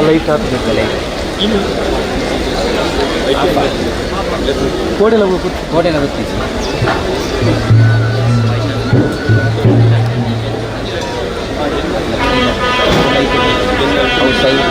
Light ಆಗ್ತದೆ light ಕೋಡೆಲ್ಲ ಕೋಟೆಲ್ಲ ಗೊತ್ತಿತ್ತು outside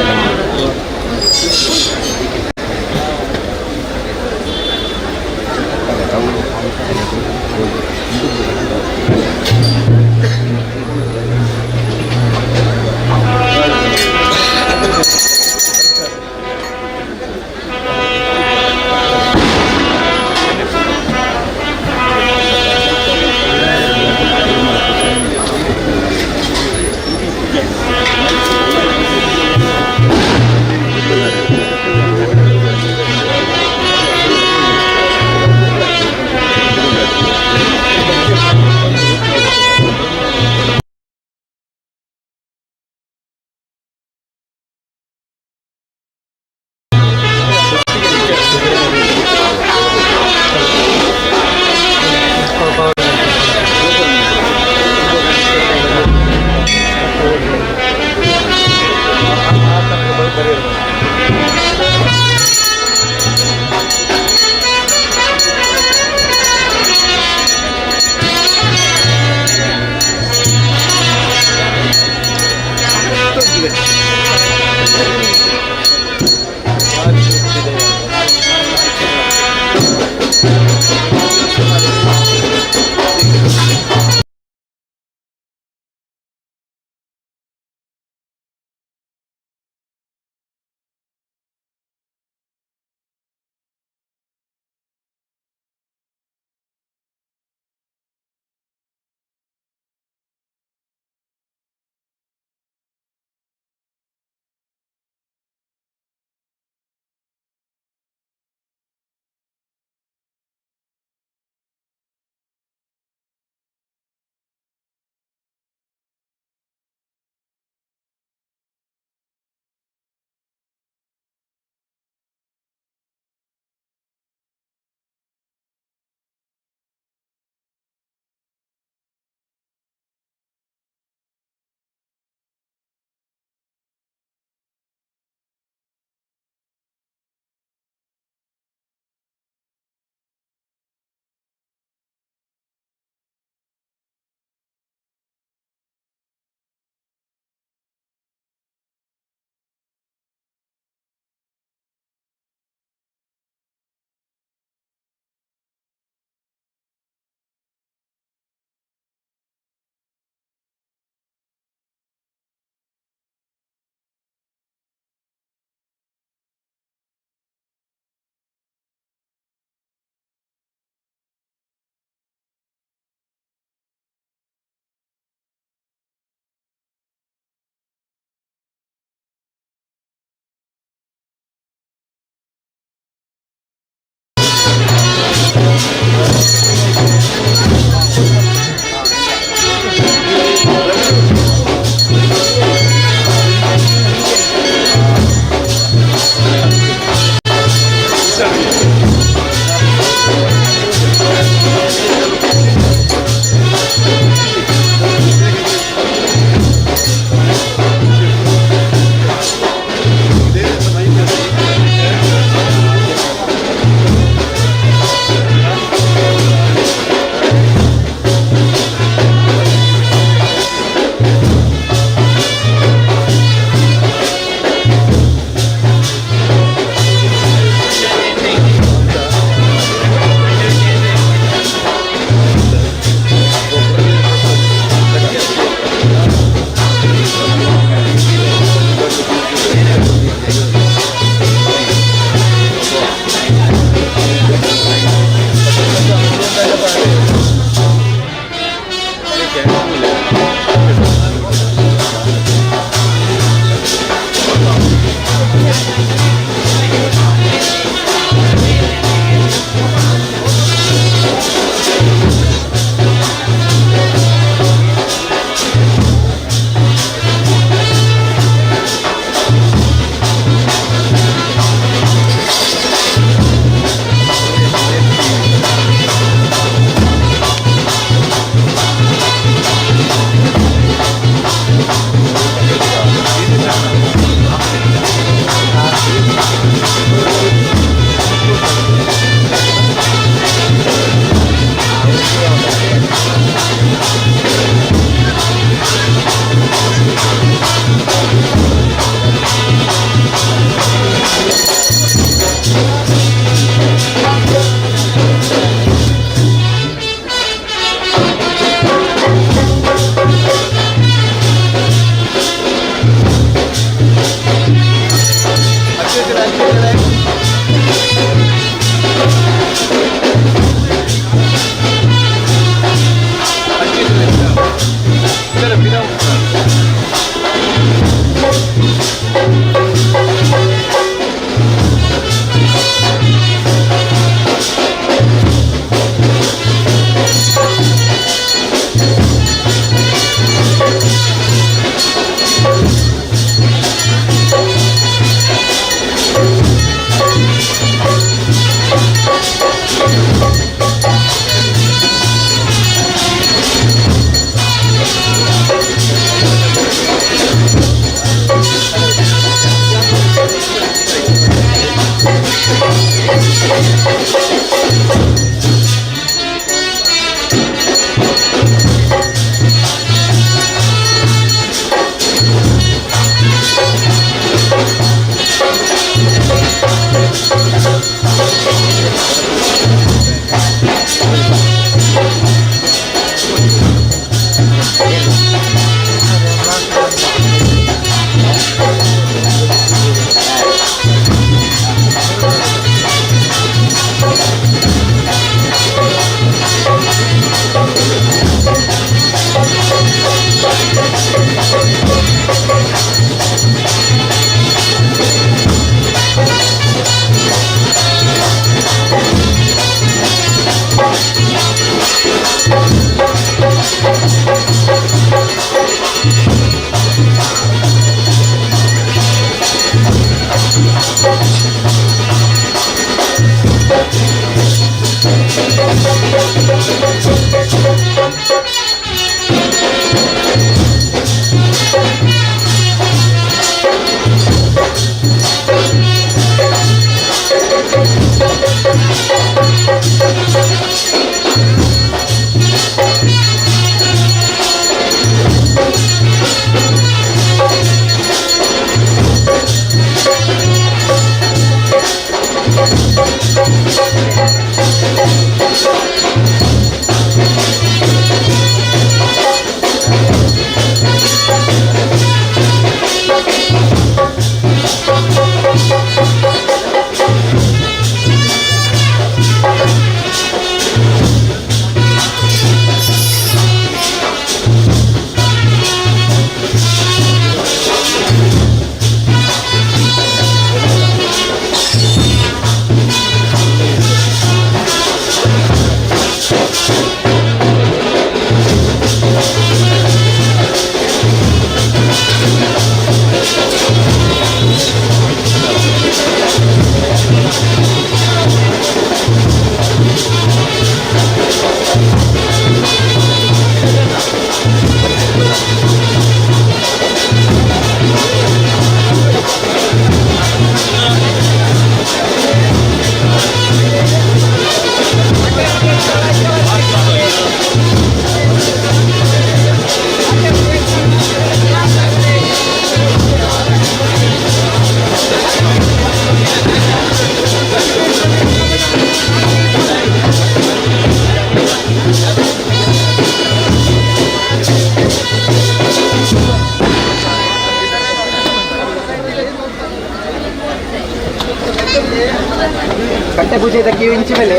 ചെയ്ത കിഞ്ചി മേലെ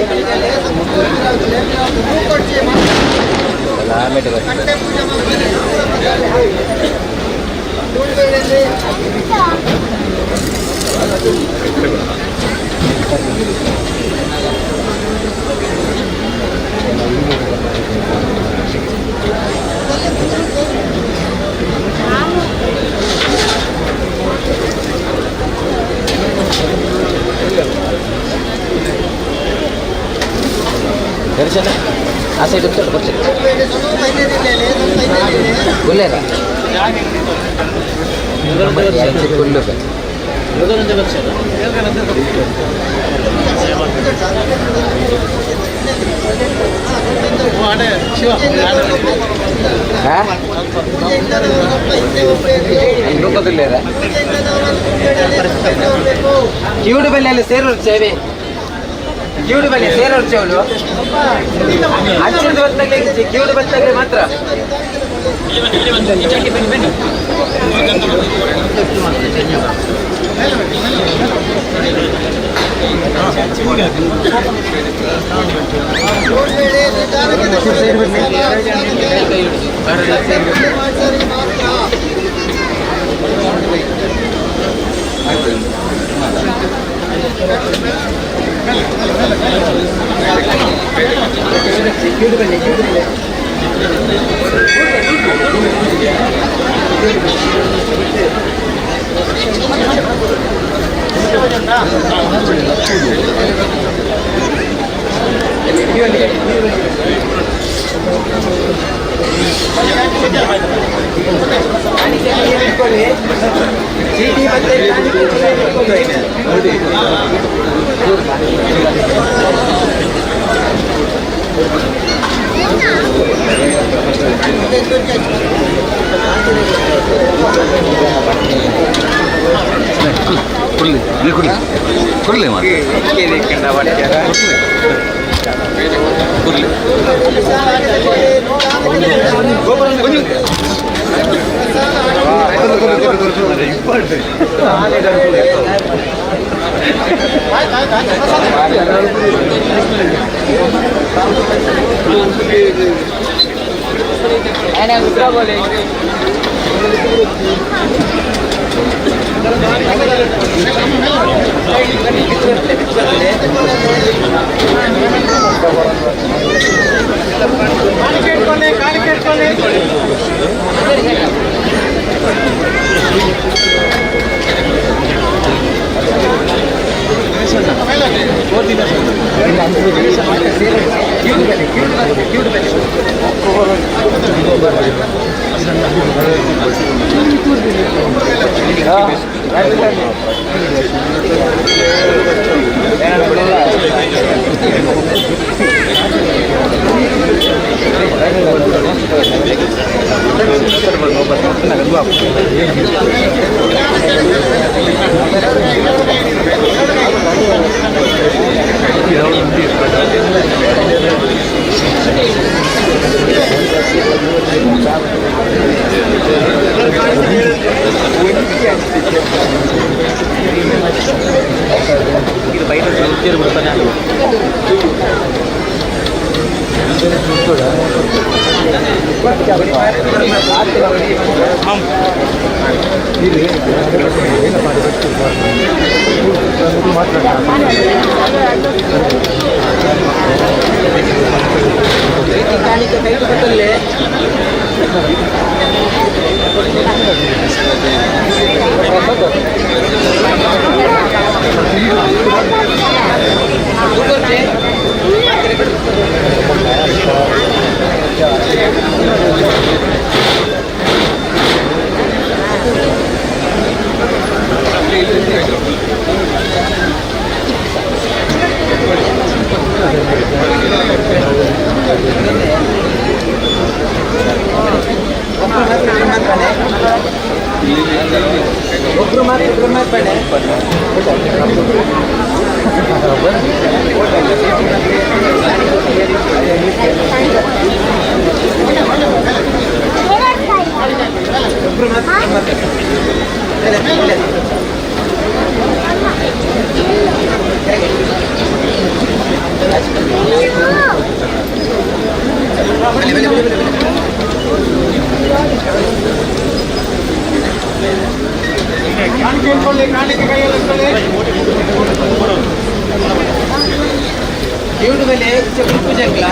दर्शन आ सैड बोलेगा ಕ್ಯೂಡ್ ಬೆಲೆ ಸೇರೋರು ಕ್ಯೂಡ್ ಬನ್ನಿ ಸೇರೋರು ಚೌಲು ಹಚ್ಚಿದ ಹೊತ್ತಾಗಲಿ ಕ್ಯೂಡ್ ಬಂದಾಗಲಿ ಮಾತ್ರ ಕ್ಯೂಡ್ ಬನ್ನಿ ಚೀಟಿ ಮತ್ತೆ ಕೊಡ್ಲಿ ಕಿವುಡು ಬೆಲೆ ಪೂಜೆಗಳ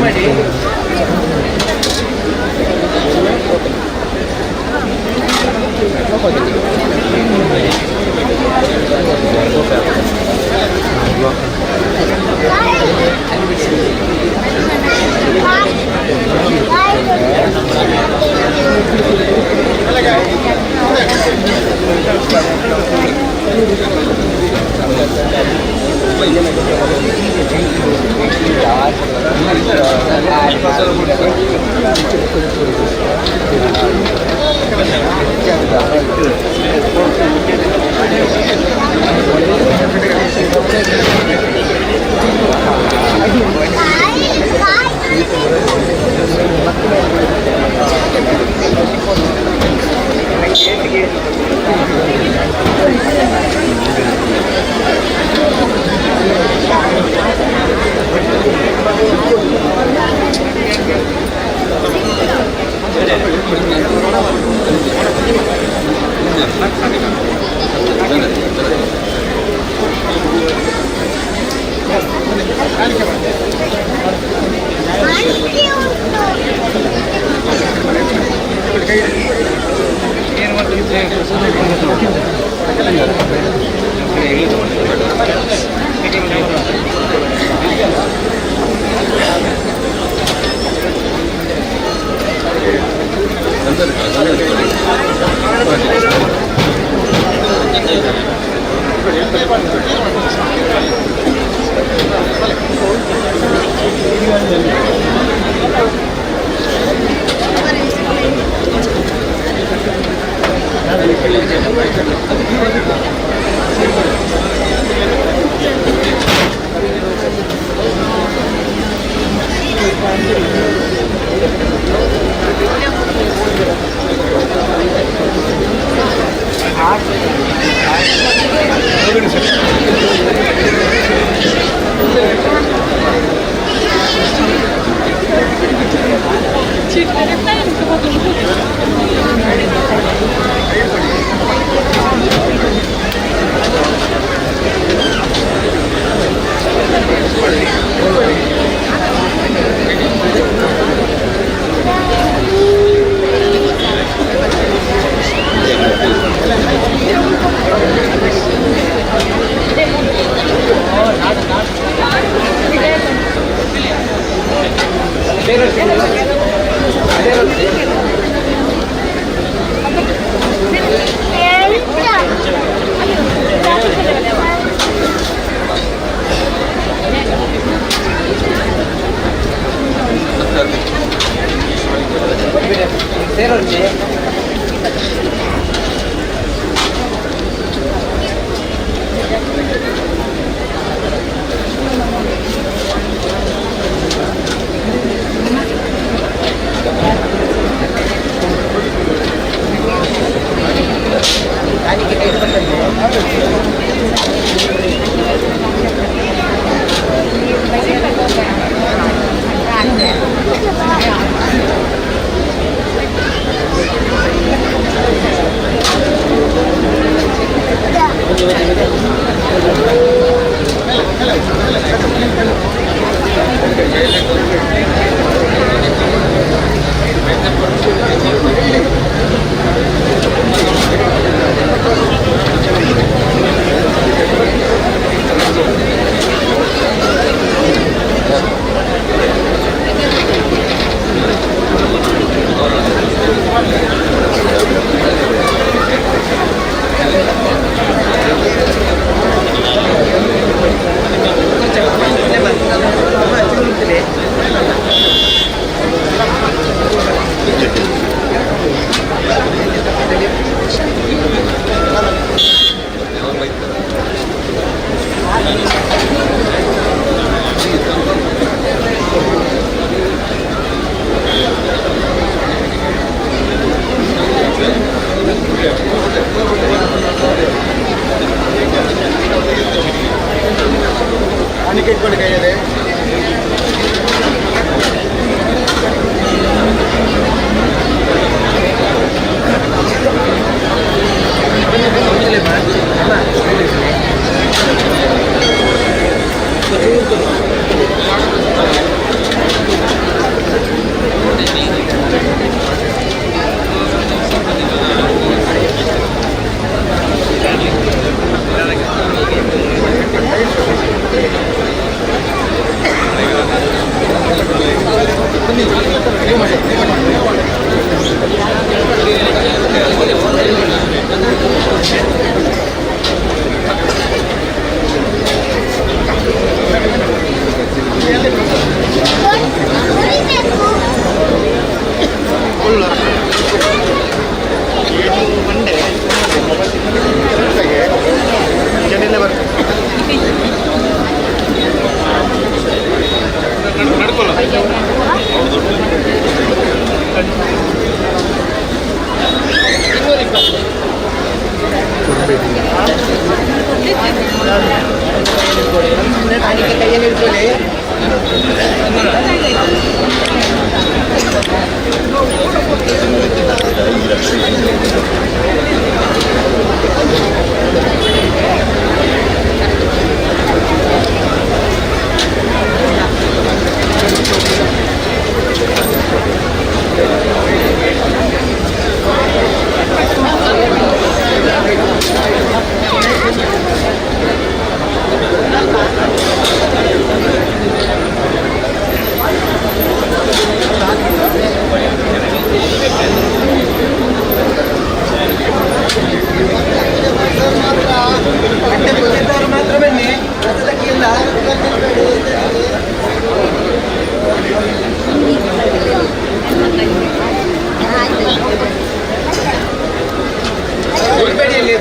ಮಾಡಿ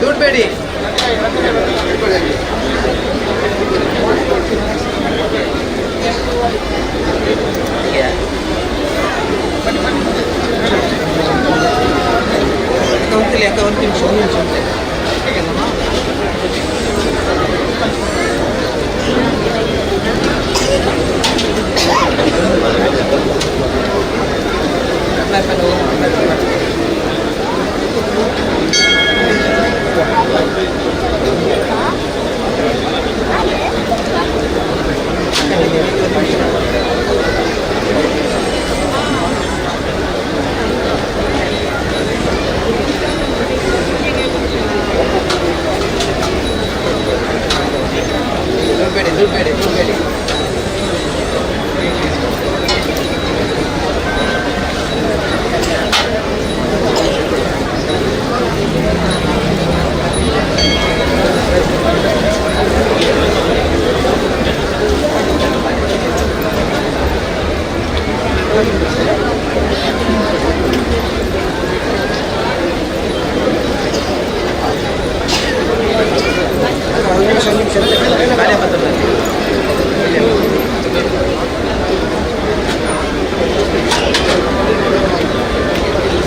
ದುಡ್ಬೇಡಿ ಒಂದು ನಿಮಿಷ ದುಡ್ಬೇಡಿ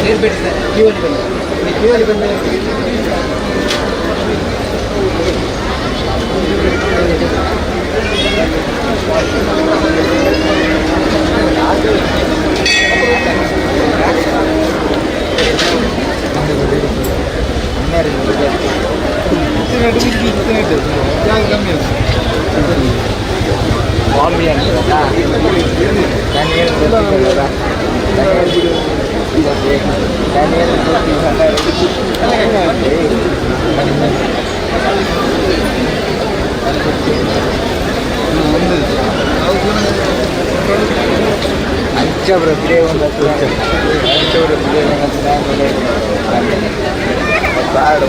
ಸೇರ್ಬೇಡಿ ಸರ್ ಕ್ಯೂವಲ್ಲಿ ಬಂದ ಬಾಂಬೆ ಅಂತಾರಲ್ಲ, ಧನಿಯರು ಗೊತ್ತಿರಲ್ಲ, ಧನಿಯರು ಅಂಚವ್ರದ್ದೇ ಒಂದು ಅಂಚವ್ರದ್ದೇ ಬಾಡು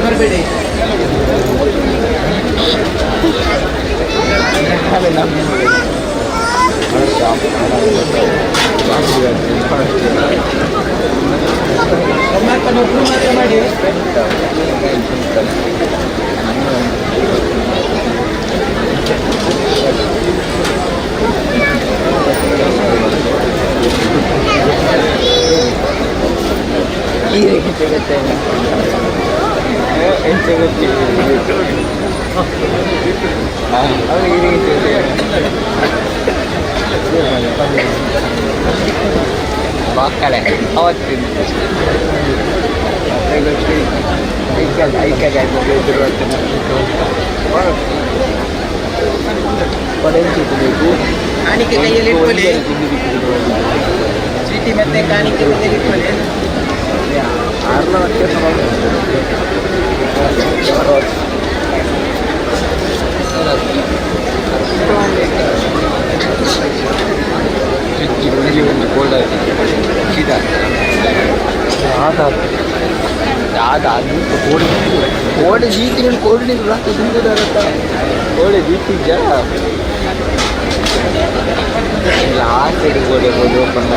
ಬರಬೇಡಿ ಮಾತ್ರ ಮಾಡಿ ಬಾಕಲೆ ಅವತ್ತಿನ ಕಾಣಿಕೆ ಕೈಯಲ್ಲಿ ಇಟ್ಕೊಳ್ಳಿ, ಚೀಟಿ ಮತ್ತೆ ಕಾಣಿಕೆ ಕೈಯಲ್ಲಿ ಇಟ್ಕೊಳ್ಳಿ. ಕೋಡೆ ಜೀತಿಗಳು ಕೋಡಿ ಕೋಡೆ ಜೀತಿ ಜನ ಲಾಸ್ಟ್ ಗೋಡೆ ಹೋಗಿ ಓಪನ್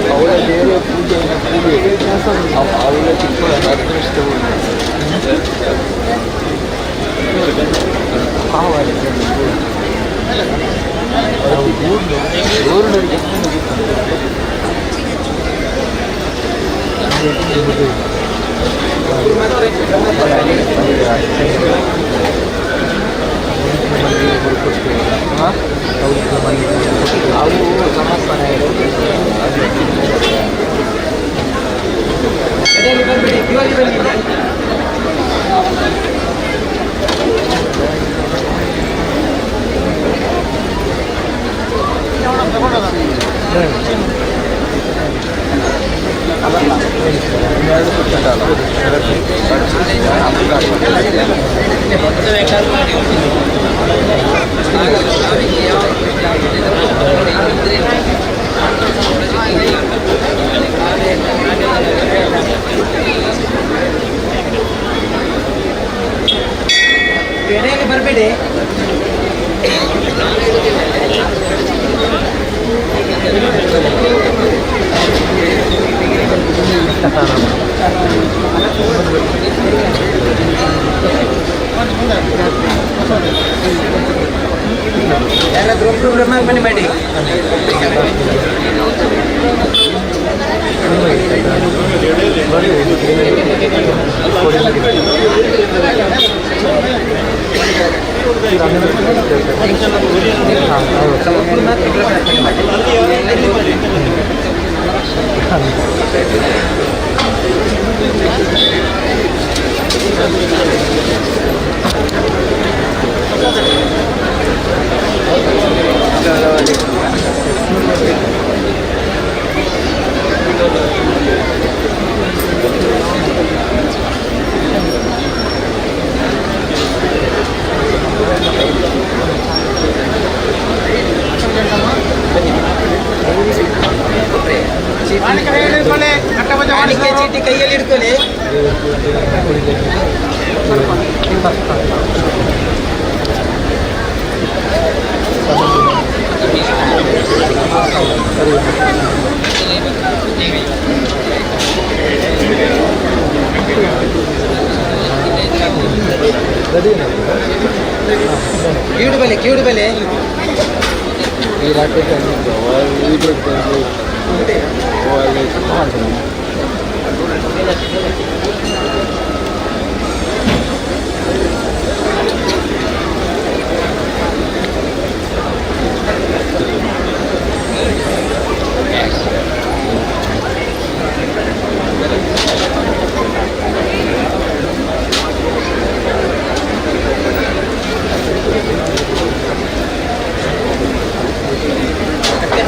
ಅವಳ ಬೇರೆ ಪೂಜೆ ಅವಳ ಚಿಕ್ಕ ಅದೃಷ್ಟವು ಅವು ಸಮಸ್ಯೆ ಬರಬೇಡಿ. ಎಲ್ಲ ಗ್ರೂಪ್ ಬನ್ನಿ ಮಾಡಿ. ಕ್ಯೂಡ್ ಬೆಲೆ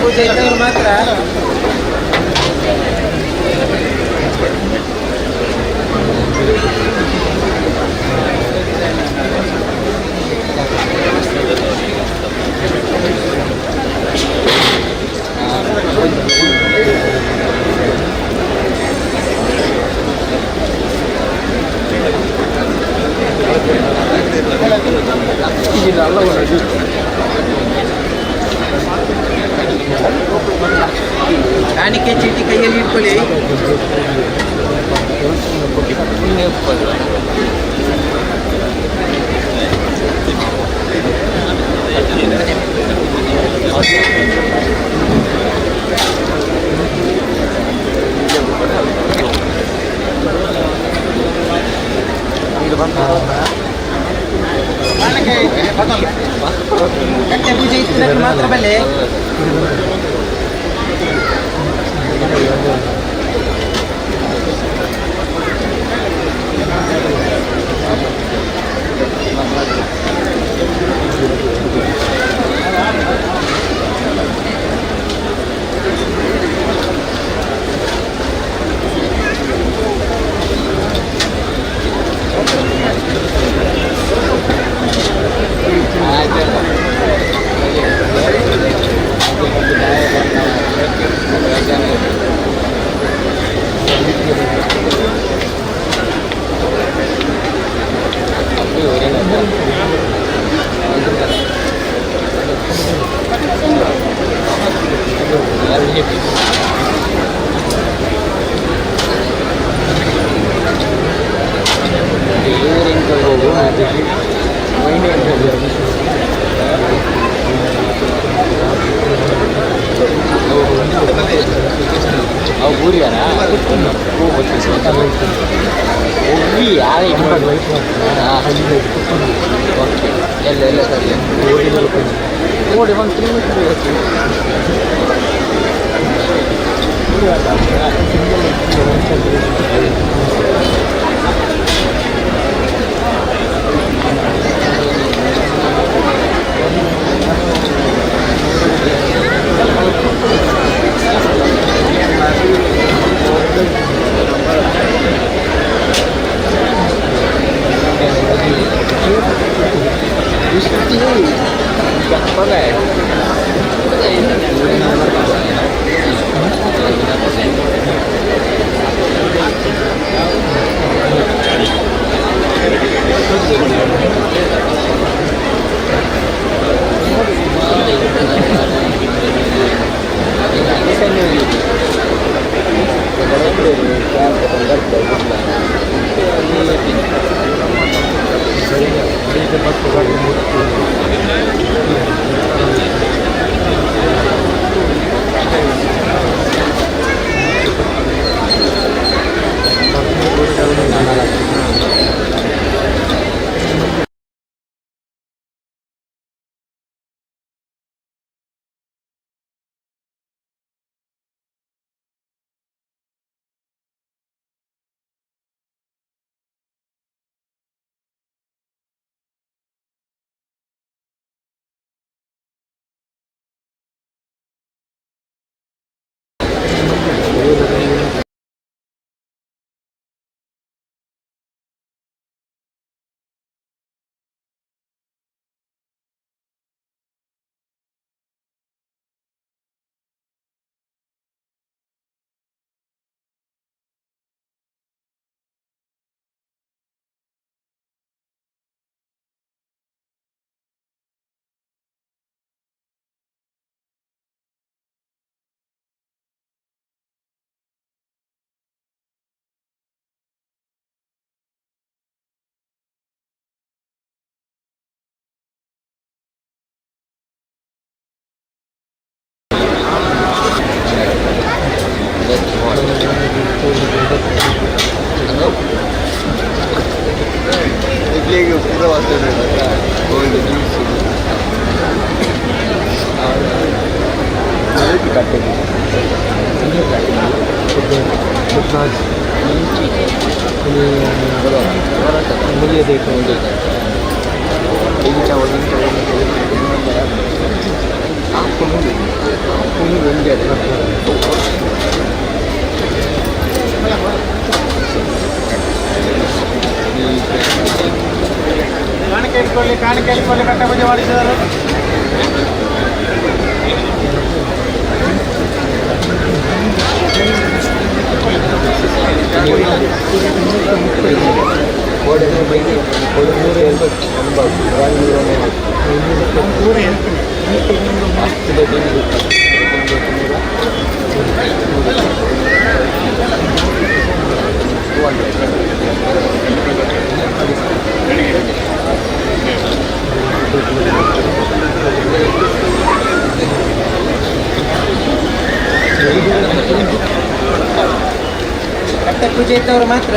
ಪೂಜೆ ಇದ್ದವ್ರು ಮಾತ್ರ ಕಾಣಿಕೆ ಚೀಟಿ ಕೈಯಲ್ಲಿ ಇಟ್ಕೊಳ್ಳಿ. ಕಟ್ಟೆ ಪೂಜೆ ಇತ್ತಿನಕ್ಕೆ ಮಾತ್ರ ಬೆಲೆ. ನೋಡಿ ಒಂದು ಕಾಣಿಕೆ ಇಟ್ಕೊಳ್ಳಿ ಕಟ್ಟೆ ಪೂಜೆ ಮಾಡಿಸಿದರು. ಕಟ್ಟೆ ಪೂಜೆ ಇದ್ದವರು ಮಾತ್ರ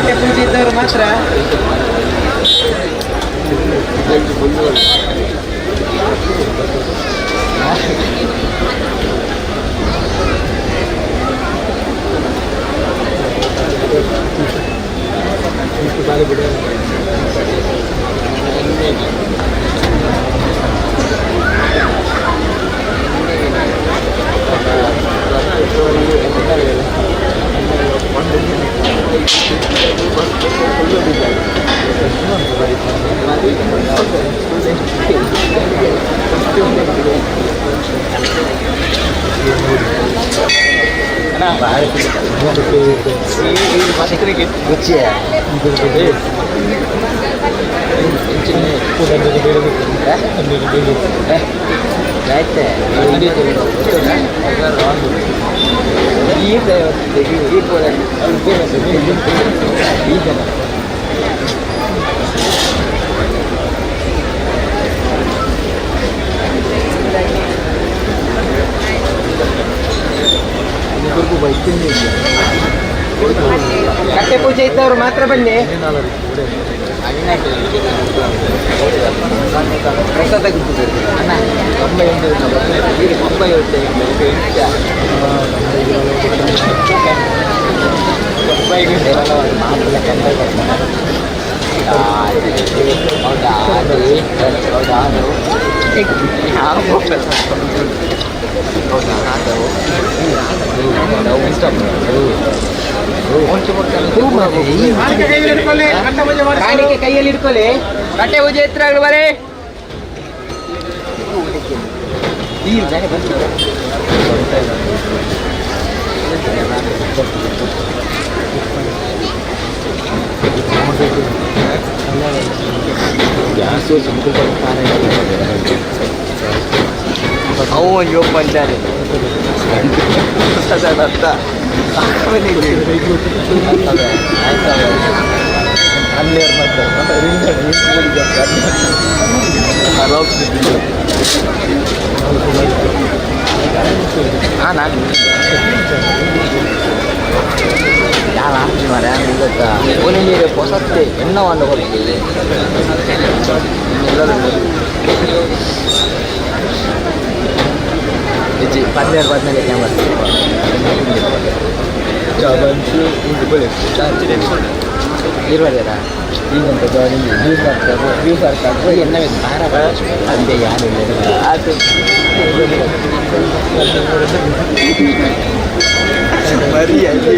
ಕಟ್ಟೆ ಪೂಜೆ ಇದ್ದವರು ಮಾತ್ರ ಕಟ್ಟೆ ಪೂಜೆ ಇದ್ದವರು ಮಾತ್ರ ಬನ್ನಿ. ಪ್ರಸಾದ ಕಾಣಿಕೆ ಕೈಯಲ್ಲಿ ಇಟ್ಕೊಳ್ಳಿ. ಕಟ್ಟೆ ಪೂಜೆ ಎತ್ತರ ಆಗಲಿ ಬರೇ. ಅವು ಒಂದು ಪಂಚಾಯತ್ ಹೊಸತ್ತೆ ಎಣ್ಣವನ್ನು ಹೊರಟಿದೆ ಹೆಜ್ಜೆ 12 ಕ್ಯಾಮರಾ ಇರುವಲ್ಲ ಈಗಂತ ವ್ಯೂಸ್ ಆಗ್ತದೆ ಎನ್ನ ಅಂದೆ ಯಾರು ಅದು ಮರಿ ಅಲ್ಲಿ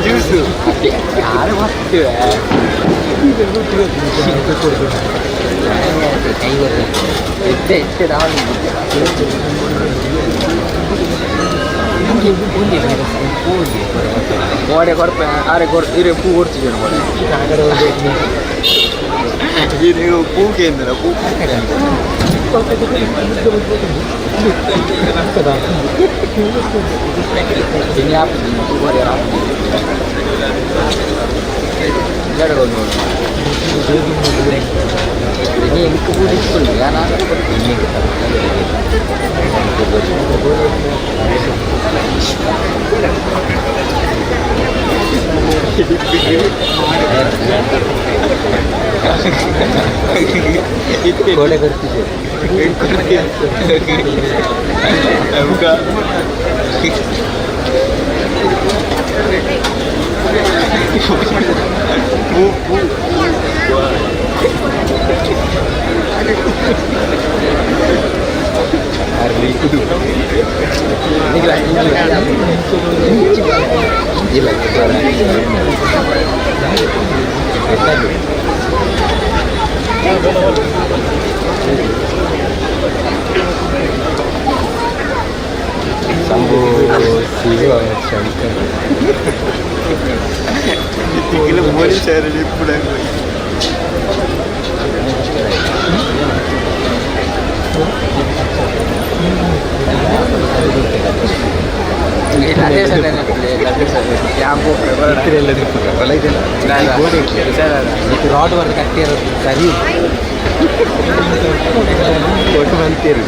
ಜ್ಯೂಸು ಯಾರು ಮಾಡ್ತೀವಿ ಗೋಡೆ ಕೊಡ್ಪೆ ಆರೆ ಇರೇ ಪೂ ಕೊಡ್ತಿದ್ದೆ ನೀವು ಪೂ ಕೇಂದ್ರ ಪೂ ಗೋಡೆ ಬರ್ತಿದೆ Sambo Siwa Shankar. Tinggal boleh cara dia pulang. Rod work ಕಟ್ಟಿರೋದು ಸರಿ ಕೊಟ್ಟು ಬಂತೀರಿ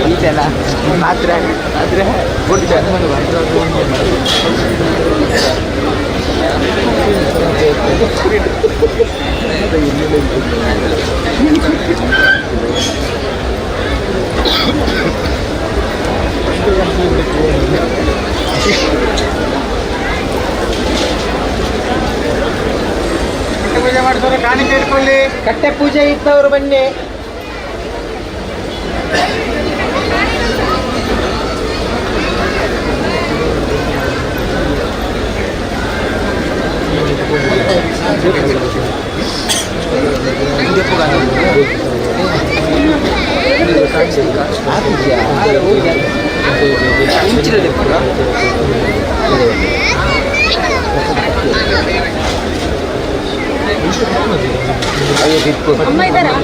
ಈಚೆಲ್ಲ ಮಾತ್ರ ಆದರೆ ಪೂಜೆ ಮಾಡಿಸೋರು ಕಾಣಿಕೆ ಇಟ್ಕೊಳ್ಳಿ. ಕಟ್ಟೆ ಪೂಜೆ ಇದ್ದವರು ಬನ್ನಿ. ಅಮ್ಮ ಇದ್ದಾರಾ?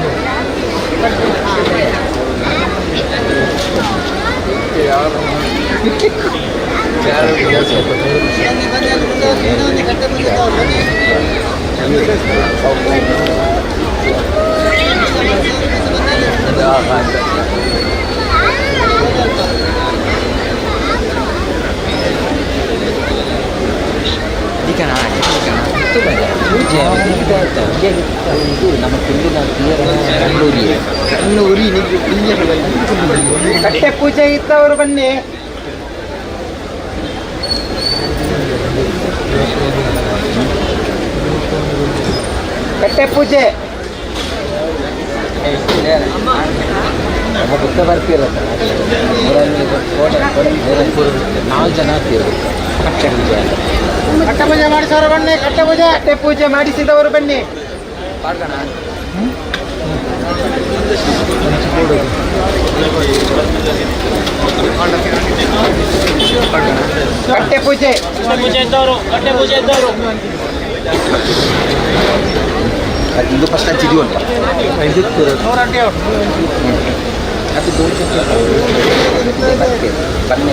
ಕಟ್ಟೆ ಪೂಜೆ ಇದ್ದವರು ಬನ್ನಿ. ಕಟ್ಟೆ ಪೂಜೆ ಗೊತ್ತ ಬರ್ತಿರತ್ತ 4 ಜನ ಆಗ್ತಿರೋದು. ಕಟ್ಟೆ ಪೂಜೆ ಕಟ್ಟೆ ಪೂಜೆ ಮಾಡಿಸೋರು ಬನ್ನಿ. ಕಟ್ಟೆ ಪೂಜೆ ಮಾಡಿಸಿದವರು ಬನ್ನಿ. ಕಟ್ಟೆ ಪೂಜೆ ಇದು ಫಸ್ಟ್ ಹಚ್ಚಿದೀವಲ್ಲ ನೂರಂಟಿ ಅವ್ರು ಅದು ಬನ್ನಿ.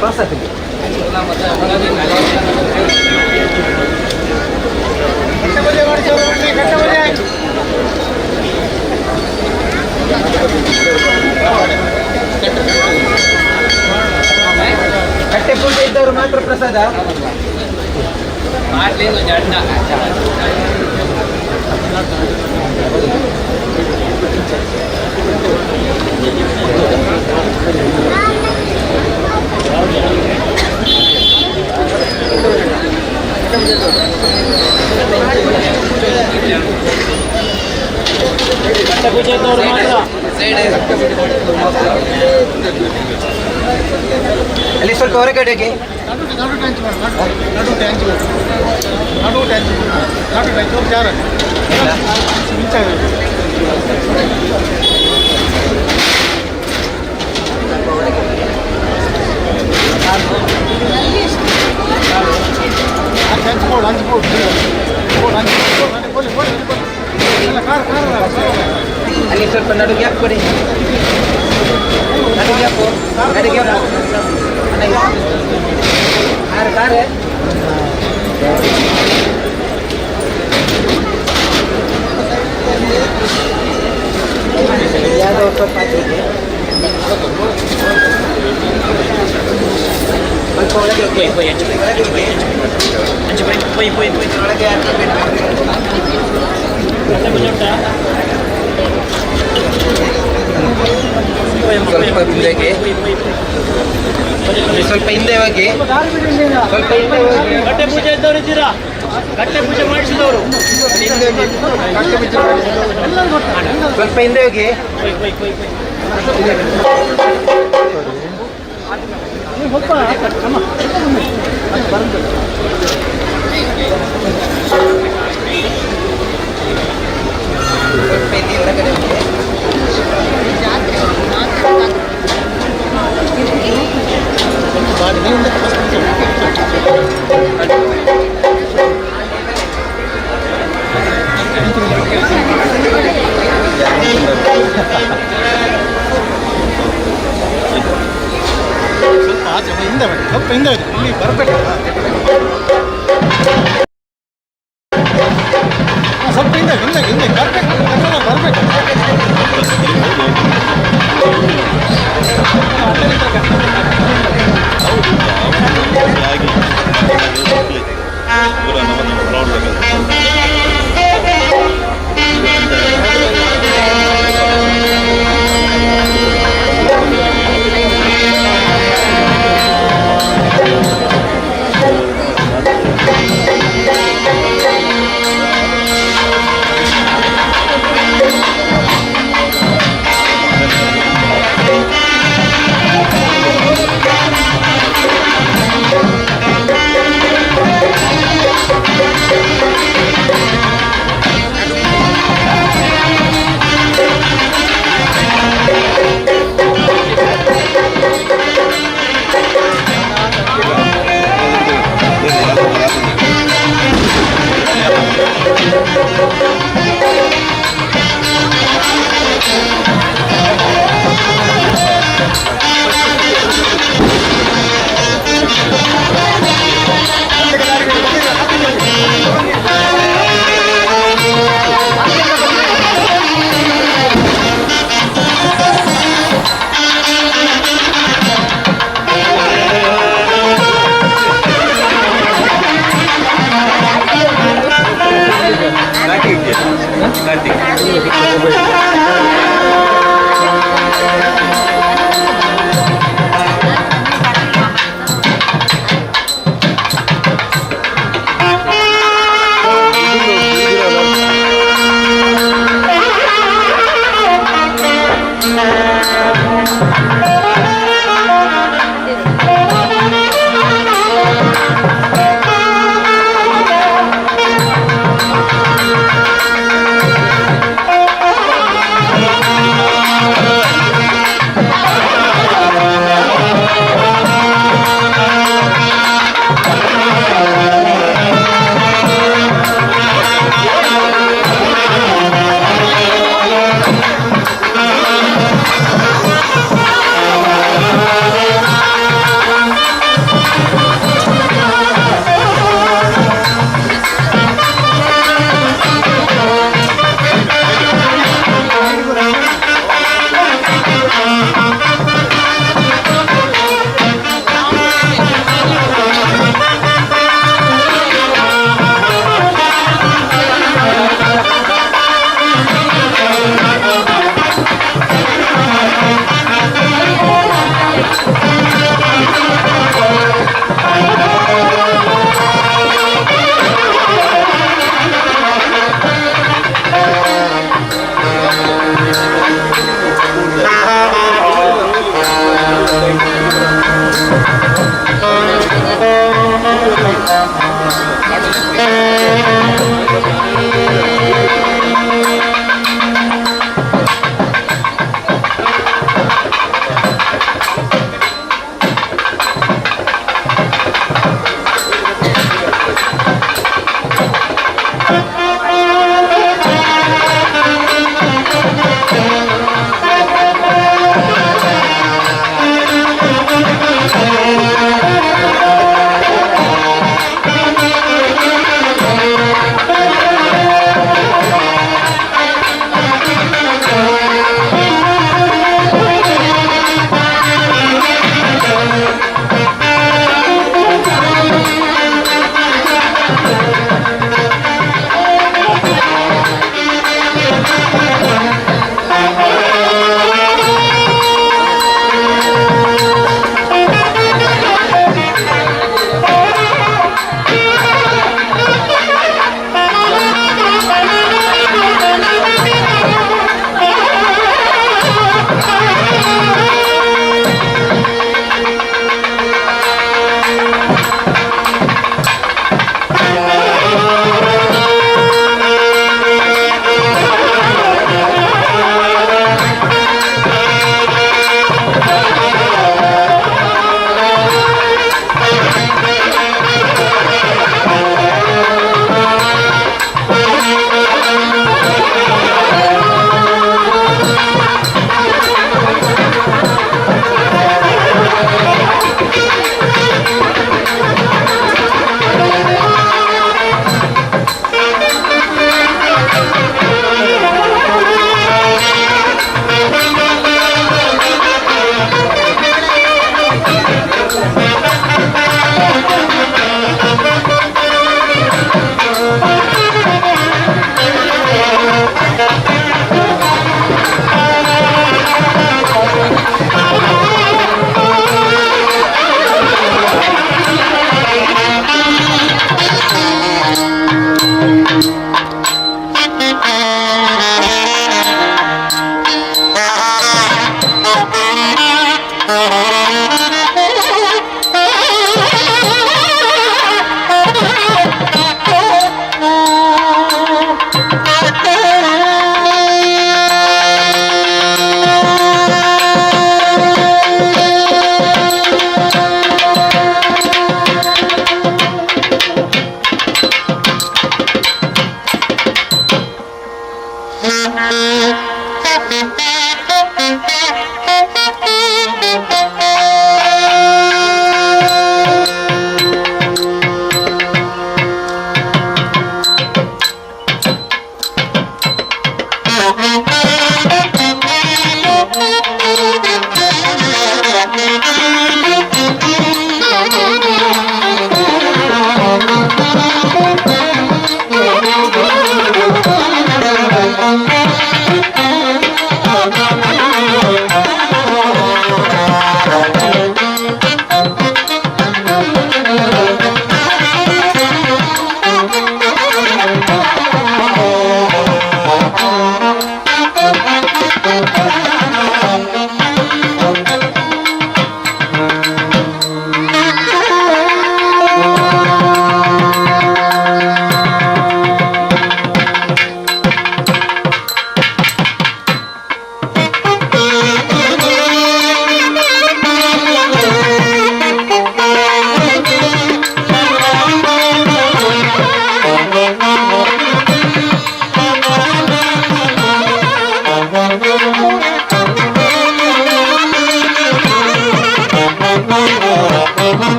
ಪ್ರಸಾದ ಕಟ್ಟೆ ಪೂಜೆ ಮಾಡಿಸೋರು ಬನ್ನಿ. ಕಟ್ಟೆ ಪೂಜೆ ಕಟ್ಟೆ ಪೂಜೆ ಇದ್ದವರು ಮಾತ್ರ ಪ್ರಸಾದ. ಅಲ್ಲಿ ಸ್ವಲ್ಪ ಹೊರಗಡೆಗೆ ನಡು ಟ್ಯಾಂಚ್ ಮಾಡಿ ನಡು ಟ್ಯಾಂಚ್ ಚಾರ ಅಲ್ಲಿ ಸ್ವಲ್ಪ ನಡುಗೆ ಯಾಕೆ ಕೊಡಿ ನಡುಗೆ ಯಾಕೋ ನಡುಗೆ ಯಾಕೋ ಕಾರೆ ಯಾವುದೋ ಸ್ವಲ್ಪ ಹಾಕಿದೆ ಸ್ವಲ್ಪ ಒಳಗೆ ಒಳಗೆ ಸ್ವಲ್ಪ ಹಿಂದೆಗೆ ಸ್ವಲ್ಪ ಹಿಂದೆ ಹೋಗಿ ಸ್ವಲ್ಪ ಹಿಂದೆ ಹೋಗಿ ಕಟ್ಟೆ ಪೂಜೆ ಇದ್ದವರು ಇದ್ದೀರಾ? ಕಟ್ಟೆ ಪೂಜೆ ಮಾಡಿಸಿದವರು ಸ್ವಲ್ಪ ಹಿಂದೆ ಹೋಗಿ ಸ್ವಲ್ಪ ಹಿಂದೆ ಹೊರಗಡೆ ಹೋಗಿ ಸ್ವಲ್ಪ ಆಚೆ ಹಿಂದೆ ಬನ್ನಿ ಸ್ವಲ್ಪ ಹಿಂದೆ ಬನ್ನಿ ಇಲ್ಲಿ ಬರಬೇಕು ಸ್ವಲ್ಪ ಹಿಂದೆ ಹಿಂದೆ ಹಿಂದೆ ಬರಬೇಕು ಬರಬೇಕು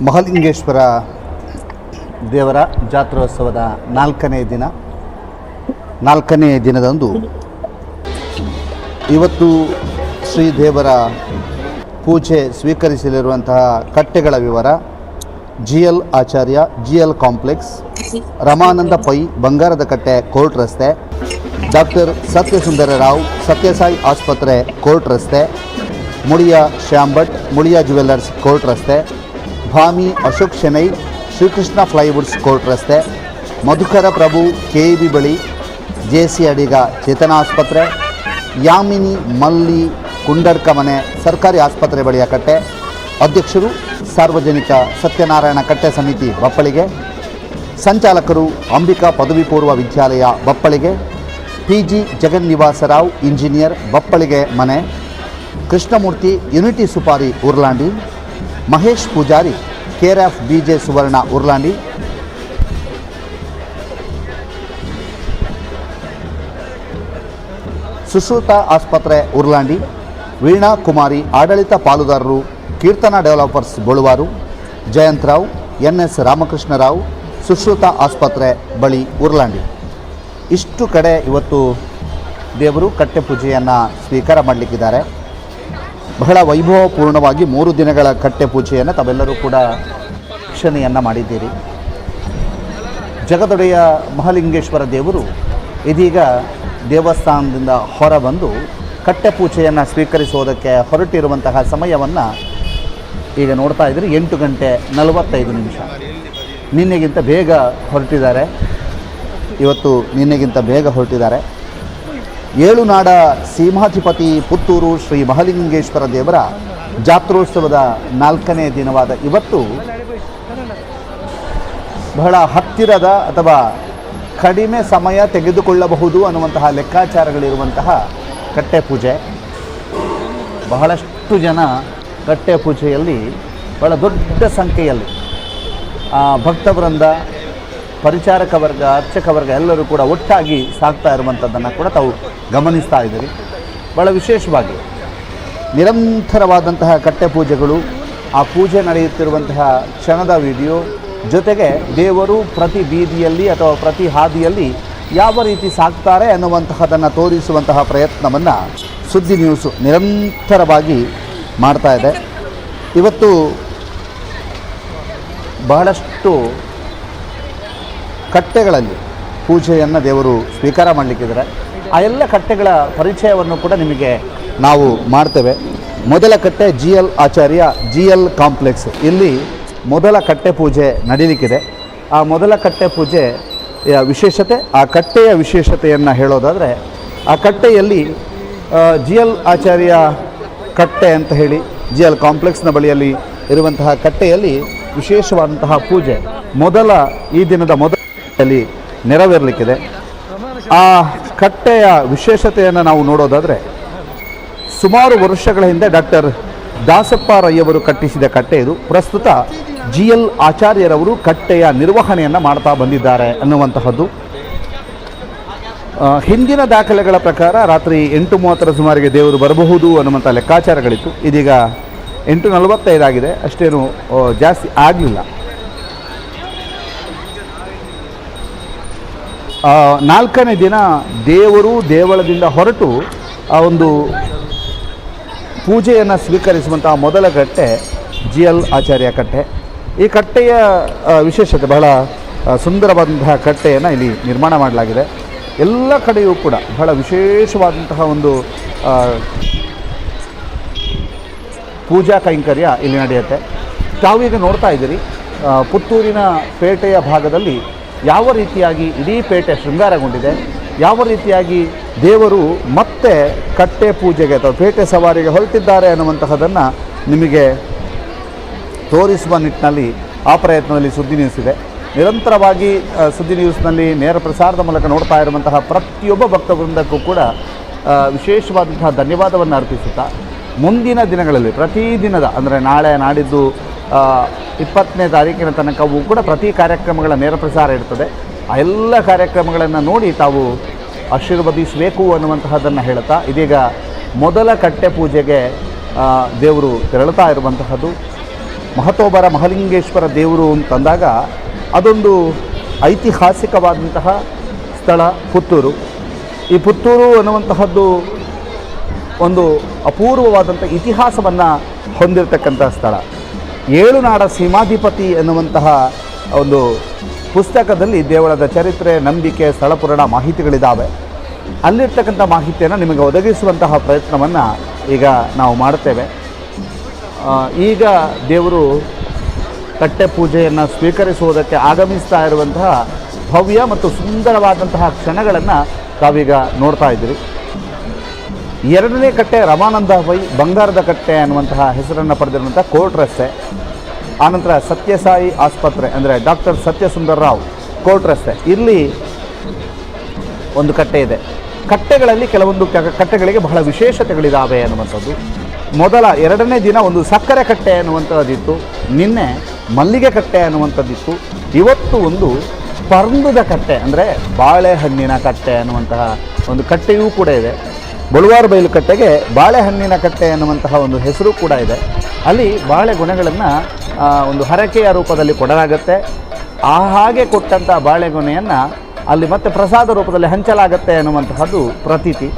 ಮಹಾಲಿಂಗೇಶ್ವರ ದೇವರ ಜಾತ್ರೋತ್ಸವದ ನಾಲ್ಕನೇ ದಿನದಂದು ಇವತ್ತು ಶ್ರೀದೇವರ ಪೂಜೆ ಸ್ವೀಕರಿಸಲಿರುವಂತಹ ಕಟ್ಟೆಗಳ ವಿವರ: GL ಆಚಾರ್ಯ, GL ಕಾಂಪ್ಲೆಕ್ಸ್, ರಮಾನಂದ ಪೈ, ಬಂಗಾರದ ಕಟ್ಟೆ, ಕೋರ್ಟ್ ರಸ್ತೆ; ಡಾಕ್ಟರ್ ಸತ್ಯಸುಂದರ ರಾವ್, ಸತ್ಯಸಾಯಿ ಆಸ್ಪತ್ರೆ, ಕೋರ್ಟ್ ರಸ್ತೆ; ಮುಳಿಯ ಶ್ಯಾಮ್ ಭಟ್, ಮುಳಿಯ ಜ್ಯುವೆಲ್ಲರ್ಸ್, ಕೋರ್ಟ್ ರಸ್ತೆ; ಭಾಮಿ ಅಶೋಕ್ ಶೆನೈ, ಶ್ರೀಕೃಷ್ಣ ಫ್ಲೈವುಡ್ಸ್, ಕೋರ್ಟ್ ರಸ್ತೆ; ಮಧುಕರ ಪ್ರಭು, KEB ಬಳಿ, JC ಅಡಿಗ, ಚೇತನ ಆಸ್ಪತ್ರೆ; ಯಾಮಿನಿ ಮಲ್ಲಿ, ಕುಂಡಡ್ಕ ಮನೆ, ಸರ್ಕಾರಿ ಆಸ್ಪತ್ರೆ ಬಳಿಯ ಕಟ್ಟೆ. ಅಧ್ಯಕ್ಷರು ಸಾರ್ವಜನಿಕ ಸತ್ಯನಾರಾಯಣ ಕಟ್ಟೆ ಸಮಿತಿ, ಬಪ್ಪಳಿಗೆ. ಸಂಚಾಲಕರು ಅಂಬಿಕಾ ಪದವಿ ಪೂರ್ವ ವಿದ್ಯಾಲಯ, ಬಪ್ಪಳಿಗೆ. PG ಜಗನ್ನಿವಾಸರಾವ್, ಇಂಜಿನಿಯರ್, ಬಪ್ಪಳಿಗೆ ಮನೆ. ಕೃಷ್ಣಮೂರ್ತಿ, ಯುನಿಟಿ ಸುಪಾರಿ, ಉರ್ಲಾಂಡಿ. Mahesh Poojary, KRF BJ Suvarna, ಉರ್ಲಾಂಡಿ. ಸುಶ್ರುತ ಆಸ್ಪತ್ರೆ, ಉರ್ಲಾಂಡಿ. ವೀಣಾ ಕುಮಾರಿ, ಆಡಳಿತ ಪಾಲುದಾರರು, ಕೀರ್ತನಾ ಡೆವಲಪರ್ಸ್, ಬಳುವಾರು. ಜಯಂತ್ ರಾವ್, NS ರಾಮಕೃಷ್ಣರಾವ್, ಸುಶ್ರುತ ಆಸ್ಪತ್ರೆ ಬಳಿ, ಉರ್ಲಾಂಡಿ. ಇಷ್ಟು ಕಡೆ ಇವತ್ತು ದೇವರು ಕಟ್ಟೆ ಪೂಜೆಯನ್ನು ಸ್ವೀಕಾರ ಮಾಡಲಿಕ್ಕಿದ್ದಾರೆ. ಬಹಳ ವೈಭವಪೂರ್ಣವಾಗಿ 3 ದಿನಗಳ ಕಟ್ಟೆ ಪೂಜೆಯನ್ನು ತಾವೆಲ್ಲರೂ ಕೂಡ ವೀಕ್ಷಣೆಯನ್ನು ಮಾಡಿದ್ದೀರಿ. ಜಗದೊಡೆಯ ಮಹಾಲಿಂಗೇಶ್ವರ ದೇವರು ಇದೀಗ ದೇವಸ್ಥಾನದಿಂದ ಹೊರಬಂದು ಕಟ್ಟೆ ಪೂಜೆಯನ್ನು ಸ್ವೀಕರಿಸುವುದಕ್ಕೆ ಹೊರಟಿರುವಂತಹ ಸಮಯವನ್ನು ಈಗ ನೋಡ್ತಾ ಇದ್ದೀರಿ. 8:45. ನಿನ್ನೆಗಿಂತ ಬೇಗ ಹೊರಟಿದ್ದಾರೆ. ಇವತ್ತು ನಿನ್ನೆಗಿಂತ ಬೇಗ ಹೊರಟಿದ್ದಾರೆ. ಏಳುನಾಡ ಸೀಮಾಧಿಪತಿ ಪುತ್ತೂರು ಶ್ರೀ ಮಹಾಲಿಂಗೇಶ್ವರ ದೇವರ ಜಾತ್ರೋತ್ಸವದ 4ನೇ ದಿನವಾದ ಇವತ್ತು ಬಹಳ ಹತ್ತಿರದ ಅಥವಾ ಕಡಿಮೆ ಸಮಯ ತೆಗೆದುಕೊಳ್ಳಬಹುದು ಅನ್ನುವಂತಹ ಲೆಕ್ಕಾಚಾರಗಳಿರುವಂತಹ ಕಟ್ಟೆ ಪೂಜೆ. ಬಹಳಷ್ಟು ಜನ ಕಟ್ಟೆ ಪೂಜೆಯಲ್ಲಿ ಬಹಳ ದೊಡ್ಡ ಸಂಖ್ಯೆಯಲ್ಲಿ ಭಕ್ತವೃಂದ, ಪರಿಚಾರಕ ವರ್ಗ, ಅರ್ಚಕ ವರ್ಗ ಎಲ್ಲರೂ ಕೂಡ ಒಟ್ಟಾಗಿ ಸಾಗ್ತಾ ಇರುವಂಥದ್ದನ್ನು ಕೂಡ ತಾವು ಗಮನಿಸ್ತಾ ಇದ್ದೀರಿ. ಭಾಳ ವಿಶೇಷವಾಗಿ ನಿರಂತರವಾದಂತಹ ಕಟ್ಟೆ ಪೂಜೆಗಳು, ಆ ಪೂಜೆ ನಡೆಯುತ್ತಿರುವಂತಹ ಕ್ಷಣದ ವಿಡಿಯೋ, ಜೊತೆಗೆ ದೇವರು ಪ್ರತಿ ಬೀದಿಯಲ್ಲಿ ಅಥವಾ ಪ್ರತಿ ಹಾದಿಯಲ್ಲಿ ಯಾವ ರೀತಿ ಸಾಗ್ತಾರೆ ಅನ್ನುವಂತಹದನ್ನು ತೋರಿಸುವಂತಹ ಪ್ರಯತ್ನವನ್ನು ಸುದ್ದಿ ನ್ಯೂಸು ನಿರಂತರವಾಗಿ ಮಾಡ್ತಾ ಇದೆ. ಇವತ್ತು ಬಹಳಷ್ಟು ಕಟ್ಟೆಗಳಲ್ಲಿ ಪೂಜೆಯನ್ನು ದೇವರು ಸ್ವೀಕಾರ ಮಾಡಲಿಕ್ಕಿದ್ದಾರೆ. ಆ ಎಲ್ಲ ಕಟ್ಟೆಗಳ ಪರಿಚಯವನ್ನು ಕೂಡ ನಿಮಗೆ ನಾವು ಮಾಡ್ತೇವೆ. ಮೊದಲ ಕಟ್ಟೆ GL ಆಚಾರ್ಯ, GL ಕಾಂಪ್ಲೆಕ್ಸ್. ಇಲ್ಲಿ ಮೊದಲ ಕಟ್ಟೆ ಪೂಜೆ ನಡೀಲಿಕ್ಕಿದೆ. ಆ ಮೊದಲ ಕಟ್ಟೆ ಪೂಜೆಯ ವಿಶೇಷತೆ, ಆ ಕಟ್ಟೆಯ ವಿಶೇಷತೆಯನ್ನು ಹೇಳೋದಾದರೆ, ಆ ಕಟ್ಟೆಯಲ್ಲಿ GL ಆಚಾರ್ಯ ಕಟ್ಟೆ ಅಂತ ಹೇಳಿ GL ಕಾಂಪ್ಲೆಕ್ಸ್ನ ಬಳಿಯಲ್ಲಿ ಇರುವಂತಹ ಕಟ್ಟೆಯಲ್ಲಿ ವಿಶೇಷವಾದಂತಹ ಪೂಜೆ ಈ ದಿನದ ಮೊದಲಲ್ಲಿ ನೆರವೇರಲಿಕ್ಕಿದೆ. ಆ ಕಟ್ಟೆಯ ವಿಶೇಷತೆಯನ್ನು ನಾವು ನೋಡೋದಾದರೆ, ಸುಮಾರು ವರ್ಷಗಳ ಹಿಂದೆ ಡಾಕ್ಟರ್ ದಾಸಪ್ಪ ರೈಯವರು ಕಟ್ಟಿಸಿದ ಕಟ್ಟೆ ಇದು. ಪ್ರಸ್ತುತ GL ಆಚಾರ್ಯರವರು ಕಟ್ಟೆಯ ನಿರ್ವಹಣೆಯನ್ನು ಮಾಡ್ತಾ ಬಂದಿದ್ದಾರೆ ಅನ್ನುವಂತಹದ್ದು. ಹಿಂದಿನ ದಾಖಲೆಗಳ ಪ್ರಕಾರ ರಾತ್ರಿ 8:30 ಸುಮಾರಿಗೆ ದೇವರು ಬರಬಹುದು ಅನ್ನುವಂಥ ಲೆಕ್ಕಾಚಾರಗಳಿತ್ತು. ಇದೀಗ 8:45 ಆಗಿದೆ. ಅಷ್ಟೇನು ಜಾಸ್ತಿ ಆಗಲಿಲ್ಲ. 4ನೇ ದಿನ ದೇವರು ದೇವಳದಿಂದ ಹೊರಟು ಆ ಒಂದು ಪೂಜೆಯನ್ನು ಸ್ವೀಕರಿಸುವಂತಹ ಮೊದಲ ಕಟ್ಟೆ GL ಆಚಾರ್ಯ ಕಟ್ಟೆ. ಈ ಕಟ್ಟೆಯ ವಿಶೇಷತೆ, ಬಹಳ ಸುಂದರವಾದಂತಹ ಕಟ್ಟೆಯನ್ನು ಇಲ್ಲಿ ನಿರ್ಮಾಣ ಮಾಡಲಾಗಿದೆ. ಎಲ್ಲ ಕಡೆಯೂ ಕೂಡ ಬಹಳ ವಿಶೇಷವಾದಂತಹ ಒಂದು ಪೂಜಾ ಕೈಂಕರ್ಯ ಇಲ್ಲಿ ನಡೆಯುತ್ತೆ. ತಾವೀಗ ನೋಡ್ತಾ ಇದ್ದೀರಿ, ಪುತ್ತೂರಿನ ಪೇಟೆಯ ಭಾಗದಲ್ಲಿ ಯಾವ ರೀತಿಯಾಗಿ ಇಡೀ ಪೇಟೆ ಶೃಂಗಾರಗೊಂಡಿದೆ, ಯಾವ ರೀತಿಯಾಗಿ ದೇವರು ಮತ್ತೆ ಕಟ್ಟೆ ಪೂಜೆಗೆ ಅಥವಾ ಪೇಟೆ ಸವಾರಿಗೆ ಹೊರಟಿದ್ದಾರೆ ಅನ್ನುವಂತಹದನ್ನು ನಿಮಗೆ ತೋರಿಸುವ ನಿಟ್ಟಿನಲ್ಲಿ ಆ ಪ್ರಯತ್ನದಲ್ಲಿ ಸುದ್ದಿ ನ್ಯೂಸ್ ಇದೆ. ನಿರಂತರವಾಗಿ ಸುದ್ದಿ ನ್ಯೂಸ್ನಲ್ಲಿ ನೇರ ಪ್ರಸಾರದ ಮೂಲಕ ನೋಡ್ತಾ ಇರುವಂತಹ ಪ್ರತಿಯೊಬ್ಬ ಭಕ್ತವೃಂದಕ್ಕೂ ಕೂಡ ವಿಶೇಷವಾದಂತಹ ಧನ್ಯವಾದವನ್ನು ಅರ್ಪಿಸುತ್ತಾ ಮುಂದಿನ ದಿನಗಳಲ್ಲಿ ಪ್ರತಿದಿನದ ಅಂದರೆ ನಾಳೆ ನಾಡಿದ್ದು 20ನೇ ತಾರೀಕಿನ ತನಕವೂ ಕೂಡ ಪ್ರತಿ ಕಾರ್ಯಕ್ರಮಗಳ ನೇರ ಪ್ರಸಾರ ಇರ್ತದೆ. ಆ ಎಲ್ಲ ಕಾರ್ಯಕ್ರಮಗಳನ್ನು ನೋಡಿ ತಾವು ಆಶೀರ್ವದಿಸಬೇಕು ಅನ್ನುವಂತಹದ್ದನ್ನು ಹೇಳುತ್ತಾ ಇದೀಗ ಮೊದಲ ಕಟ್ಟೆ ಪೂಜೆಗೆ ದೇವರು ತೆರಳುತ್ತಾ ಇರುವಂತಹದ್ದು. ಮಹತೋಬರ ಮಹಲಿಂಗೇಶ್ವರ ದೇವರು ಅಂತಂದಾಗ ಅದೊಂದು ಐತಿಹಾಸಿಕವಾದಂತಹ ಸ್ಥಳ ಪುತ್ತೂರು. ಈ ಪುತ್ತೂರು ಅನ್ನುವಂತಹದ್ದು ಒಂದು ಅಪೂರ್ವವಾದಂಥ ಇತಿಹಾಸವನ್ನು ಹೊಂದಿರತಕ್ಕಂಥ ಸ್ಥಳ. ಏಳುನಾಡ ಸೀಮಾಧಿಪತಿ ಎನ್ನುವಂತಹ ಒಂದು ಪುಸ್ತಕದಲ್ಲಿ ದೇವಳದ ಚರಿತ್ರೆ, ನಂಬಿಕೆ, ಸ್ಥಳ ಪುರಾಣ ಮಾಹಿತಿಗಳಿದ್ದಾವೆ. ಅಲ್ಲಿರ್ತಕ್ಕಂಥ ಮಾಹಿತಿಯನ್ನು ನಿಮಗೆ ಒದಗಿಸುವಂತಹ ಪ್ರಯತ್ನವನ್ನು ಈಗ ನಾವು ಮಾಡುತ್ತೇವೆ. ಈಗ ದೇವರು ಕಟ್ಟೆ ಪೂಜೆಯನ್ನು ಸ್ವೀಕರಿಸುವುದಕ್ಕೆ ಆಗಮಿಸ್ತಾ ಇರುವಂತಹ ಭವ್ಯ ಮತ್ತು ಸುಂದರವಾದಂತಹ ಕ್ಷಣಗಳನ್ನು ತಾವೀಗ ನೋಡ್ತಾ ಇದ್ದೀರಿ. ಎರಡನೇ ಕಟ್ಟೆ ರಮಾನಂದ ಪೈ ಬಂಗಾರದ ಕಟ್ಟೆ ಅನ್ನುವಂತಹ ಹೆಸರನ್ನು ಪಡೆದಿರುವಂಥ ಕೋರ್ಟ್ ರಸ್ತೆ, ಆನಂತರ ಸತ್ಯಸಾಯಿ ಆಸ್ಪತ್ರೆ ಅಂದರೆ ಡಾಕ್ಟರ್ ಸತ್ಯಸುಂದರ್ ರಾವ್ ಕೋರ್ಟ್ ರಸ್ತೆ, ಇಲ್ಲಿ ಒಂದು ಕಟ್ಟೆ ಇದೆ. ಕಟ್ಟೆಗಳಲ್ಲಿ ಕೆಲವೊಂದು ಕಟ್ಟೆಗಳಿಗೆ ಬಹಳ ವಿಶೇಷತೆಗಳಿದ್ದಾವೆ ಅನ್ನುವಂಥದ್ದು. ಎರಡನೇ ದಿನ ಒಂದು ಸಕ್ಕರೆ ಕಟ್ಟೆ ಅನ್ನುವಂಥದ್ದಿತ್ತು, ನಿನ್ನೆ ಮಲ್ಲಿಗೆ ಕಟ್ಟೆ ಅನ್ನುವಂಥದ್ದಿತ್ತು, ಇವತ್ತು ಒಂದು ಪರ್ಂದದ ಕಟ್ಟೆ ಅಂದರೆ ಬಾಳೆಹಣ್ಣಿನ ಕಟ್ಟೆ ಅನ್ನುವಂತಹ ಒಂದು ಕಟ್ಟೆಯೂ ಕೂಡ ಇದೆ. ಬಳುವಾರ ಬೈಲು ಕಟ್ಟೆಗೆ ಬಾಳೆಹಣ್ಣಿನ ಕಟ್ಟೆ ಅನ್ನುವಂತಹ ಒಂದು ಹೆಸರು ಕೂಡ ಇದೆ. ಅಲ್ಲಿ ಬಾಳೆಗೊನೆಗಳನ್ನು ಒಂದು ಹರಕೆಯ ರೂಪದಲ್ಲಿ ಕೊಡಲಾಗತ್ತೆ. ಹಾಗೆ ಕೊಟ್ಟಂಥ ಬಾಳೆಗೊನೆಯನ್ನು ಅಲ್ಲಿ ಮತ್ತೆ ಪ್ರಸಾದ ರೂಪದಲ್ಲಿ ಹಂಚಲಾಗತ್ತೆ ಅನ್ನುವಂತಹದ್ದು ಪ್ರತೀತಿ.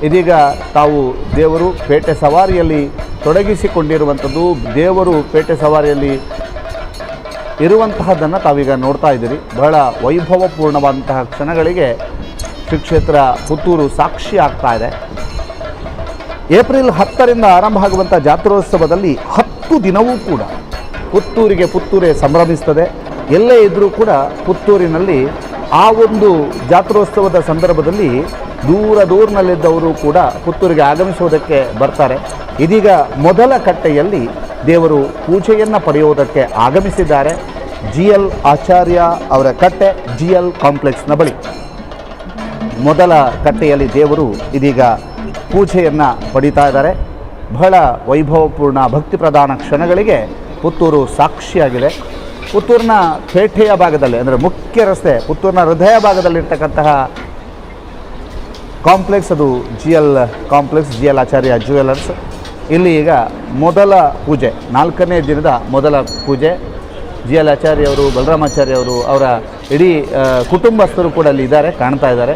ಇದೀಗ ತಾವು ದೇವರು ಪೇಟೆ ಸವಾರಿಯಲ್ಲಿ ತೊಡಗಿಸಿಕೊಂಡಿರುವಂಥದ್ದು, ದೇವರು ಪೇಟೆ ಸವಾರಿಯಲ್ಲಿ ಇರುವಂತಹದ್ದನ್ನು ತಾವೀಗ ನೋಡ್ತಾ ಇದ್ದೀರಿ. ಬಹಳ ವೈಭವಪೂರ್ಣವಾದಂತಹ ಕ್ಷಣಗಳಿಗೆ ಶ್ರೀ ಕ್ಷೇತ್ರ ಪುತ್ತೂರು ಸಾಕ್ಷಿ ಆಗ್ತಾ ಇದೆ. ಏಪ್ರಿಲ್ 10ರಿಂದ ಆರಂಭ ಆಗುವಂಥ ಜಾತ್ರೋತ್ಸವದಲ್ಲಿ 10 ದಿನವೂ ಕೂಡ ಪುತ್ತೂರೇ ಸಂಭ್ರಮಿಸ್ತದೆ. ಎಲ್ಲೇ ಇದ್ದರೂ ಕೂಡ ಪುತ್ತೂರಿನಲ್ಲಿ ಆ ಒಂದು ಜಾತ್ರೋತ್ಸವದ ಸಂದರ್ಭದಲ್ಲಿ ದೂರದೂರಿನಲ್ಲಿದ್ದವರು ಕೂಡ ಪುತ್ತೂರಿಗೆ ಆಗಮಿಸುವುದಕ್ಕೆ ಬರ್ತಾರೆ. ಇದೀಗ ಮೊದಲ ಕಟ್ಟೆಯಲ್ಲಿ ದೇವರು ಪೂಜೆಯನ್ನು ಪಡೆಯುವುದಕ್ಕೆ ಆಗಮಿಸಿದ್ದಾರೆ. GL ಆಚಾರ್ಯ ಅವರ ಕಟ್ಟೆ GL ಕಾಂಪ್ಲೆಕ್ಸ್ನ ಬಳಿ ಮೊದಲ ಕಟ್ಟೆಯಲ್ಲಿ ದೇವರು ಇದೀಗ ಪೂಜೆಯನ್ನು ಪಡೀತಾ ಇದ್ದಾರೆ. ಬಹಳ ವೈಭವಪೂರ್ಣ ಭಕ್ತಿ ಪ್ರಧಾನ ಕ್ಷಣಗಳಿಗೆ ಪುತ್ತೂರು ಸಾಕ್ಷಿಯಾಗಿದೆ. ಪುತ್ತೂರಿನ ಪೇಟೆಯ ಭಾಗದಲ್ಲಿ ಅಂದರೆ ಮುಖ್ಯ ರಸ್ತೆ ಪುತ್ತೂರಿನ ಹೃದಯ ಭಾಗದಲ್ಲಿರ್ತಕ್ಕಂತಹ ಕಾಂಪ್ಲೆಕ್ಸ್ ಅದು GL ಕಾಂಪ್ಲೆಕ್ಸ್, GL ಆಚಾರ್ಯ ಜ್ಯುವೆಲರ್ಸ್. ಇಲ್ಲಿ ಈಗ ಮೊದಲ ಪೂಜೆ, 4ನೇ ದಿನದ ಮೊದಲ ಪೂಜೆ. GL ಆಚಾರ್ಯವರು, ಬಲರಾಮಾಚಾರ್ಯವರು, ಅವರ ಇಡೀ ಕುಟುಂಬಸ್ಥರು ಕೂಡ ಅಲ್ಲಿ ಇದ್ದಾರೆ, ಕಾಣ್ತಾ ಇದ್ದಾರೆ.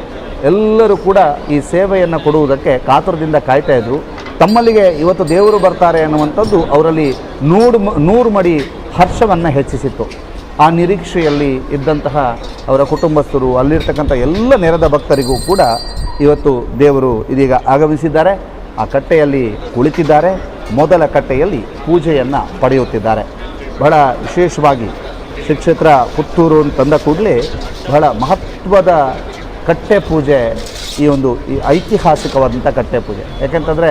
ಎಲ್ಲರೂ ಕೂಡ ಈ ಸೇವೆಯನ್ನು ಕೊಡುವುದಕ್ಕೆ ಕಾತುರದಿಂದ ಕಾಯ್ತಾ ಇದ್ದರು. ತಮ್ಮಲ್ಲಿಗೆ ಇವತ್ತು ದೇವರು ಬರ್ತಾರೆ ಅನ್ನುವಂಥದ್ದು ಅವರಲ್ಲಿ ನೂರು ಮಡಿ ಹರ್ಷವನ್ನು ಹೆಚ್ಚಿಸಿತ್ತು. ಆ ನಿರೀಕ್ಷೆಯಲ್ಲಿ ಇದ್ದಂತಹ ಅವರ ಕುಟುಂಬಸ್ಥರು, ಅಲ್ಲಿರ್ತಕ್ಕಂಥ ಎಲ್ಲ ನೆರೆದ ಭಕ್ತರಿಗೂ ಕೂಡ ಇವತ್ತು ದೇವರು ಇದೀಗ ಆಗಮಿಸಿದ್ದಾರೆ. ಆ ಕಟ್ಟೆಯಲ್ಲಿ ಕುಳಿತಿದ್ದಾರೆ. ಮೊದಲ ಕಟ್ಟೆಯಲ್ಲಿ ಪೂಜೆಯನ್ನು ಪಡೆಯುತ್ತಿದ್ದಾರೆ. ಬಹಳ ವಿಶೇಷವಾಗಿ ಶ್ರೀ ಕ್ಷೇತ್ರ ಪುತ್ತೂರು ತಂದ ಕೂಡಲೇ ಬಹಳ ಮಹತ್ವದ ಕಟ್ಟೆ ಪೂಜೆ, ಈ ಐತಿಹಾಸಿಕವಾದಂಥ ಕಟ್ಟೆ ಪೂಜೆ. ಯಾಕೆಂತಂದರೆ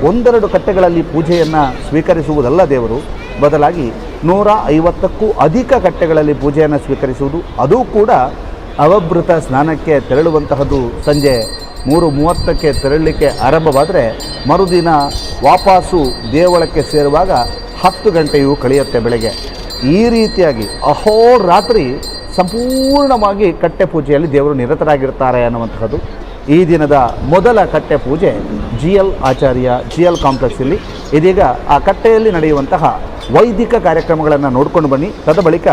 ಒಂದೆರಡು ಕಟ್ಟೆಗಳಲ್ಲಿ ಪೂಜೆಯನ್ನು ಸ್ವೀಕರಿಸುವುದಲ್ಲ ದೇವರು, ಬದಲಾಗಿ 150ಕ್ಕೂ ಅಧಿಕ ಕಟ್ಟೆಗಳಲ್ಲಿ ಪೂಜೆಯನ್ನು ಸ್ವೀಕರಿಸುವುದು. ಅದು ಕೂಡ ಅವಭೃತ ಸ್ನಾನಕ್ಕೆ ತೆರಳುವಂತಹದ್ದು ಸಂಜೆ 3:30ಕ್ಕೆ ತೆರಳಲಿಕ್ಕೆ ಆರಂಭವಾದರೆ ಮರುದಿನ ವಾಪಸ್ಸು ದೇವಳಕ್ಕೆ ಸೇರುವಾಗ 10 ಗಂಟೆಯೂ ಕಳೆಯುತ್ತೆ ಬೆಳಗ್ಗೆ. ಈ ರೀತಿಯಾಗಿ ಅಹೋರಾತ್ರಿ ಸಂಪೂರ್ಣವಾಗಿ ಕಟ್ಟೆ ಪೂಜೆಯಲ್ಲಿ ದೇವರು ನಿರತರಾಗಿರ್ತಾರೆ ಅನ್ನುವಂಥದ್ದು. ಈ ದಿನದ ಮೊದಲ ಕಟ್ಟೆ ಪೂಜೆ GL ಆಚಾರ್ಯ GL ಕಾಂಪ್ಲೆಕ್ಸಲ್ಲಿ. ಇದೀಗ ಆ ಕಟ್ಟೆಯಲ್ಲಿ ನಡೆಯುವಂತಹ ವೈದಿಕ ಕಾರ್ಯಕ್ರಮಗಳನ್ನು ನೋಡ್ಕೊಂಡು ಬನ್ನಿ. ತದಬಳಿಕ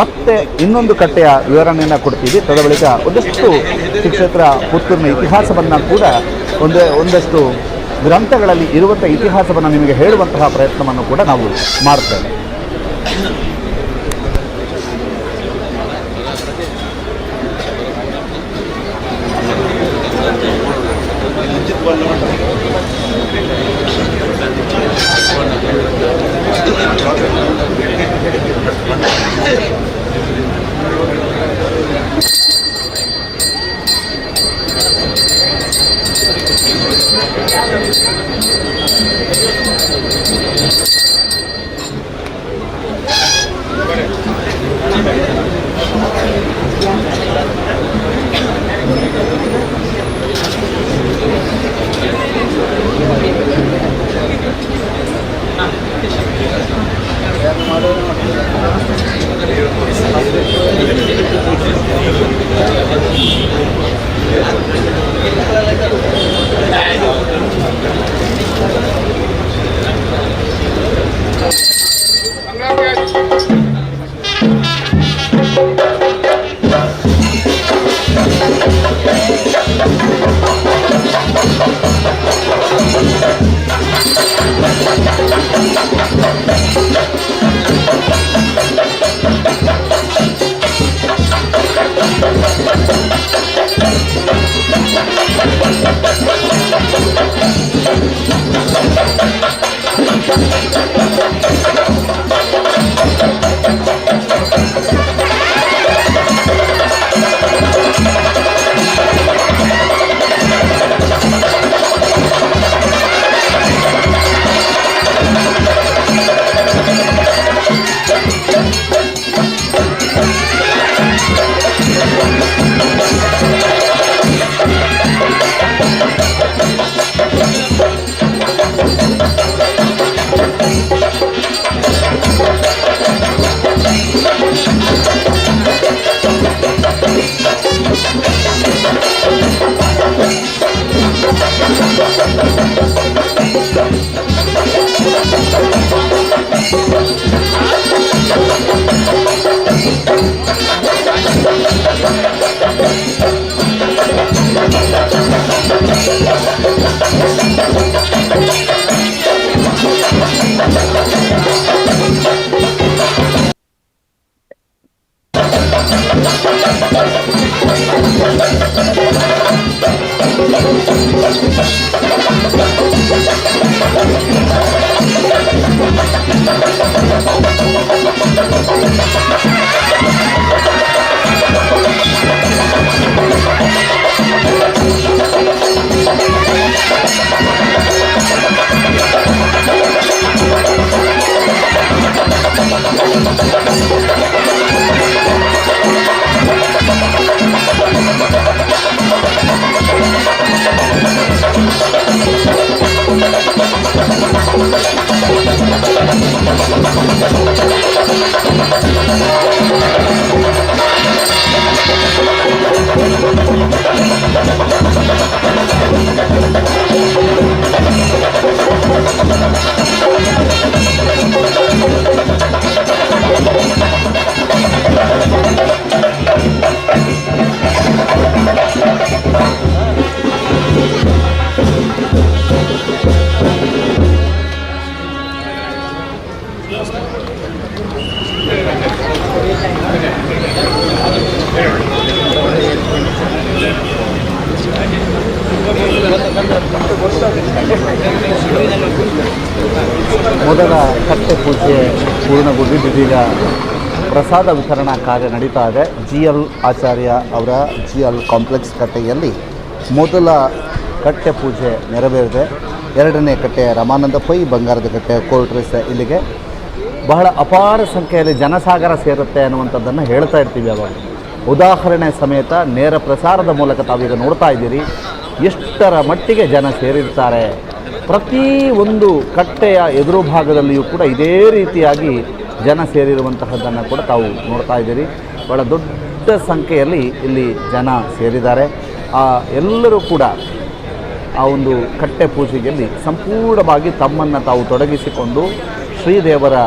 ಮತ್ತೆ ಇನ್ನೊಂದು ಕಟ್ಟೆಯ ವಿವರಣೆಯನ್ನು ಕೊಡ್ತೀವಿ. ತದಬಳಿಕ ಒಂದಷ್ಟು ಶ್ರೀ ಕ್ಷೇತ್ರ ಪುತ್ತೂರಿನ ಇತಿಹಾಸವನ್ನು ಕೂಡ ಒಂದಷ್ಟು ಗ್ರಂಥಗಳಲ್ಲಿ ಇರುವಂಥ ಇತಿಹಾಸವನ್ನು ನಿಮಗೆ ಹೇಳುವಂತಹ ಪ್ರಯತ್ನವನ್ನು ಕೂಡ ನಾವು ಮಾಡ್ತೇವೆ. ಮೊದಲ ಕಟ್ಟೆ ಪೂಜೆ ಪೂರ್ಣಗೊಂಡಿದ್ದು ಇದೀಗ ಪ್ರಸಾದ ವಿತರಣಾ ಕಾರ್ಯ ನಡೀತಾ ಇದೆ. GL ಆಚಾರ್ಯ ಅವರ GL ಕಾಂಪ್ಲೆಕ್ಸ್ ಕಟ್ಟೆಯಲ್ಲಿ ಮೊದಲ ಕಟ್ಟೆ ಪೂಜೆ ನೆರವೇರಿದೆ. ಎರಡನೇ ಕಟ್ಟೆ ರಮಾನಂದ ಪೈ, ಬಂಗಾರದ ಕಟ್ಟೆ ಕೋರ್ಟ್ ರೇಸ್ ಇಲ್ಲಿಗೆ ಬಹಳ ಅಪಾರ ಸಂಖ್ಯೆಯಲ್ಲಿ ಜನಸಾಗರ ಸೇರುತ್ತೆ ಅನ್ನುವಂಥದ್ದನ್ನು ಹೇಳ್ತಾ ಇರ್ತೀವಿ. ಅವಾಗ ಉದಾಹರಣೆ ಸಮೇತ ನೇರ ಪ್ರಸಾರದ ಮೂಲಕ ತಾವೀಗ ನೋಡ್ತಾ ಇದ್ದೀರಿ ಎಷ್ಟರ ಮಟ್ಟಿಗೆ ಜನ ಸೇರಿರ್ತಾರೆ. ಪ್ರತಿ ಒಂದು ಕಟ್ಟೆಯ ಎದುರು ಭಾಗದಲ್ಲಿಯೂ ಕೂಡ ಇದೇ ರೀತಿಯಾಗಿ ಜನ ಸೇರಿರುವಂತಹದ್ದನ್ನು ಕೂಡ ತಾವು ನೋಡ್ತಾ ಇದ್ದೀರಿ. ಬಹಳ ದೊಡ್ಡ ಸಂಖ್ಯೆಯಲ್ಲಿ ಇಲ್ಲಿ ಜನ ಸೇರಿದ್ದಾರೆ. ಎಲ್ಲರೂ ಕೂಡ ಆ ಒಂದು ಕಟ್ಟೆ ಪೂಜೆಯಲ್ಲಿ ಸಂಪೂರ್ಣವಾಗಿ ತಮ್ಮನ್ನು ತಾವು ತೊಡಗಿಸಿಕೊಂಡು ಶ್ರೀದೇವರ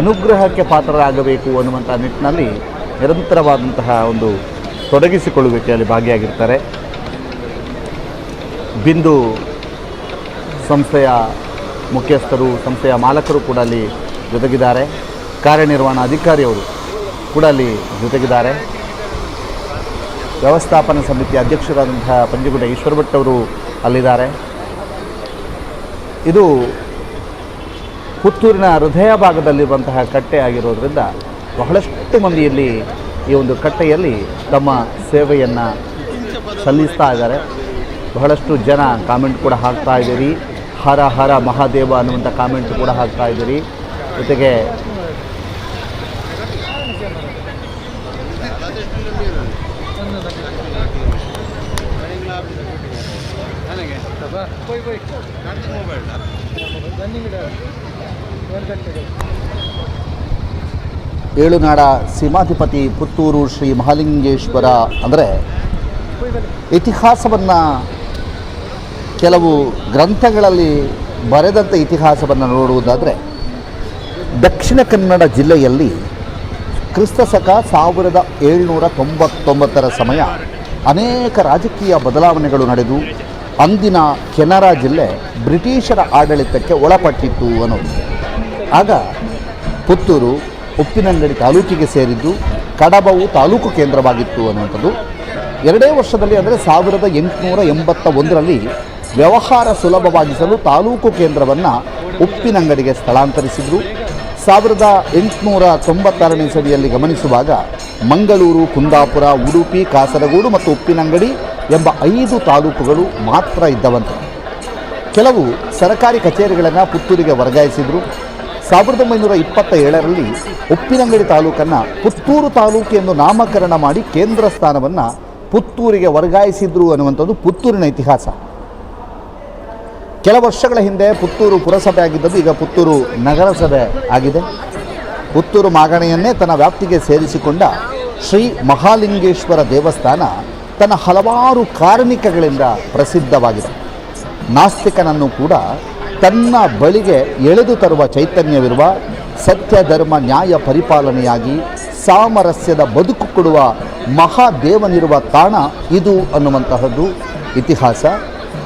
ಅನುಗ್ರಹಕ್ಕೆ ಪಾತ್ರರಾಗಬೇಕು ಅನ್ನುವಂಥ ನಿಟ್ಟಿನಲ್ಲಿ ನಿರಂತರವಾದಂತಹ ಒಂದು ತೊಡಗಿಸಿಕೊಳ್ಳುವಿಕೆಯಲ್ಲಿ ಭಾಗಿಯಾಗಿರ್ತಾರೆ. ಬಿಂದು ಸಂಸ್ಥೆಯ ಮುಖ್ಯಸ್ಥರು, ಸಂಸ್ಥೆಯ ಮಾಲಕರು ಕೂಡ ಅಲ್ಲಿ ಜೊತೆಗಿದ್ದಾರೆ. ಕಾರ್ಯನಿರ್ವಹಣಾ ಅಧಿಕಾರಿಯವರು ಕೂಡ ಅಲ್ಲಿ ಜೊತೆಗಿದ್ದಾರೆ. ವ್ಯವಸ್ಥಾಪನಾ ಸಮಿತಿಯ ಅಧ್ಯಕ್ಷರಾದಂತಹ ಪಂಜಗುಡ್ಡ ಈಶ್ವರ ಭಟ್ ಅವರು ಅಲ್ಲಿದ್ದಾರೆ. ಇದು ಪುತ್ತೂರಿನ ಹೃದಯ ಭಾಗದಲ್ಲಿರುವಂತಹ ಕಟ್ಟೆ ಆಗಿರೋದ್ರಿಂದ ಬಹಳಷ್ಟು ಮಂದಿ ಇಲ್ಲಿ ಈ ಒಂದು ಕಟ್ಟೆಯಲ್ಲಿ ತಮ್ಮ ಸೇವೆಯನ್ನು ಸಲ್ಲಿಸ್ತಾ ಇದ್ದಾರೆ. ಬಹಳಷ್ಟು ಜನ ಕಾಮೆಂಟ್ ಕೂಡ ಹಾಕ್ತಾ ಇದ್ದೀರಿ. ಹರ ಹರ ಮಹಾದೇವ ಅನ್ನುವಂಥ ಕಾಮೆಂಟ್ ಕೂಡ ಹಾಕ್ತಾ ಇದ್ದೀರಿ. ಜೊತೆಗೆ ಏಳುನಾಡ ಸೀಮಾಧಿಪತಿ ಪುತ್ತೂರು ಶ್ರೀ ಮಹಾಲಿಂಗೇಶ್ವರ ಅಂದರೆ ಇತಿಹಾಸವನ್ನು ಕೆಲವು ಗ್ರಂಥಗಳಲ್ಲಿ ಬರೆದಂಥ ಇತಿಹಾಸವನ್ನು ನೋಡುವುದಾದರೆ ದಕ್ಷಿಣ ಕನ್ನಡ ಜಿಲ್ಲೆಯಲ್ಲಿ ಕ್ರಿಸ್ತಶಕ 1799 ಸಮಯ ಅನೇಕ ರಾಜಕೀಯ ಬದಲಾವಣೆಗಳು ನಡೆದು ಅಂದಿನ ಕೆನರಾ ಜಿಲ್ಲೆ ಬ್ರಿಟಿಷರ ಆಡಳಿತಕ್ಕೆ ಒಳಪಟ್ಟಿತ್ತು ಅನ್ನೋದು. ಆಗ ಪುತ್ತೂರು ಉಪ್ಪಿನಂಗಡಿ ತಾಲೂಕಿಗೆ ಸೇರಿದ್ದು, ಕಡಬವು ತಾಲೂಕು ಕೇಂದ್ರವಾಗಿತ್ತು ಅನ್ನುವಂಥದ್ದು. 2 ವರ್ಷದಲ್ಲಿ ಅಂದರೆ 1881ರಲ್ಲಿ ವ್ಯವಹಾರ ಸುಲಭವಾಗಿಸಲು ತಾಲೂಕು ಕೇಂದ್ರವನ್ನು ಉಪ್ಪಿನಂಗಡಿಗೆ ಸ್ಥಳಾಂತರಿಸಿದರು. 1896ನೇ ಇಸವಿಯಲ್ಲಿ ಗಮನಿಸುವಾಗ ಮಂಗಳೂರು, ಕುಂದಾಪುರ, ಉಡುಪಿ, ಕಾಸರಗೋಡು ಮತ್ತು ಉಪ್ಪಿನಂಗಡಿ ಎಂಬ 5 ತಾಲೂಕುಗಳು ಮಾತ್ರ ಇದ್ದವಂತೆ. ಕೆಲವು ಸರ್ಕಾರಿ ಕಚೇರಿಗಳನ್ನು ಪುತ್ತೂರಿಗೆ ವರ್ಗಾಯಿಸಿದರು. 1927ರಲ್ಲಿ ಉಪ್ಪಿನಂಗಡಿ ತಾಲೂಕನ್ನು ಪುತ್ತೂರು ತಾಲೂಕು ಎಂದು ನಾಮಕರಣ ಮಾಡಿ ಕೇಂದ್ರ ಸ್ಥಾನವನ್ನು ಪುತ್ತೂರಿಗೆ ವರ್ಗಾಯಿಸಿದ್ರು ಅನ್ನುವಂಥದ್ದು ಪುತ್ತೂರಿನ ಇತಿಹಾಸ. ಕೆಲ ವರ್ಷಗಳ ಹಿಂದೆ ಪುತ್ತೂರು ಪುರಸಭೆ ಆಗಿದ್ದದ್ದು ಈಗ ಪುತ್ತೂರು ನಗರಸಭೆ ಆಗಿದೆ. ಪುತ್ತೂರು ಮಾಗಣೆಯನ್ನೇ ತನ್ನ ವ್ಯಾಪ್ತಿಗೆ ಸೇರಿಸಿಕೊಂಡ ಶ್ರೀ ಮಹಾಲಿಂಗೇಶ್ವರ ದೇವಸ್ಥಾನ ತನ್ನ ಹಲವಾರು ಕಾರ್ಮಿಕಗಳಿಂದ ಪ್ರಸಿದ್ಧವಾಗಿದೆ. ನಾಸ್ತಿಕನನ್ನು ಕೂಡ ತನ್ನ ಬಳಿಗೆ ಎಳೆದು ತರುವ ಚೈತನ್ಯವಿರುವ, ಸತ್ಯ ಧರ್ಮ ನ್ಯಾಯ ಪರಿಪಾಲನೆಯಾಗಿ ಸಾಮರಸ್ಯದ ಬದುಕು ಕೊಡುವ ಮಹಾದೇವನಿರುವ ತಾಣ ಇದು ಅನ್ನುವಂತಹದ್ದು ಇತಿಹಾಸ.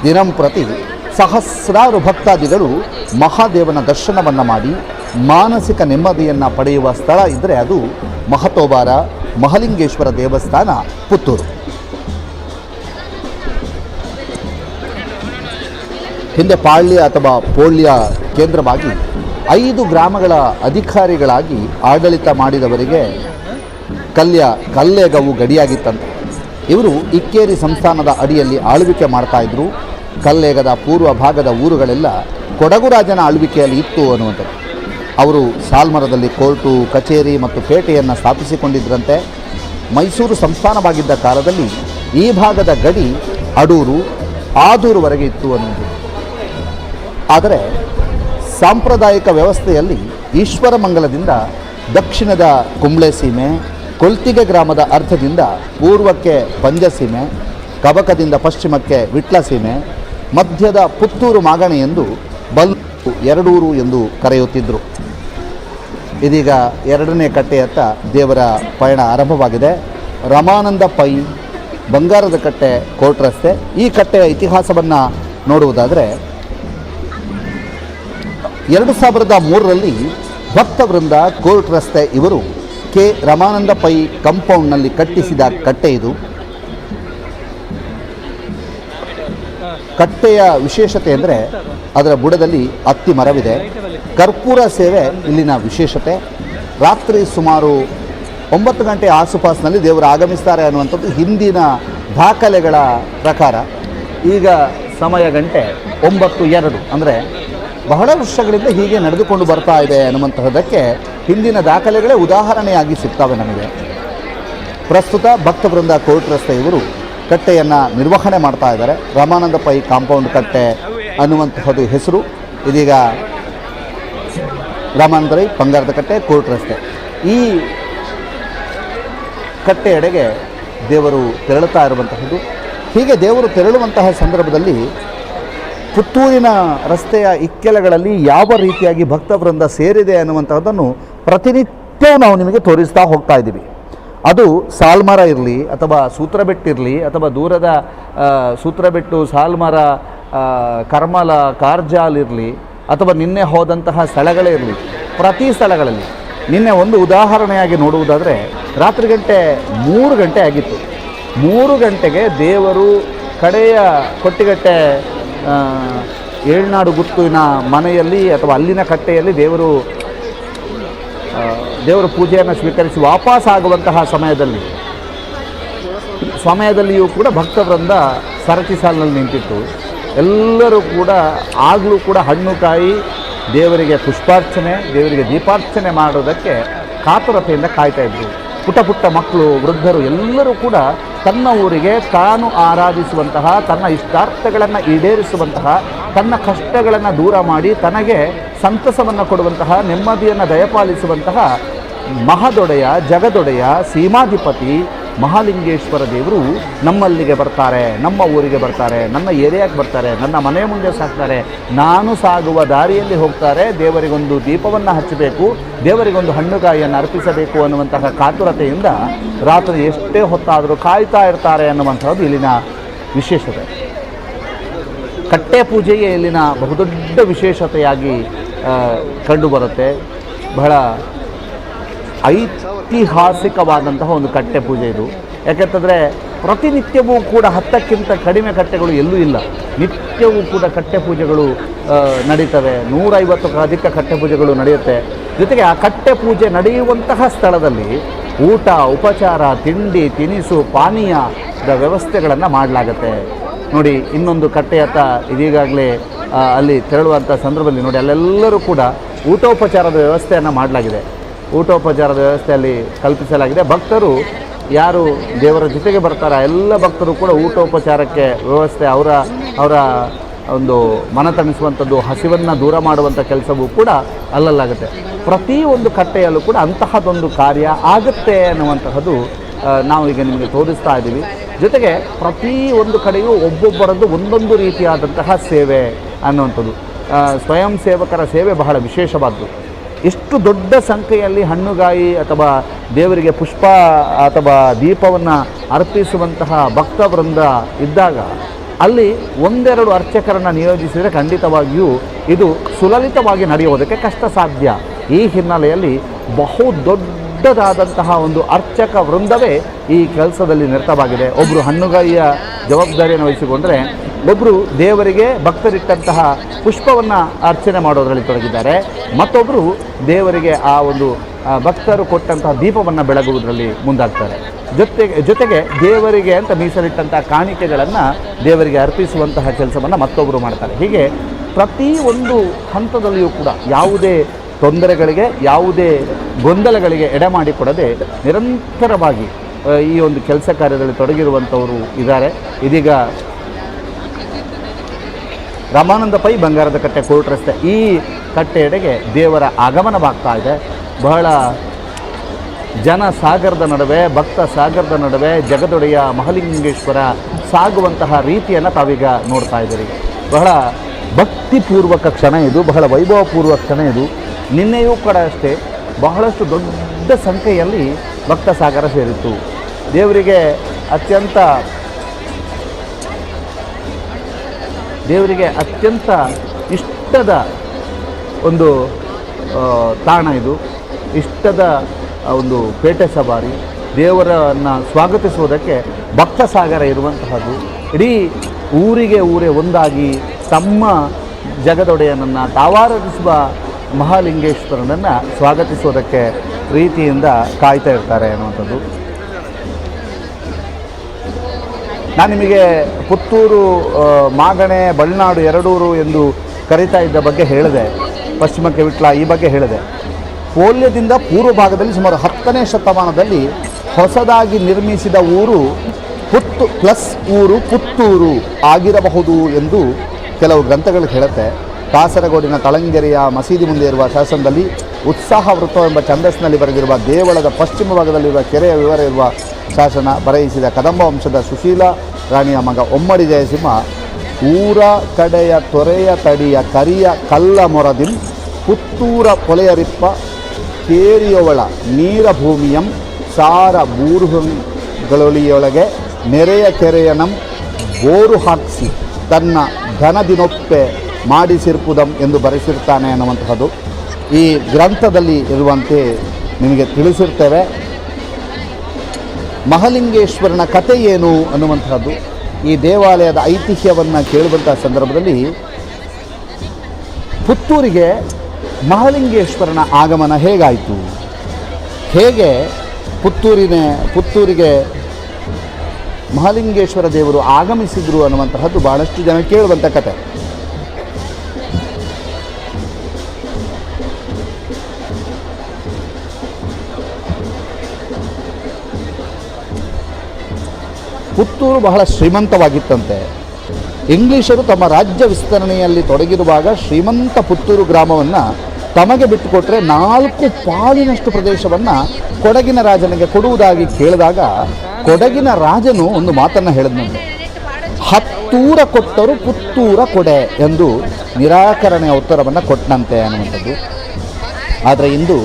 ದಿನಂಪ್ರತಿ ಸಹಸ್ರಾರು ಭಕ್ತಾದಿಗಳು ಮಹಾದೇವನ ದರ್ಶನವನ್ನು ಮಾಡಿ ಮಾನಸಿಕ ನೆಮ್ಮದಿಯನ್ನು ಪಡೆಯುವ ಸ್ಥಳ ಇದ್ದರೆ ಅದು ಮಹತೋಬಾರ ಮಹಾಲಿಂಗೇಶ್ವರ ದೇವಸ್ಥಾನ ಪುತ್ತೂರು. ಹಿಂದೆ ಪಾಳ್ಯ ಅಥವಾ ಪೋಳ್ಯ ಕೇಂದ್ರವಾಗಿ 5 ಗ್ರಾಮಗಳ ಅಧಿಕಾರಿಗಳಾಗಿ ಆಡಳಿತ ಮಾಡಿದವರಿಗೆ ಕಲ್ಲೇಗವು ಗಡಿಯಾಗಿತ್ತಂತೆ. ಇವರು ಇಕ್ಕೇರಿ ಸಂಸ್ಥಾನದ ಅಡಿಯಲ್ಲಿ ಆಳ್ವಿಕೆ ಮಾಡ್ತಾಯಿದ್ರು. ಕಲ್ಲೇಗದ ಪೂರ್ವ ಭಾಗದ ಊರುಗಳೆಲ್ಲ ಕೊಡಗು ರಾಜನ ಆಳ್ವಿಕೆಯಲ್ಲಿ ಇತ್ತು ಅನ್ನುವಂಥದ್ದು. ಅವರು ಸಾಲ್ಮರದಲ್ಲಿ ಕೋರ್ಟು, ಕಚೇರಿ ಮತ್ತು ಪೇಟೆಯನ್ನು ಸ್ಥಾಪಿಸಿಕೊಂಡಿದ್ದರಂತೆ. ಮೈಸೂರು ಸಂಸ್ಥಾನವಾಗಿದ್ದ ಕಾಲದಲ್ಲಿ ಈ ಭಾಗದ ಗಡಿ ಅಡೂರು, ಆದೂರುವರೆಗೆ ಇತ್ತು ಅನ್ನುವುದು. ಆದರೆ ಸಾಂಪ್ರದಾಯಿಕ ವ್ಯವಸ್ಥೆಯಲ್ಲಿ ಈಶ್ವರಮಂಗಲದಿಂದ ದಕ್ಷಿಣದ ಕುಂಬ್ಳೆ ಸೀಮೆ, ಕೊಳ್ತಿಗೆ ಗ್ರಾಮದ ಅರ್ಥದಿಂದ ಪೂರ್ವಕ್ಕೆ ಪಂಜಸೀಮೆ, ಕಬಕದಿಂದ ಪಶ್ಚಿಮಕ್ಕೆ ವಿಟ್ಲ ಸೀಮೆ, ಮಧ್ಯದ ಪುತ್ತೂರು ಮಾಗಣೆ ಎಂದು ಬಲ್ಲು ಎರಡೂರು ಎಂದು ಕರೆಯುತ್ತಿದ್ದರು. ಇದೀಗ 2ನೇ ಕಟ್ಟೆಯತ್ತ ದೇವರ ಪಯಣ ಆರಂಭವಾಗಿದೆ. ರಮಾನಂದ ಪೈ, ಬಂಗಾರದ ಕಟ್ಟೆ, ಕೋರ್ಟ್ ರಸ್ತೆ. ಈ ಕಟ್ಟೆಯ ಇತಿಹಾಸವನ್ನು ನೋಡುವುದಾದರೆ 2003ರಲ್ಲಿ ಭಕ್ತವೃಂದ ಕೋರ್ಟ್ ರಸ್ತೆ ಇವರು ಕೆ ರಮಾನಂದ ಪೈ ಕಂಪೌಂಡ್ನಲ್ಲಿ ಕಟ್ಟಿಸಿದ ಕಟ್ಟೆ ಇದು. ಕಟ್ಟೆಯ ವಿಶೇಷತೆ ಅಂದರೆ ಅದರ ಬುಡದಲ್ಲಿ ಅತ್ತಿ ಮರವಿದೆ. ಕರ್ಪೂರ ಸೇವೆ ಇಲ್ಲಿನ ವಿಶೇಷತೆ. ರಾತ್ರಿ ಸುಮಾರು 9 ಗಂಟೆ ಆಸುಪಾಸಿನಲ್ಲಿ ದೇವರು ಆಗಮಿಸ್ತಾರೆ ಅನ್ನುವಂಥದ್ದು ಹಿಂದಿನ ದಾಖಲೆಗಳ ಪ್ರಕಾರ. ಈಗ ಸಮಯ ಗಂಟೆ 9:02 ಅಂದರೆ ಬಹಳ ವರ್ಷಗಳಿಂದ ಹೀಗೆ ನಡೆದುಕೊಂಡು ಬರ್ತಾ ಇದೆ ಅನ್ನುವಂತಹದ್ದಕ್ಕೆ ಹಿಂದಿನ ದಾಖಲೆಗಳೇ ಉದಾಹರಣೆಯಾಗಿ ಸಿಗ್ತವೆ ನಮಗೆ. ಪ್ರಸ್ತುತ ಭಕ್ತವೃಂದ ಕೋರ್ಟ್ ರಸ್ತೆ ಇವರು ಕಟ್ಟೆಯನ್ನು ನಿರ್ವಹಣೆ ಮಾಡ್ತಾ ಇದ್ದಾರೆ. ರಾಮಾನಂದ ಪೈ ಕಾಂಪೌಂಡ್ ಕಟ್ಟೆ ಅನ್ನುವಂತಹದ್ದು ಹೆಸರು. ಇದೀಗ ರಾಮಾನಂದ ಪೈ ಬಂಗಾರದ ಕಟ್ಟೆ, ಕೋರ್ಟ್ ರಸ್ತೆ. ಈ ಕಟ್ಟೆಯೆಡೆಗೆ ದೇವರು ತೆರಳುತ್ತಾ ಇರುವಂತಹದ್ದು. ಹೀಗೆ ದೇವರು ತೆರಳುವಂತಹ ಸಂದರ್ಭದಲ್ಲಿ ಪುತ್ತೂರಿನ ರಸ್ತೆಯ ಇಕ್ಕೆಲಗಳಲ್ಲಿ ಯಾವ ರೀತಿಯಾಗಿ ಭಕ್ತವೃಂದ ಸೇರಿದೆ ಅನ್ನುವಂಥದ್ದನ್ನು ಪ್ರತಿನಿತ್ಯ ನಾವು ನಿಮಗೆ ತೋರಿಸ್ತಾ ಹೋಗ್ತಾ ಇದ್ದೀವಿ. ಅದು ಸಾಲ್ಮರ ಇರಲಿ ಅಥವಾ ಸೂತ್ರಬೆಟ್ಟಿರಲಿ ಅಥವಾ ದೂರದ ಸೂತ್ರಬೆಟ್ಟು, ಸಾಲ್ಮರ, ಕರ್ಮಲ, ಕಾರ್ಜಾಲ್ ಇರಲಿ ಅಥವಾ ನಿನ್ನೆ ಹೋದಂತಹ ಸ್ಥಳಗಳೇ ಇರಲಿ, ಪ್ರತಿ ಸ್ಥಳಗಳಲ್ಲಿ ನಿನ್ನೆ ಒಂದು ಉದಾಹರಣೆಯಾಗಿ ನೋಡುವುದಾದರೆ ರಾತ್ರಿ ಗಂಟೆ 3 ಗಂಟೆ ಆಗಿತ್ತು. 3 ಗಂಟೆಗೆ ದೇವರು ಕಡೆಯ ಕೊಟ್ಟಿಗಟ್ಟೆ ಏಳ್ನಾಡು ಗುತ್ತುವಿನ ಮನೆಯಲ್ಲಿ ಅಥವಾ ಅಲ್ಲಿನ ಕಟ್ಟೆಯಲ್ಲಿ ದೇವರು ಪೂಜೆಯನ್ನು ಸ್ವೀಕರಿಸಿ ವಾಪಸ್ ಆಗುವಂತಹ ಸಮಯದಲ್ಲಿಯೂ ಕೂಡ ಭಕ್ತವೃಂದ ಸರತಿ ಸಾಲಿನಲ್ಲಿ ನಿಂತಿತ್ತು. ಎಲ್ಲರೂ ಕೂಡ ಆಗಲೂ ಕೂಡ ಹಣ್ಣು ಕಾಯಿ ದೇವರಿಗೆ ಪುಷ್ಪಾರ್ಚನೆ, ದೇವರಿಗೆ ದೀಪಾರ್ಚನೆ ಮಾಡೋದಕ್ಕೆ ಕಾತುರತೆಯಿಂದ ಕಾಯ್ತಾಯಿದ್ರು. ಪುಟ್ಟ ಪುಟ್ಟ ಮಕ್ಕಳು, ವೃದ್ಧರು ಎಲ್ಲರೂ ಕೂಡ ತನ್ನ ಊರಿಗೆ ತಾನು ಆರಾಧಿಸುವಂತಹ, ತನ್ನ ಇಷ್ಟಾರ್ಥಗಳನ್ನು ಈಡೇರಿಸುವಂತಹ, ತನ್ನ ಕಷ್ಟಗಳನ್ನು ದೂರ ಮಾಡಿ ತನಗೆ ಸಂತಸವನ್ನು ಕೊಡುವಂತಹ, ನೆಮ್ಮದಿಯನ್ನು ದಯಪಾಲಿಸುವಂತಹ ಮಹದೊಡೆಯ, ಜಗದೊಡೆಯ, ಸೀಮಾಧಿಪತಿ ಮಹಾಲಿಂಗೇಶ್ವರ ದೇವರು ನಮ್ಮಲ್ಲಿಗೆ ಬರ್ತಾರೆ, ನಮ್ಮ ಊರಿಗೆ ಬರ್ತಾರೆ, ನನ್ನ ಏರಿಯಾಗೆ ಬರ್ತಾರೆ, ನನ್ನ ಮನೆ ಮುಂದೆ ಸಾಕ್ತಾರೆ, ನಾನು ಸಾಗುವ ದಾರಿಯಲ್ಲಿ ಹೋಗ್ತಾರೆ, ದೇವರಿಗೊಂದು ದೀಪವನ್ನು ಹಚ್ಚಬೇಕು, ದೇವರಿಗೊಂದು ಹಣ್ಣುಕಾಯಿಯನ್ನು ಅರ್ಪಿಸಬೇಕು ಅನ್ನುವಂತಹ ಕಾತುರತೆಯಿಂದ ರಾತ್ರಿ ಎಷ್ಟೇ ಹೊತ್ತಾದರೂ ಕಾಯ್ತಾ ಇರ್ತಾರೆ ಅನ್ನುವಂಥದ್ದು ಇಲ್ಲಿನ ವಿಶೇಷತೆ. ಕಟ್ಟೆ ಪೂಜೆಯೇ ಇಲ್ಲಿನ ಬಹುದೊಡ್ಡ ವಿಶೇಷತೆಯಾಗಿ ಕಂಡುಬರುತ್ತೆ. ಬಹಳ ಐತಿಹಾಸಿಕವಾದಂತಹ ಒಂದು ಕಟ್ಟೆ ಪೂಜೆ ಇದು. ಯಾಕೆಂತಂದರೆ ಪ್ರತಿನಿತ್ಯವೂ ಕೂಡ 10ಕ್ಕಿಂತ ಕಡಿಮೆ ಕಟ್ಟೆಗಳು ಎಲ್ಲೂ ಇಲ್ಲ. ನಿತ್ಯವೂ ಕೂಡ ಕಟ್ಟೆ ಪೂಜೆಗಳು ನಡೀತವೆ. 150ಕ್ಕೂ ಅಧಿಕ ಕಟ್ಟೆ ಪೂಜೆಗಳು ನಡೆಯುತ್ತೆ. ಜೊತೆಗೆ ಆ ಕಟ್ಟೆ ಪೂಜೆ ನಡೆಯುವಂತಹ ಸ್ಥಳದಲ್ಲಿ ಊಟ, ಉಪಚಾರ, ತಿಂಡಿ, ತಿನಿಸು, ಪಾನೀಯದ ವ್ಯವಸ್ಥೆಗಳನ್ನು ಮಾಡಲಾಗತ್ತೆ. ನೋಡಿ, ಇನ್ನೊಂದು ಕಟ್ಟೆಯತ್ತ ಇದೀಗಾಗಲೇ ಅಲ್ಲಿ ತೆರಳುವಂಥ ಸಂದರ್ಭದಲ್ಲಿ ನೋಡಿ, ಅಲ್ಲೆಲ್ಲರೂ ಕೂಡ ಊಟೋಪಚಾರದ ವ್ಯವಸ್ಥೆಯನ್ನು ಮಾಡಲಾಗಿದೆ. ಊಟೋಪಚಾರದ ವ್ಯವಸ್ಥೆಯಲ್ಲಿ ಕಲ್ಪಿಸಲಾಗಿದೆ. ಭಕ್ತರು ಯಾರು ದೇವರ ಜೊತೆಗೆ ಬರ್ತಾರ ಎಲ್ಲ ಭಕ್ತರು ಕೂಡ ಊಟೋಪಚಾರಕ್ಕೆ ವ್ಯವಸ್ಥೆ ಅವರ ಒಂದು ಮನತಣಿಸುವಂಥದ್ದು, ಹಸಿವನ್ನು ದೂರ ಮಾಡುವಂಥ ಕೆಲಸವೂ ಕೂಡ ಅಲ್ಲಲ್ಲಾಗುತ್ತೆ. ಪ್ರತಿಯೊಂದು ಕಟ್ಟೆಯಲ್ಲೂ ಕೂಡ ಅಂತಹದೊಂದು ಕಾರ್ಯ ಆಗುತ್ತೆ ಅನ್ನುವಂತಹದ್ದು ನಾವು ಈಗ ನಿಮಗೆ ತೋರಿಸ್ತಾ ಇದ್ದೀವಿ. ಜೊತೆಗೆ ಪ್ರತಿಯೊಂದು ಕಡೆಯೂ ಒಬ್ಬೊಬ್ಬರದ್ದು ಒಂದೊಂದು ರೀತಿಯಾದಂತಹ ಸೇವೆ ಅನ್ನುವಂಥದ್ದು. ಸ್ವಯಂ ಸೇವಕರ ಸೇವೆ ಬಹಳ ವಿಶೇಷವಾದ್ದು. ಎಷ್ಟು ದೊಡ್ಡ ಸಂಖ್ಯೆಯಲ್ಲಿ ಹಣ್ಣುಗಾಯಿ ಅಥವಾ ದೇವರಿಗೆ ಪುಷ್ಪ ಅಥವಾ ದೀಪವನ್ನು ಅರ್ಪಿಸುವಂತಹ ಭಕ್ತವೃಂದ ಇದ್ದಾಗ ಅಲ್ಲಿ ಒಂದೆರಡು ಅರ್ಚಕರನ್ನು ನಿಯೋಜಿಸಿದರೆ ಖಂಡಿತವಾಗಿಯೂ ಇದು ಸುಲಲಿತವಾಗಿ ನಡೆಯುವುದಕ್ಕೆ ಕಷ್ಟ ಸಾಧ್ಯ. ಈ ಹಿನ್ನೆಲೆಯಲ್ಲಿ ದೊಡ್ಡದಾದಂತಹ ಒಂದು ಅರ್ಚಕ ವೃಂದವೇ ಈ ಕೆಲಸದಲ್ಲಿ ನಿರತವಾಗಿದೆ. ಒಬ್ಬರು ಹಣ್ಣುಗಾಯಿಯ ಜವಾಬ್ದಾರಿಯನ್ನು ವಹಿಸಿಕೊಂಡ್ರೆ, ಒಬ್ಬರು ದೇವರಿಗೆ ಭಕ್ತರಿಟ್ಟಂತಹ ಪುಷ್ಪವನ್ನು ಅರ್ಚನೆ ಮಾಡೋದರಲ್ಲಿ ತೊಡಗಿದ್ದಾರೆ, ಮತ್ತೊಬ್ಬರು ದೇವರಿಗೆ ಆ ಒಂದು ಭಕ್ತರು ಕೊಟ್ಟಂತಹ ದೀಪವನ್ನು ಬೆಳಗುವುದರಲ್ಲಿ ಮುಂದಾಗ್ತಾರೆ. ಜೊತೆಗೆ ದೇವರಿಗೆ ಅಂತ ಮೀಸಲಿಟ್ಟಂತಹ ಕಾಣಿಕೆಗಳನ್ನು ದೇವರಿಗೆ ಅರ್ಪಿಸುವಂತಹ ಕೆಲಸವನ್ನು ಮತ್ತೊಬ್ಬರು ಮಾಡ್ತಾರೆ. ಹೀಗೆ ಪ್ರತಿಯೊಂದು ಹಂತದಲ್ಲಿಯೂ ಕೂಡ ಯಾವುದೇ ತೊಂದರೆಗಳಿಗೆ, ಯಾವುದೇ ಗೊಂದಲಗಳಿಗೆ ಎಡೆಮಾಡಿಕೊಡದೆ ನಿರಂತರವಾಗಿ ಈ ಒಂದು ಕೆಲಸ ಕಾರ್ಯದಲ್ಲಿ ತೊಡಗಿರುವಂಥವರು ಇದ್ದಾರೆ. ಇದೀಗ ರಾಮಾನಂದ ಪೈ ಬಂಗಾರದ ಕಟ್ಟೆ ಕೋರ್ಟ್ ರಸ್ತೆ ಈ ಕಟ್ಟೆಯೆಡೆಗೆ ದೇವರ ಆಗಮನವಾಗ್ತಾ ಇದೆ. ಬಹಳ ಜನ ಸಾಗರದ ನಡುವೆ, ಭಕ್ತ ಸಾಗರದ ನಡುವೆ ಜಗದೊಡೆಯ ಮಹಾಲಿಂಗೇಶ್ವರ ಸಾಗುವಂತಹ ರೀತಿಯನ್ನು ತಾವೀಗ ನೋಡ್ತಾ ಇದ್ದೀರಿ. ಬಹಳ ಭಕ್ತಿಪೂರ್ವಕ ಕ್ಷಣ ಇದು, ಬಹಳ ವೈಭವಪೂರ್ವಕ ಕ್ಷಣ ಇದು. ನಿನ್ನೆಯೂ ಕೂಡ ಅಷ್ಟೇ ಬಹಳಷ್ಟು ದೊಡ್ಡ ಸಂಖ್ಯೆಯಲ್ಲಿ ಭಕ್ತ ಸಾಗರ ಸೇರಿತ್ತು. ದೇವರಿಗೆ ಅತ್ಯಂತ ಇಷ್ಟದ ಒಂದು ತಾಣ ಇದು, ಇಷ್ಟದ ಒಂದು ಪೇಟೆ ಸವಾರಿ. ದೇವರನ್ನು ಸ್ವಾಗತಿಸುವುದಕ್ಕೆ ಭಕ್ತ ಸಾಗರ ಇರುವಂತಹದ್ದು. ಇಡೀ ಊರೇ ಒಂದಾಗಿ ತಮ್ಮ ಜಗದೊಡೆಯನನ್ನು ತಾವಾರಾಧಿಸುವ ಮಹಾಲಿಂಗೇಶ್ವರನನ್ನು ಸ್ವಾಗತಿಸುವುದಕ್ಕೆ ಪ್ರೀತಿಯಿಂದ ಕಾಯ್ತಾ ಇರ್ತಾರೆ ಅನ್ನುವಂಥದ್ದು. ನಾನು ನಿಮಗೆ ಪುತ್ತೂರು, ಮಾಗಣೆ, ಬಳ್ನಾಡು, ಎರಡೂರು ಎಂದು ಕರೀತಾ ಇದ್ದ ಬಗ್ಗೆ ಹೇಳಿದೆ. ಪಶ್ಚಿಮಕ್ಕೆ ವಿಟ್ಲ ಈ ಬಗ್ಗೆ ಹೇಳಿದೆ. ಪೋಲ್ಯದಿಂದ ಪೂರ್ವ ಭಾಗದಲ್ಲಿ ಸುಮಾರು 10ನೇ ಶತಮಾನದಲ್ಲಿ ಹೊಸದಾಗಿ ನಿರ್ಮಿಸಿದ ಊರು ಪುತ್ತೂರು ಆಗಿರಬಹುದು ಎಂದು ಕೆಲವು ಗ್ರಂಥಗಳು ಹೇಳುತ್ತೆ. ಕಾಸರಗೋಡಿನ ತಳಂಗೆರೆಯ ಮಸೀದಿ ಮುಂದೆ ಇರುವ ಶಾಸನದಲ್ಲಿ ಉತ್ಸಾಹ ವೃತ್ತವೆಂಬ ಛಂದಸ್ಸಿನಲ್ಲಿ ಬರೆದಿರುವ ದೇವಳದ ಪಶ್ಚಿಮ ಭಾಗದಲ್ಲಿರುವ ಕೆರೆಯ ವಿವರ ಇರುವ ಶಾಸನ ಬರೆಯಿಸಿದ ಕದಂಬ ವಂಶದ ಸುಶೀಲ ರಾಣಿಯ ಮಗ ಒಮ್ಮಡಿ ಜಯಸಿಂಹ ಊರ ಕಡೆಯ ತೊರೆಯ ತಡಿಯ ಕರಿಯ ಕಲ್ಲ ಮೊರದಿಂ ಪುತ್ತೂರ ಪೊಲೆಯರಿಪ್ಪ ಕೇರಿಯೊಳ ನೀರ ಭೂಮಿಯಂ ಸಾರ ಬೂರುಗಳೊಳಿಯೊಳಗೆ ನೆರೆಯ ಕೆರೆಯನಂ ಬೋರು ಹಾಕಿಸಿ ತನ್ನ ಘನದಿನೊಪ್ಪೆ ಮಾಡಿಸಿರ್ಪುದಂ ಎಂದು ಬರೆಸಿರ್ತಾನೆ ಅನ್ನುವಂತಹದ್ದು ಈ ಗ್ರಂಥದಲ್ಲಿ ಇರುವಂತೆ ನಿಮಗೆ ತಿಳಿಸಿರ್ತೇವೆ. ಮಹಾಲಿಂಗೇಶ್ವರನ ಕಥೆ ಏನು ಅನ್ನುವಂತಹದ್ದು ಈ ದೇವಾಲಯದ ಐತಿಹ್ಯವನ್ನು ಕೇಳುವಂತಹ ಸಂದರ್ಭದಲ್ಲಿ ಪುತ್ತೂರಿಗೆ ಮಹಾಲಿಂಗೇಶ್ವರನ ಆಗಮನ ಹೇಗಾಯಿತು, ಹೇಗೆ ಪುತ್ತೂರಿಗೆ ಮಹಾಲಿಂಗೇಶ್ವರ ದೇವರು ಆಗಮಿಸಿದ್ರು ಅನ್ನುವಂತಹದ್ದು ಬಹಳಷ್ಟು ಜನ ಕೇಳುವಂಥ ಕಥೆ. ಪುತ್ತೂರು ಬಹಳ ಶ್ರೀಮಂತವಾಗಿತ್ತಂತೆ. ಇಂಗ್ಲಿಷರು ತಮ್ಮ ರಾಜ್ಯ ವಿಸ್ತರಣೆಯಲ್ಲಿ ತೊಡಗಿರುವಾಗ ಶ್ರೀಮಂತ ಪುತ್ತೂರು ಗ್ರಾಮವನ್ನು ತಮಗೆ ಬಿಟ್ಟುಕೊಟ್ರೆ 4 ಪಾಲಿನಷ್ಟು ಪ್ರದೇಶವನ್ನು ಕೊಡಗಿನ ರಾಜನಿಗೆ ಕೊಡುವುದಾಗಿ ಕೇಳಿದಾಗ ಕೊಡಗಿನ ರಾಜನು ಒಂದು ಮಾತನ್ನು ಹೇಳಿದಂತೆ, 10 ಊರ ಕೊಟ್ಟರು ಪುತ್ತೂರ ಕೊಡೆ ಎಂದು ನಿರಾಕರಣೆಯ ಉತ್ತರವನ್ನು ಕೊಟ್ಟನಂತೆ ಅನ್ನುವಂಥದ್ದು. ಆದರೆ ಇಂದು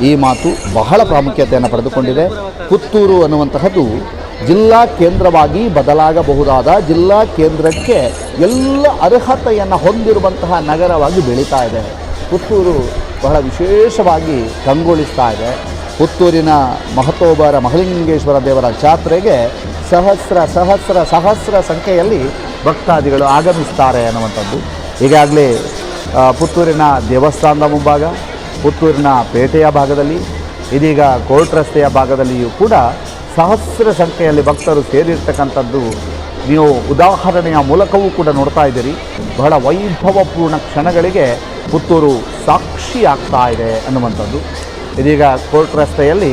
ಈ ಮಾತು ಬಹಳ ಪ್ರಾಮುಖ್ಯತೆಯನ್ನು ಪಡೆದುಕೊಂಡಿದೆ. ಪುತ್ತೂರು ಅನ್ನುವಂತಹದ್ದು ಜಿಲ್ಲಾ ಕೇಂದ್ರವಾಗಿ ಬದಲಾಗಬಹುದಾದ, ಜಿಲ್ಲಾ ಕೇಂದ್ರಕ್ಕೆ ಎಲ್ಲ ಅರ್ಹತೆಯನ್ನು ಹೊಂದಿರುವಂತಹ ನಗರವಾಗಿ ಬೆಳೀತಾ ಇದೆ. ಪುತ್ತೂರು ಬಹಳ ವಿಶೇಷವಾಗಿ ಕಂಗೊಳಿಸ್ತಾ ಇದೆ. ಪುತ್ತೂರಿನ ಮಹತೋಬಾರ ಮಹಲಿಂಗೇಶ್ವರ ದೇವರ ಜಾತ್ರೆಗೆ ಸಹಸ್ರ ಸಹಸ್ರ ಸಹಸ್ರ ಸಂಖ್ಯೆಯಲ್ಲಿ ಭಕ್ತಾದಿಗಳು ಆಗಮಿಸ್ತಾರೆ ಅನ್ನುವಂಥದ್ದು. ಈಗಾಗಲೇ ಪುತ್ತೂರಿನ ದೇವಸ್ಥಾನದ ಮುಂಭಾಗ, ಪುತ್ತೂರಿನ ಪೇಟೆಯ ಭಾಗದಲ್ಲಿ, ಇದೀಗ ಕೋರ್ಟ್ ರಸ್ತೆಯ ಭಾಗದಲ್ಲಿಯೂ ಕೂಡ ಸಹಸ್ರ ಸಂಖ್ಯೆಯಲ್ಲಿ ಭಕ್ತರು ಸೇರಿರ್ತಕ್ಕಂಥದ್ದು ನೀವು ಉದಾಹರಣೆಯ ಮೂಲಕವೂ ಕೂಡ ನೋಡ್ತಾ ಇದ್ದೀರಿ. ಬಹಳ ವೈಭವಪೂರ್ಣ ಕ್ಷಣಗಳಿಗೆ ಪುತ್ತೂರು ಸಾಕ್ಷಿ ಆಗ್ತಾ ಇದೆ ಅನ್ನುವಂಥದ್ದು. ಇದೀಗ ಕೋರ್ಟ್ ರಸ್ತೆಯಲ್ಲಿ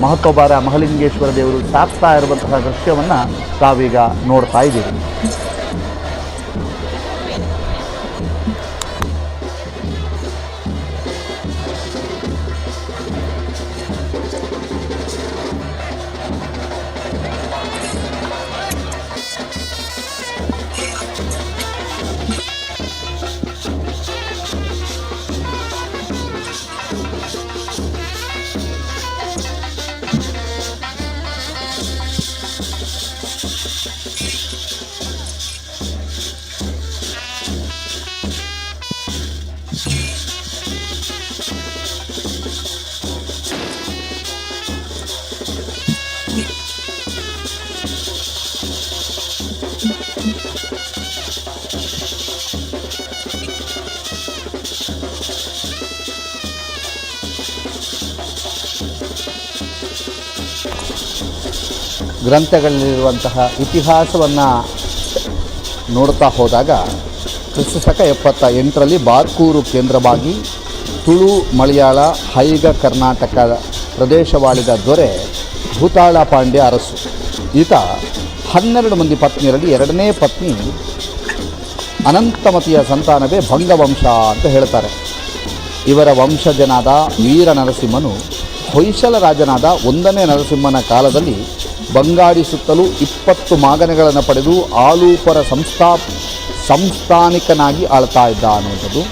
ಮಹತೋಬಾರ ಮಹಲಿಂಗೇಶ್ವರ ದೇವರು ಸಾಕ್ತಾ ಇರುವಂತಹ ದೃಶ್ಯವನ್ನು ತಾವೀಗ ನೋಡ್ತಾ ಇದ್ದೀರಿ. ಗ್ರಂಥಗಳಲ್ಲಿರುವಂತಹ ಇತಿಹಾಸವನ್ನು ನೋಡ್ತಾ ಹೋದಾಗ ಕ್ರಿಸ್ತಶಕ 78ರಲ್ಲಿ ಬಾರ್ಕೂರು ಕೇಂದ್ರವಾಗಿ ತುಳು ಮಲಯಾಳ ಹೈಗ ಕರ್ನಾಟಕ ಪ್ರದೇಶವಾಳಿದ ದೊರೆ ಭೂತಾಳ ಪಾಂಡ್ಯ ಅರಸು. ಈತ 12 ಮಂದಿ ಪತ್ನಿಯರಲ್ಲಿ 2ನೇ ಪತ್ನಿ ಅನಂತಮತಿಯ ಸಂತಾನವೇ ಭಂಗವಂಶ ಅಂತ ಹೇಳ್ತಾರೆ. ಇವರ ವಂಶಜನಾದ ವೀರ ನರಸಿಂಹನು ಹೊಯ್ಸಳ ರಾಜನಾದ 1ನೇ ನರಸಿಂಹನ ಕಾಲದಲ್ಲಿ ಬಂಗಾಡಿ ಸುತ್ತಲೂ 20 ಮಾಗನೆಗಳನ್ನು ಪಡೆದು ಆಲೂಪರ ಸಂಸ್ಥಾನಿಕನಾಗಿ ಆಳ್ತಾ ಇದ್ದ ಅನ್ನುವಂಥದ್ದು.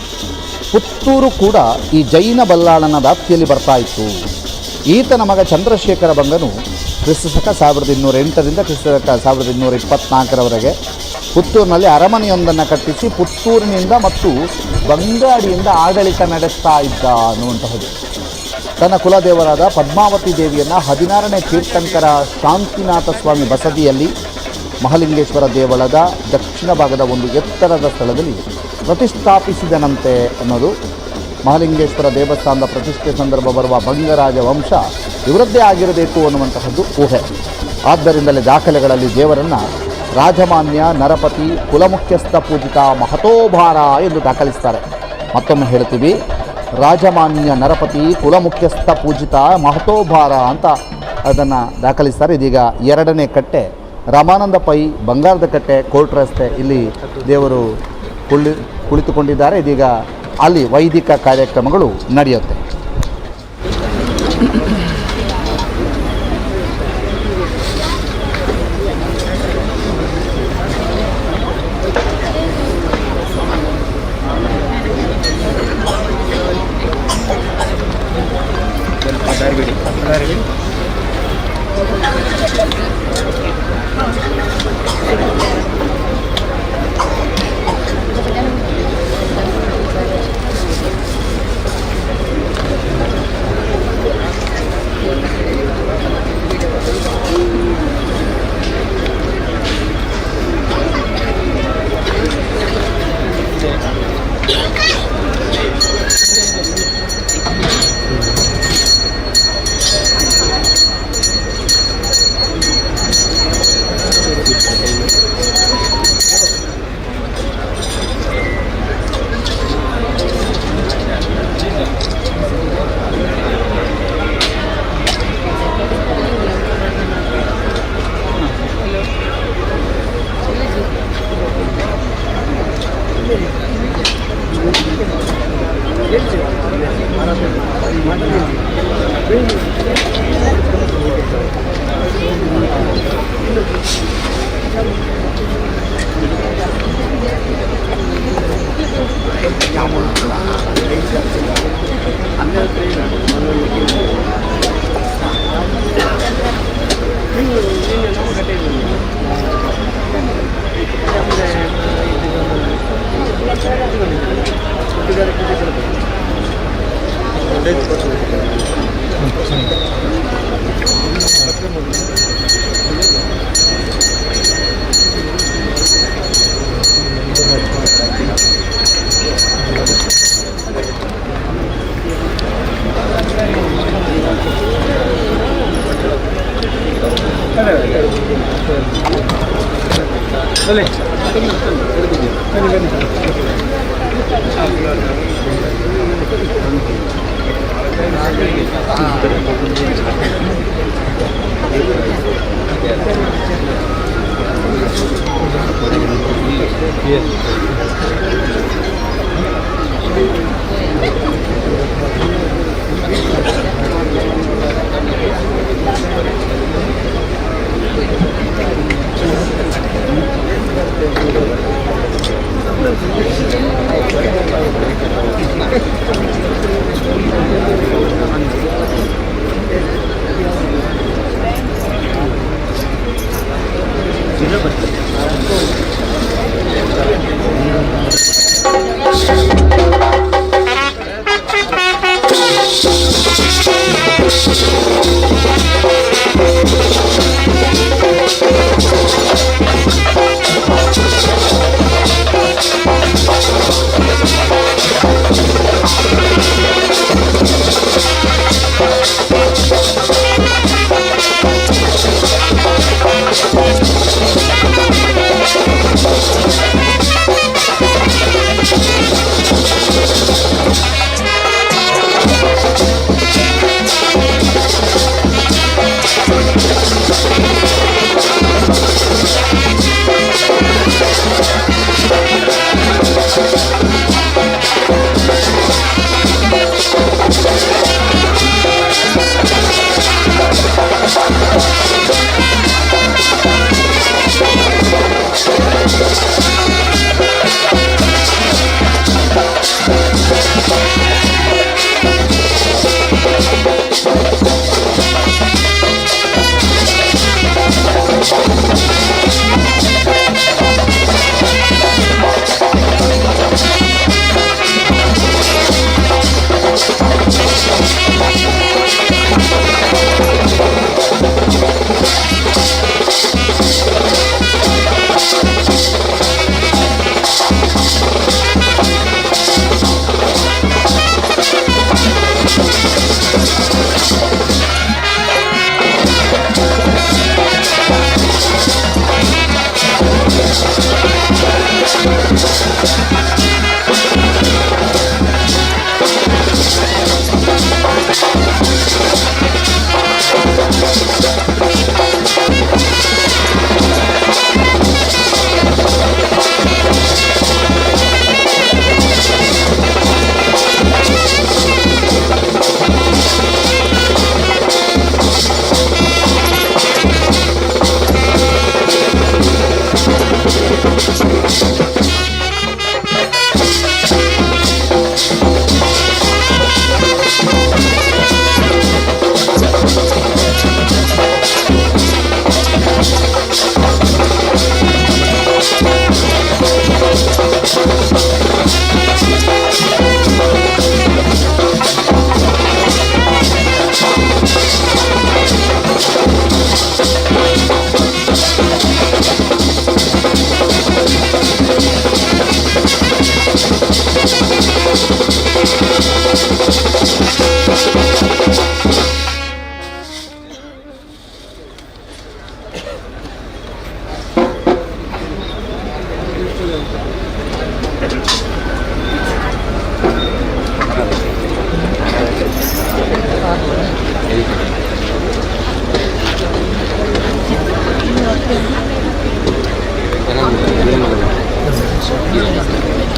ಪುತ್ತೂರು ಕೂಡ ಈ ಜೈನ ಬಲ್ಲಾಳನ ವ್ಯಾಪ್ತಿಯಲ್ಲಿ ಬರ್ತಾ ಇತ್ತು. ಈತನ ಮಗ ಚಂದ್ರಶೇಖರ ಬಂಗನು ಕ್ರಿಸ್ತಶಕ 1208ರಿಂದ ಕ್ರಿಸ್ತಶಕ 1224ರವರೆಗೆ ಪುತ್ತೂರಿನಲ್ಲಿ ಅರಮನೆಯೊಂದನ್ನು ಕಟ್ಟಿಸಿ ಪುತ್ತೂರಿನಿಂದ ಮತ್ತು ಬಂಗಾಡಿಯಿಂದ ಆಡಳಿತ ನಡೆಸ್ತಾ ಇದ್ದ ಅನ್ನುವಂತಹದ್ದು. ತನ್ನ ಕುಲದೇವರಾದ ಪದ್ಮಾವತಿ ದೇವಿಯನ್ನು 16ನೇ ತೀರ್ಥಂಕರ ಶಾಂತಿನಾಥ ಸ್ವಾಮಿ ಬಸದಿಯಲ್ಲಿ ಮಹಲಿಂಗೇಶ್ವರ ದೇವಳದ ದಕ್ಷಿಣ ಭಾಗದ ಒಂದು ಎತ್ತರದ ಸ್ಥಳದಲ್ಲಿ ಪ್ರತಿಷ್ಠಾಪಿಸಿದನಂತೆ ಅನ್ನೋದು ಮಹಲಿಂಗೇಶ್ವರ ದೇವಸ್ಥಾನದ ಪ್ರತಿಷ್ಠೆ ಸಂದರ್ಭ ಬರುವ ಬಂಗರಾಜ ವಂಶ ಇವರದ್ದೇ ಆಗಿರಬೇಕು ಅನ್ನುವಂತಹದ್ದು ಊಹೆ. ಆದ್ದರಿಂದಲೇ ದಾಖಲೆಗಳಲ್ಲಿ ದೇವರನ್ನು ರಾಜಮಾನ್ಯ ನರಪತಿ ಕುಲಮುಖ್ಯಸ್ಥ ಪೂಜಿತ ಮಹತೋಭಾರ ಎಂದು ದಾಖಲಿಸ್ತಾರೆ. ಮತ್ತೊಮ್ಮೆ ಹೇಳ್ತೀವಿ, ರಾಜಮಾನ್ಯ ನರಪತಿ ಕುಲಮುಖ್ಯಸ್ಥ ಪೂಜಿತ ಮಹತೋಭಾರ ಅಂತ ಅದನ್ನು ದಾಖಲಿಸ್ತಾರೆ. ಇದೀಗ 2ನೇ ಕಟ್ಟೆ ರಾಮಾನಂದ ಪೈ ಬಂಗಾರದ ಕಟ್ಟೆ ಕೋರ್ಟ್ ರಸ್ತೆ ಇಲ್ಲಿ ದೇವರು ಕುಳಿತುಕೊಂಡಿದ್ದಾರೆ. ಇದೀಗ ಅಲ್ಲಿ ವೈದಿಕ ಕಾರ್ಯಕ್ರಮಗಳು ನಡೆಯುತ್ತೆ.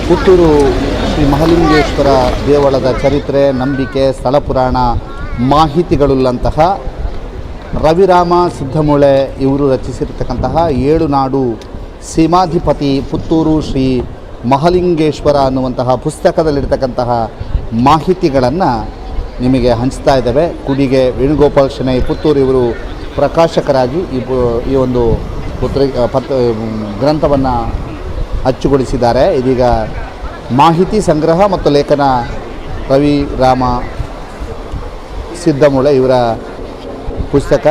ಪುತ್ತೂರು ಶ್ರೀ ಮಹಾಲಿಂಗೇಶ್ವರ ದೇವಳದ ಚರಿತ್ರೆ, ನಂಬಿಕೆ, ಸ್ಥಳ ಪುರಾಣ ಮಾಹಿತಿಗಳುಳ್ಳಂತಹ ರವಿರಾಮ ಸಿದ್ದಮೂಳೆ ಇವರು ರಚಿಸಿರ್ತಕ್ಕಂತಹ 7 ನಾಡು ಸೀಮಾಧಿಪತಿ ಪುತ್ತೂರು ಶ್ರೀ ಮಹಾಲಿಂಗೇಶ್ವರ ಅನ್ನುವಂತಹ ಪುಸ್ತಕದಲ್ಲಿರ್ತಕ್ಕಂತಹ ಮಾಹಿತಿಗಳನ್ನು ನಿಮಗೆ ಹಂಚ್ತಾ ಇದ್ದೇವೆ. ಕುಡಿಗೆ ವೇಣುಗೋಪಾಲ್ ಶೆಣೈ ಪುತ್ತೂರು ಇವರು ಪ್ರಕಾಶಕರಾಗಿ ಈ ಒಂದು ಗ್ರಂಥವನ್ನು ಅಚ್ಚುಗೊಳಿಸಿದ್ದಾರೆ. ಇದೀಗ ಮಾಹಿತಿ ಸಂಗ್ರಹ ಮತ್ತು ಲೇಖನ ರವಿರಾಮ ಸಿದ್ದಮೂಳೆ ಇವರ ಪುಸ್ತಕ.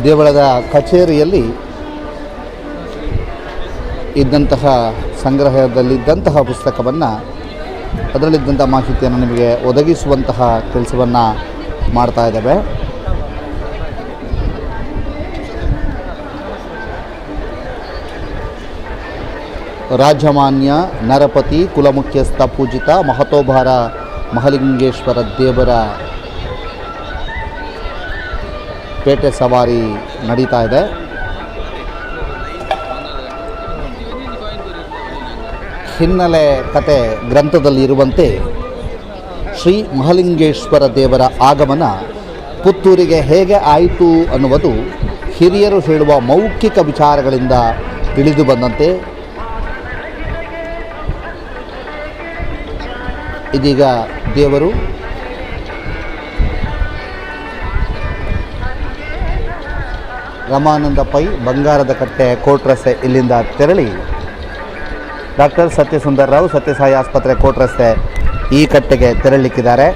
ದೇವಳದ ಕಚೇರಿಯಲ್ಲಿ ಇದ್ದಂತಹ ಸಂಗ್ರಹದಲ್ಲಿದ್ದಂತಹ ಪುಸ್ತಕವನ್ನು ಅದರಲ್ಲಿದ್ದಂಥ ಮಾಹಿತಿಯನ್ನು ನಿಮಗೆ ಒದಗಿಸುವಂತಹ ಕೆಲಸವನ್ನು ಮಾಡ್ತಾ ಇದ್ದೇವೆ. ರಾಜಮಾನ್ಯ ನರಪತಿ ಕುಲಮುಖ್ಯಸ್ಥ ಪೂಜಿತ ಮಹತೋಭಾರ ಮಹಲಿಂಗೇಶ್ವರ ದೇವರ ಪೇಟೆ ಸವಾರಿ ನಡೀತಾ ಇದೆ. ಹಿನ್ನೆಲೆ ಕತೆ ಗ್ರಂಥದಲ್ಲಿ ಇರುವಂತೆ ಶ್ರೀ ಮಹಲಿಂಗೇಶ್ವರ ದೇವರ ಆಗಮನ ಪುತ್ತೂರಿಗೆ ಹೇಗೆ ಆಯಿತು ಅನ್ನುವುದು ಹಿರಿಯರು ಹೇಳುವ ಮೌಖಿಕ ವಿಚಾರಗಳಿಂದ ತಿಳಿದು ಬಂದಂತೆ ಇದೀಗ ದೇವರು ರಮಾನಂದ ಪೈ ಬಂಗಾರದ ಕಟ್ಟೆ ಕೋರ್ಟ್ ರಸ್ತೆ ಇಲ್ಲಿಂದ ತೆರಳಿ ಡಾಕ್ಟರ್ ಸತ್ಯಸುಂದರ್ ರಾವ್ ಸತ್ಯಸಾಯಿ ಆಸ್ಪತ್ರೆ ಕೋರ್ಟ್ ರಸ್ತೆ ಈ ಕಟ್ಟೆಗೆ ತೆರಳಲಿಕ್ಕಿದ್ದಾರೆ.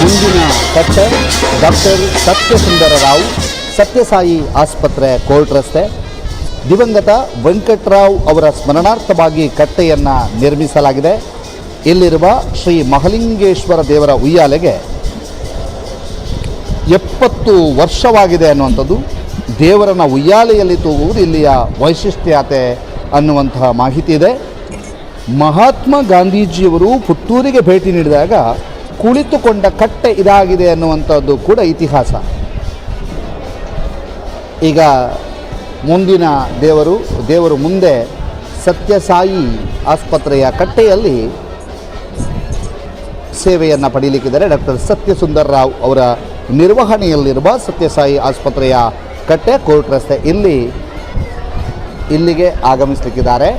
ಮುಂದಿನ ಕಟ್ಟೆ ಡಾಕ್ಟರ್ ಸತ್ಯಸುಂದರ ರಾವ್ ಸತ್ಯಸಾಯಿ ಆಸ್ಪತ್ರೆ ಕೋರ್ಟ್ ರಸ್ತೆ. ದಿವಂಗತ ವೆಂಕಟರಾವ್ ಅವರ ಸ್ಮರಣಾರ್ಥವಾಗಿ ಕಟ್ಟೆಯನ್ನು ನಿರ್ಮಿಸಲಾಗಿದೆ. ಇಲ್ಲಿರುವ ಶ್ರೀ ಮಹಲಿಂಗೇಶ್ವರ ದೇವರ ಉಯ್ಯಾಲೆಗೆ 70 ವರ್ಷವಾಗಿದೆ ಅನ್ನುವಂಥದ್ದು, ದೇವರನ್ನ ಉಯ್ಯಾಲೆಯಲ್ಲಿ ತೂಗುವುದು ಇಲ್ಲಿಯ ವೈಶಿಷ್ಟ್ಯತೆ ಅನ್ನುವಂತಹ ಮಾಹಿತಿ ಇದೆ. ಮಹಾತ್ಮ ಗಾಂಧೀಜಿಯವರು ಪುತ್ತೂರಿಗೆ ಭೇಟಿ ನೀಡಿದಾಗ ಕುಳಿತುಕೊಂಡ ಕಟ್ಟೆ ಇದಾಗಿದೆ ಅನ್ನುವಂಥದ್ದು ಕೂಡ ಇತಿಹಾಸ. ಈಗ ಮುಂದಿನ ದೇವರು ಮುಂದೆ ಸತ್ಯಸಾಯಿ ಆಸ್ಪತ್ರೆಯ ಕಟ್ಟೆಯಲ್ಲಿ ಸೇವೆಯನ್ನು ಪಡೀಲಿಕ್ಕಿದ್ದಾರೆ. ಡಾಕ್ಟರ್ ಸತ್ಯಸುಂದರ್ ರಾವ್ ಅವರ ನಿರ್ವಹಣೆಯಲ್ಲಿರುವ ಸತ್ಯಸಾಯಿ ಆಸ್ಪತ್ರೆಯ ಕಟ್ಟೆ, ಕೋರ್ಟ್ ರಸ್ತೆ, ಇಲ್ಲಿಗೆ ಆಗಮಿಸಲಿಕ್ಕಿದ್ದಾರೆ.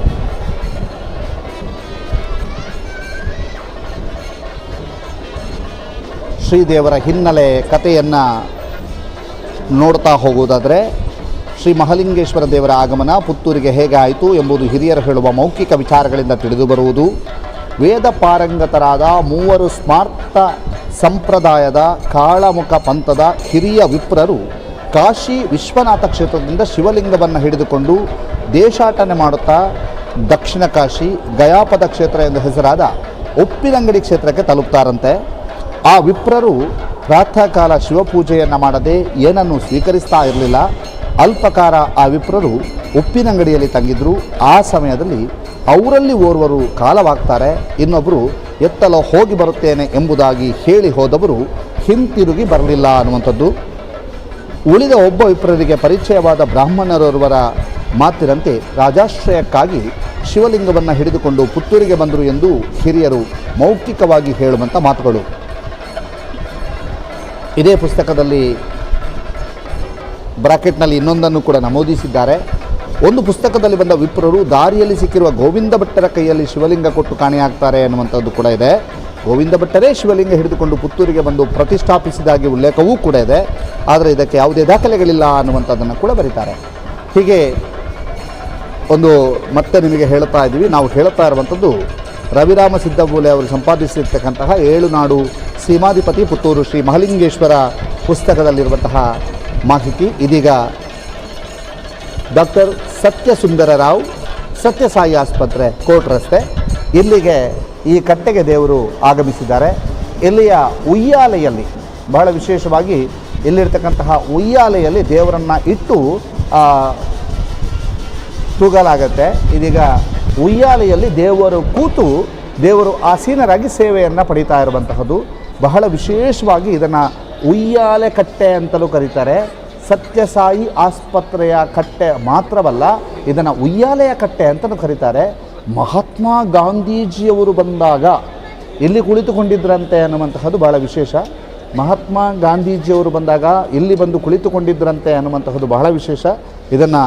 ಶ್ರೀದೇವರ ಹಿನ್ನೆಲೆ ಕಥೆಯನ್ನು ನೋಡ್ತಾ ಹೋಗುವುದಾದರೆ, ಶ್ರೀ ಮಹಾಲಿಂಗೇಶ್ವರ ದೇವರ ಆಗಮನ ಪುತ್ತೂರಿಗೆ ಹೇಗೆ ಆಯಿತು ಎಂಬುದು ಹಿರಿಯರು ಹೇಳುವ ಮೌಖಿಕ ವಿಚಾರಗಳಿಂದ ತಿಳಿದು ಬರುವುದು. ವೇದ ಪಾರಂಗತರಾದ 3 ಸ್ಮಾರ್ತ ಸಂಪ್ರದಾಯದ ಕಾಳಮುಖ ಪಂಥದ ಹಿರಿಯ ವಿಪ್ರರು ಕಾಶಿ ವಿಶ್ವನಾಥ ಕ್ಷೇತ್ರದಿಂದ ಶಿವಲಿಂಗವನ್ನು ಹಿಡಿದುಕೊಂಡು ದೇಶಾಟನೆ ಮಾಡುತ್ತಾ ದಕ್ಷಿಣ ಕಾಶಿ ಗಯಾಪದ ಕ್ಷೇತ್ರ ಎಂದು ಹೆಸರಾದ ಉಪ್ಪಿನಂಗಡಿ ಕ್ಷೇತ್ರಕ್ಕೆ ತಲುಪ್ತಾರಂತೆ. ಆ ವಿಪ್ರರು ಪ್ರಾತಃ ಕಾಲ ಶಿವಪೂಜೆಯನ್ನು ಮಾಡದೆ ಏನನ್ನು ಸ್ವೀಕರಿಸ್ತಾ ಇರಲಿಲ್ಲ. ಅಲ್ಪಕಾರ ಆ ವಿಪ್ರರು ಉಪ್ಪಿನಂಗಡಿಯಲ್ಲಿ ತಂಗಿದ್ರು. ಆ ಸಮಯದಲ್ಲಿ ಅವರಲ್ಲಿ ಓರ್ವರು ಕಾಲವಾಗ್ತಾರೆ, ಇನ್ನೊಬ್ಬರು ಎತ್ತಲೋ ಹೋಗಿ ಬರುತ್ತೇನೆ ಎಂಬುದಾಗಿ ಹೇಳಿ ಹೋದವರು ಹಿಂತಿರುಗಿ ಬರಲಿಲ್ಲ ಅನ್ನುವಂಥದ್ದು. ಉಳಿದ ಒಬ್ಬ ವಿಪ್ರರಿಗೆ ಪರಿಚಯವಾದ ಬ್ರಾಹ್ಮಣರೊರ್ವರ ಮಾತಿನಂತೆ ರಾಜಾಶ್ರಯಕ್ಕಾಗಿ ಶಿವಲಿಂಗವನ್ನು ಹಿಡಿದುಕೊಂಡು ಪುತ್ತೂರಿಗೆ ಬಂದರು ಎಂದು ಹಿರಿಯರು ಮೌಖಿಕವಾಗಿ ಹೇಳುವಂಥ ಮಾತುಗಳು. ಇದೇ ಪುಸ್ತಕದಲ್ಲಿ ಬ್ರಾಕೆಟ್ನಲ್ಲಿ ಇನ್ನೊಂದನ್ನು ಕೂಡ ನಮೂದಿಸಿದ್ದಾರೆ. ಒಂದು ಪುಸ್ತಕದಲ್ಲಿ ಬಂದ ವಿಪ್ರರು ದಾರಿಯಲ್ಲಿ ಸಿಕ್ಕಿರುವ ಗೋವಿಂದ ಭಟ್ಟರ ಕೈಯಲ್ಲಿ ಶಿವಲಿಂಗ ಕೊಟ್ಟು ಕಾಣೆಯಾಗ್ತಾರೆ ಅನ್ನುವಂಥದ್ದು ಕೂಡ ಇದೆ. ಗೋವಿಂದ ಭಟ್ಟರೇ ಶಿವಲಿಂಗ ಹಿಡಿದುಕೊಂಡು ಪುತ್ತೂರಿಗೆ ಬಂದು ಪ್ರತಿಷ್ಠಾಪಿಸಿದಾಗಿ ಉಲ್ಲೇಖವೂ ಕೂಡ ಇದೆ. ಆದರೆ ಇದಕ್ಕೆ ಯಾವುದೇ ದಾಖಲೆಗಳಿಲ್ಲ ಅನ್ನುವಂಥದ್ದನ್ನು ಕೂಡ ಬರೀತಾರೆ. ಹೀಗೆ ಮತ್ತೆ ನಿಮಗೆ ಹೇಳ್ತಾ ಇದ್ದೀವಿ, ನಾವು ಹೇಳ್ತಾ ಇರುವಂಥದ್ದು ರವಿರಾಮ ಸಿದ್ದಬೂಲೆ ಅವರು ಸಂಪಾದಿಸಿರ್ತಕ್ಕಂತಹ 7 ನಾಡು ಸೀಮಾಧಿಪತಿ ಪುತ್ತೂರು ಶ್ರೀ ಮಹಾಲಿಂಗೇಶ್ವರ ಪುಸ್ತಕದಲ್ಲಿರುವಂತಹ ಮಾಹಿತಿ. ಇದೀಗ ಡಾಕ್ಟರ್ ಸತ್ಯಸುಂದರ ರಾವ್ ಸತ್ಯಸಾಯಿ ಆಸ್ಪತ್ರೆ, ಕೋರ್ಟ್ ರಸ್ತೆ, ಇಲ್ಲಿಗೆ ಈ ಕಟ್ಟೆಗೆ ದೇವರು ಆಗಮಿಸಿದ್ದಾರೆ. ಇಲ್ಲಿಯ ಉಯ್ಯಾಲೆಯಲ್ಲಿ ಬಹಳ ವಿಶೇಷವಾಗಿ ಇಲ್ಲಿರ್ತಕ್ಕಂತಹ ಉಯ್ಯಾಲೆಯಲ್ಲಿ ದೇವರನ್ನು ಇಟ್ಟು ತೂಗಲಾಗತ್ತೆ. ಇದೀಗ ಉಯ್ಯಾಲೆಯಲ್ಲಿ ದೇವರು ಕೂತು ದೇವರು ಆಸೀನರಾಗಿ ಸೇವೆಯನ್ನು ಪಡೀತಾ ಇರುವಂತಹದ್ದು. ಬಹಳ ವಿಶೇಷವಾಗಿ ಇದನ್ನು ಉಯ್ಯಾಲೆ ಕಟ್ಟೆ ಅಂತಲೂ ಕರೀತಾರೆ. ಸತ್ಯಸಾಯಿ ಆಸ್ಪತ್ರೆಯ ಕಟ್ಟೆ ಮಾತ್ರವಲ್ಲ, ಇದನ್ನು ಉಯ್ಯಾಲೆಯ ಕಟ್ಟೆ ಅಂತಲೂ ಕರೀತಾರೆ. ಮಹಾತ್ಮ ಗಾಂಧೀಜಿಯವರು ಬಂದಾಗ ಇಲ್ಲಿ ಕುಳಿತುಕೊಂಡಿದ್ದರಂತೆ ಅನ್ನುವಂತಹದ್ದು ಬಹಳ ವಿಶೇಷ. ಮಹಾತ್ಮ ಗಾಂಧೀಜಿಯವರು ಬಂದಾಗ ಇಲ್ಲಿ ಬಂದು ಕುಳಿತುಕೊಂಡಿದ್ದರಂತೆ ಅನ್ನುವಂತಹದ್ದು ಬಹಳ ವಿಶೇಷ. ಇದನ್ನು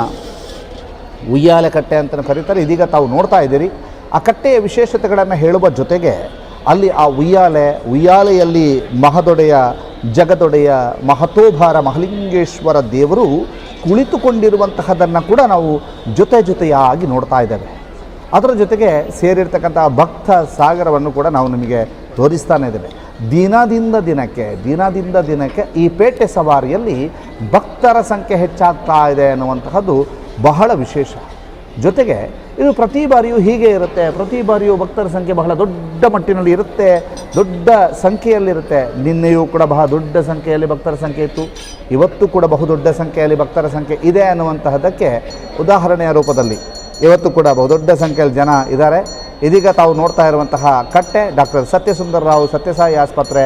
ಉಯ್ಯಾಲೆ ಕಟ್ಟೆ ಅಂತಲೂ ಕರೀತಾರೆ. ಇದೀಗ ತಾವು ನೋಡ್ತಾ ಇದ್ದೀರಿ. ಆ ಕಟ್ಟೆಯ ವಿಶೇಷತೆಗಳನ್ನು ಹೇಳುವ ಜೊತೆಗೆ ಅಲ್ಲಿ ಆ ಉಯ್ಯಾಲೆಯಲ್ಲಿ ಮಹದೊಡೆಯ ಜಗದೊಡೆಯ ಮಹತೋಭಾರ ಮಹಾಲಿಂಗೇಶ್ವರ ದೇವರು ಕುಳಿತುಕೊಂಡಿರುವಂತಹದನ್ನು ಕೂಡ ನಾವು ಜೊತೆಯಾಗಿ ನೋಡ್ತಾ ಇದ್ದೇವೆ. ಅದರ ಜೊತೆಗೆ ಸೇರಿರ್ತಕ್ಕಂಥ ಭಕ್ತ ಸಾಗರವನ್ನು ಕೂಡ ನಾವು ನಿಮಗೆ ತೋರಿಸ್ತಾನೆ ಇದ್ದೇವೆ. ದಿನದಿಂದ ದಿನಕ್ಕೆ ಈ ಪೇಟೆ ಸವಾರಿಯಲ್ಲಿ ಭಕ್ತರ ಸಂಖ್ಯೆ ಹೆಚ್ಚಾಗ್ತಾ ಇದೆ ಅನ್ನುವಂತಹದ್ದು ಬಹಳ ವಿಶೇಷ. ಜೊತೆಗೆ ಇದು ಪ್ರತಿ ಬಾರಿಯೂ ಹೀಗೆ ಇರುತ್ತೆ. ಪ್ರತಿ ಬಾರಿಯೂ ಭಕ್ತರ ಸಂಖ್ಯೆ ಬಹಳ ದೊಡ್ಡ ಮಟ್ಟಿನಲ್ಲಿ ಇರುತ್ತೆ, ದೊಡ್ಡ ಸಂಖ್ಯೆಯಲ್ಲಿರುತ್ತೆ. ನಿನ್ನೆಯೂ ಕೂಡ ಬಹಳ ದೊಡ್ಡ ಸಂಖ್ಯೆಯಲ್ಲಿ ಭಕ್ತರ ಸಂಖ್ಯೆ ಇತ್ತು, ಇವತ್ತು ಕೂಡ ಬಹುದೊಡ್ಡ ಸಂಖ್ಯೆಯಲ್ಲಿ ಭಕ್ತರ ಸಂಖ್ಯೆ ಇದೆ ಅನ್ನುವಂತಹದ್ದಕ್ಕೆ ಉದಾಹರಣೆಯ ರೂಪದಲ್ಲಿ ಇವತ್ತು ಕೂಡ ಬಹುದೊಡ್ಡ ಸಂಖ್ಯೆಯಲ್ಲಿ ಜನ ಇದ್ದಾರೆ. ಇದೀಗ ತಾವು ನೋಡ್ತಾ ಇರುವಂತಹ ಕಟ್ಟೆ ಡಾಕ್ಟರ್ ಸತ್ಯಸುಂದರ ರಾವ್ ಸತ್ಯಸಾಯಿ ಆಸ್ಪತ್ರೆ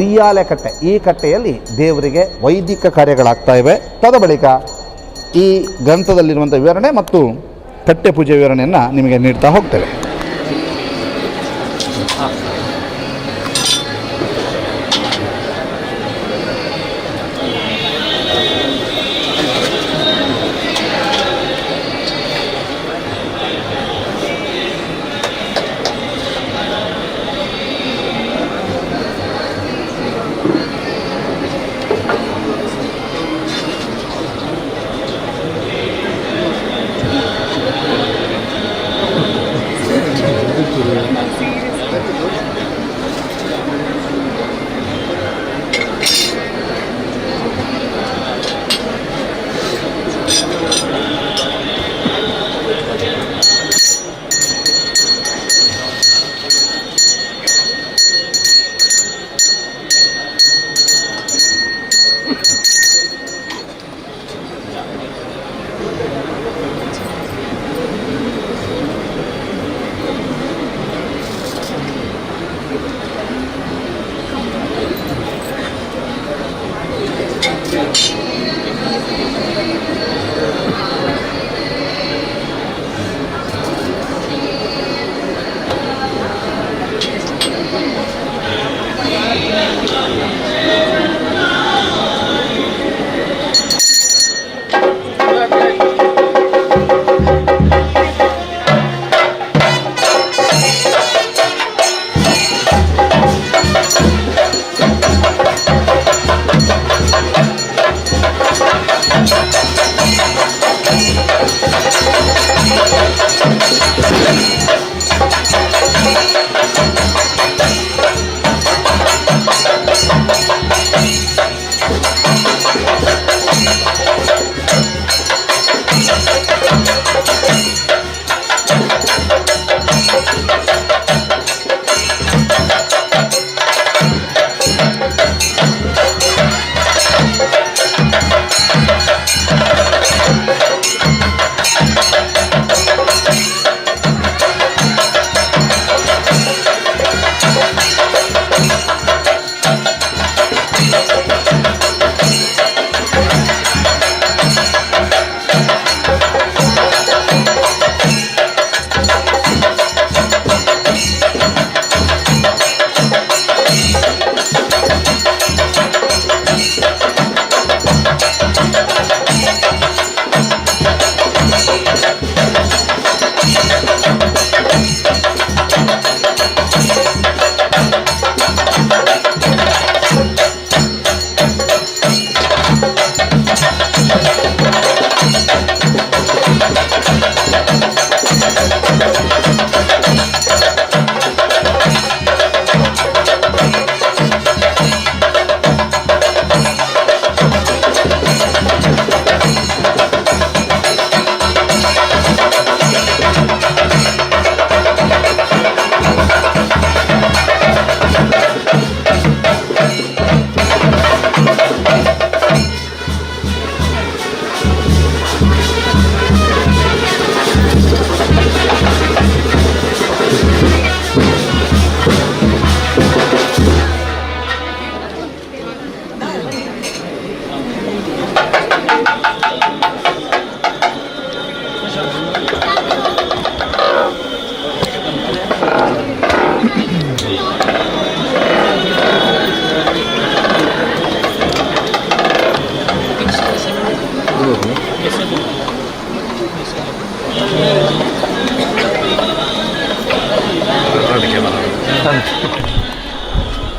ಉಯ್ಯಾಲೆ ಕಟ್ಟೆ. ಈ ಕಟ್ಟೆಯಲ್ಲಿ ದೇವರಿಗೆ ವೈದಿಕ ಕಾರ್ಯಗಳಾಗ್ತಾ ಇವೆ. ತದ ಬಳಿಕ ಈ ಗ್ರಂಥದಲ್ಲಿರುವಂಥ ವಿವರಣೆ ಮತ್ತು ಕಟ್ಟೆ ಪೂಜೆ ವಿವರಣೆಯನ್ನು ನಿಮಗೆ ನೀಡ್ತಾ ಹೋಗ್ತೇವೆ.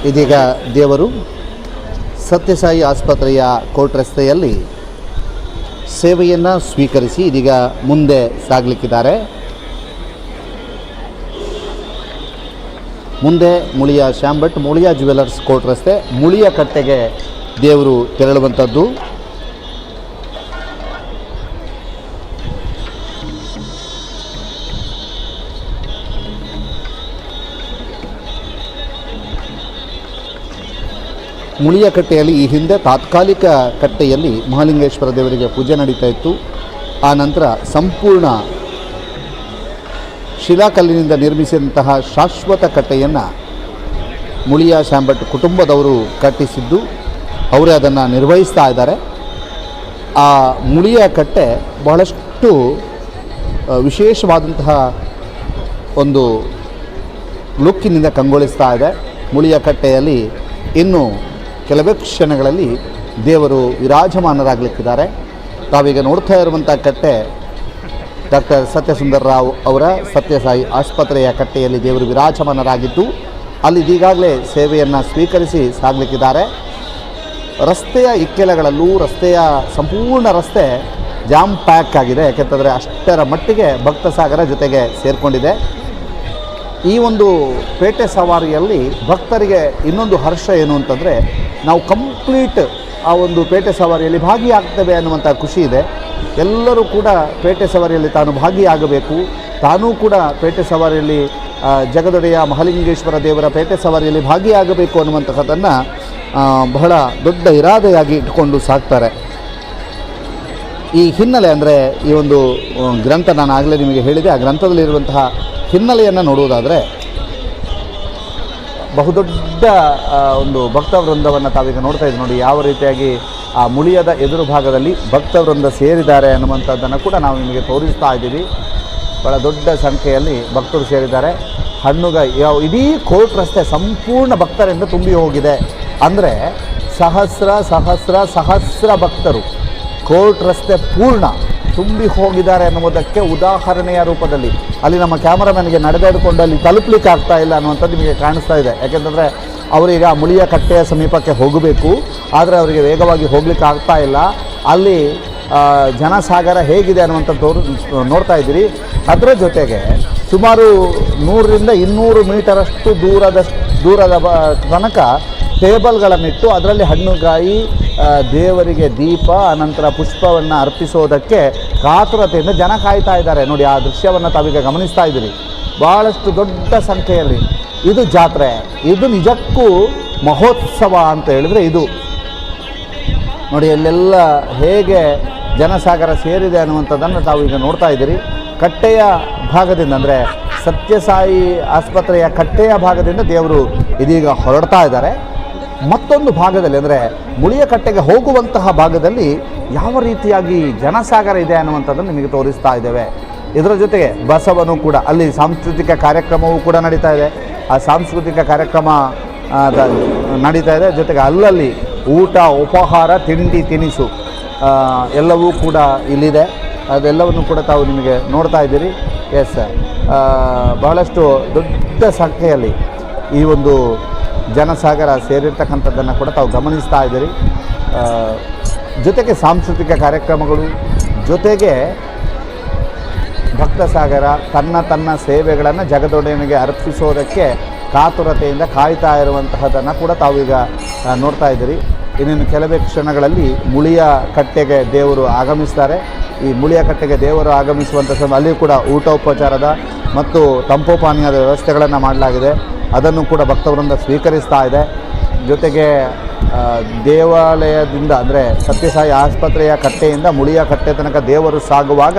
ಇದೀಗ ದೇವರು ಸತ್ಯಸಾಯಿ ಆಸ್ಪತ್ರೆಯ ಕೋರ್ಟ್ ರಸ್ತೆಯಲ್ಲಿ ಸೇವೆಯನ್ನು ಸ್ವೀಕರಿಸಿ ಇದೀಗ ಮುಂದೆ ಸಾಗಲಿಕ್ಕಿದ್ದಾರೆ. ಮುಂದೆ ಮುಳಿಯ ಶ್ಯಾಂಭಟ್, ಮುಳಿಯ ಜ್ಯುವೆಲರ್ಸ್ ಕೋರ್ಟ್ ರಸ್ತೆ, ಮುಳಿಯ ಕಟ್ಟೆಗೆ ದೇವರು ತೆರಳುವಂಥದ್ದು. ಮುಳಿಯ ಕಟ್ಟೆಯಲ್ಲಿ ಈ ಹಿಂದೆ ತಾತ್ಕಾಲಿಕ ಕಟ್ಟೆಯಲ್ಲಿ ಮಹಾಲಿಂಗೇಶ್ವರ ದೇವರಿಗೆ ಪೂಜೆ ನಡೀತಾ ಇತ್ತು. ಆ ನಂತರ ಸಂಪೂರ್ಣ ಶಿಲಾಕಲ್ಲಿನಿಂದ ನಿರ್ಮಿಸಿದಂತಹ ಶಾಶ್ವತ ಕಟ್ಟೆಯನ್ನು ಮುಳಿಯ ಶ್ಯಾಂಭಟ್ ಕುಟುಂಬದವರು ಕಟ್ಟಿಸಿದ್ದು, ಅವರೇ ಅದನ್ನು ನಿರ್ವಹಿಸ್ತಾ ಇದ್ದಾರೆ. ಆ ಮುಳಿಯ ಕಟ್ಟೆ ಬಹಳಷ್ಟು ವಿಶೇಷವಾದಂತಹ ಒಂದು ಲುಕ್ಕಿನಿಂದ ಕಂಗೊಳಿಸ್ತಾ ಇದೆ. ಮುಳಿಯ ಕಟ್ಟೆಯಲ್ಲಿ ಇನ್ನು ಕೆಲವೇ ಕ್ಷಣಗಳಲ್ಲಿ ದೇವರು ವಿರಾಜಮಾನರಾಗಲಿಕ್ಕಿದ್ದಾರೆ. ತಾವೀಗ ನೋಡ್ತಾ ಇರುವಂಥ ಕಟ್ಟೆ ಡಾಕ್ಟರ್ ಸತ್ಯಸುಂದರ್ ರಾವ್ ಅವರ ಸತ್ಯಸಾಯಿ ಆಸ್ಪತ್ರೆಯ ಕಟ್ಟೆಯಲ್ಲಿ ದೇವರು ವಿರಾಜಮಾನರಾಗಿದ್ದು, ಅಲ್ಲಿ ಈಗಾಗಲೇ ಸೇವೆಯನ್ನು ಸ್ವೀಕರಿಸಿ ಸಾಗಲಿಕ್ಕಿದ್ದಾರೆ. ರಸ್ತೆಯ ಇಕ್ಕೆಲಗಳಲ್ಲೂ ರಸ್ತೆಯ ಸಂಪೂರ್ಣ ರಸ್ತೆ ಜಾಮ್ ಪ್ಯಾಕ್ ಆಗಿದೆ. ಯಾಕೆಂತಂದರೆ ಅಷ್ಟರ ಮಟ್ಟಿಗೆ ಭಕ್ತ ಸಾಗರ ಜೊತೆಗೆ ಸೇರಿಕೊಂಡಿದೆ. ಈ ಒಂದು ಪೇಟೆ ಸವಾರಿಯಲ್ಲಿ ಭಕ್ತರಿಗೆ ಇನ್ನೊಂದು ಹರ್ಷ ಏನು ಅಂತಂದರೆ, ನಾವು ಕಂಪ್ಲೀಟ್ ಆ ಒಂದು ಪೇಟೆ ಸವಾರಿಯಲ್ಲಿ ಭಾಗಿಯಾಗ್ತೇವೆ ಅನ್ನುವಂಥ ಖುಷಿ ಇದೆ. ಎಲ್ಲರೂ ಕೂಡ ಪೇಟೆ ಸವಾರಿಯಲ್ಲಿ ತಾನು ಭಾಗಿಯಾಗಬೇಕು, ತಾನೂ ಕೂಡ ಪೇಟೆ ಸವಾರಿಯಲ್ಲಿ ಜಗದೊಡೆಯ ಮಹಾಲಿಂಗೇಶ್ವರ ದೇವರ ಪೇಟೆ ಸವಾರಿಯಲ್ಲಿ ಭಾಗಿಯಾಗಬೇಕು ಅನ್ನುವಂಥದ್ದನ್ನು ಬಹಳ ದೊಡ್ಡ ಇರಾದೆಯಾಗಿ ಇಟ್ಕೊಂಡು ಸಾಕ್ತಾರೆ. ಈ ಹಿನ್ನೆಲೆ ಅಂದರೆ ಈ ಒಂದು ಗ್ರಂಥ ನಾನು ಆಗಲೇ ನಿಮಗೆ ಹೇಳಿದೆ, ಆ ಗ್ರಂಥದಲ್ಲಿರುವಂತಹ ಹಿನ್ನೆಲೆಯನ್ನು ನೋಡುವುದಾದರೆ ಬಹುದೊಡ್ಡ ಒಂದು ಭಕ್ತವೃಂದವನ್ನು ತಾವೀಗ ನೋಡ್ತಾ ಇದ್ದೀವಿ. ನೋಡಿ ಯಾವ ರೀತಿಯಾಗಿ ಆ ಮುಳಿಯದ ಎದುರು ಭಾಗದಲ್ಲಿ ಭಕ್ತವೃಂದ ಸೇರಿದ್ದಾರೆ ಅನ್ನುವಂಥದ್ದನ್ನು ಕೂಡ ನಾವು ನಿಮಗೆ ತೋರಿಸ್ತಾ ಇದ್ದೀವಿ. ಭಾಳ ದೊಡ್ಡ ಸಂಖ್ಯೆಯಲ್ಲಿ ಭಕ್ತರು ಸೇರಿದ್ದಾರೆ. ಇಡೀ ಕೋರ್ಟ್ ರಸ್ತೆ ಸಂಪೂರ್ಣ ಭಕ್ತರಿಂದ ತುಂಬಿ ಹೋಗಿದೆ. ಅಂದರೆ ಸಹಸ್ರ ಭಕ್ತರು ಕೋರ್ಟ್ ರಸ್ತೆ ಪೂರ್ಣ ತುಂಬಿ ಹೋಗಿದ್ದಾರೆ ಅನ್ನುವುದಕ್ಕೆ ಉದಾಹರಣೆಯ ರೂಪದಲ್ಲಿ ಅಲ್ಲಿ ನಮ್ಮ ಕ್ಯಾಮರಾಮನ್ಗೆ ನಡೆದಾಡಿಕೊಂಡು ಅಲ್ಲಿ ತಲುಪಲಿಕ್ಕೆ ಆಗ್ತಾ ಇಲ್ಲ ಅನ್ನುವಂಥದ್ದು ನಿಮಗೆ ಕಾಣಿಸ್ತಾ ಇದೆ. ಯಾಕೆಂತಂದರೆ ಅವರೀಗ ಮುಳಿಯ ಕಟ್ಟೆಯ ಸಮೀಪಕ್ಕೆ ಹೋಗಬೇಕು, ಆದರೆ ಅವರಿಗೆ ವೇಗವಾಗಿ ಹೋಗಲಿಕ್ಕೆ ಆಗ್ತಾ ಇಲ್ಲ. ಅಲ್ಲಿ ಜನಸಾಗರ ಹೇಗಿದೆ ಅನ್ನುವಂಥದ್ದು ನೋಡ್ತಾ ಇದ್ದೀರಿ. ಅದರ ಜೊತೆಗೆ ಸುಮಾರು 100ರಿಂದ 200 ಮೀಟರಷ್ಟು ದೂರದ ತನಕ ಟೇಬಲ್ಗಳನ್ನಿಟ್ಟು ಅದರಲ್ಲಿ ಹಣ್ಣುಗಾಯಿ, ದೇವರಿಗೆ ದೀಪ, ಅನಂತರ ಪುಷ್ಪವನ್ನು ಅರ್ಪಿಸೋದಕ್ಕೆ ಕಾತುರತೆಯಿಂದ ಜನ ಕಾಯ್ತಾ ಇದ್ದಾರೆ. ನೋಡಿ ಆ ದೃಶ್ಯವನ್ನು ತಾವೀಗ ಗಮನಿಸ್ತಾ ಇದ್ದೀರಿ. ಭಾಳಷ್ಟು ದೊಡ್ಡ ಸಂಖ್ಯೆಯಲ್ಲಿ ಇದು ಜಾತ್ರೆ, ಇದು ನಿಜಕ್ಕೂ ಮಹೋತ್ಸವ ಅಂತ ಹೇಳಿದರೆ ಇದು ನೋಡಿ ಅಲ್ಲೆಲ್ಲ ಹೇಗೆ ಜನಸಾಗರ ಸೇರಿದೆ ಅನ್ನುವಂಥದ್ದನ್ನು ತಾವು ಈಗ ನೋಡ್ತಾ ಇದ್ದೀರಿ. ಕಟ್ಟೆಯ ಭಾಗದಿಂದ ಅಂದರೆ ಸತ್ಯಸಾಯಿ ಆಸ್ಪತ್ರೆಯ ಕಟ್ಟೆಯ ಭಾಗದಿಂದ ದೇವರು ಇದೀಗ ಹೊರಡ್ತಾ ಇದ್ದಾರೆ. ಮತ್ತೊಂದು ಭಾಗದಲ್ಲಿ ಅಂದರೆ ಮುಳಿಯ ಕಟ್ಟೆಗೆ ಹೋಗುವಂತಹ ಭಾಗದಲ್ಲಿ ಯಾವ ರೀತಿಯಾಗಿ ಜನಸಾಗರ ಇದೆ ಅನ್ನುವಂಥದ್ದನ್ನು ನಿಮಗೆ ತೋರಿಸ್ತಾ ಇದ್ದೇವೆ. ಇದರ ಜೊತೆಗೆ ಬಸವನು ಕೂಡ ಅಲ್ಲಿ ಸಾಂಸ್ಕೃತಿಕ ಕಾರ್ಯಕ್ರಮವೂ ಕೂಡ ನಡೀತಾ ಇದೆ. ಆ ಸಾಂಸ್ಕೃತಿಕ ಕಾರ್ಯಕ್ರಮ ನಡೀತಾ ಇದೆ. ಜೊತೆಗೆ ಅಲ್ಲಲ್ಲಿ ಊಟ, ಉಪಹಾರ, ತಿಂಡಿ, ತಿನಿಸು ಎಲ್ಲವೂ ಕೂಡ ಇಲ್ಲಿದೆ. ಅದೆಲ್ಲವನ್ನು ಕೂಡ ತಾವು ನಿಮಗೆ ನೋಡ್ತಾ ಇದ್ದೀರಿ. ಎಸ್, ಬಹಳಷ್ಟು ದೊಡ್ಡ ಸಂಖ್ಯೆಯಲ್ಲಿ ಈ ಒಂದು ಜನಸಾಗರ ಸೇರಿರ್ತಕ್ಕಂಥದ್ದನ್ನು ಕೂಡ ತಾವು ಗಮನಿಸ್ತಾ ಇದ್ದೀರಿ. ಜೊತೆಗೆ ಸಾಂಸ್ಕೃತಿಕ ಕಾರ್ಯಕ್ರಮಗಳು, ಜೊತೆಗೆ ಭಕ್ತ ಸಾಗರ ತನ್ನ ಸೇವೆಗಳನ್ನು ಜಗದೊಡೆಯನಿಗೆ ಅರ್ಪಿಸೋದಕ್ಕೆ ಕಾತುರತೆಯಿಂದ ಕಾಯ್ತಾ ಇರುವಂತಹದ್ದನ್ನು ಕೂಡ ತಾವೀಗ ನೋಡ್ತಾ ಇದ್ದೀರಿ. ಇನ್ನೇನು ಕೆಲವೇ ಕ್ಷಣಗಳಲ್ಲಿ ಮುಳಿಯ ಕಟ್ಟೆಗೆ ದೇವರು ಆಗಮಿಸ್ತಾರೆ. ಈ ಮುಳಿಯ ಕಟ್ಟೆಗೆ ದೇವರು ಆಗಮಿಸುವಂಥ ಸಮಯ ಅಲ್ಲಿ ಕೂಡ ಊಟೋಪಚಾರದ ಮತ್ತು ತಂಪೋಪಾನೀಯದ ವ್ಯವಸ್ಥೆಗಳನ್ನು ಮಾಡಲಾಗಿದೆ. ಅದನ್ನು ಕೂಡ ಭಕ್ತವೃಂದ ಸ್ವೀಕರಿಸ್ತಾ ಇದೆ. ಜೊತೆಗೆ ದೇವಾಲಯದಿಂದ ಅಂದರೆ ಸತ್ಯಸಾಯಿ ಆಸ್ಪತ್ರೆಯ ಕಟ್ಟೆಯಿಂದ ಮುಳಿಯ ಕಟ್ಟೆ ತನಕ ದೇವರು ಸಾಗುವಾಗ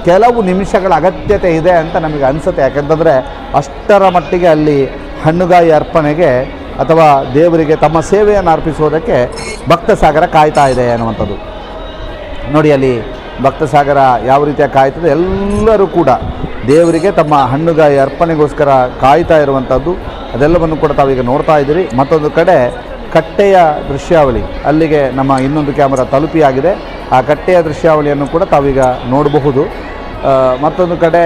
ಕೆಲವು ನಿಮಿಷಗಳ ಅಗತ್ಯತೆ ಇದೆ ಅಂತ ನಮಗೆ ಅನಿಸುತ್ತೆ. ಯಾಕೆಂತಂದರೆ ಅಷ್ಟರ ಮಟ್ಟಿಗೆ ಅಲ್ಲಿ ಹಣ್ಣುಗಾಯಿ ಅರ್ಪಣೆಗೆ ಅಥವಾ ದೇವರಿಗೆ ತಮ್ಮ ಸೇವೆಯನ್ನು ಅರ್ಪಿಸೋದಕ್ಕೆ ಭಕ್ತ ಸಾಗರ ಕಾಯ್ತಾ ಇದೆ ಅನ್ನುವಂಥದ್ದು. ನೋಡಿ ಅಲ್ಲಿ ಭಕ್ತ ಸಾಗರ ಯಾವ ರೀತಿಯ ಕಾಯ್ತದೆ, ಎಲ್ಲರೂ ಕೂಡ ದೇವರಿಗೆ ತಮ್ಮ ಹಣ್ಣುಗಾಯಿ ಅರ್ಪಣೆಗೋಸ್ಕರ ಕಾಯ್ತಾ ಇರುವಂಥದ್ದು. ಅದೆಲ್ಲವನ್ನು ಕೂಡ ತಾವೀಗ ನೋಡ್ತಾ ಇದ್ದೀರಿ. ಮತ್ತೊಂದು ಕಡೆ ಕಟ್ಟೆಯ ದೃಶ್ಯಾವಳಿ, ಅಲ್ಲಿಗೆ ನಮ್ಮ ಇನ್ನೊಂದು ಕ್ಯಾಮರಾ ತಲುಪಿಯಾಗಿದೆ. ಆ ಕಟ್ಟೆಯ ದೃಶ್ಯಾವಳಿಯನ್ನು ಕೂಡ ತಾವೀಗ ನೋಡಬಹುದು. ಮತ್ತೊಂದು ಕಡೆ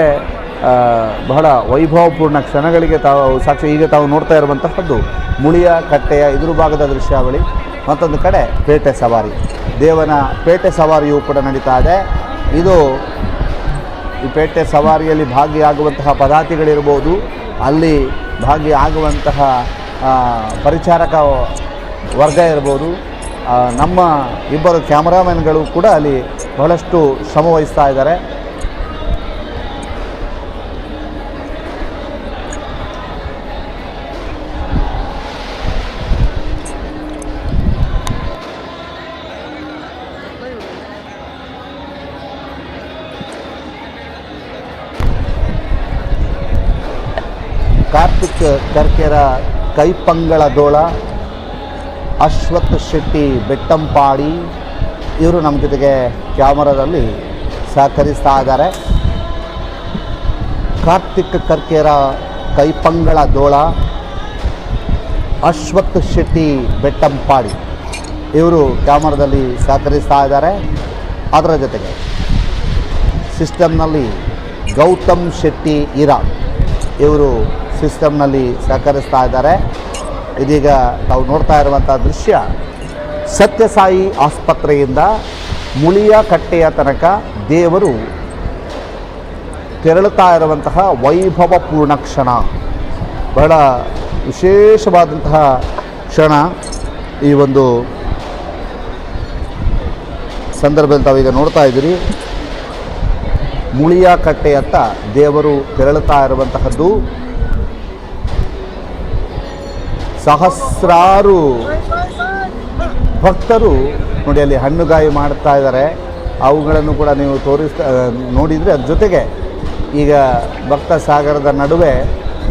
ಬಹಳ ವೈಭವಪೂರ್ಣ ಕ್ಷಣಗಳಿಗೆ ತಾವು ಸಾಕ್ಷಿ. ಈಗ ತಾವು ನೋಡ್ತಾ ಇರುವಂತಹದ್ದು ಮುಳಿಯ ಕಟ್ಟೆಯ ಎದುರು ಭಾಗದ ದೃಶ್ಯಾವಳಿ. ಮತ್ತೊಂದು ಕಡೆ ಪೇಟೆ ಸವಾರಿ, ದೇವನ ಪೇಟೆ ಸವಾರಿಯೂ ಕೂಡ ನಡೀತಾ ಇದೆ. ಇದು ಈ ಪೇಟೆ ಸವಾರಿಯಲ್ಲಿ ಭಾಗಿಯಾಗುವಂತಹ ಪದಾತಿಗಳಿರ್ಬೋದು, ಅಲ್ಲಿ ಭಾಗಿಯಾಗುವಂತಹ ಪರಿಚಾರಕ ವರ್ಗ ಇರ್ಬೋದು, ನಮ್ಮ ಇಬ್ಬರು ಕ್ಯಾಮರಾಮನ್ಗಳು ಕೂಡ ಅಲ್ಲಿ ಬಹಳಷ್ಟು ಶ್ರಮ ವಹಿಸ್ತಾ ಇದ್ದಾರೆ. ಕಾರ್ತಿಕ್ ಕರ್ಕೆರ ಕೈಪಂಗಳ ದೋಳ, ಅಶ್ವಥ್ ಶೆಟ್ಟಿ ಬೆಟ್ಟಂಪಾಡಿ ಇವರು ನಮ್ಮ ಜೊತೆಗೆ ಕ್ಯಾಮರಾದಲ್ಲಿ ಸಹಕರಿಸ್ತಾ ಇದ್ದಾರೆ. ಕಾರ್ತಿಕ್ ಕರ್ಕೆರ ಕೈಪಂಗಳ ದೋಳ, ಅಶ್ವಥ್ ಶೆಟ್ಟಿ ಬೆಟ್ಟಂಪಾಡಿ ಇವರು ಕ್ಯಾಮರಾದಲ್ಲಿ ಸಹಕರಿಸ್ತಾ ಇದ್ದಾರೆ. ಅದರ ಜೊತೆಗೆ ಸಿಸ್ಟಮ್ನಲ್ಲಿ ಗೌತಮ್ ಶೆಟ್ಟಿ ಇರಾ ಇವರು ಸಿಸ್ಟಮ್ನಲ್ಲಿ ಸಹಕರಿಸ್ತಾ ಇದ್ದಾರೆ. ಇದೀಗ ತಾವು ನೋಡ್ತಾ ಇರುವಂಥ ದೃಶ್ಯ ಸತ್ಯಸಾಯಿ ಆಸ್ಪತ್ರೆಯಿಂದ ಮುಳಿಯ ಕಟ್ಟೆಯ ತನಕ ದೇವರು ತೆರಳುತ್ತಾ ಇರುವಂತಹ ವೈಭವಪೂರ್ಣ ಕ್ಷಣ, ಬಹಳ ವಿಶೇಷವಾದಂತಹ ಕ್ಷಣ. ಈ ಒಂದು ಸಂದರ್ಭದಲ್ಲಿ ತಾವೀಗ ನೋಡ್ತಾ ಇದ್ದೀರಿ, ಮುಳಿಯ ಕಟ್ಟೆಯತ್ತ ದೇವರು ತೆರಳುತ್ತಾ ಇರುವಂತಹದ್ದು. ಸಹಸ್ರಾರು ಭಕ್ತರು ನೋಡಿ ಅಲ್ಲಿ ಹಣ್ಣುಗಾಯಿ ಮಾಡ್ತಾ ಇದ್ದಾರೆ. ಅವುಗಳನ್ನು ಕೂಡ ನೀವು ನೋಡಿದರೆ ಅದ್ರ ಜೊತೆಗೆ ಈಗ ಭಕ್ತ ಸಾಗರದ ನಡುವೆ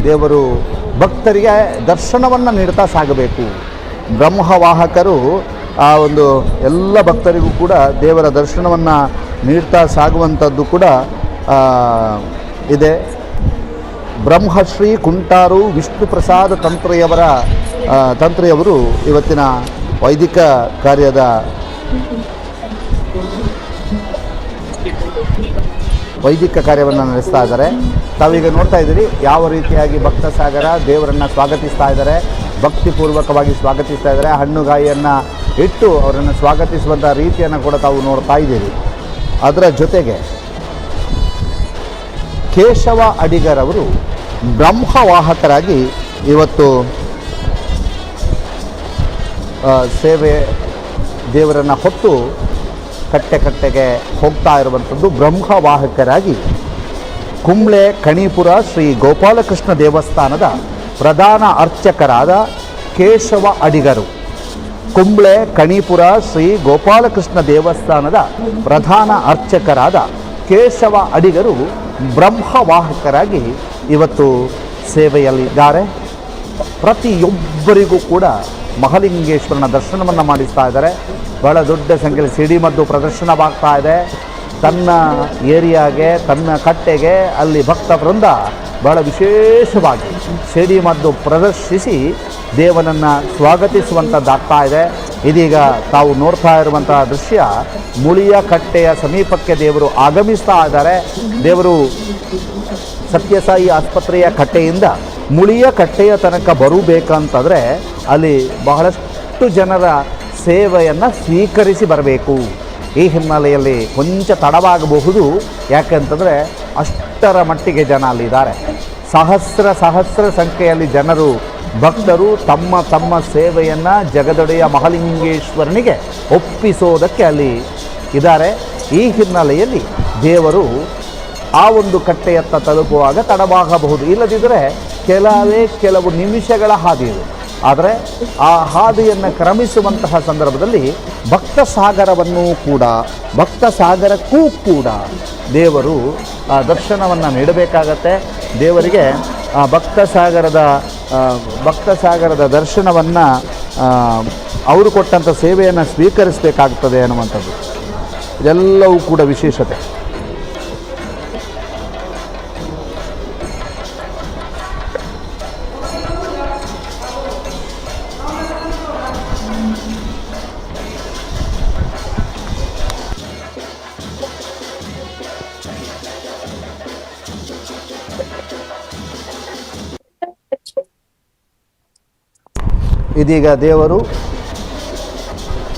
ದೇವರು ಭಕ್ತರಿಗೆ ದರ್ಶನವನ್ನು ನೀಡ್ತಾ ಸಾಗಬೇಕು. ಬ್ರಹ್ಮವಾಹಕರು ಆ ಒಂದು ಎಲ್ಲ ಭಕ್ತರಿಗೂ ಕೂಡ ದೇವರ ದರ್ಶನವನ್ನು ನೀಡ್ತಾ ಸಾಗುವಂಥದ್ದು ಕೂಡ ಇದೆ. ಬ್ರಹ್ಮಶ್ರೀ ಕುಂಟಾರು ವಿಷ್ಣು ಪ್ರಸಾದ ತಂತ್ರಿಯವರು ಇವತ್ತಿನ ವೈದಿಕ ಕಾರ್ಯದ ಕಾರ್ಯವನ್ನು ನಡೆಸ್ತಾ ಇದ್ದಾರೆ. ತಾವೀಗ ನೋಡ್ತಾ ಇದ್ದೀರಿ ಯಾವ ರೀತಿಯಾಗಿ ಭಕ್ತ ಸಾಗರ ದೇವರನ್ನು ಸ್ವಾಗತಿಸ್ತಾ ಇದ್ದಾರೆ, ಭಕ್ತಿಪೂರ್ವಕವಾಗಿ ಸ್ವಾಗತಿಸ್ತಾ ಇದ್ದಾರೆ. ಹಣ್ಣುಗಾಯಿಯನ್ನು ಇಟ್ಟು ಅವರನ್ನು ಸ್ವಾಗತಿಸುವಂಥ ರೀತಿಯನ್ನು ಕೂಡ ತಾವು ನೋಡ್ತಾ ಇದ್ದೀರಿ. ಅದರ ಜೊತೆಗೆ ಕೇಶವ ಅಡಿಗರವರು ಬ್ರಹ್ಮವಾಹಕರಾಗಿ ಇವತ್ತು ಸೇವೆ ದೇವರನ್ನು ಹೊತ್ತು ಕಟ್ಟೆಗೆ ಹೋಗ್ತಾ ಇರುವಂಥದ್ದು. ಬ್ರಹ್ಮವಾಹಕರಾಗಿ ಕುಂಬ್ಳೆ ಕಣಿಪುರ ಶ್ರೀ ಗೋಪಾಲಕೃಷ್ಣ ದೇವಸ್ಥಾನದ ಪ್ರಧಾನ ಅರ್ಚಕರಾದ ಕೇಶವ ಅಡಿಗರು, ಕುಂಬ್ಳೆ ಕಣಿಪುರ ಶ್ರೀ ಗೋಪಾಲಕೃಷ್ಣ ದೇವಸ್ಥಾನದ ಪ್ರಧಾನ ಅರ್ಚಕರಾದ ಕೇಶವ ಅಡಿಗರು ಬ್ರಹ್ಮವಾಹಕರಾಗಿ ಇವತ್ತು ಸೇವೆಯಲ್ಲಿದ್ದಾರೆ. ಪ್ರತಿಯೊಬ್ಬರಿಗೂ ಕೂಡ ಮಹಾಲಿಂಗೇಶ್ವರನ ದರ್ಶನವನ್ನು ಮಾಡಿಸ್ತಾ ಇದ್ದಾರೆ. ಬಹಳ ದೊಡ್ಡ ಸಂಖ್ಯೆಯಲ್ಲಿ ಸಿಡಿಮದ್ದು ಪ್ರದರ್ಶನವಾಗ್ತಾ ಇದೆ. ತನ್ನ ಏರಿಯಾಗೆ, ತನ್ನ ಕಟ್ಟೆಗೆ ಅಲ್ಲಿ ಭಕ್ತ ವೃಂದ ಬಹಳ ವಿಶೇಷವಾಗಿ ಸಿಡಿಮದ್ದು ಪ್ರದರ್ಶಿಸಿ ದೇವನನ್ನು ಸ್ವಾಗತಿಸುವಂಥದ್ದಾಗ್ತಾ ಇದೆ. ಇದೀಗ ತಾವು ನೋಡ್ತಾ ಇರುವಂತಹ ದೃಶ್ಯ ಮುಳಿಯ ಕಟ್ಟೆಯ ಸಮೀಪಕ್ಕೆ ದೇವರು ಆಗಮಿಸ್ತಾ ಇದ್ದಾರೆ. ದೇವರು ಸತ್ಯಸಾಯಿ ಆಸ್ಪತ್ರೆಯ ಕಟ್ಟೆಯಿಂದ ಮುಳಿಯ ಕಟ್ಟೆಯ ತನಕ ಬರಬೇಕಂತಂದರೆ ಅಲ್ಲಿ ಬಹಳಷ್ಟು ಜನರ ಸೇವೆಯನ್ನು ಸ್ವೀಕರಿಸಿ ಬರಬೇಕು. ಈ ಹಿನ್ನೆಲೆಯಲ್ಲಿ ಕೊಂಚ ತಡವಾಗಬಹುದು. ಯಾಕೆಂತಂದರೆ ಅಷ್ಟರ ಮಟ್ಟಿಗೆ ಜನ ಅಲ್ಲಿದ್ದಾರೆ. ಸಹಸ್ರ ಸಂಖ್ಯೆಯಲ್ಲಿ ಜನರು ಭಕ್ತರು ತಮ್ಮ ಸೇವೆಯನ್ನು ಜಗದೊಡೆಯ ಮಹಾಲಿಂಗೇಶ್ವರನಿಗೆ ಒಪ್ಪಿಸೋದಕ್ಕೆ ಅಲ್ಲಿ ಇದ್ದಾರೆ. ಈ ಹಿನ್ನೆಲೆಯಲ್ಲಿ ದೇವರು ಆ ಒಂದು ಕಟ್ಟೆಯತ್ತ ತಲುಪುವಾಗ ತಡವಾಗಬಹುದು. ಇಲ್ಲದಿದ್ದರೆ ಕೆಲವು ನಿಮಿಷಗಳ ಹಾದಿ ಇದೆ. ಆದರೆ ಆ ಹಾದಿಯನ್ನು ಕ್ರಮಿಸುವಂತಹ ಸಂದರ್ಭದಲ್ಲಿ ಭಕ್ತ ಸಾಗರಕ್ಕೂ ಕೂಡ ದೇವರು ದರ್ಶನವನ್ನು ನೀಡಬೇಕಾಗತ್ತೆ. ದೇವರಿಗೆ ಭಕ್ತ ಸಾಗರದ ದರ್ಶನವನ್ನು ಅವರು ಕೊಟ್ಟಂಥ ಸೇವೆಯನ್ನು ಸ್ವೀಕರಿಸಬೇಕಾಗ್ತದೆ ಅನ್ನುವಂಥದ್ದು ಇದೆಲ್ಲವೂ ಕೂಡ ವಿಶೇಷತೆ. ಇದೀಗ ದೇವರು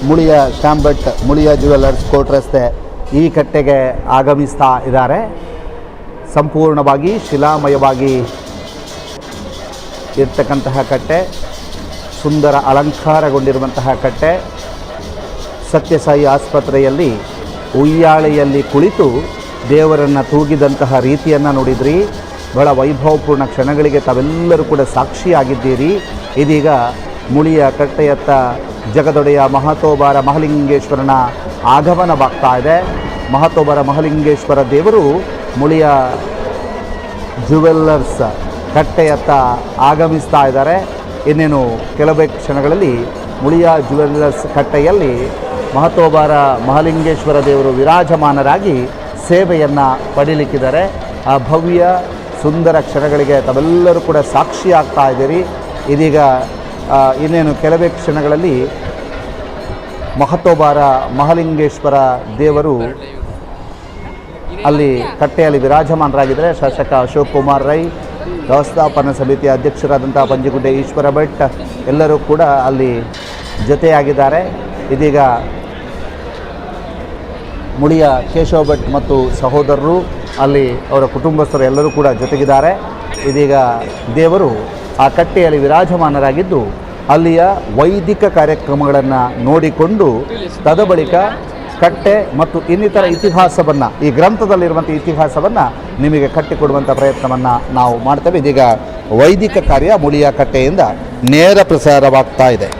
ಮುಳಿಯ ಶ್ಯಾಂಬಟ್ ಮುಳಿಯ ಜ್ಯುವೆಲ್ಲರ್ಸ್ ಕೋರ್ಟ್ ರಸ್ತೆ ಈ ಕಟ್ಟೆಗೆ ಆಗಮಿಸ್ತಾ ಇದ್ದಾರೆ. ಸಂಪೂರ್ಣವಾಗಿ ಶಿಲಾಮಯವಾಗಿ ಇರ್ತಕ್ಕಂತಹ ಕಟ್ಟೆ, ಸುಂದರ ಅಲಂಕಾರಗೊಂಡಿರುವಂತಹ ಕಟ್ಟೆ. ಸತ್ಯಸಾಯಿ ಆಸ್ಪತ್ರೆಯಲ್ಲಿ ಉಯ್ಯಾಳೆಯಲ್ಲಿ ಕುಳಿತು ದೇವರನ್ನು ತೂಗಿದಂತಹ ರೀತಿಯನ್ನು ನೋಡಿದ್ರಿ. ಬಹಳ ವೈಭವಪೂರ್ಣ ಕ್ಷಣಗಳಿಗೆ ತಾವೆಲ್ಲರೂ ಕೂಡ ಸಾಕ್ಷಿಯಾಗಿದ್ದೀರಿ. ಇದೀಗ ಮುಳಿಯ ಕಟ್ಟೆಯತ್ತ ಜಗದೊಡೆಯ ಮಹತೋಬಾರ ಮಹಲಿಂಗೇಶ್ವರನ ಆಗಮನವಾಗ್ತಾ ಇದೆ. ಮಹತೋಬಾರ ಮಹಲಿಂಗೇಶ್ವರ ದೇವರು ಮುಳಿಯ ಜ್ಯುವೆಲ್ಲರ್ಸ್ ಕಟ್ಟೆಯತ್ತ ಆಗಮಿಸ್ತಾ ಇದ್ದಾರೆ. ಇನ್ನೇನು ಕೆಲವೇ ಕ್ಷಣಗಳಲ್ಲಿ ಮುಳಿಯ ಜ್ಯುವೆಲ್ಲರ್ಸ್ ಕಟ್ಟೆಯಲ್ಲಿ ಮಹತೋಬಾರ ಮಹಲಿಂಗೇಶ್ವರ ದೇವರು ವಿರಾಜಮಾನರಾಗಿ ಸೇವೆಯನ್ನು ಪಡೀಲಿಕ್ಕಿದ್ದಾರೆ. ಆ ಭವ್ಯ ಸುಂದರ ಕ್ಷಣಗಳಿಗೆ ತಾವೆಲ್ಲರೂ ಕೂಡ ಸಾಕ್ಷಿಯಾಗ್ತಾ ಇದ್ದೀರಿ. ಇದೀಗ ಇನ್ನೇನು ಕೆಲವೇ ಕ್ಷಣಗಳಲ್ಲಿ ಮಹತೋಬಾರ ಮಹಲಿಂಗೇಶ್ವರ ದೇವರು ಅಲ್ಲಿ ಕಟ್ಟೆಯಲ್ಲಿ ವಿರಾಜಮಾನರಾಗಿದ್ದಾರೆ. ಶಾಸಕ ಅಶೋಕ್ ಕುಮಾರ್ ರೈ, ವ್ಯವಸ್ಥಾಪನಾ ಸಮಿತಿಯ ಅಧ್ಯಕ್ಷರಾದಂಥ ಪಂಜಗುಡ್ಡೆ ಈಶ್ವರ ಭಟ್ ಎಲ್ಲರೂ ಕೂಡ ಅಲ್ಲಿ ಜೊತೆಯಾಗಿದ್ದಾರೆ. ಇದೀಗ ಮುಳಿಯ ಕೇಶವ ಭಟ್ ಮತ್ತು ಸಹೋದರರು ಅಲ್ಲಿ ಅವರ ಕುಟುಂಬಸ್ಥರು ಎಲ್ಲರೂ ಕೂಡ ಜೊತೆಗಿದ್ದಾರೆ. ಇದೀಗ ದೇವರು ಆ ಕಟ್ಟೆಯಲ್ಲಿ ವಿರಾಜಮಾನರಾಗಿದ್ದು ಅಲ್ಲಿಯ ವೈದಿಕ ಕಾರ್ಯಕ್ರಮಗಳನ್ನು ನೋಡಿಕೊಂಡು ತದಬಳಿಕ ಕಟ್ಟೆ ಮತ್ತು ಇನ್ನಿತರ ಇತಿಹಾಸವನ್ನು, ಈ ಗ್ರಂಥದಲ್ಲಿರುವಂಥ ಇತಿಹಾಸವನ್ನು ನಿಮಗೆ ಕಟ್ಟಿಕೊಡುವಂಥ ಪ್ರಯತ್ನವನ್ನು ನಾವು ಮಾಡ್ತೇವೆ. ಇದೀಗ ವೈದಿಕ ಕಾರ್ಯ ಮುಳಿಯ ಕಟ್ಟೆಯಿಂದ ನೇರ ಪ್ರಸಾರವಾಗ್ತಾ ಇದೆ.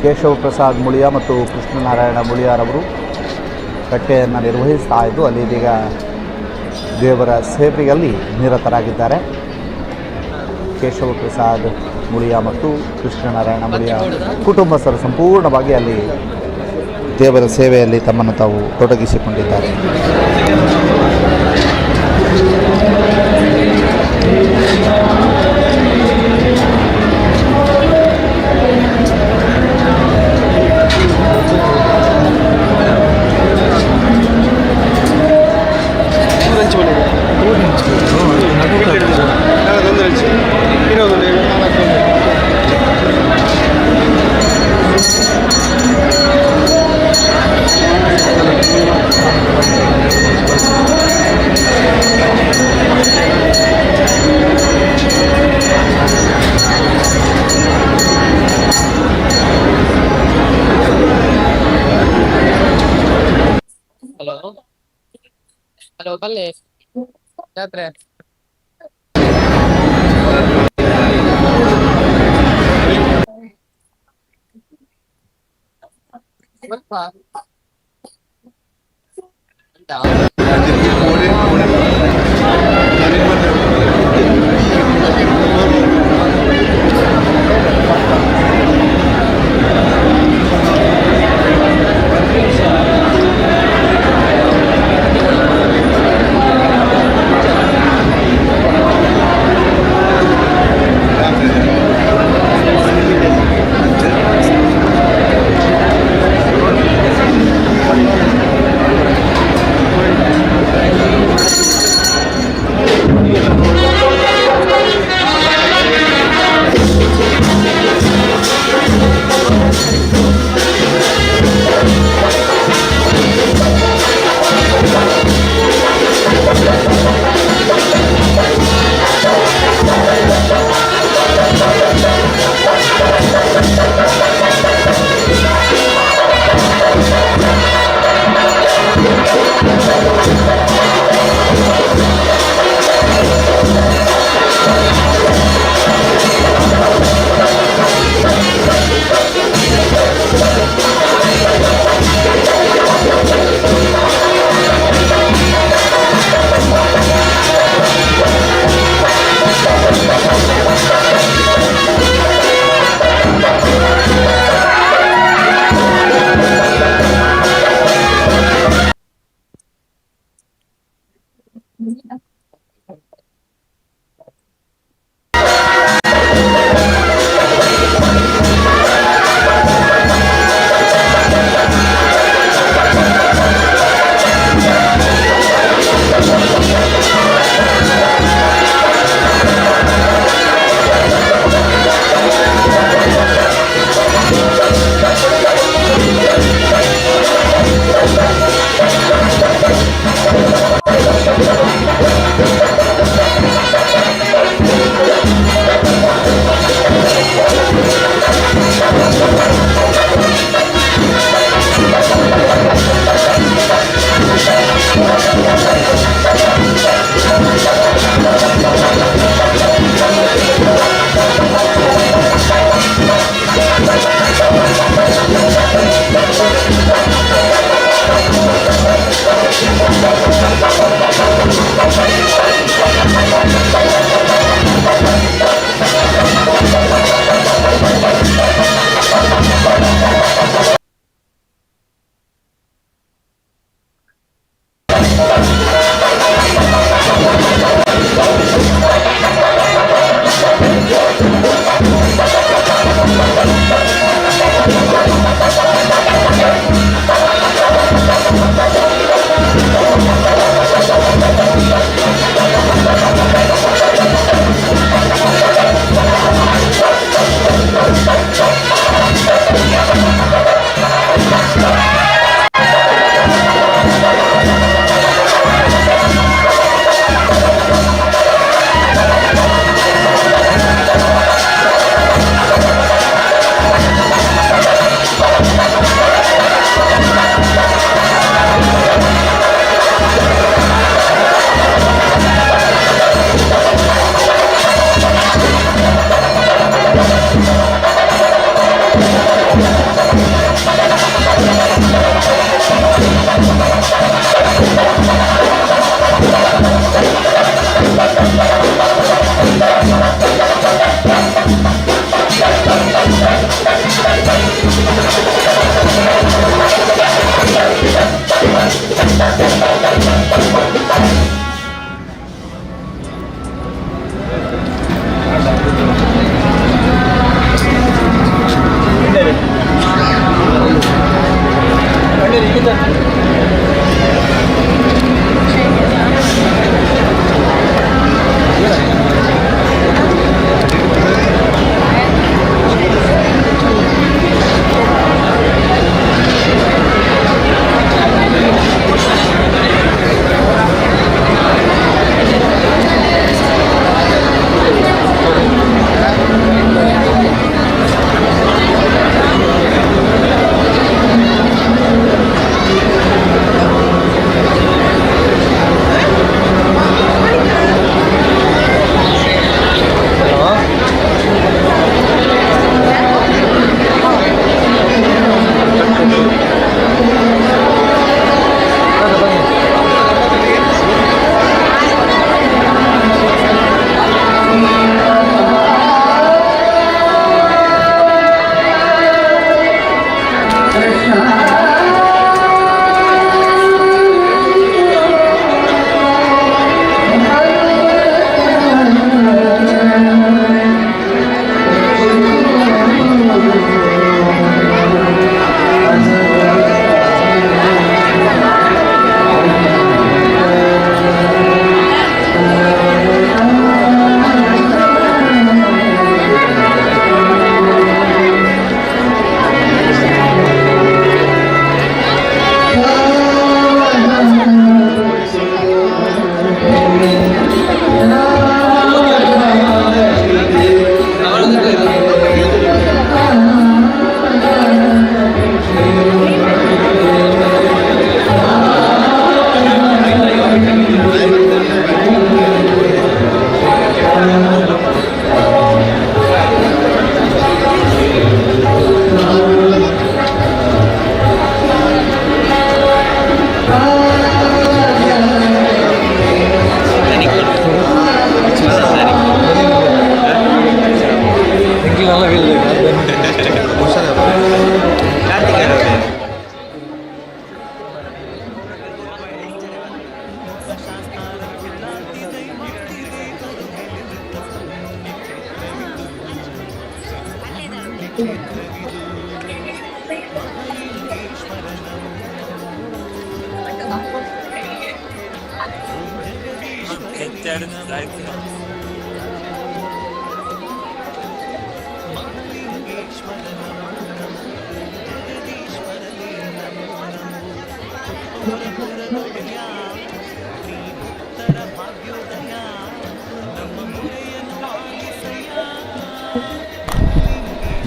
ಕೇಶವ ಪ್ರಸಾದ್ ಮುಳಿಯ ಮತ್ತು ಕೃಷ್ಣನಾರಾಯಣ ಮುಳಿಯಾರವರು ಕಟ್ಟೆಯನ್ನು ನಿರ್ವಹಿಸ್ತಾ ಇದ್ದು ಅಲ್ಲಿ ಇದೀಗ ದೇವರ ಸೇವೆಯಲ್ಲಿ ನಿರತರಾಗಿದ್ದಾರೆ. ಕೇಶವ ಪ್ರಸಾದ್ ಮುಳಿಯ ಮತ್ತು ಕೃಷ್ಣನಾರಾಯಣ ಮುಳಿಯ ಕುಟುಂಬಸ್ಥರು ಸಂಪೂರ್ಣವಾಗಿ ಅಲ್ಲಿ ದೇವರ ಸೇವೆಯಲ್ಲಿ ತಮ್ಮನ್ನು ತಾವು ತೊಡಗಿಸಿಕೊಂಡಿದ್ದಾರೆ. ಹಲೋ ಕಲ್ಲೆ ಜಾತ್ರೆ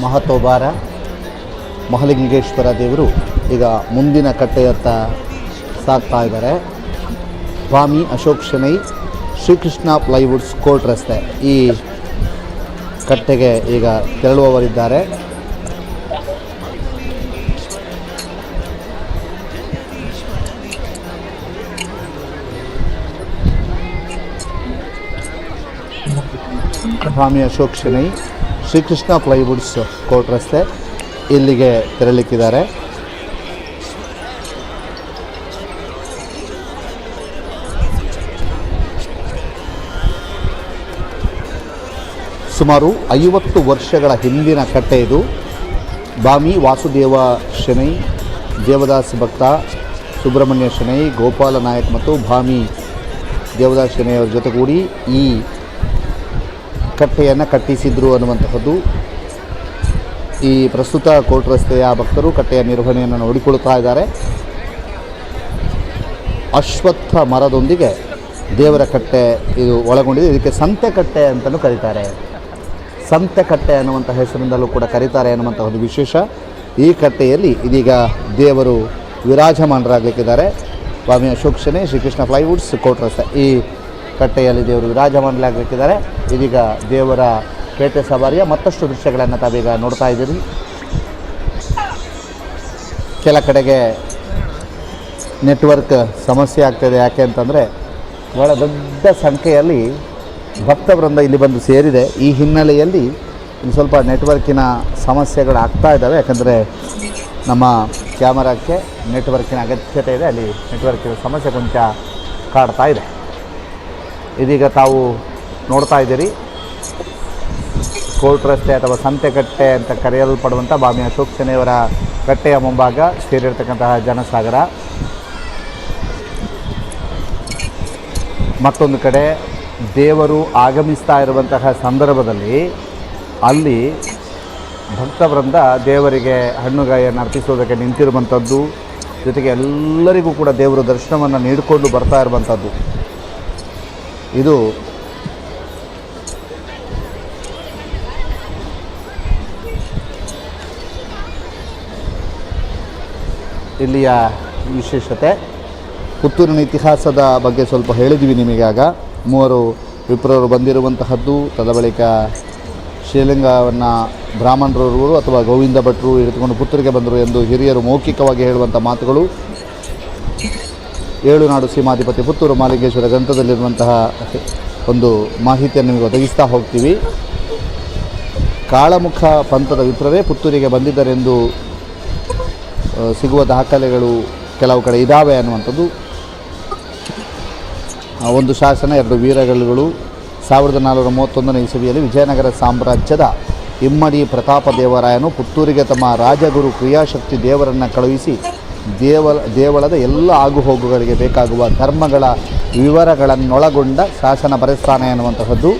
ಮಹತೋಬಾರ ಮಹಾಲಿಂಗೇಶ್ವರ ದೇವರು ಈಗ ಮುಂದಿನ ಕಟ್ಟೆಯತ್ತ ಸಾಗ್ತಾ ಇದ್ದಾರೆ. ಸ್ವಾಮಿ ಅಶೋಕ್ ಶೆಣೈ ಶ್ರೀಕೃಷ್ಣ ಪ್ಲೈವುಡ್ಸ್ ಕೋರ್ಟ್ ರಸ್ತೆ ಈ ಕಟ್ಟೆಗೆ ಈಗ ತೆರಳುವವರಿದ್ದಾರೆ. ಸ್ವಾಮಿ ಅಶೋಕ್ ಶೆಣೈ ಶ್ರೀಕೃಷ್ಣ ಪ್ಲೈವುಡ್ಸ್ ಕೋರ್ಟ್ ರಸ್ತೆ ಇಲ್ಲಿಗೆ ತೆರಳಿಕ್ಕಿದ್ದಾರೆ. ಸುಮಾರು 50 ವರ್ಷಗಳ ಹಿಂದಿನ ಕಟ್ಟೆ ಇದು. ಬಾಮಿ ವಾಸುದೇವ ಶೆಣೈ ದೇವದಾಸ್ ಭಕ್ತ ಸುಬ್ರಹ್ಮಣ್ಯ ಶೆಣೈ, ಗೋಪಾಲ ನಾಯಕ್ ಮತ್ತು ಭಾಮಿ ದೇವದಾಸ್ ಶೆಣೈ ಅವರ ಜೊತೆಗೂಡಿ ಈ ಕಟ್ಟೆಯನ್ನು ಕಟ್ಟಿಸಿದ್ರು ಅನ್ನುವಂತಹದ್ದು. ಈ ಪ್ರಸ್ತುತ ಕೋರ್ಟ್ ರಸ್ತೆಯ ಭಕ್ತರು ಕಟ್ಟೆಯ ನಿರ್ವಹಣೆಯನ್ನು ನೋಡಿಕೊಳ್ಳುತ್ತಾ ಇದ್ದಾರೆ. ಅಶ್ವತ್ಥ ಮರದೊಂದಿಗೆ ದೇವರ ಕಟ್ಟೆ ಇದು ಒಳಗೊಂಡಿದೆ. ಇದಕ್ಕೆ ಸಂತೆ ಕಟ್ಟೆ ಅಂತಲೂ ಕರೀತಾರೆ. ಸಂತೆ ಕಟ್ಟೆ ಅನ್ನುವಂಥ ಹೆಸರಿನಲ್ಲೂ ಕೂಡ ಕರೀತಾರೆ ಅನ್ನುವಂಥ ಒಂದು ವಿಶೇಷ. ಈ ಕಟ್ಟೆಯಲ್ಲಿ ಇದೀಗ ದೇವರು ವಿರಾಜಮಾನರಾಗಲಿಕ್ಕಿದ್ದಾರೆ. ಸ್ವಾಮಿ ಅಶೋಕ್ ಶೆಣೈ, ಶ್ರೀಕೃಷ್ಣ ಫ್ಲೈವುಡ್ಸ್, ಕೋರ್ಟ್ ರಸ್ತೆ, ಈ ಕಟ್ಟೆಯಲ್ಲಿ ದೇವರು ವಿರಾಜಮಾನರಾಗಲಿಕ್ಕಿದ್ದಾರೆ. ಇದೀಗ ದೇವರ ಪೇಟೆ ಸವಾರಿಯ ಮತ್ತಷ್ಟು ದೃಶ್ಯಗಳನ್ನು ತಾವೀಗ ನೋಡ್ತಾ ಇದ್ದೀರಿ. ಕೆಲ ಕಡೆಗೆ ನೆಟ್ವರ್ಕ್ ಸಮಸ್ಯೆ ಆಗ್ತಾಯಿದೆ. ಯಾಕೆ ಅಂತಂದರೆ ಭಾಳ ದೊಡ್ಡ ಸಂಖ್ಯೆಯಲ್ಲಿ ಭಕ್ತವೃಂದ ಇಲ್ಲಿ ಬಂದು ಸೇರಿದೆ. ಈ ಹಿನ್ನೆಲೆಯಲ್ಲಿ ಇಲ್ಲಿ ಸ್ವಲ್ಪ ನೆಟ್ವರ್ಕಿನ ಸಮಸ್ಯೆಗಳು ಆಗ್ತಾ ಇದ್ದಾವೆ. ಯಾಕಂದರೆ ನಮ್ಮ ಕ್ಯಾಮರಾಕ್ಕೆ ನೆಟ್ವರ್ಕಿನ ಅಗತ್ಯತೆ ಇದೆ. ಅಲ್ಲಿ ನೆಟ್ವರ್ಕಿನ ಸಮಸ್ಯೆ ಕೊಂಚ ಕಾಡ್ತಾ ಇದೆ. ಇದೀಗ ತಾವು ನೋಡ್ತಾ ಇದ್ದೀರಿ ಕೋರ್ಟ್ ರಸ್ತೆ ಅಥವಾ ಸಂತೆಕಟ್ಟೆ ಅಂತ ಕರೆಯಲ್ಪಡುವಂಥ ಸ್ವಾಮಿ ಅಶೋಕ್ ಶೆಣೈಯವರ ಕಟ್ಟೆಯ ಮುಂಭಾಗ ಸೇರಿರ್ತಕ್ಕಂತಹ ಜನಸಾಗರ. ಮತ್ತೊಂದು ಕಡೆ ದೇವರು ಆಗಮಿಸ್ತಾ ಇರುವಂತಹ ಸಂದರ್ಭದಲ್ಲಿ ಅಲ್ಲಿ ಭಕ್ತವೃಂದ ದೇವರಿಗೆ ಹಣ್ಣುಗಾಯನ್ನು ಅರ್ಪಿಸೋದಕ್ಕೆ ನಿಂತಿರುವಂಥದ್ದು, ಜೊತೆಗೆ ಎಲ್ಲರಿಗೂ ಕೂಡ ದೇವರ ದರ್ಶನವನ್ನು ನೀಡಿಕೊಂಡು ಬರ್ತಾ ಇರುವಂಥದ್ದು. ಇದು ಇಲ್ಲಿಯ ವಿಶೇಷತೆ. ಪುತ್ತೂರಿನ ಇತಿಹಾಸದ ಬಗ್ಗೆ ಸ್ವಲ್ಪ ಹೇಳಿದ್ವಿ ನಿಮಗಾಗ. ಮೂವರು ವಿಪ್ರರು ಬಂದಿರುವಂತಹದ್ದು, ತದಬಳಿಕ ಶ್ರೀಲಿಂಗವನ್ನು ಬ್ರಾಹ್ಮಣರವರು ಅಥವಾ ಗೋವಿಂದ ಭಟ್ರು ಹಿಡಿದುಕೊಂಡು ಪುತ್ತೂರಿಗೆ ಬಂದರು ಎಂದು ಹಿರಿಯರು ಮೌಖಿಕವಾಗಿ ಹೇಳುವಂಥ ಮಾತುಗಳು. ಏಳುನಾಡು ಸೀಮಾಧಿಪತಿ ಪುತ್ತೂರು ಮಾಲಿಂಗೇಶ್ವರ ಗ್ರಂಥದಲ್ಲಿರುವಂತಹ ಒಂದು ಮಾಹಿತಿಯನ್ನು ನಿಮಗೆ ಒದಗಿಸ್ತಾ ಹೋಗ್ತೀವಿ. ಕಾಳಮುಖ ಪಂಥದ ವಿಪ್ರರೇ ಪುತ್ತೂರಿಗೆ ಬಂದಿದ್ದರೆಂದು ಸಿಗುವ ದಾಖಲೆಗಳು ಕೆಲವು ಕಡೆ ಇದ್ದಾವೆ ಅನ್ನುವಂಥದ್ದು. ಒಂದು ಶಾಸನ, 2 ವೀರಗಲ್ಲುಗಳು. 1431ನೇ ಇಸವಿಯಲ್ಲಿ ವಿಜಯನಗರ ಸಾಮ್ರಾಜ್ಯದ ಇಮ್ಮಡಿ ಪ್ರತಾಪ ದೇವರಾಯನು ಪುತ್ತೂರಿಗೆ ತಮ್ಮ ರಾಜಗುರು ಕ್ರಿಯಾಶಕ್ತಿ ದೇವರನ್ನು ಕಳುಹಿಸಿ ದೇವಳದ ಎಲ್ಲ ಆಗುಹೋಗುಗಳಿಗೆ ಬೇಕಾಗುವ ಧರ್ಮಗಳ ವಿವರಗಳನ್ನೊಳಗೊಂಡ ಶಾಸನ ಬರೆಸ್ತಾನೆ ಅನ್ನುವಂತಹದ್ದು.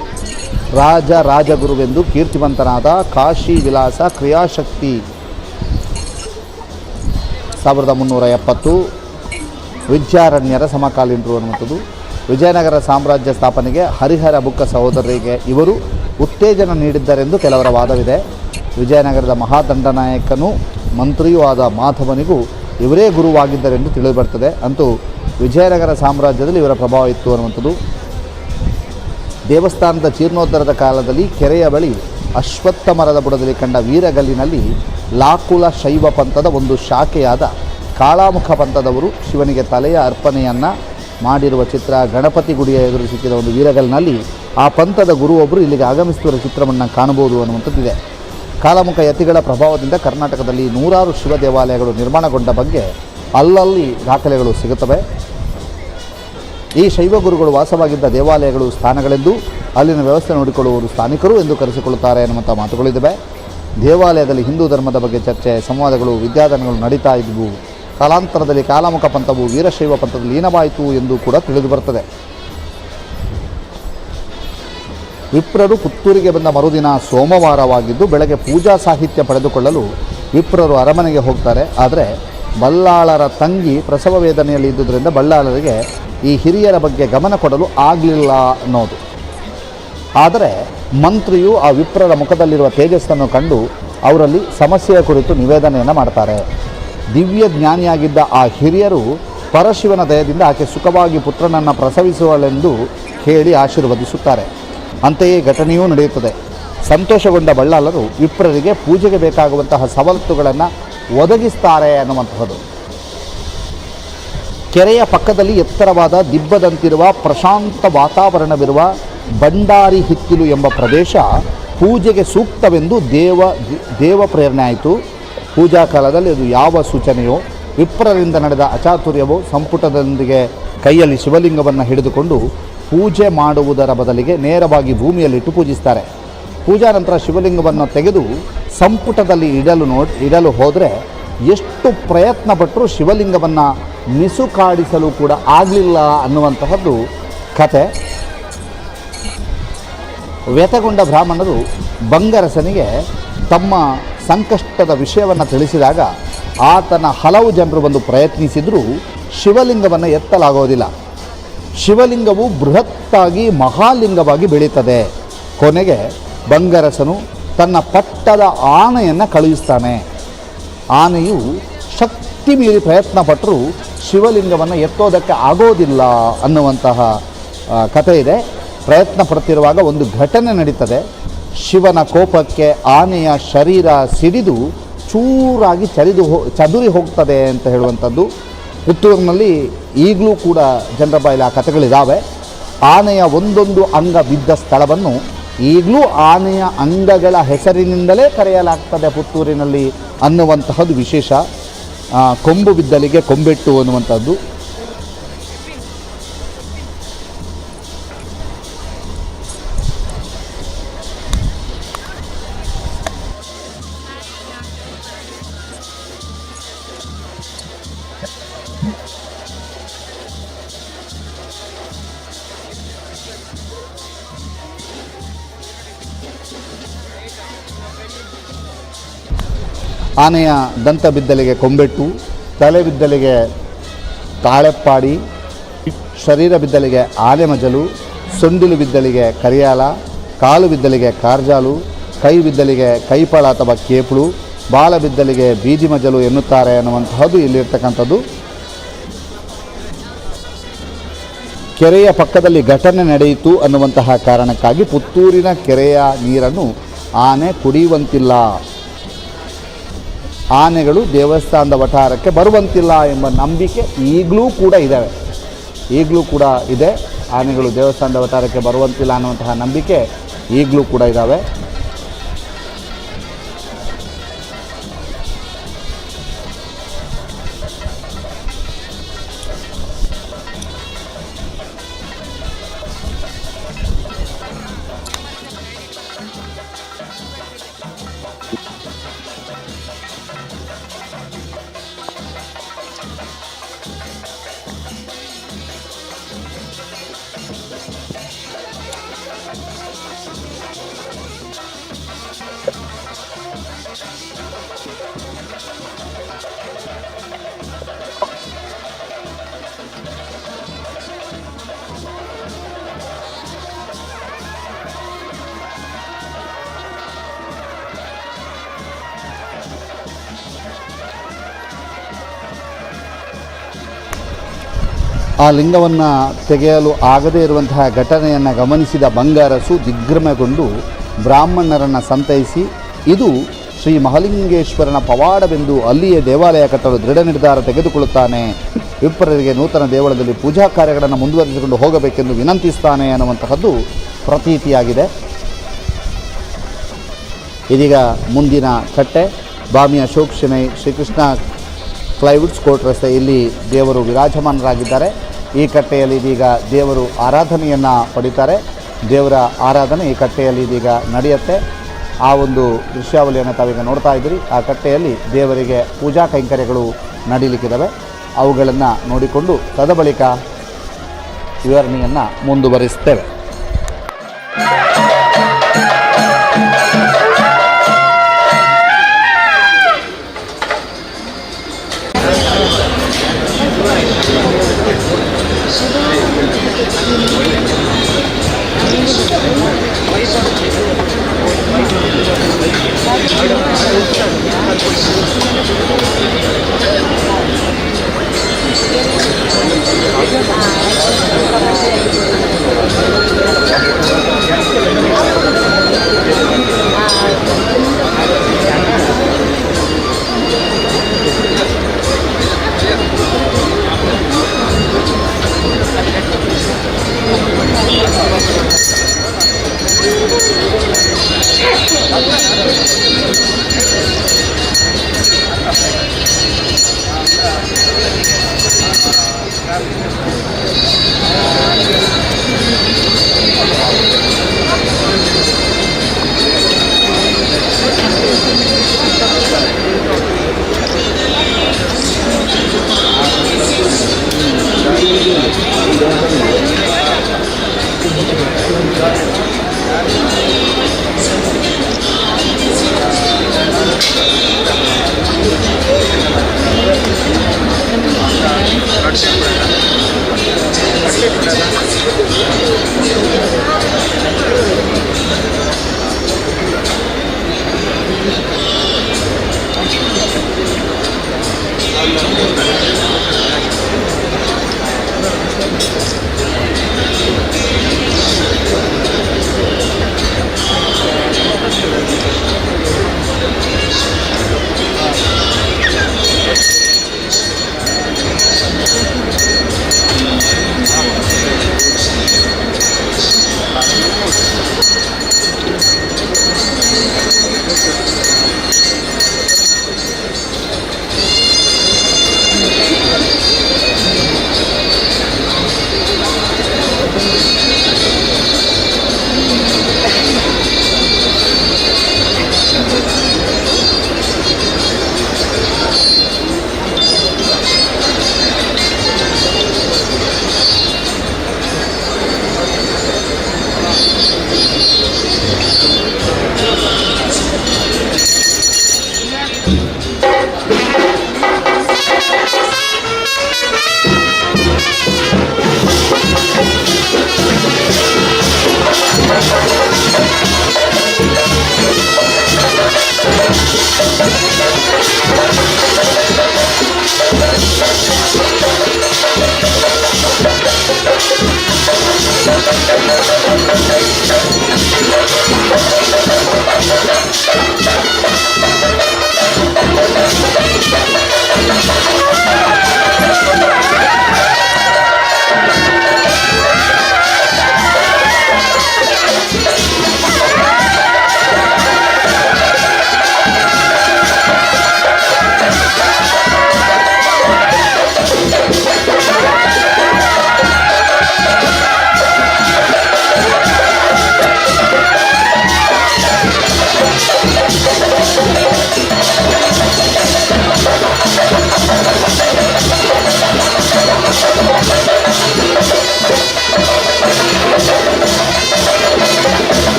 ರಾಜಗುರುವೆಂದು ಕೀರ್ತಿವಂತನಾದ ಕಾಶಿ ವಿಲಾಸ ಕ್ರಿಯಾಶಕ್ತಿ 1370 ವಿದ್ಯಾರಣ್ಯರ ಸಮಕಾಲೀನರು ಅನ್ನುವಂಥದ್ದು. ವಿಜಯನಗರ ಸಾಮ್ರಾಜ್ಯ ಸ್ಥಾಪನೆಗೆ ಹರಿಹರ ಬುಕ್ಕ ಸಹೋದರರಿಗೆ ಇವರು ಉತ್ತೇಜನ ನೀಡಿದ್ದರೆಂದು ಕೆಲವರ ವಾದವಿದೆ. ವಿಜಯನಗರದ ಮಹಾದಂಡನಾಯಕನೂ ಮಂತ್ರಿಯೂ ಆದ ಮಾಧವನಿಗೂ ಇವರೇ ಗುರುವಾಗಿದ್ದರೆಂದು ತಿಳಿದುಬರ್ತದೆ. ಅಂತೂ ವಿಜಯನಗರ ಸಾಮ್ರಾಜ್ಯದಲ್ಲಿ ಇವರ ಪ್ರಭಾವ ಇತ್ತು ಅನ್ನುವಂಥದ್ದು. ದೇವಸ್ಥಾನದ ಜೀರ್ಣೋದ್ಧಾರದ ಕಾಲದಲ್ಲಿ ಕೆರೆಯ ಬಳಿ ಅಶ್ವತ್ಥ ಮರದ ಬುಡದಲ್ಲಿ ಕಂಡ ವೀರಗಲ್ಲಿನಲ್ಲಿ ಲಾಕುಳ ಶೈವ ಪಂಥದ ಒಂದು ಶಾಖೆಯಾದ ಕಾಳಾಮುಖ ಪಂಥದವರು ಶಿವನಿಗೆ ತಲೆಯ ಅರ್ಪಣೆಯನ್ನು ಮಾಡಿರುವ ಚಿತ್ರ ಗಣಪತಿ ಗುಡಿಯ ಎದುರು ಸಿಕ್ಕಿದ ಒಂದು ವೀರಗಲ್ಲಿನಲ್ಲಿ ಆ ಪಂಥದ ಗುರುವೊಬ್ಬರು ಇಲ್ಲಿಗೆ ಆಗಮಿಸುತ್ತಿರುವ ಚಿತ್ರವನ್ನು ಕಾಣಬಹುದು ಅನ್ನುವಂಥದ್ದಿದೆ. ಕಾಳಾಮುಖ ಯತಿಗಳ ಪ್ರಭಾವದಿಂದ ಕರ್ನಾಟಕದಲ್ಲಿ 100 ಶಿವ ದೇವಾಲಯಗಳು ನಿರ್ಮಾಣಗೊಂಡ ಬಗ್ಗೆ ಅಲ್ಲಲ್ಲಿ ದಾಖಲೆಗಳು ಸಿಗುತ್ತವೆ. ಈ ಶೈವ ಗುರುಗಳು ವಾಸವಾಗಿದ್ದ ದೇವಾಲಯಗಳು ಸ್ಥಾನಗಳೆಂದು ಅಲ್ಲಿನ ವ್ಯವಸ್ಥೆ ನೋಡಿಕೊಳ್ಳುವವರು ಸ್ಥಾನಿಕರು ಎಂದು ಕರೆಸಿಕೊಳ್ಳುತ್ತಾರೆ ಎನ್ನುವಂಥ ಮಾತುಗಳಿದ್ದಾವೆ. ದೇವಾಲಯದಲ್ಲಿ ಹಿಂದೂ ಧರ್ಮದ ಬಗ್ಗೆ ಚರ್ಚೆ, ಸಂವಾದಗಳು, ವಿದ್ಯಾದಾನಗಳು ನಡೀತಾ ಇದ್ದವು. ಕಾಲಾಂತರದಲ್ಲಿ ಕಾಳಾಮುಖ ಪಂಥವು ವೀರಶೈವ ಪಂಥದಲ್ಲಿ ಲೀನವಾಯಿತು ಎಂದು ಕೂಡ ತಿಳಿದುಬರುತ್ತದೆ. ವಿಪ್ರರು ಪುತ್ತೂರಿಗೆ ಬಂದ ಮರುದಿನ ಸೋಮವಾರವಾಗಿದ್ದು ಬೆಳಗ್ಗೆ ಪೂಜಾ ಸಾಹಿತ್ಯ ಪಡೆದುಕೊಳ್ಳಲು ವಿಪ್ರರು ಅರಮನೆಗೆ ಹೋಗ್ತಾರೆ. ಆದರೆ ಬಲ್ಲಾಳರ ತಂಗಿ ಪ್ರಸವ ವೇದನೆಯಲ್ಲಿ ಇದ್ದುದರಿಂದ ಬಲ್ಲಾಳರಿಗೆ ಈ ಹಿರಿಯರ ಬಗ್ಗೆ ಗಮನ ಕೊಡಲು ಆಗಲಿಲ್ಲ ಅನ್ನೋದು. ಆದರೆ ಮಂತ್ರಿಯು ಆ ವಿಪ್ರರ ಮುಖದಲ್ಲಿರುವ ತೇಜಸ್ಸನ್ನು ಕಂಡು ಅವರಲ್ಲಿ ಸಮಸ್ಯೆಯ ಕುರಿತು ನಿವೇದನೆಯನ್ನು ಮಾಡ್ತಾರೆ. ದಿವ್ಯ ಜ್ಞಾನಿಯಾಗಿದ್ದ ಆ ಹಿರಿಯರು ಪರಶಿವನ ದಯದಿಂದ ಆಕೆ ಸುಖವಾಗಿ ಪುತ್ರನನ್ನು ಪ್ರಸವಿಸುವಳೆಂದು ಹೇಳಿ ಆಶೀರ್ವದಿಸುತ್ತಾರೆ. ಅಂತೆಯೇ ಘಟನೆಯೂ ನಡೆಯುತ್ತದೆ. ಸಂತೋಷಗೊಂಡ ಬಲ್ಲಾಳರು ವಿಪ್ರರಿಗೆ ಪೂಜೆಗೆ ಬೇಕಾಗುವಂತಹ ಸವಲತ್ತುಗಳನ್ನು ಒದಗಿಸ್ತಾರೆ ಅನ್ನುವಂತಹದ್ದು. ಕೆರೆಯ ಪಕ್ಕದಲ್ಲಿ ಎತ್ತರವಾದ ದಿಬ್ಬದಂತಿರುವ ಪ್ರಶಾಂತ ವಾತಾವರಣವಿರುವ ಬಂಡಾರಿ ಹಿತ್ತಿಲು ಎಂಬ ಪ್ರದೇಶ ಪೂಜೆಗೆ ಸೂಕ್ತವೆಂದು ದೇವ ಪ್ರೇರಣೆ ಆಯಿತು. ಪೂಜಾ ಕಾಲದಲ್ಲಿ ಅದು ಯಾವ ಸೂಚನೆಯೋ ವಿಪ್ರರಿಂದ ನಡೆದ ಅಚಾತುರ್ಯವೋ ಸಂಪುಟದೊಂದಿಗೆ ಕೈಯಲ್ಲಿ ಶಿವಲಿಂಗವನ್ನು ಹಿಡಿದುಕೊಂಡು ಪೂಜೆ ಮಾಡುವುದರ ಬದಲಿಗೆ ನೇರವಾಗಿ ಭೂಮಿಯಲ್ಲಿಟ್ಟು ಪೂಜಿಸ್ತಾರೆ. ಪೂಜಾ ನಂತರ ಶಿವಲಿಂಗವನ್ನು ತೆಗೆದು ಸಂಪುಟದಲ್ಲಿ ಇಡಲು ಹೋದರೆ ಎಷ್ಟು ಪ್ರಯತ್ನ ಪಟ್ಟರೂ ಶಿವಲಿಂಗವನ್ನು ಮಿಸುಕಾಡಿಸಲು ಕೂಡ ಆಗಲಿಲ್ಲ ಅನ್ನುವಂತಹದ್ದು ಕತೆ. ವ್ಯಥೆಗೊಂಡ ಬ್ರಾಹ್ಮಣರು ಬಂಗರಸನಿಗೆ ತಮ್ಮ ಸಂಕಷ್ಟದ ವಿಷಯವನ್ನು ತಿಳಿಸಿದಾಗ ಆತನ ಹಲವು ಜನರು ಬಂದು ಪ್ರಯತ್ನಿಸಿದರೂ ಶಿವಲಿಂಗವನ್ನು ಎತ್ತಲಾಗೋದಿಲ್ಲ. ಶಿವಲಿಂಗವು ಬೃಹತ್ತಾಗಿ ಮಹಾಲಿಂಗವಾಗಿ ಬೆಳೀತದೆ. ಕೊನೆಗೆ ಬಂಗರಸನು ತನ್ನ ಪಟ್ಟದ ಆನೆಯನ್ನು ಕಳುಹಿಸ್ತಾನೆ. ಆನೆಯು ಶಕ್ತಿ ಮೀರಿ ಪ್ರಯತ್ನ ಪಟ್ಟರೂ ಶಿವಲಿಂಗವನ್ನು ಎತ್ತೋದಕ್ಕೆ ಆಗೋದಿಲ್ಲ ಅನ್ನುವಂತಹ ಕಥೆ ಇದೆ. ಪ್ರಯತ್ನ ಪಡ್ತಿರುವಾಗ ಒಂದು ಘಟನೆ ನಡೀತದೆ. ಶಿವನ ಕೋಪಕ್ಕೆ ಆನೆಯ ಶರೀರ ಸಿಡಿದು ಚೂರಾಗಿ ಚದುರಿ ಹೋಗ್ತದೆ ಅಂತ ಹೇಳುವಂಥದ್ದು. ಪುತ್ತೂರಿನಲ್ಲಿ ಈಗಲೂ ಕೂಡ ಜನರ ಬಾಯಲ್ಲಿ ಆ ಕಥೆಗಳಿದ್ದಾವೆ. ಆನೆಯ ಒಂದೊಂದು ಅಂಗ ಬಿದ್ದ ಸ್ಥಳವನ್ನು ಈಗಲೂ ಆನೆಯ ಅಂಗಗಳ ಹೆಸರಿನಿಂದಲೇ ಕರೆಯಲಾಗ್ತದೆ ಪುತ್ತೂರಿನಲ್ಲಿ ಅನ್ನುವಂತಹದ್ದು ವಿಶೇಷ. ಕೊಂಬು ಬಿದ್ದಲಿಗೆ ಕೊಂಬೆಟ್ಟು ಅನ್ನುವಂಥದ್ದು. ಆನೆಯ ದಂತ ಬಿದ್ದಲಿಗೆ ಕೊಂಬೆಟ್ಟು, ತಲೆ ಬಿದ್ದಲಿಗೆ ತಾಳೆಪ್ಪಾಡಿ, ಶರೀರ ಬಿದ್ದಲಿಗೆ ಆನೆ ಮಜಲು, ಸೊಂಡಿಲು ಬಿದ್ದಲಿಗೆ ಕರಿಯಾಲ, ಕಾಲು ಬಿದ್ದಲಿಗೆ ಕಾರ್ಜಾಲು, ಕೈ ಬಿದ್ದಲಿಗೆ ಕೈಪಳ ಅಥವಾ ಕೇಪಳು, ಬಾಲ ಬಿದ್ದಲಿಗೆ ಬೀದಿ ಮಜಲು ಎನ್ನುತ್ತಾರೆ ಅನ್ನುವಂತಹದ್ದು ಇಲ್ಲಿರ್ತಕ್ಕಂಥದ್ದು. ಕೆರೆಯ ಪಕ್ಕದಲ್ಲಿ ಘಟನೆ ನಡೆಯಿತು ಅನ್ನುವಂತಹ ಕಾರಣಕ್ಕಾಗಿ ಪುತ್ತೂರಿನ ಕೆರೆಯ ನೀರನ್ನು ಆನೆ ಕುಡಿಯುವಂತಿಲ್ಲ, ಆನೆಗಳು ದೇವಸ್ಥಾನದ ವಠಾರಕ್ಕೆ ಬರುವಂತಿಲ್ಲ ಎಂಬ ನಂಬಿಕೆ ಈಗಲೂ ಕೂಡ ಇದೆ. ಆನೆಗಳು ದೇವಸ್ಥಾನದ ವಠಾರಕ್ಕೆ ಬರುವಂತಿಲ್ಲ ಅನ್ನುವಂತಹ ನಂಬಿಕೆ ಈಗಲೂ ಕೂಡ ಇದ್ದಾವೆ. ಆ ಲಿಂಗವನ್ನು ತೆಗೆಯಲು ಆಗದೇ ಇರುವಂತಹ ಘಟನೆಯನ್ನು ಗಮನಿಸಿದ ಬಂಗಾರಸು ದಿಗ್ಭ್ರಮೆಗೊಂಡು ಬ್ರಾಹ್ಮಣರನ್ನು ಸಂತೈಸಿ ಇದು ಶ್ರೀ ಮಹಾಲಿಂಗೇಶ್ವರನ ಪವಾಡವೆಂದು ಅಲ್ಲಿಯೇ ದೇವಾಲಯ ಕಟ್ಟಲು ದೃಢ ನಿರ್ಧಾರ ತೆಗೆದುಕೊಳ್ಳುತ್ತಾನೆ. ವಿಪ್ರರಿಗೆ ನೂತನ ದೇವಳದಲ್ಲಿ ಪೂಜಾ ಕಾರ್ಯಗಳನ್ನು ಮುಂದುವರಿಸಿಕೊಂಡು ಹೋಗಬೇಕೆಂದು ವಿನಂತಿಸ್ತಾನೆ ಅನ್ನುವಂತಹದ್ದು ಪ್ರತೀತಿಯಾಗಿದೆ. ಇದೀಗ ಮುಂದಿನ ಕಟ್ಟೆ ಬಾಮಿ ಅಶೋಕ್ ಶೆಣೈ ಶ್ರೀಕೃಷ್ಣ ಪ್ಲೈವುಡ್ಸ್ ಕೋರ್ಟ್ ರಸ್ತೆ, ಇಲ್ಲಿ ದೇವರು ವಿರಾಜಮಾನರಾಗಿದ್ದಾರೆ. ಈ ಕಟ್ಟೆಯಲ್ಲಿ ಇದೀಗ ದೇವರು ಆರಾಧನೆಯನ್ನು ಪಡಿತಾರೆ. ದೇವರ ಆರಾಧನೆ ಈ ಕಟ್ಟೆಯಲ್ಲಿ ಇದೀಗ ನಡೆಯುತ್ತೆ. ಆ ಒಂದು ದೃಶ್ಯಾವಳಿಯನ್ನು ತಾವೀಗ ನೋಡ್ತಾ ಇದ್ದೀರಿ. ಆ ಕಟ್ಟೆಯಲ್ಲಿ ದೇವರಿಗೆ ಪೂಜಾ ಕೈಂಕರ್ಯಗಳು ನಡೀಲಿಕ್ಕಿದ್ದಾವೆ. ಅವುಗಳನ್ನು ನೋಡಿಕೊಂಡು ತದಬಳಿಕ ವಿವರಣೆಯನ್ನು ಮುಂದುವರಿಸ್ತೇವೆ.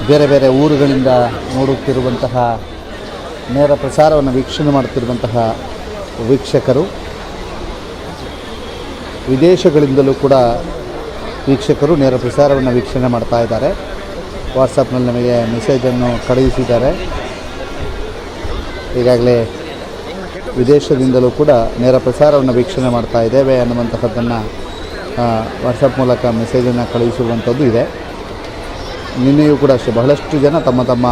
ಬೇರೆ ಬೇರೆ ಊರುಗಳಿಂದ ನೋಡುತ್ತಿರುವಂತಹ ನೇರ ಪ್ರಸಾರವನ್ನು ವೀಕ್ಷಣೆ ಮಾಡುತ್ತಿರುವಂತಹ ವೀಕ್ಷಕರು, ವಿದೇಶಗಳಿಂದಲೂ ಕೂಡ ವೀಕ್ಷಕರು ನೇರ ಪ್ರಸಾರವನ್ನು ವೀಕ್ಷಣೆ ಮಾಡ್ತಾ ಇದ್ದಾರೆ. ವಾಟ್ಸಪ್ನಲ್ಲಿ ನಮಗೆ ಮೆಸೇಜನ್ನು ಕಳುಹಿಸಿದ್ದಾರೆ. ಈಗಾಗಲೇ ವಿದೇಶದಿಂದಲೂ ಕೂಡ ನೇರ ಪ್ರಸಾರವನ್ನು ವೀಕ್ಷಣೆ ಮಾಡ್ತಾ ಇದ್ದೇವೆ ಅನ್ನುವಂತಹದ್ದನ್ನು ವಾಟ್ಸಪ್ ಮೂಲಕ ಮೆಸೇಜನ್ನು ಕಳುಹಿಸುವಂಥದ್ದು ಇದೆ. ನಿನ್ನೆಯೂ ಕೂಡ ಅಷ್ಟೇ ಬಹಳಷ್ಟು ಜನ ತಮ್ಮ ತಮ್ಮ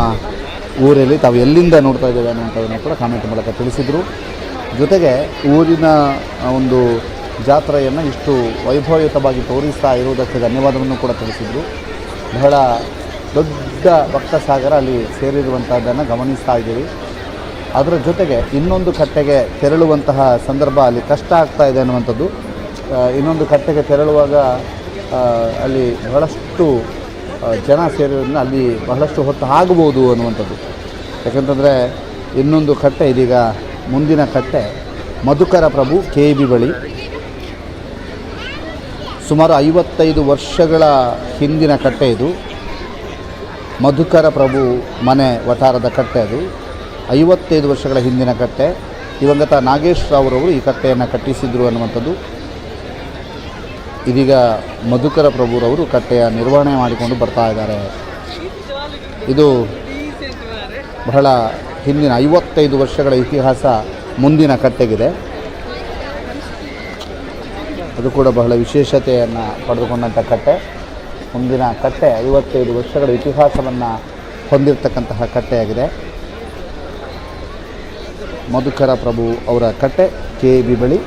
ಊರಲ್ಲಿ ತಾವು ಎಲ್ಲಿಂದ ನೋಡ್ತಾ ಇದ್ದೇವೆ ಅನ್ನುವಂಥದ್ದನ್ನು ಕೂಡ ಕಾಮೆಂಟ್ ಮೂಲಕ ತಿಳಿಸಿದರು. ಜೊತೆಗೆ ಊರಿನ ಒಂದು ಜಾತ್ರೆಯನ್ನು ಇಷ್ಟು ವೈಭವಯುತವಾಗಿ ತೋರಿಸ್ತಾ ಇರುವುದಕ್ಕೆ ಧನ್ಯವಾದವನ್ನು ಕೂಡ ತಿಳಿಸಿದರು. ಬಹಳ ದೊಡ್ಡ ಭಕ್ತ ಸಾಗರ ಅಲ್ಲಿ ಸೇರಿರುವಂಥದ್ದನ್ನು ಗಮನಿಸ್ತಾ ಇದ್ದೀವಿ. ಅದರ ಜೊತೆಗೆ ಇನ್ನೊಂದು ಕಟ್ಟೆಗೆ ತೆರಳುವಂತಹ ಸಂದರ್ಭ ಅಲ್ಲಿ ಕಷ್ಟ ಆಗ್ತಾ ಇದೆ ಅನ್ನುವಂಥದ್ದು. ಇನ್ನೊಂದು ಕಟ್ಟೆಗೆ ತೆರಳುವಾಗ ಅಲ್ಲಿ ಬಹಳಷ್ಟು ಜನ ಸೇರಿರೋದ್ರಿಂದ ಅಲ್ಲಿ ಬಹಳಷ್ಟು ಹೊತ್ತು ಆಗಬಹುದು ಅನ್ನುವಂಥದ್ದು. ಯಾಕಂತಂದರೆ ಇನ್ನೊಂದು ಕಟ್ಟೆ ಇದೀಗ ಮುಂದಿನ ಕಟ್ಟೆ ಮಧುಕರ ಪ್ರಭು KEB ಬಳಿ ಸುಮಾರು 55 ವರ್ಷಗಳ ಹಿಂದಿನ ಕಟ್ಟೆ ಇದು. ಮಧುಕರ ಪ್ರಭು ಮನೆ ವಠಾರದ ಕಟ್ಟೆ ಅದು. 55 ವರ್ಷಗಳ ಹಿಂದಿನ ಕಟ್ಟೆ. ದಿವಂಗತ ನಾಗೇಶ್ ರಾವ್ರವರು ಈ ಕಟ್ಟೆಯನ್ನು ಕಟ್ಟಿಸಿದರು ಅನ್ನುವಂಥದ್ದು. ಇದೀಗ ಮಧುಕರ ಪ್ರಭುರವರು ಕಟ್ಟೆಯ ನಿರ್ವಹಣೆ ಮಾಡಿಕೊಂಡು ಬರ್ತಾ ಇದ್ದಾರೆ. ಇದು ಬಹಳ ಹಿಂದಿನ 55 ವರ್ಷಗಳ ಇತಿಹಾಸ ಮುಂದಿನ ಕಟ್ಟೆಗಿದೆ. ಅದು ಕೂಡ ಬಹಳ ವಿಶೇಷತೆಯನ್ನು ಪಡೆದುಕೊಂಡಂಥ ಕಟ್ಟೆ. ಮುಂದಿನ ಕಟ್ಟೆ 55 ವರ್ಷಗಳ ಇತಿಹಾಸವನ್ನು ಹೊಂದಿರತಕ್ಕಂತಹ ಕಟ್ಟೆಯಾಗಿದೆ. ಮಧುಕರ ಪ್ರಭು ಅವರ ಕಟ್ಟೆ KEB ಬಳಿ.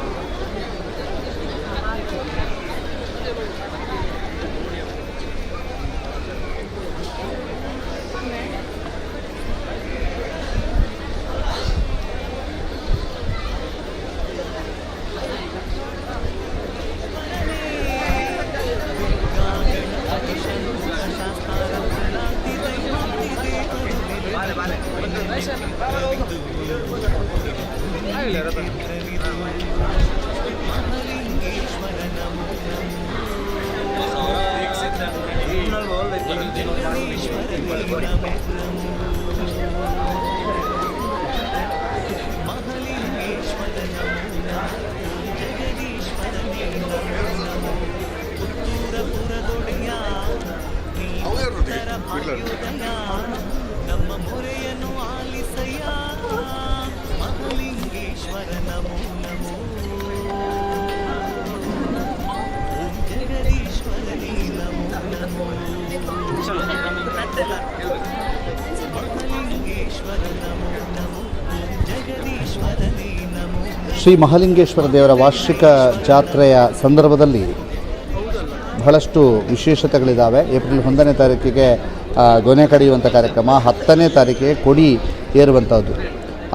ಶ್ರೀ ಮಹಾಲಿಂಗೇಶ್ವರ ದೇವರ ವಾರ್ಷಿಕ ಜಾತ್ರೆಯ ಸಂದರ್ಭದಲ್ಲಿ ಬಹಳಷ್ಟು ವಿಶೇಷತೆಗಳಿದ್ದಾವೆ. ಏಪ್ರಿಲ್ 1ನೇ ತಾರೀಕಿಗೆ ಗೊನೆ ಕಡಿಯುವಂಥ ಕಾರ್ಯಕ್ರಮ, 10ನೇ ತಾರೀಕಿಗೆ ಕೊಡಿ ಏರುವಂಥದ್ದು.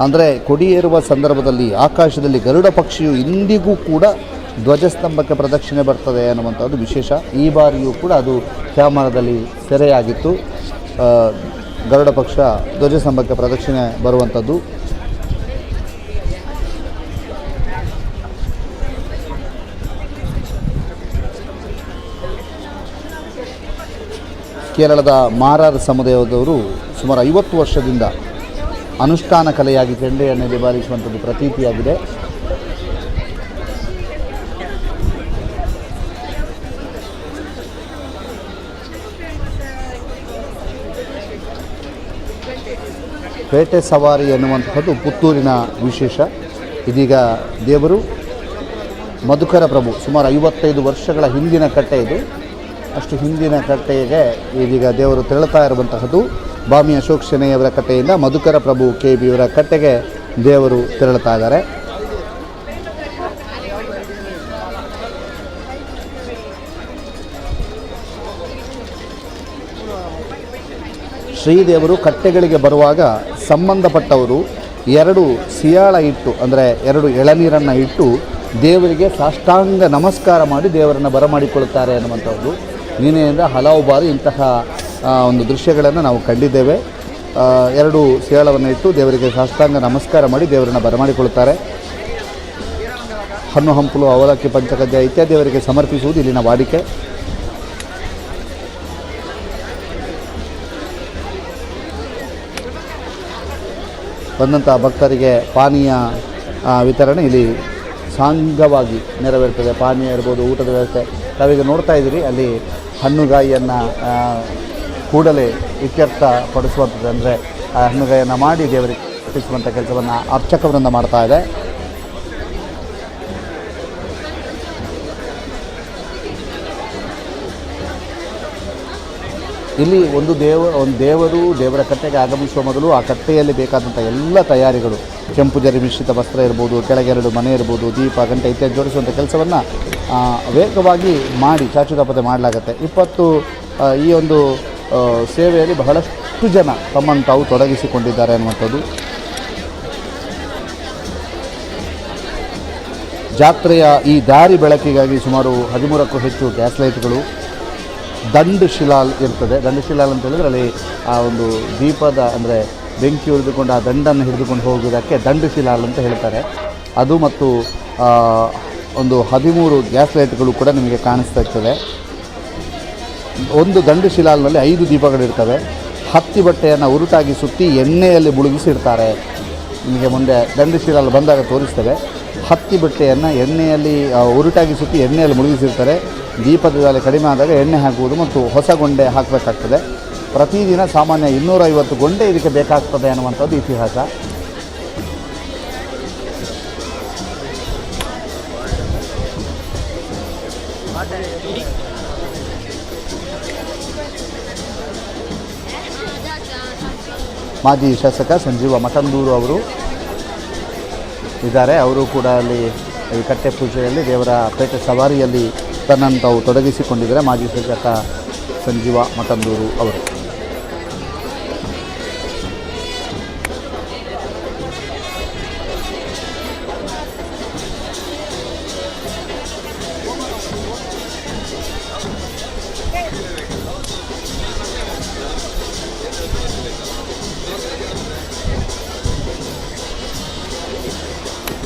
ಅಂದರೆ ಕೊಡಿ ಏರುವ ಸಂದರ್ಭದಲ್ಲಿ ಆಕಾಶದಲ್ಲಿ ಗರುಡ ಪಕ್ಷಿಯು ಇಂದಿಗೂ ಕೂಡ ಧ್ವಜಸ್ತಂಭಕ್ಕೆ ಪ್ರದಕ್ಷಿಣೆ ಬರ್ತದೆ ಅನ್ನುವಂಥದ್ದು ವಿಶೇಷ. ಈ ಬಾರಿಯೂ ಕೂಡ ಅದು ಕ್ಯಾಮರಾದಲ್ಲಿ ಸೆರೆಯಾಗಿತ್ತು. ಗರುಡ ಪಕ್ಷ ಧ್ವಜಸ್ತಂಭಕ್ಕೆ ಪ್ರದಕ್ಷಿಣೆ ಬರುವಂಥದ್ದು. ಕೇರಳದ ಮಾರಾರ್ ಸಮುದಾಯದವರು ಸುಮಾರು 50 ವರ್ಷದಿಂದ ಅನುಷ್ಠಾನ ಕಲೆಯಾಗಿ ಚೆಂಡೆಯನ್ನು ನಿಭಾಯಿಸುವಂಥದ್ದು ಪ್ರತೀತಿಯಾಗಿದೆ. ಪೇಟೆ ಸವಾರಿ ಎನ್ನುವಂತಹದ್ದು ಪುತ್ತೂರಿನ ವಿಶೇಷ. ಇದೀಗ ದೇವರು ಮಧುಕರ ಪ್ರಭು, ಸುಮಾರು 55 ವರ್ಷಗಳ ಹಿಂದಿನ ಕಟ್ಟೆ ಇದು. ಅಷ್ಟು ಹಿಂದಿನ ಕಟ್ಟೆಗೆ ಇದೀಗ ದೇವರು ತೆರಳುತ್ತಾ ಇರುವಂತಹದ್ದು. ಬಾಮಿ ಅಶೋಕ್ ಶೆಣೈಯವರ ಕಟ್ಟೆಯಿಂದ ಮಧುಕರ ಪ್ರಭು KB ಇವರ ಕಟ್ಟೆಗೆ ದೇವರು ತೆರಳುತ್ತಾ ಇದ್ದಾರೆ. ಶ್ರೀದೇವರು ಕಟ್ಟೆಗಳಿಗೆ ಬರುವಾಗ ಸಂಬಂಧಪಟ್ಟವರು 2 ಸಿಯಾಳ ಇಟ್ಟು, ಅಂದರೆ 2 ಎಳನೀರನ್ನು ಇಟ್ಟು ದೇವರಿಗೆ ಸಾಷ್ಟಾಂಗ ನಮಸ್ಕಾರ ಮಾಡಿ ದೇವರನ್ನು ಬರಮಾಡಿಕೊಳ್ಳುತ್ತಾರೆ ಅನ್ನುವಂಥದ್ದು. ನಿನ್ನೆಯಿಂದ ಹಲವು ಬಾರಿ ಇಂತಹ ಒಂದು ದೃಶ್ಯಗಳನ್ನು ನಾವು ಕಂಡಿದ್ದೇವೆ. 2 ಸಿಯಾಳವನ್ನು ಇಟ್ಟು ದೇವರಿಗೆ ಸಾಷ್ಟಾಂಗ ನಮಸ್ಕಾರ ಮಾಡಿ ದೇವರನ್ನು ಬರಮಾಡಿಕೊಳ್ಳುತ್ತಾರೆ. ಹಣ್ಣು ಹಂಪಲು ಅವಲಕ್ಕಿ ಪಂಚಕಜ್ಜಾಯ ಇತ್ಯಾದಿ ದೇವರಿಗೆ ಸಮರ್ಪಿಸುವುದು ಇಲ್ಲಿನ ವಾಡಿಕೆ. ಬಂದಂಥ ಭಕ್ತರಿಗೆ ಪಾನೀಯ ವಿತರಣೆ ಇಲ್ಲಿ ಸಾಂಗವಾಗಿ ನೆರವೇರ್ತದೆ. ಪಾನೀಯ ಇರ್ಬೋದು, ಊಟದ ವ್ಯವಸ್ಥೆ ತಾವೀಗ ನೋಡ್ತಾ ಇದ್ದೀರಿ. ಅಲ್ಲಿ ಹಣ್ಣುಗಾಯಿಯನ್ನು ಕೂಡಲೇ ಇತ್ಯರ್ಥ ಪಡಿಸುವಂಥದ್ದು, ಅಂದರೆ ಹಣ್ಣುಗಾಯಿಯನ್ನು ಮಾಡಿ ದೇವರಿಗೆ ಅರ್ಪಿಸುವಂಥ ಕೆಲಸವನ್ನು ಅರ್ಚಕವೃಂದ ಮಾಡ್ತಾ ಇದೆ. ಇಲ್ಲಿ ಒಂದು ದೇವರು ದೇವರ ಕಟ್ಟೆಗೆ ಆಗಮಿಸುವ ಮೊದಲು ಆ ಕಟ್ಟೆಯಲ್ಲಿ ಬೇಕಾದಂಥ ಎಲ್ಲ ತಯಾರಿಗಳು, ಕೆಂಪು ಜರಿ ಮಿಶ್ರಿತ ವಸ್ತ್ರ ಇರ್ಬೋದು, ಕೆಳಗೆ 2 ಮನೆ ಇರ್ಬೋದು, ದೀಪ ಗಂಟೆ ಇತ್ಯಾದಿ ಜೋಡಿಸುವಂಥ ಕೆಲಸವನ್ನು ವೇಗವಾಗಿ ಮಾಡಿ ಚಾಚುತಪ್ಪದೆ ಮಾಡಲಾಗುತ್ತೆ. ಈ ಒಂದು ಸೇವೆಯಲ್ಲಿ ಬಹಳಷ್ಟು ಜನ ತಮ್ಮನ್ನು ತಾವು ತೊಡಗಿಸಿಕೊಂಡಿದ್ದಾರೆ ಅನ್ನುವಂಥದ್ದು. ಜಾತ್ರೆಯ ಈ ದಾರಿ ಬೆಳಕಿಗಾಗಿ ಸುಮಾರು 13ಕ್ಕೂ ಹೆಚ್ಚು ಗ್ಯಾಸ್ ಲೈಟ್ಗಳು, ದಂಡು ಶಿಲಾಲ್ ಇರ್ತದೆ. ದಂಡು ಶಿಲಾಲ್ ಅಂತ ಹೇಳಿದ್ರೆ ಅಲ್ಲಿ ಆ ಒಂದು ದೀಪದ, ಅಂದರೆ ಬೆಂಕಿ ಹಿಡಿದುಕೊಂಡು ಆ ದಂಡನ್ನು ಹಿಡಿದುಕೊಂಡು ಹೋಗುವುದಕ್ಕೆ ದಂಡು ಶಿಲಾಲ್ ಅಂತ ಹೇಳ್ತಾರೆ. ಅದು ಮತ್ತು ಒಂದು 13 ಗ್ಯಾಸ್ ಲೈಟ್ಗಳು ಕೂಡ ನಿಮಗೆ ಕಾಣಿಸ್ತಾ ಇರ್ತದೆ. ಒಂದು ದಂಡು ಶಿಲಾಲ್ನಲ್ಲಿ 5 ದೀಪಗಳಿರ್ತವೆ. ಹತ್ತಿ ಬಟ್ಟೆಯನ್ನು ಉರುಟಾಗಿ ಸುತ್ತಿ ಎಣ್ಣೆಯಲ್ಲಿ ಮುಳುಗಿಸಿರ್ತಾರೆ. ನಿಮಗೆ ಮುಂದೆ ದಂಡು ಶಿಲಾಲ್ ಬಂದಾಗ ತೋರಿಸ್ತೇವೆ. ಹತ್ತಿ ಬಟ್ಟೆಯನ್ನು ಎಣ್ಣೆಯಲ್ಲಿ ಉರುಟಾಗಿ ಸುತ್ತಿ ಎಣ್ಣೆಯಲ್ಲಿ ಮುಳುಗಿಸಿರ್ತಾರೆ. ದೀಪದ ಜಾಲೆ ಕಡಿಮೆ ಆದಾಗ ಎಣ್ಣೆ ಹಾಕುವುದು ಮತ್ತು ಹೊಸ ಗೊಂಡೆ ಹಾಕಬೇಕಾಗ್ತದೆ. ಪ್ರತಿದಿನ ಸಾಮಾನ್ಯ 250 ಗೊಂಡೆ ಇದಕ್ಕೆ ಬೇಕಾಗ್ತದೆ ಅನ್ನುವಂಥದ್ದು ಇತಿಹಾಸ. ಮಾಜಿ ಶಾಸಕ ಸಂಜೀವ ಮಠಂದೂರು ಅವರು ಇದ್ದಾರೆ. ಅವರು ಕೂಡ ಅಲ್ಲಿ ಈ ಕಟ್ಟೆ ಪೂಜೆಯಲ್ಲಿ ದೇವರ ಪೇಟೆ ಸವಾರಿಯಲ್ಲಿ ತನ್ನನ್ನು ತಾವು ತೊಡಗಿಸಿಕೊಂಡಿದ್ದಾರೆ. ಮಾಜಿ ಶಾಸಕ ಸಂಜೀವ ಮಠಂದೂರು ಅವರು.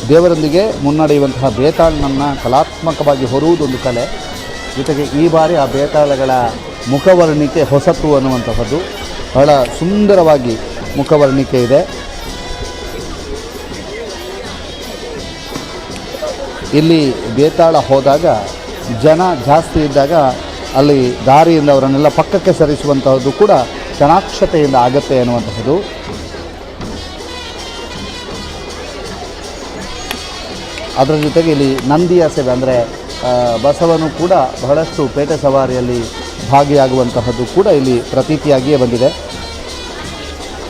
ದೇವರೊಂದಿಗೆ ಮುನ್ನಡೆಯುವಂತಹ ಬೇತಾಳನನ್ನು ಕಲಾತ್ಮಕವಾಗಿ ಹೊರುವುದೊಂದು ಕಲೆ. ಜೊತೆಗೆ ಈ ಬಾರಿ ಆ ಬೇತಾಳಗಳ ಮುಖವರ್ಣಿಕೆ ಹೊಸತು ಅನ್ನುವಂತಹದ್ದು. ಬಹಳ ಸುಂದರವಾಗಿ ಮುಖವರ್ಣಿಕೆ ಇದೆ. ಇಲ್ಲಿ ಬೇತಾಳ ಹೋದಾಗ ಜನ ಜಾಸ್ತಿ ಇದ್ದಾಗ ಅಲ್ಲಿ ದಾರಿಯಿಂದ ಅವರನ್ನೆಲ್ಲ ಪಕ್ಕಕ್ಕೆ ಸರಿಸುವಂತಹದ್ದು ಕೂಡ ಚಾಣಾಕ್ಷತೆಯಿಂದ ಆಗತ್ತೆ ಅನ್ನುವಂತಹದ್ದು. ಅದರ ಜೊತೆಗೆ ಇಲ್ಲಿ ನಂದಿಯ ಸೇವೆ, ಅಂದರೆ ಬಸವನು ಕೂಡ ಬಹಳಷ್ಟು ಪೇಟೆ ಸವಾರಿಯಲ್ಲಿ ಭಾಗಿಯಾಗುವಂತಹದ್ದು ಕೂಡ ಇಲ್ಲಿ ಪ್ರತೀತಿಯಾಗಿಯೇ ಬಂದಿದೆ.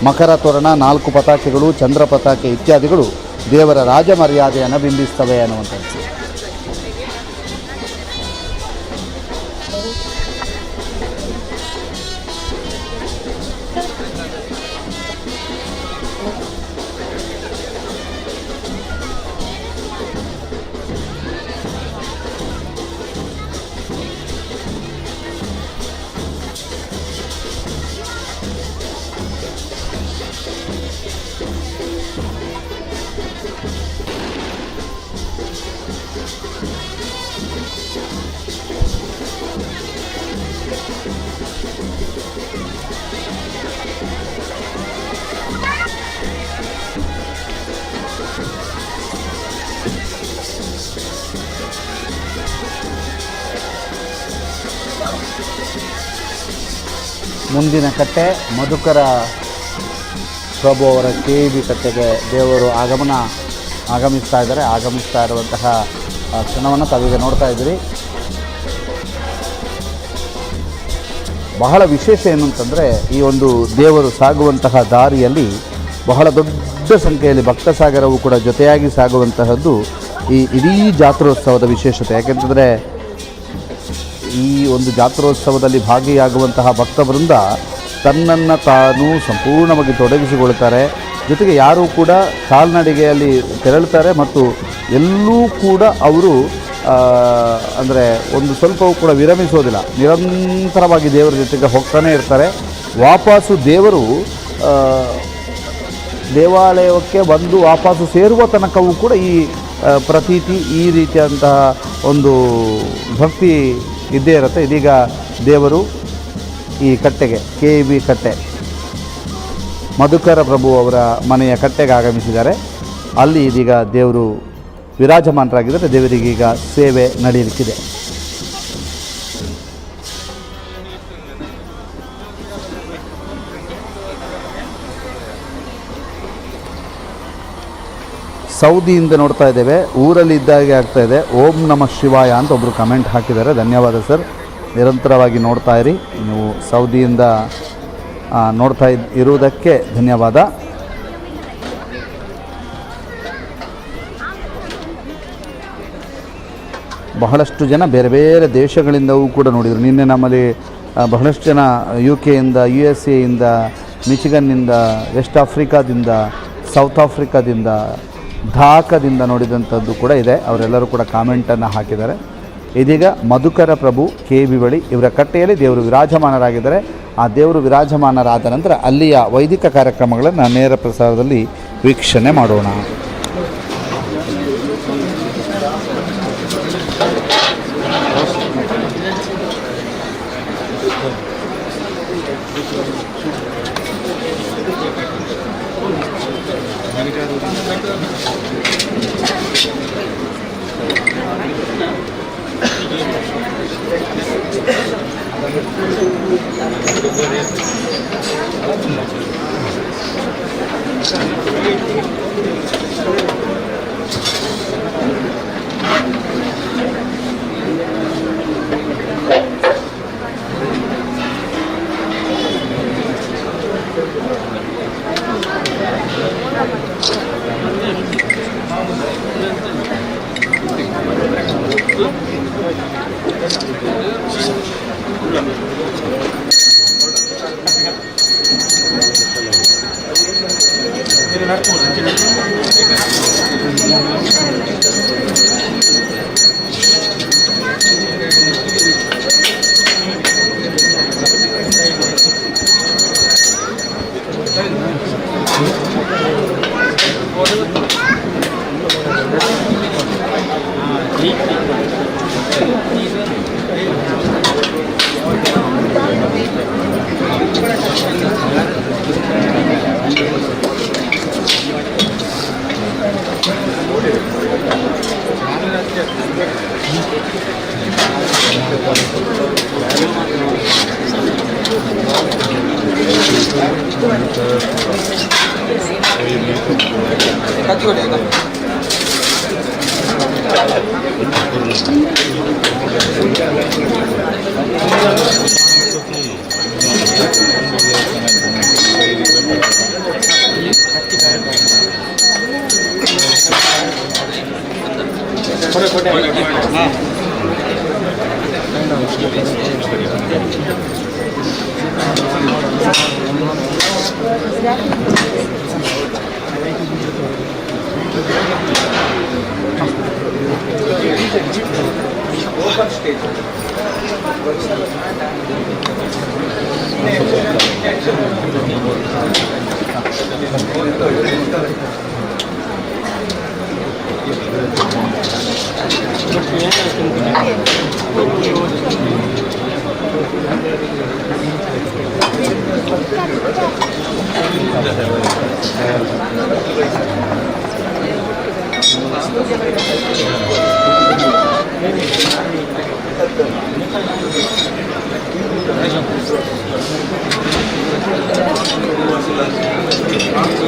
ಮಕರ ತೋರಣ, 4 ಪತಾಕೆಗಳು, ಚಂದ್ರ ಪತಾಕೆ ಇತ್ಯಾದಿಗಳು ದೇವರ ರಾಜಮರ್ಯಾದೆಯನ್ನು ಬಿಂಬಿಸ್ತವೆ ಅನ್ನುವಂಥದ್ದು. ಮುಂದಿನ ಕಟ್ಟೆ ಮಧುಕರ ಪ್ರಭು ಅವರ KEB ಕಟ್ಟೆಗೆ ದೇವರು ಆಗಮಿಸ್ತಾ ಇರುವಂತಹ ಕ್ಷಣವನ್ನು ತಾವೀಗ ನೋಡ್ತಾ ಇದ್ದೀರಿ. ಬಹಳ ವಿಶೇಷ ಏನು ಅಂತಂದರೆ, ಈ ಒಂದು ದೇವರು ಸಾಗುವಂತಹ ದಾರಿಯಲ್ಲಿ ಬಹಳ ದೊಡ್ಡ ಸಂಖ್ಯೆಯಲ್ಲಿ ಭಕ್ತ ಸಾಗರವು ಕೂಡ ಜೊತೆಯಾಗಿ ಸಾಗುವಂತಹದ್ದು ಈ ಇಡೀ ಜಾತ್ರೋತ್ಸವದ ವಿಶೇಷತೆ. ಯಾಕೆಂತಂದರೆ ಈ ಒಂದು ಜಾತ್ರೋತ್ಸವದಲ್ಲಿ ಭಾಗಿಯಾಗುವಂತಹ ಭಕ್ತವೃಂದ ತನ್ನನ್ನು ತಾನು ಸಂಪೂರ್ಣವಾಗಿ ತೊಡಗಿಸಿಕೊಳ್ತಾರೆ. ಜೊತೆಗೆ ಯಾರೂ ಕೂಡ ಕಾಲ್ನಡಿಗೆಯಲ್ಲಿ ತೆರಳುತ್ತಾರೆ ಮತ್ತು ಎಲ್ಲೂ ಕೂಡ ಅವರು ಅಂದರೆ ಒಂದು ಸ್ವಲ್ಪವೂ ಕೂಡ ವಿರಮಿಸೋದಿಲ್ಲ. ನಿರಂತರವಾಗಿ ದೇವರ ಜೊತೆಗೆ ಹೋಗ್ತಾನೆ ಇರ್ತಾರೆ. ವಾಪಸ್ಸು ದೇವರು ದೇವಾಲಯಕ್ಕೆ ಬಂದು ವಾಪಸ್ಸು ಸೇರುವ ತನಕವೂ ಕೂಡ ಈ ಪ್ರತೀತಿ, ಈ ರೀತಿಯಾದಂತಹ ಒಂದು ಭಕ್ತಿ ಇದ್ದೇ ಇರುತ್ತೆ. ಇದೀಗ ದೇವರು ಈ ಕಟ್ಟೆಗೆ KEB ಕಟ್ಟೆ ಮಧುಕರ ಪ್ರಭು ಅವರ ಮನೆಯ ಕಟ್ಟೆಗೆ ಆಗಮಿಸಿದ್ದಾರೆ. ಅಲ್ಲಿ ಇದೀಗ ದೇವರು ವಿರಾಜಮಾನರಾಗಿದ್ದರೆ ದೇವರಿಗೀಗ ಸೇವೆ ನಡೆಯಲಿಕ್ಕಿದೆ. ಸೌದಿಯಿಂದ ನೋಡ್ತಾ ಇದ್ದೇವೆ, ಊರಲ್ಲಿ ಇದ್ದಾಗೆ ಆಗ್ತಾ ಇದೆ. ಓಂ ನಮಃ ಶಿವಾಯ ಅಂತ ಒಬ್ಬರು ಕಮೆಂಟ್ ಹಾಕಿದ್ದಾರೆ. ಧನ್ಯವಾದ ಸರ್. ನಿರಂತರವಾಗಿ ನೋಡ್ತಾ ಇರಿ. ನೀವು ಸೌದಿಯಿಂದ ನೋಡ್ತಾ ಇರುವುದಕ್ಕೆ ಧನ್ಯವಾದ. ಬಹಳಷ್ಟು ಜನ ಬೇರೆ ಬೇರೆ ದೇಶಗಳಿಂದವೂ ಕೂಡ ನೋಡಿದರು. ನಿನ್ನೆ ನಮ್ಮಲ್ಲಿ ಬಹಳಷ್ಟು ಜನ UK ಇಂದ, USA ಇಂದ, ಮಿಚಿಗನ್ನಿಂದ, ವೆಸ್ಟ್ ಆಫ್ರಿಕಾದಿಂದ, ಸೌತ್ ಆಫ್ರಿಕಾದಿಂದ, ಢಾಕಾದಿಂದ ನೋಡಿದಂಥದ್ದು ಕೂಡ ಇದೆ. ಅವರೆಲ್ಲರೂ ಕೂಡ ಕಾಮೆಂಟನ್ನು ಹಾಕಿದ್ದಾರೆ. ಇದೀಗ ಮಧುಕರ ಪ್ರಭು KEB ಬಳಿ ಇವರ ಕಟ್ಟೆಯಲ್ಲಿ ದೇವರು ವಿರಾಜಮಾನರಾಗಿದ್ದಾರೆ. ಆ ದೇವರು ವಿರಾಜಮಾನರಾದ ನಂತರ ಅಲ್ಲಿಯ ವೈದಿಕ ಕಾರ್ಯಕ್ರಮಗಳನ್ನು ನೇರ ಪ್ರಸಾರದಲ್ಲಿ ವೀಕ್ಷಣೆ ಮಾಡೋಣ. Gracias.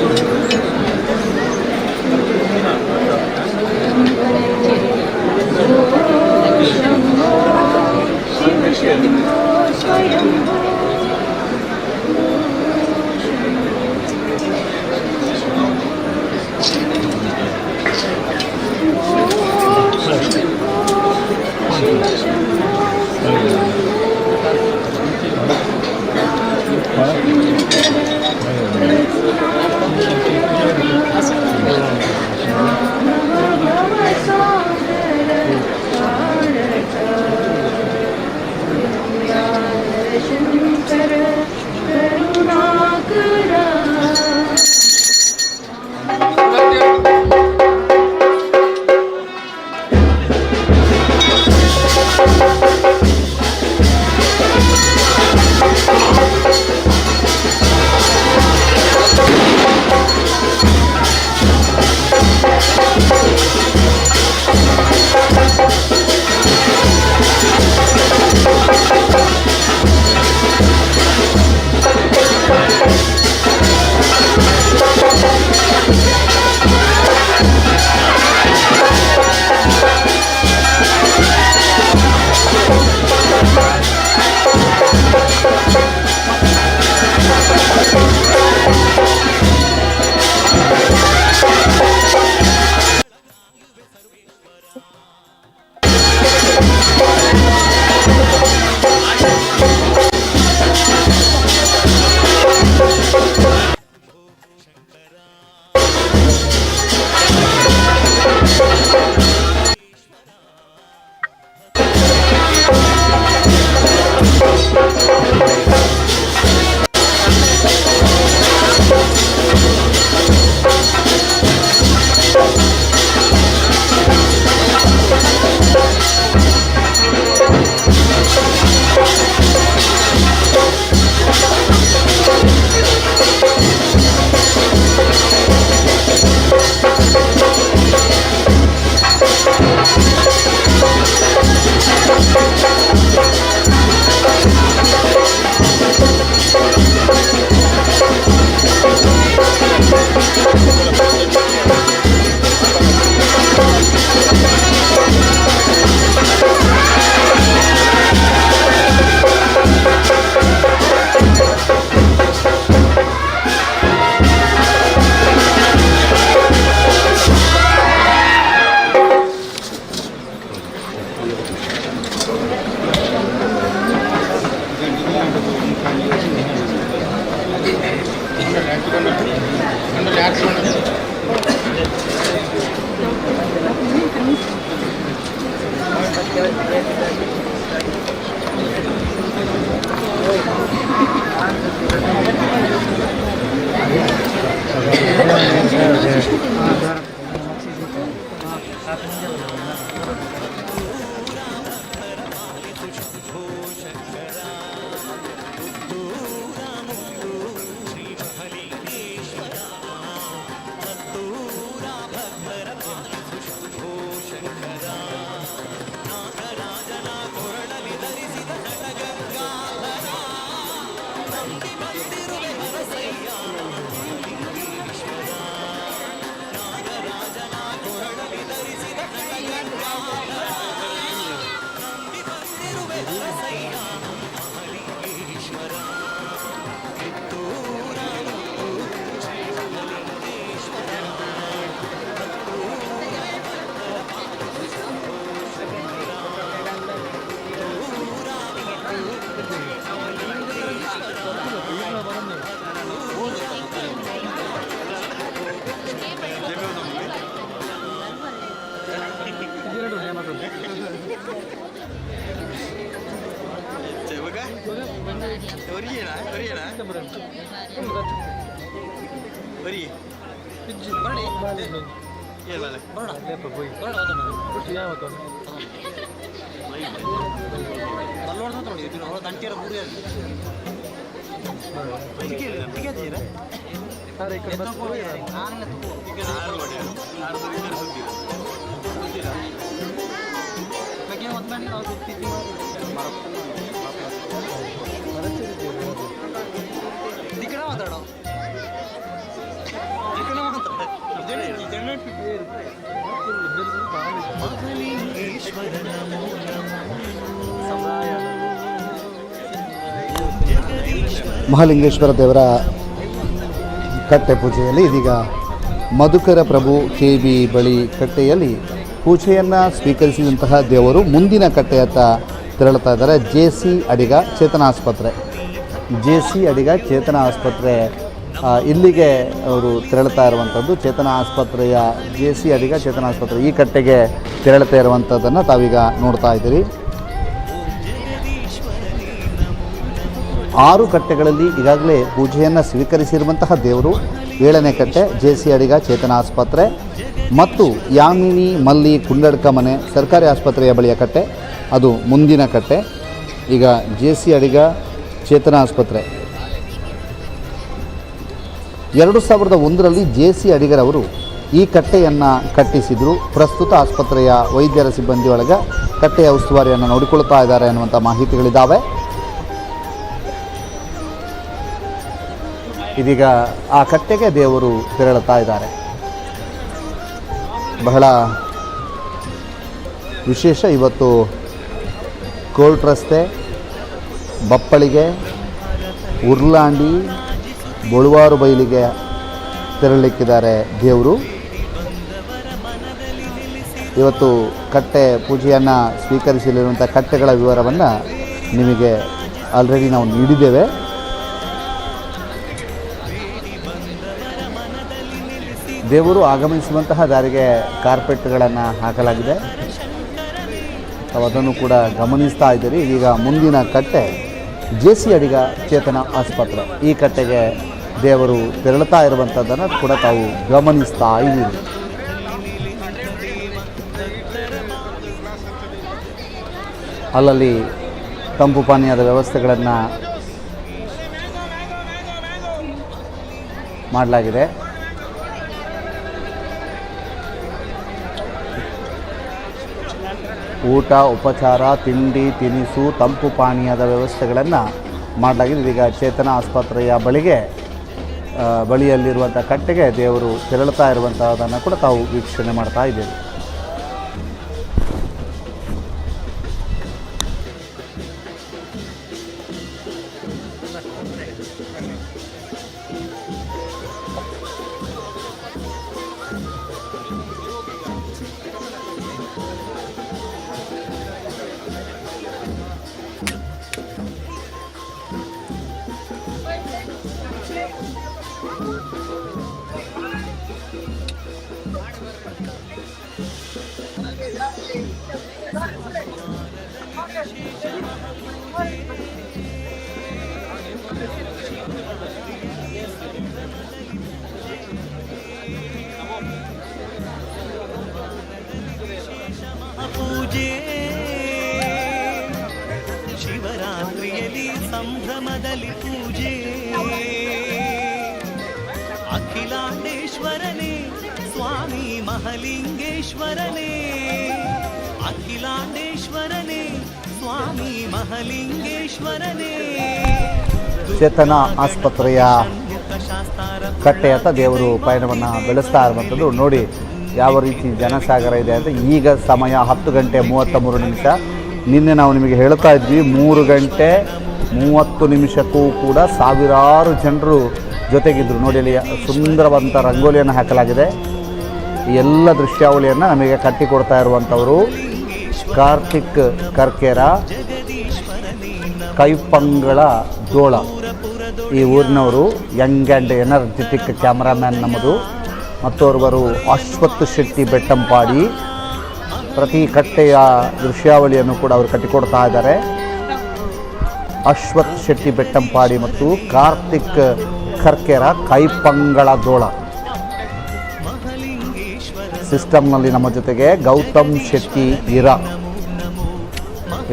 ಮಹಾಲಿಂಗೇಶ್ವರ ದೇವರ ಕಟ್ಟೆ ಪೂಜೆಯಲ್ಲಿ ಇದೀಗ ಮಧುಕರ ಪ್ರಭು ಕೆ.ಬಿ. ಬಳಿ ಕಟ್ಟೆಯಲ್ಲಿ ಪೂಜೆಯನ್ನು ಸ್ವೀಕರಿಸಿದಂತಹ ದೇವರು ಮುಂದಿನ ಕಟ್ಟೆಯತ್ತ ತೆರಳುತ್ತಾ ಇದ್ದಾರೆ. ಜೆ.ಸಿ. ಅಡಿಗ ಚೇತನ ಆಸ್ಪತ್ರೆ, ಜೆ.ಸಿ. ಅಡಿಗ ಚೇತನ ಆಸ್ಪತ್ರೆ ಇಲ್ಲಿಗೆ ಅವರು ತೆರಳುತ್ತಾ ಇರುವಂಥದ್ದು. ಚೇತನ ಆಸ್ಪತ್ರೆಯ ಜೆ.ಸಿ. ಅಡಿಗ ಚೇತನ ಆಸ್ಪತ್ರೆ ಈ ಕಟ್ಟೆಗೆ ತೆರಳುತ್ತಾ ಇರುವಂಥದ್ದನ್ನು ತಾವೀಗ ನೋಡ್ತಾ ಇದ್ದೀರಿ. 6 ಕಟ್ಟೆಗಳಲ್ಲಿ ಈಗಾಗಲೇ ಪೂಜೆಯನ್ನು ಸ್ವೀಕರಿಸಿರುವಂತಹ ದೇವರು 7ನೇ ಕಟ್ಟೆ ಜೆ.ಸಿ. ಅಡಿಗ ಚೇತನ ಆಸ್ಪತ್ರೆ ಮತ್ತು ಯಾಮಿನಿ ಮಲ್ಲಿ ಕುಂಡಡ್ಕ ಮನೆ ಸರ್ಕಾರಿ ಆಸ್ಪತ್ರೆಯ ಬಳಿಯ ಕಟ್ಟೆ, ಅದು ಮುಂದಿನ ಕಟ್ಟೆ. ಈಗ ಜೆ.ಸಿ. ಅಡಿಗ ಚೇತನ ಆಸ್ಪತ್ರೆ 2001ರಲ್ಲಿ ಜೆ.ಸಿ. ಅಡಿಗರವರು ಈ ಕಟ್ಟೆಯನ್ನು ಕಟ್ಟಿಸಿದರು. ಪ್ರಸ್ತುತ ಆಸ್ಪತ್ರೆಯ ವೈದ್ಯರ ಸಿಬ್ಬಂದಿ ಒಳಗೆ ಕಟ್ಟೆಯ ಉಸ್ತುವಾರಿಯನ್ನು ನೋಡಿಕೊಳ್ಳುತ್ತಾ ಇದ್ದಾರೆ ಅನ್ನುವಂಥ ಮಾಹಿತಿಗಳಿದ್ದಾವೆ. ಇದೀಗ ಆ ಕಟ್ಟೆಗೆ ದೇವರು ತೆರಳುತ್ತಾ ಇದ್ದಾರೆ. ಬಹಳ ವಿಶೇಷ ಇವತ್ತು ಕೋರ್ಟ್ ರಸ್ತೆ, ಬಪ್ಪಳಿಗೆ, ಉರ್ಲಾಂಡಿ, ಬೊಳುವಾರು ಬೈಲಿಗೆ ತೆರಳಲಿಕ್ಕಿದ್ದಾರೆ ದೇವರು. ಇವತ್ತು ಕಟ್ಟೆ ಪೂಜೆಯನ್ನು ಸ್ವೀಕರಿಸಲಿರುವಂಥ ಕಟ್ಟೆಗಳ ವಿವರವನ್ನು ನಿಮಗೆ ಆಲ್ರೆಡಿ ನಾವು ನೀಡಿದ್ದೇವೆ. ದೇವರು ಆಗಮಿಸುವಂತಹ ದಾರಿಗೆ ಕಾರ್ಪೆಟ್ಗಳನ್ನು ಹಾಕಲಾಗಿದೆ. ತಾವು ಅದನ್ನು ಕೂಡ ಗಮನಿಸ್ತಾ ಇದ್ದೀರಿ. ಈಗ ಮುಂದಿನ ಕಟ್ಟೆ ಜೆ.ಸಿ. ಅಡಿಗ ಚೇತನ ಆಸ್ಪತ್ರೆ, ಈ ಕಟ್ಟೆಗೆ ದೇವರು ತೆರಳುತ್ತಾ ಇರುವಂಥದ್ದನ್ನು ಕೂಡ ತಾವು ಗಮನಿಸ್ತಾ ಇದ್ದೀರಿ. ಅಲ್ಲಲ್ಲಿ ತಂಪು ಪಾನೀಯದ ವ್ಯವಸ್ಥೆಗಳನ್ನು ಮಾಡಲಾಗಿದೆ. ಊಟ, ಉಪಚಾರ, ತಿಂಡಿ, ತಿನಿಸು, ತಂಪು ಪಾನೀಯದ ವ್ಯವಸ್ಥೆಗಳನ್ನು ಮಾಡಲಾಗಿದೆ. ಇದೀಗ ಚೇತನ ಆಸ್ಪತ್ರೆಯ ಬಳಿಯಲ್ಲಿರುವಂಥ ಕಟ್ಟೆಗೆ ದೇವರು ತೆರಳುತ್ತಾ ಇರುವಂಥದ್ದನ್ನು ಕೂಡ ತಾವು ವೀಕ್ಷಣೆ ಮಾಡ್ತಾ ಇದ್ದೀರಿ. ಪೂಜೆ ಶಿವರಾತ್ರಿಯಲ್ಲಿ ಸಂಭ್ರಮದಲ್ಲಿ ಪೂಜೆ ಅಖಿಲಾಂಡೇಶ್ವರನೇ ಸ್ವಾಮಿ ಮಹಲಿಂಗೇಶ್ವರನೇ ಅಖಿಲಾಂಡೇಶ್ವರನೇ ಸ್ವಾಮಿ ಮಹಲಿಂಗೇಶ್ವರನೇ. ಚೇತನ ಆಸ್ಪತ್ರೆಯ ಕಟ್ಟೆಯತ್ತ ದೇವರು ಪಯಣವನ್ನು ಬೆಳೆಸ್ತಾ ಇರುವಂಥದ್ದು ನೋಡಿ ಯಾವ ರೀತಿ ಜನಸಾಗರ ಇದೆ ಅಂತ. ಈಗ ಸಮಯ 10 ಗಂಟೆ 33 ನಿಮಿಷ. ನಿನ್ನೆ ನಾವು ನಿಮಗೆ ಹೇಳ್ತಾ ಇದ್ವಿ 3 ಗಂಟೆ 30 ನಿಮಿಷಕ್ಕೂ ಕೂಡ ಸಾವಿರಾರು ಜನರು ಜೊತೆಗಿದ್ದರು. ನೋಡಿ ಅಲ್ಲಿ ಸುಂದರವಾದಂಥ ರಂಗೋಲಿಯನ್ನು ಹಾಕಲಾಗಿದೆ. ಈ ಎಲ್ಲ ದೃಶ್ಯಾವಳಿಯನ್ನು ನಮಗೆ ಕಟ್ಟಿಕೊಡ್ತಾ ಇರುವಂಥವರು ಕಾರ್ತಿಕ್ ಕರ್ಕೇರ, ಕೈಪಂಗಳ ಜೋಳ, ಈ ಊರಿನವರು. ಯಂಗ್ ಆ್ಯಂಡ್ ಎನರ್ಜೆಟಿಕ್ ಕ್ಯಾಮ್ರಾಮ್ಯಾನ್ ನಮ್ಮದು. ಮತ್ತೋರ್ವರು ಅಶ್ವಥ್ ಶೆಟ್ಟಿ ಬೆಟ್ಟಂಪಾಡಿ. ಪ್ರತಿ ಕಟ್ಟೆಯ ದೃಶ್ಯಾವಳಿಯನ್ನು ಕೂಡ ಅವರು ಕಟ್ಟಿಕೊಡ್ತಾ ಇದ್ದಾರೆ. ಅಶ್ವಥ್ ಶೆಟ್ಟಿ ಬೆಟ್ಟಂಪಾಡಿ ಮತ್ತು ಕಾರ್ತಿಕ್ ಖರ್ಕೆರ ಕೈಪಂಗಳ ದೋಳ. ಸಿಸ್ಟಮ್ನಲ್ಲಿ ನಮ್ಮ ಜೊತೆಗೆ ಗೌತಮ್ ಶೆಟ್ಟಿ ಇರಾ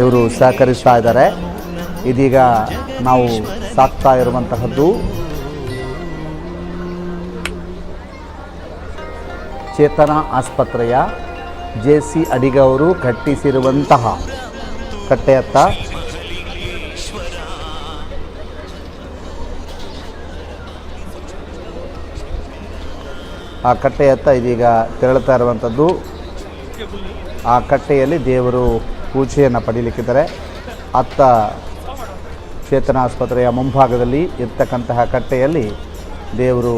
ಇವರು ಸಹಕರಿಸ್ತಾ ಇದ್ದಾರೆ. ಇದೀಗ ನಾವು ಸಾಕ್ತಾ ಇರುವಂತಹದ್ದು ಚೇತನ ಆಸ್ಪತ್ರೆಯ JC ಅಡಿಗ ಅವರು ಕಟ್ಟಿಸಿರುವಂತಹ ಕಟ್ಟೆಯತ್ತ ಆ ಕಟ್ಟೆಯತ್ತ ಇದೀಗ ತೆರಳುತ್ತಾ ಇರುವಂಥದ್ದು. ಆ ಕಟ್ಟೆಯಲ್ಲಿ ದೇವರು ಪೂಜೆಯನ್ನು ಪಡೀಲಿಕ್ಕಿದ್ದಾರೆ. ಅತ್ತ ಚೇತನ ಆಸ್ಪತ್ರೆಯ ಮುಂಭಾಗದಲ್ಲಿ ಇರ್ತಕ್ಕಂತಹ ಕಟ್ಟೆಯಲ್ಲಿ ದೇವರು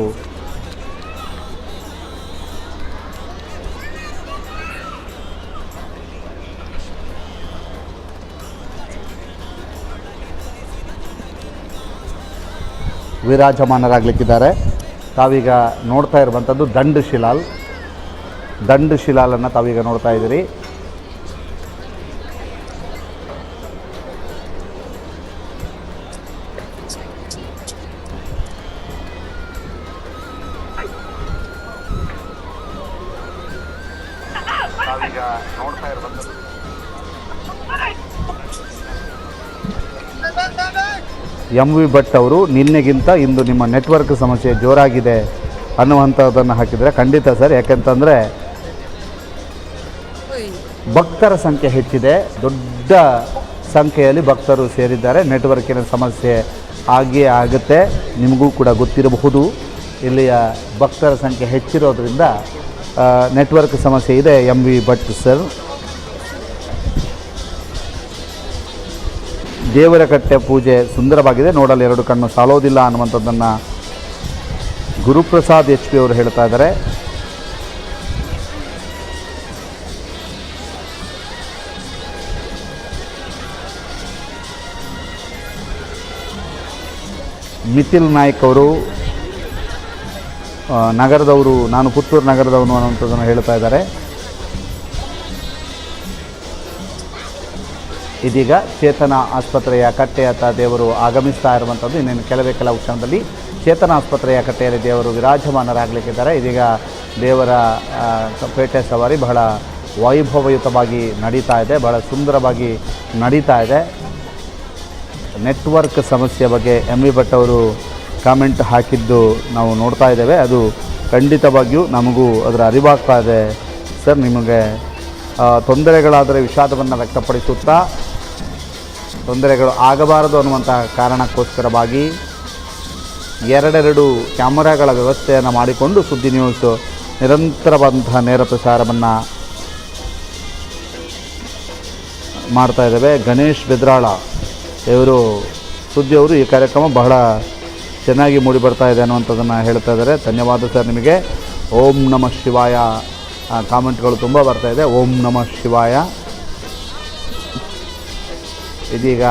ವಿರಾಜಮಾನರಾಗಲಿಕ್ಕಿದ್ದಾರೆ. ತಾವೀಗ ನೋಡ್ತಾ ಇರುವಂಥದ್ದು ದಂಡು ಶಿಲಾಲನ್ನು ತಾವೀಗ ನೋಡ್ತಾ ಇದ್ದೀರಿ. MV ಭಟ್ ಅವರು ನಿನ್ನೆಗಿಂತ ಇಂದು ನಿಮ್ಮ ನೆಟ್ವರ್ಕ್ ಸಮಸ್ಯೆ ಜೋರಾಗಿದೆ ಅನ್ನುವಂಥದ್ದನ್ನು ಹಾಕಿದರೆ ಖಂಡಿತ ಸರ್. ಯಾಕೆಂತಂದರೆ ಭಕ್ತರ ಸಂಖ್ಯೆ ಹೆಚ್ಚಿದೆ, ದೊಡ್ಡ ಸಂಖ್ಯೆಯಲ್ಲಿ ಭಕ್ತರು ಸೇರಿದ್ದಾರೆ. ನೆಟ್ವರ್ಕಿನ ಸಮಸ್ಯೆ ಆಗಿಯೇ ಆಗುತ್ತೆ. ನಿಮಗೂ ಕೂಡ ಗೊತ್ತಿರಬಹುದು, ಇಲ್ಲಿಯ ಭಕ್ತರ ಸಂಖ್ಯೆ ಹೆಚ್ಚಿರೋದ್ರಿಂದ ನೆಟ್ವರ್ಕ್ ಸಮಸ್ಯೆ ಇದೆ. MV Bhat sir. ದೇವರ ಕಟ್ಟೆ ಪೂಜೆ ಸುಂದರವಾಗಿದೆ, ನೋಡಲು ಎರಡು ಕಣ್ಣು ಸಾಲೋದಿಲ್ಲ ಅನ್ನುವಂಥದ್ದನ್ನು ಗುರುಪ್ರಸಾದ್ HP ಅವರು ಹೇಳ್ತಾ ಇದ್ದಾರೆ. ಮಿಥಿಲ್ ನಾಯ್ಕ್ ಅವರು ನಗರದವರು, ನಾನು ಪುತ್ತೂರು ನಗರದವನು ಅನ್ನುವಂಥದ್ದನ್ನು ಹೇಳ್ತಾ ಇದ್ದಾರೆ. ಇದೀಗ ಚೇತನ ಆಸ್ಪತ್ರೆಯ ಕಟ್ಟೆಯತ್ತ ದೇವರು ಆಗಮಿಸ್ತಾ ಇರುವಂಥದ್ದು. ಇನ್ನೇನು ಕೆಲವು ಕ್ಷಣದಲ್ಲಿ ಚೇತನ ಆಸ್ಪತ್ರೆಯ ಕಟ್ಟೆಯಲ್ಲಿ ದೇವರು ವಿರಾಜಮಾನರಾಗಲಿಕ್ಕಿದ್ದಾರೆ. ಇದೀಗ ದೇವರ ಪೇಟೆ ಸವಾರಿ ಬಹಳ ವೈಭವಯುತವಾಗಿ ನಡೀತಾ ಇದೆ, ಬಹಳ ಸುಂದರವಾಗಿ ನಡೀತಾ ಇದೆ. ನೆಟ್ವರ್ಕ್ ಸಮಸ್ಯೆ ಬಗ್ಗೆ MV ಭಟ್ ಅವರು ಕಾಮೆಂಟ್ ಹಾಕಿದ್ದು ನಾವು ನೋಡ್ತಾ ಇದ್ದೇವೆ. ಅದು ಖಂಡಿತವಾಗಿಯೂ ನಮಗೂ ಅದರ ಅರಿವಾಗ್ತಾ ಇದೆ ಸರ್. ನಿಮಗೆ ತೊಂದರೆಗಳಾದರೆ ವಿಷಾದವನ್ನು ವ್ಯಕ್ತಪಡಿಸುತ್ತಾ ತೊಂದರೆಗಳು ಆಗಬಾರದು ಅನ್ನುವಂಥ ಕಾರಣಕ್ಕೋಸ್ಕರವಾಗಿ ಎರಡೆರಡು ಕ್ಯಾಮರಾಗಳ ವ್ಯವಸ್ಥೆಯನ್ನು ಮಾಡಿಕೊಂಡು ಸುದ್ದಿ ನ್ಯೂಸ್ ನಿರಂತರವಾದಂತಹ ನೇರ ಪ್ರಸಾರವನ್ನು ಮಾಡ್ತಾ ಇದ್ದೇವೆ. ಗಣೇಶ್ ಬೆದ್ರಾಳ ಇವರು ಸುದ್ದಿಯವರು ಈ ಕಾರ್ಯಕ್ರಮ ಬಹಳ ಚೆನ್ನಾಗಿ ಮೂಡಿ ಬರ್ತಾ ಇದೆ ಅನ್ನುವಂಥದ್ದನ್ನು ಹೇಳ್ತಾ ಇದ್ದಾರೆ. ಧನ್ಯವಾದ ಸರ್ ನಿಮಗೆ. ಓಂ ನಮಃ ಶಿವಾಯ ಕಾಮೆಂಟ್ಗಳು ತುಂಬ ಬರ್ತಾ ಇದೆ. ಓಂ ನಮಃ ಶಿವಾಯ. ಇದೀಗ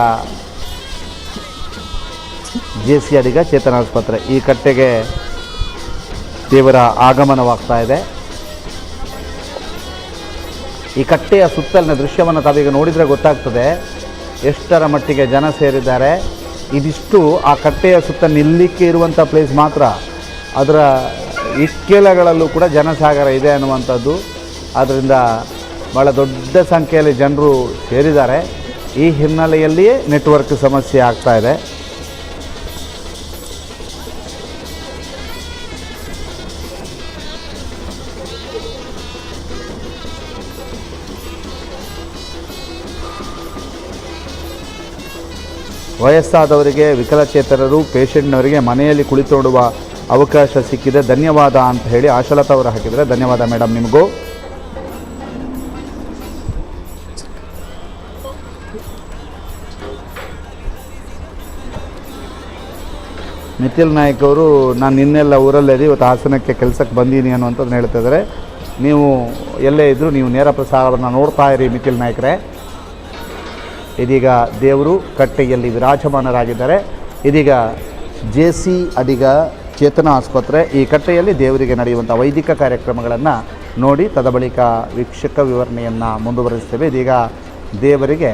JC ಅಡಿಗ ಚೇತನ ಆಸ್ಪತ್ರೆ ಈ ಕಟ್ಟೆಗೆ ದೇವರ ಆಗಮನವಾಗ್ತಾ ಇದೆ. ಈ ಕಟ್ಟೆಯ ಸುತ್ತಲಿನ ದೃಶ್ಯವನ್ನು ತಾವೀಗ ನೋಡಿದರೆ ಗೊತ್ತಾಗ್ತದೆ ಎಷ್ಟರ ಮಟ್ಟಿಗೆ ಜನ ಸೇರಿದ್ದಾರೆ. ಇದಿಷ್ಟು ಆ ಕಟ್ಟೆಯ ಸುತ್ತ ನಿಲ್ಲಕ್ಕೆ ಇರುವಂಥ ಪ್ಲೇಸ್ ಮಾತ್ರ, ಅದರ ಇಕ್ಕೆಲಗಳಲ್ಲೂ ಕೂಡ ಜನಸಾಗರ ಇದೆ ಅನ್ನುವಂಥದ್ದು. ಆದ್ದರಿಂದ ಭಾಳ ದೊಡ್ಡ ಸಂಖ್ಯೆಯಲ್ಲಿ ಜನರು ಸೇರಿದ್ದಾರೆ. ಈ ಹಿನ್ನೆಲೆಯಲ್ಲಿಯೇ ನೆಟ್ವರ್ಕ್ ಸಮಸ್ಯೆ ಆಗ್ತಾ ಇದೆ. ವಯಸ್ಸಾದವರಿಗೆ, ವಿಕಲಚೇತನರು, ಪೇಷಂಟ್ನವರಿಗೆ ಮನೆಯಲ್ಲಿ ಕುಳಿತುಕೊಳ್ಳುವ ಅವಕಾಶ ಸಿಕ್ಕಿದೆ, ಧನ್ಯವಾದ ಅಂತ ಹೇಳಿ ಆಶಲತಾ ಅವರು ಹಾಕಿದರೆ ಧನ್ಯವಾದ ಮೇಡಮ್ ನಿಮಗೂ. ಮಿಥಿಲ್ ನಾಯ್ಕ್ ಅವರು ನಾನು ನಿನ್ನೆಲ್ಲ ಊರಲ್ಲೇ ಇವತ್ತು ಹಾಸನಕ್ಕೆ ಕೆಲಸಕ್ಕೆ ಬಂದೀನಿ ಅನ್ನುವಂಥದ್ದನ್ನು ಹೇಳ್ತಾ ಇದ್ದಾರೆ. ನೀವು ಎಲ್ಲೇ ಇದ್ದರೂ ನೀವು ನೇರ ಪ್ರಸಾರವನ್ನು ನೋಡ್ತಾ ಇರಿ ಮಿಥಿಲ್ ನಾಯ್ಕರೇ. ಇದೀಗ ದೇವರು ಕಟ್ಟೆಯಲ್ಲಿ ವಿರಾಜಮಾನರಾಗಿದ್ದಾರೆ. ಇದೀಗ JC ಅಡಿಗ ಚೇತನ ಆಸ್ಪತ್ರೆ ಈ ಕಟ್ಟೆಯಲ್ಲಿ ದೇವರಿಗೆ ನಡೆಯುವಂಥ ವೈದಿಕ ಕಾರ್ಯಕ್ರಮಗಳನ್ನು ನೋಡಿ ತದ ಬಳಿಕ ವೀಕ್ಷಕ ವಿವರಣೆಯನ್ನು ಮುಂದುವರಿಸ್ತೇವೆ. ಇದೀಗ ದೇವರಿಗೆ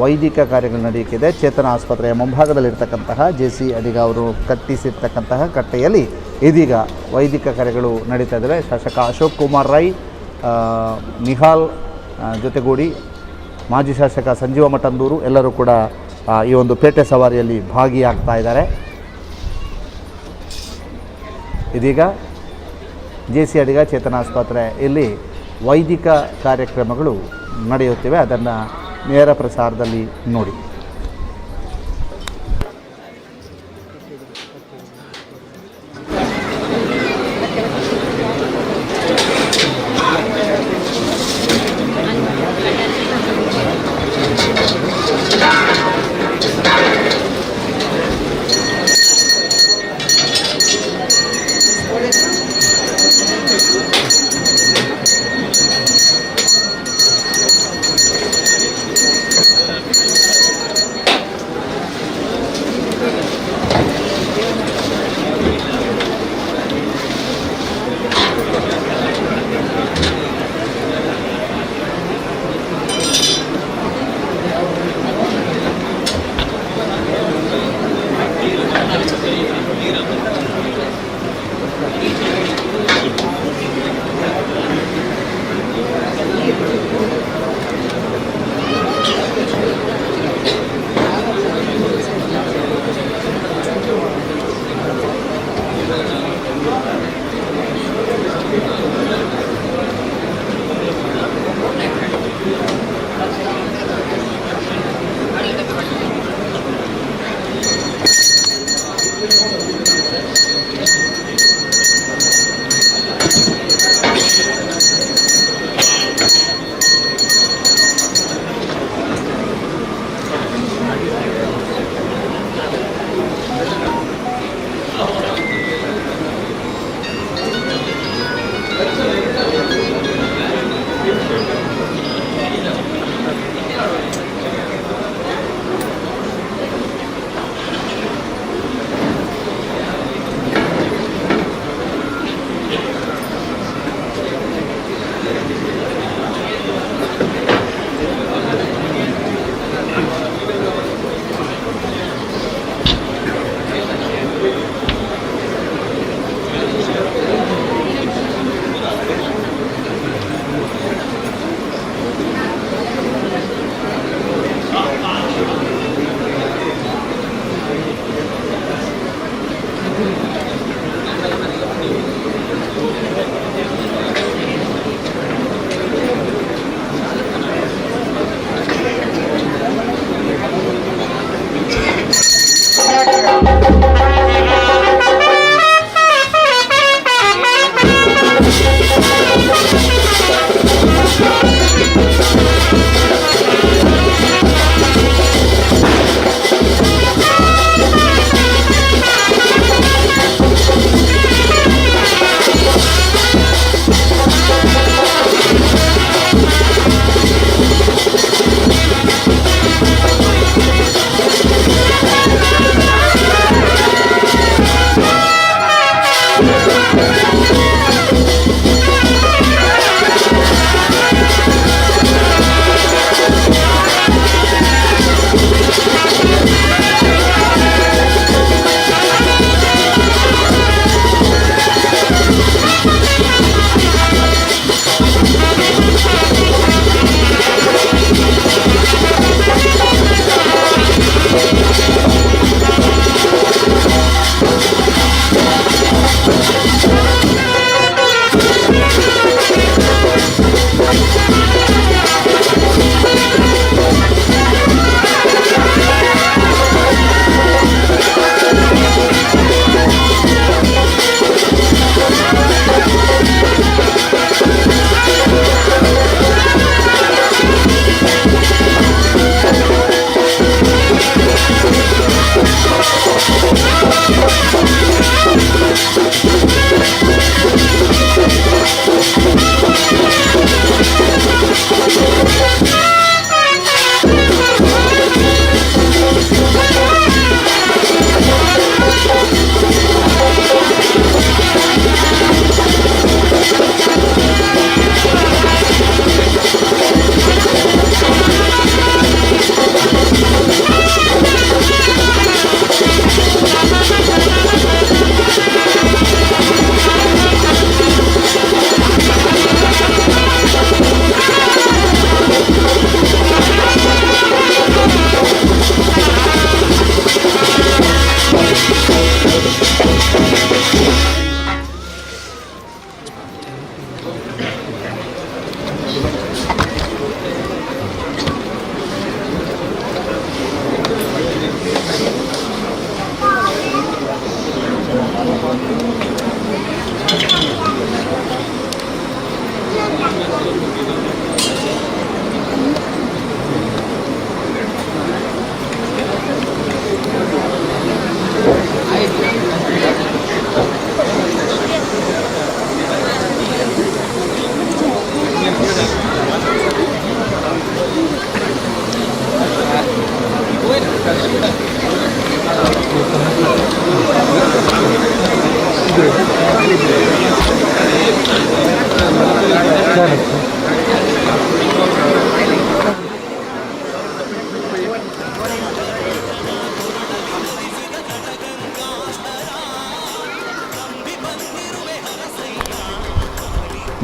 ವೈದಿಕ ಕಾರ್ಯಗಳು ನಡೆಯುತ್ತಿದೆ. ಚೇತನ ಆಸ್ಪತ್ರೆಯ ಮುಂಭಾಗದಲ್ಲಿರ್ತಕ್ಕಂತಹ JC ಅಡಿಗ ಅವರು ಕಟ್ಟಿಸಿರ್ತಕ್ಕಂತಹ ಕಟ್ಟೆಯಲ್ಲಿ ಇದೀಗ ವೈದಿಕ ಕಾರ್ಯಗಳು ನಡೀತಾ ಇದ್ದಾವೆ. ಶಾಸಕ ಅಶೋಕ್ ಕುಮಾರ್ ರೈ, ನಿಹಾಲ್ ಜೊತೆಗೂಡಿ ಮಾಜಿ ಶಾಸಕ ಸಂಜೀವ ಮಠಂದೂರು ಎಲ್ಲರೂ ಕೂಡ ಈ ಒಂದು ಪೇಟೆ ಸವಾರಿಯಲ್ಲಿ ಭಾಗಿಯಾಗ್ತಾ ಇದ್ದಾರೆ. ಇದೀಗ JC ಅಡಿಗ ಚೇತನ ಆಸ್ಪತ್ರೆಯಲ್ಲಿ ವೈದಿಕ ಕಾರ್ಯಕ್ರಮಗಳು ನಡೆಯುತ್ತಿವೆ. ಅದನ್ನು ನೇರ ಪ್ರಸಾರದಲ್ಲಿ ನೋಡಿ.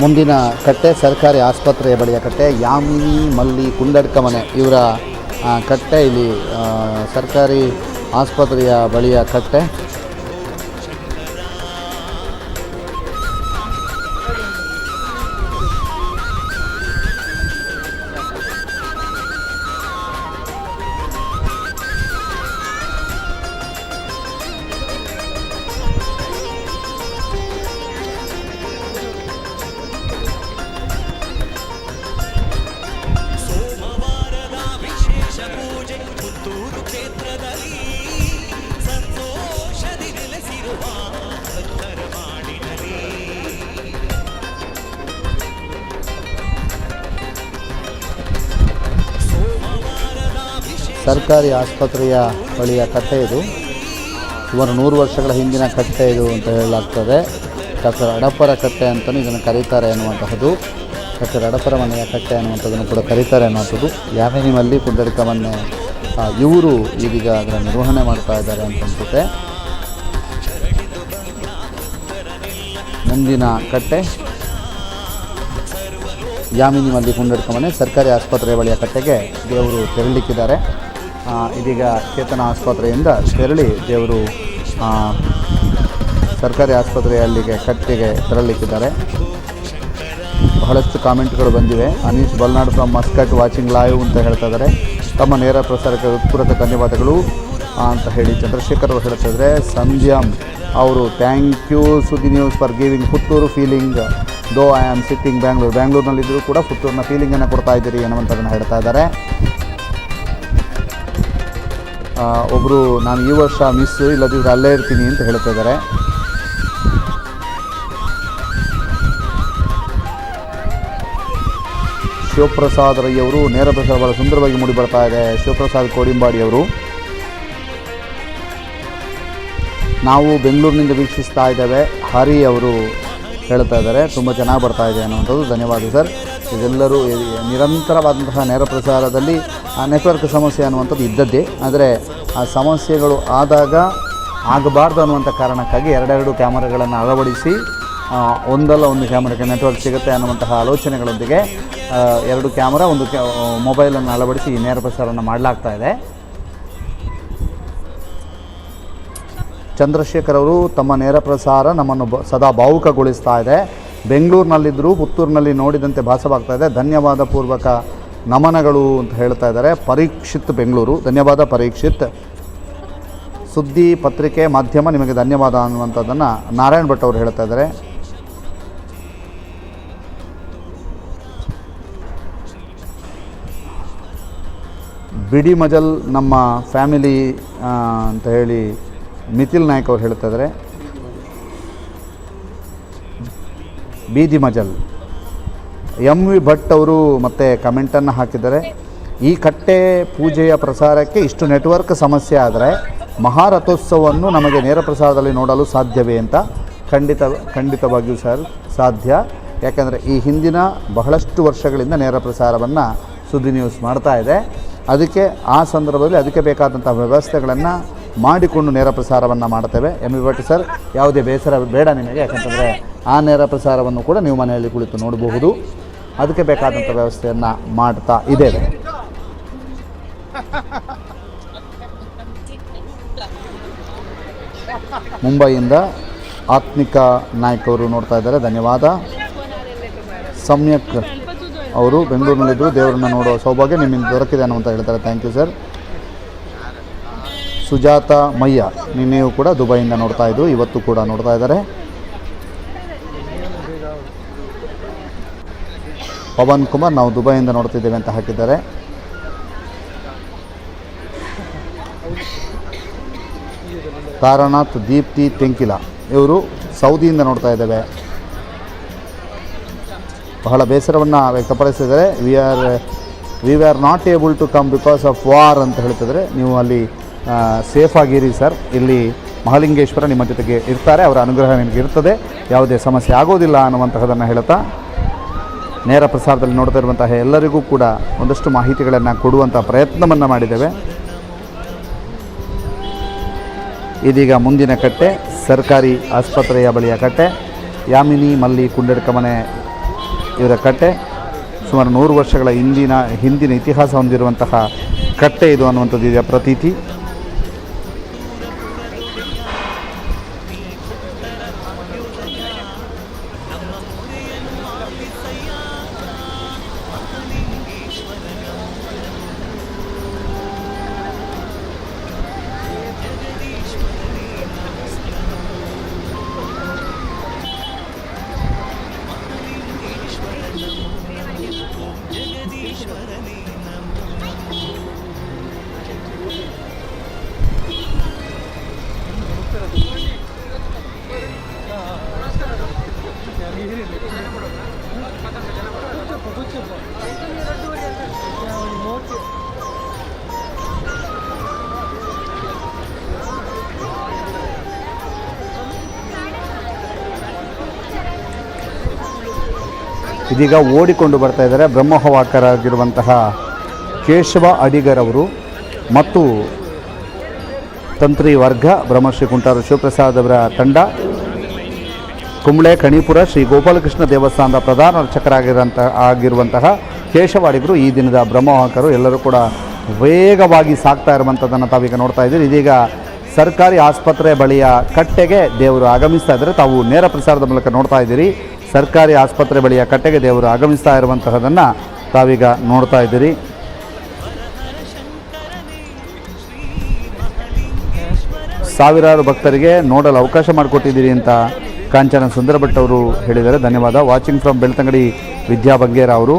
ಮುಂದಿನ ಕಟ್ಟೆ ಸರ್ಕಾರಿ ಆಸ್ಪತ್ರೆಯ ಬಳಿಯ ಕಟ್ಟೆ ಯಾಮಿನಿ ಮಲ್ಲಿ ಕುಂಡಡ್ಕ ಮನೆ ಇವರ ಕಟ್ಟೆ ಇಲ್ಲಿ ಸರ್ಕಾರಿ ಆಸ್ಪತ್ರೆಯ ಬಳಿಯ ಕಟ್ಟೆ. ಸರ್ಕಾರಿ ಆಸ್ಪತ್ರೆಯ ಬಳಿಯ ಕಟ್ಟೆ ಇದು. ಸುಮಾರು 100 ವರ್ಷಗಳ ಹಿಂದಿನ ಕಟ್ಟೆ ಇದು ಅಂತ ಹೇಳಲಾಗ್ತದೆ. ಡಾಕ್ಟರ್ ಅಡಪರ ಕಟ್ಟೆ ಅಂತಲೂ ಇದನ್ನು ಕರೀತಾರೆ ಅನ್ನುವಂತಹದ್ದು. ಡಾಕ್ಟರ್ ಅಡಪರ ಮನೆಯ ಕಟ್ಟೆ ಅನ್ನುವಂಥದ್ದನ್ನು ಕೂಡ ಕರೀತಾರೆ ಅನ್ನುವಂಥದ್ದು. ಯಾಮಿನಿ ಮಲ್ಲಿ ಕುಂಡಡ್ಕ ಮನೆ ಇವರು ಇದೀಗ ಅದರ ನಿರ್ವಹಣೆ ಮಾಡ್ತಾ ಇದ್ದಾರೆ ಅಂತ ಅನ್ಸುತ್ತೆ. ಮುಂದಿನ ಕಟ್ಟೆ ಯಾಮಿನಿ ಮಲ್ಲಿ ಕುಂಡಡ್ಕ ಮನೆ ಸರ್ಕಾರಿ ಆಸ್ಪತ್ರೆಯ ಬಳಿಯ ಕಟ್ಟೆಗೆ ದೇವರು ತೆರಳಿಕ್ಕಿದ್ದಾರೆ. ಇದೀಗ ಚೇತನ ಆಸ್ಪತ್ರೆಯಿಂದ ತೆರಳಿ ದೇವರು ಸರ್ಕಾರಿ ಆಸ್ಪತ್ರೆಯ ಅಲ್ಲಿಗೆ ಕಟ್ಟೆಗೆ ತೆರಳಿಕ್ಕಿದ್ದಾರೆ. ಬಹಳಷ್ಟು ಕಾಮೆಂಟ್ಗಳು ಬಂದಿವೆ. Aneesh Balnad from Muscat watching live ಅಂತ ಹೇಳ್ತಾ ಇದ್ದಾರೆ. ತಮ್ಮ ನೇರ ಪ್ರಸಾರಕ್ಕೆ ಹೃತ್ಪೂರ್ವಕ ಧನ್ಯವಾದಗಳು ಅಂತ ಹೇಳಿ ಚಂದ್ರಶೇಖರ್ ಅವರು ಹೇಳ್ತಾ ಇದ್ದಾರೆ. ಸಂಧ್ಯಂ ಅವರು thank you Suddi news for giving Puttur feeling though I am sitting ಬ್ಯಾಂಗ್ಳೂರ್ನಲ್ಲಿದ್ದರೂ ಕೂಡ ಪುತ್ತೂರಿನ ಫೀಲಿಂಗನ್ನು ಕೊಡ್ತಾ ಇದ್ದೀರಿ ಅನ್ನುವಂಥದ್ದನ್ನು ಹೇಳ್ತಾ ಇದ್ದಾರೆ. ಒಬ್ಬರು ನಾನು ಈ ವರ್ಷ ಮಿಸ್ ಇಲ್ಲದಿದ್ದರೆ ಅಲ್ಲೇ ಇರ್ತೀನಿ ಅಂತ ಹೇಳ್ತಾ ಇದ್ದಾರೆ. ಶಿವಪ್ರಸಾದ್ ರೈ ಅವರು ನೇರ ಪ್ರಸಾರ ಭಾಳ ಸುಂದರವಾಗಿ ಮೂಡಿ ಬರ್ತಾ ಇದೆ. ಶಿವಪ್ರಸಾದ್ ಕೋಡಿಂಬಾಡಿಯವರು ನಾವು ಬೆಂಗಳೂರಿನಿಂದ ವೀಕ್ಷಿಸ್ತಾ ಇದ್ದೇವೆ. ಹರಿ ಅವರು ಹೇಳ್ತಾ ಇದ್ದಾರೆ ತುಂಬ ಚೆನ್ನಾಗಿ ಬರ್ತಾ ಇದೆ ಅನ್ನುವಂಥದ್ದು. ಧನ್ಯವಾದ ಸರ್. ಇದೆಲ್ಲರೂ ನಿರಂತರವಾದಂತಹ ನೇರ ಪ್ರಸಾರದಲ್ಲಿ ನೆಟ್ವರ್ಕ್ ಸಮಸ್ಯೆ ಅನ್ನುವಂಥದ್ದು ಇದ್ದದ್ದೇ. ಆದರೆ ಆ ಸಮಸ್ಯೆಗಳು ಆದಾಗ ಆಗಬಾರ್ದು ಅನ್ನುವಂಥ ಕಾರಣಕ್ಕಾಗಿ 2 ಕ್ಯಾಮರಾಗಳನ್ನು ಅಳವಡಿಸಿ ಒಂದಲ್ಲ ಒಂದು ಕ್ಯಾಮರಾಕ್ಕೆ ನೆಟ್ವರ್ಕ್ ಸಿಗುತ್ತೆ ಅನ್ನುವಂತಹ ಆಲೋಚನೆಗಳೊಂದಿಗೆ 2 ಕ್ಯಾಮರಾ ಒಂದು ಮೊಬೈಲನ್ನು ಅಳವಡಿಸಿ ಈ ನೇರ ಪ್ರಸಾರವನ್ನು ಮಾಡಲಾಗ್ತಾ ಇದೆ. ಚಂದ್ರಶೇಖರ್ ಅವರು ತಮ್ಮ ನೇರ ಪ್ರಸಾರ ನಮ್ಮನ್ನು ಸದಾ ಭಾವುಕಗೊಳಿಸ್ತಾ ಇದೆ. ಬೆಂಗಳೂರಿನಲ್ಲಿದ್ದರೂ ಪುತ್ತೂರಿನಲ್ಲಿ ನೋಡಿದಂತೆ ಭಾಸವಾಗ್ತಾ ಇದೆ. ಧನ್ಯವಾದ ಪೂರ್ವಕ ನಮನಗಳು ಅಂತ ಹೇಳ್ತಾ ಇದ್ದಾರೆ. ಪರೀಕ್ಷಿತ್ ಬೆಂಗಳೂರು, ಧನ್ಯವಾದ ಪರೀಕ್ಷಿತ್. ಸುದ್ದಿ ಪತ್ರಿಕೆ ಮಾಧ್ಯಮ ನಿಮಗೆ ಧನ್ಯವಾದ ಅನ್ನುವಂಥದ್ದನ್ನು ನಾರಾಯಣ್ ಭಟ್ ಅವರು ಹೇಳ್ತಾ ಇದ್ದಾರೆ. ಬಿಡಿ ಮಜಲ್ ನಮ್ಮ ಫ್ಯಾಮಿಲಿ ಅಂತ ಹೇಳಿ ಮಿಥಿಲ್ ನಾಯ್ಕ್ ಅವರು ಹೇಳ್ತಾ ಇದ್ದಾರೆ. ಬೀದಿ ಮಜಲ್ MV ಭಟ್ ಅವರು ಮತ್ತೆ ಕಮೆಂಟನ್ನು ಹಾಕಿದ್ದಾರೆ. ಈ ಕಟ್ಟೆ ಪೂಜೆಯ ಪ್ರಸಾರಕ್ಕೆ ಇಷ್ಟು ನೆಟ್ವರ್ಕ್ ಸಮಸ್ಯೆ ಆದರೆ ಮಹಾರಥೋತ್ಸವವನ್ನು ನಮಗೆ ನೇರ ಪ್ರಸಾರದಲ್ಲಿ ನೋಡಲು ಸಾಧ್ಯವೇ ಅಂತ. ಖಂಡಿತವಾಗಿಯೂ ಸರ್ ಸಾಧ್ಯ. ಯಾಕಂದರೆ ಈ ಹಿಂದಿನ ಬಹಳಷ್ಟು ವರ್ಷಗಳಿಂದ ನೇರ ಪ್ರಸಾರವನ್ನು ಸುದ್ದಿ ನ್ಯೂಸ್ ಮಾಡ್ತಾ ಇದೆ. ಅದಕ್ಕೆ ಆ ಸಂದರ್ಭದಲ್ಲಿ ಅದಕ್ಕೆ ಬೇಕಾದಂಥ ವ್ಯವಸ್ಥೆಗಳನ್ನು ಮಾಡಿಕೊಂಡು ನೇರ ಪ್ರಸಾರವನ್ನು ಮಾಡ್ತೇವೆ. MV ಭಟ್ ಸರ್ ಯಾವುದೇ ಬೇಸರ ಬೇಡ ನಿಮಗೆ. ಯಾಕಂತಂದರೆ ಆ ನೇರ ಪ್ರಸಾರವನ್ನು ಕೂಡ ನೀವು ಮನೆಯಲ್ಲಿ ಕುಳಿತು ನೋಡಬಹುದು. ಅದಕ್ಕೆ ಬೇಕಾದಂಥ ವ್ಯವಸ್ಥೆಯನ್ನು ಮಾಡ್ತಾ ಇದ್ದೇವೆ. ಮುಂಬೈಯಿಂದ ಆತ್ಮಿಕ ನಾಯ್ಕ್ ಅವರು ನೋಡ್ತಾ ಇದ್ದಾರೆ. ಧನ್ಯವಾದ. ಸಮ್ಯಕ್ ಅವರು ಬೆಂಗಳೂರಿನಲ್ಲಿದ್ದರು, ದೇವರನ್ನು ನೋಡುವ ಸೌಭಾಗ್ಯ ನಿಮ್ಮಿಂದ ದೊರಕಿದೆ ಅನ್ನುವಂತ ಹೇಳ್ತಾರೆ. Thank you sir. Sujatha Mayya ನಿನ್ನೆಯೂ ಕೂಡ ದುಬೈಯಿಂದ ನೋಡ್ತಾ ಇದ್ರು, ಇವತ್ತು ಕೂಡ ನೋಡ್ತಾ ಇದ್ದಾರೆ. ಪವನ್ ಕುಮಾರ್ ನಾವು ದುಬೈಯಿಂದ ನೋಡ್ತಿದ್ದೇವೆ ಅಂತ ಹಾಕಿದ್ದಾರೆ. ತಾರಾನಾಥ್ ದೀಪ್ತಿ ತೆಂಕಿಲ ಇವರು ಸೌದಿಯಿಂದ ನೋಡ್ತಾ ಇದ್ದೇವೆ. ಬಹಳ ಬೇಸರವನ್ನು ವ್ಯಕ್ತಪಡಿಸಿದ್ದಾರೆ. We are not able to come because of war ಅಂತ ಹೇಳ್ತಿದ್ದಾರೆ. ನೀವು ಅಲ್ಲಿ ಸೇಫ್ ಆಗಿರಿ ಸರ್, ಇಲ್ಲಿ ಮಹಾಲಿಂಗೇಶ್ವರ ನಿಮ್ಮ ಜೊತೆಗೆ ಇರ್ತಾರೆ, ಅವರ ಅನುಗ್ರಹ ನಿಮಗೆ ಇರ್ತದೆ, ಯಾವುದೇ ಸಮಸ್ಯೆ ಆಗೋದಿಲ್ಲ ಅನ್ನುವಂತಹದನ್ನು ಹೇಳ್ತಾ ನೇರ ಪ್ರಸಾರದಲ್ಲಿ ನೋಡ್ತಾ ಇರುವಂತಹ ಎಲ್ಲರಿಗೂ ಕೂಡ ಒಂದಷ್ಟು ಮಾಹಿತಿಗಳನ್ನು ಕೊಡುವಂಥ ಪ್ರಯತ್ನವನ್ನು ಮಾಡಿದ್ದೇವೆ. ಇದೀಗ ಮುಂದಿನ ಕಟ್ಟೆ ಸರ್ಕಾರಿ ಆಸ್ಪತ್ರೆಯ ಬಳಿಯ ಕಟ್ಟೆ, ಯಾಮಿನಿ ಮಲ್ಲಿ ಕುಂಡಡ್ಕ ಮನೆ ಇವರ ಕಟ್ಟೆ. ಸುಮಾರು 100 ವರ್ಷಗಳ ಹಿಂದಿನ ಇತಿಹಾಸ ಹೊಂದಿರುವಂತಹ ಕಟ್ಟೆ ಇದು ಅನ್ನುವಂಥದ್ದು ಇದೆಯ ಪ್ರತೀತಿ. ಇದೀಗ ಓಡಿಕೊಂಡು ಬರ್ತಾ ಇದ್ದಾರೆ ಬ್ರಹ್ಮಹವಾಕರಾಗಿರುವಂತಹ ಕೇಶವ ಅಡಿಗರ್ ಅವರು ಮತ್ತು ತಂತ್ರಿ ವರ್ಗ ಬ್ರಹ್ಮಶ್ರೀ ಕುಂಟಾರು ಶಿವಪ್ರಸಾದ್ ಅವರ ತಂಡ, ಕುಂಬ್ಳೆ ಕಣಿಪುರ ಶ್ರೀ ಗೋಪಾಲಕೃಷ್ಣ ದೇವಸ್ಥಾನದ ಪ್ರಧಾನ ಅರ್ಚಕರಾಗಿರುವಂತಹ ಕೇಶವ ಅಡಿಗರು ಈ ದಿನದ ಬ್ರಹ್ಮವಾಕರು ಎಲ್ಲರೂ ಕೂಡ ವೇಗವಾಗಿ ಸಾಗ್ತಾ ಇರುವಂಥದ್ದನ್ನು ತಾವೀಗ ನೋಡ್ತಾ ಇದ್ದೀರಿ. ಇದೀಗ ಸರ್ಕಾರಿ ಆಸ್ಪತ್ರೆ ಬಳಿಯ ಕಟ್ಟೆಗೆ ದೇವರು ಆಗಮಿಸ್ತಾ ಇದ್ದಾರೆ. ತಾವು ನೇರ ಪ್ರಸಾರದ ಮೂಲಕ ನೋಡ್ತಾ ಇದ್ದೀರಿ. ಸರ್ಕಾರಿ ಆಸ್ಪತ್ರೆ ಬಳಿಯ ಕಟ್ಟೆಗೆ ದೇವರು ಆಗಮಿಸ್ತಾ ಇರುವಂತಹದನ್ನು ತಾವೀಗ ನೋಡ್ತಾ ಇದ್ದೀರಿ. ಸಾವಿರಾರು ಭಕ್ತರಿಗೆ ನೋಡಲು ಅವಕಾಶ ಮಾಡಿಕೊಟ್ಟಿದ್ದೀರಿ ಅಂತ ಕಾಂಚನ ಸುಂದರಭಟ್ ಅವರು ಹೇಳಿದ್ದಾರೆ. ಧನ್ಯವಾದ. ವಾಚಿಂಗ್ ಫ್ರಮ್ ಬೆಳ್ತಂಗಡಿ ವಿದ್ಯಾ ಬಂಗೇರ ಅವರು.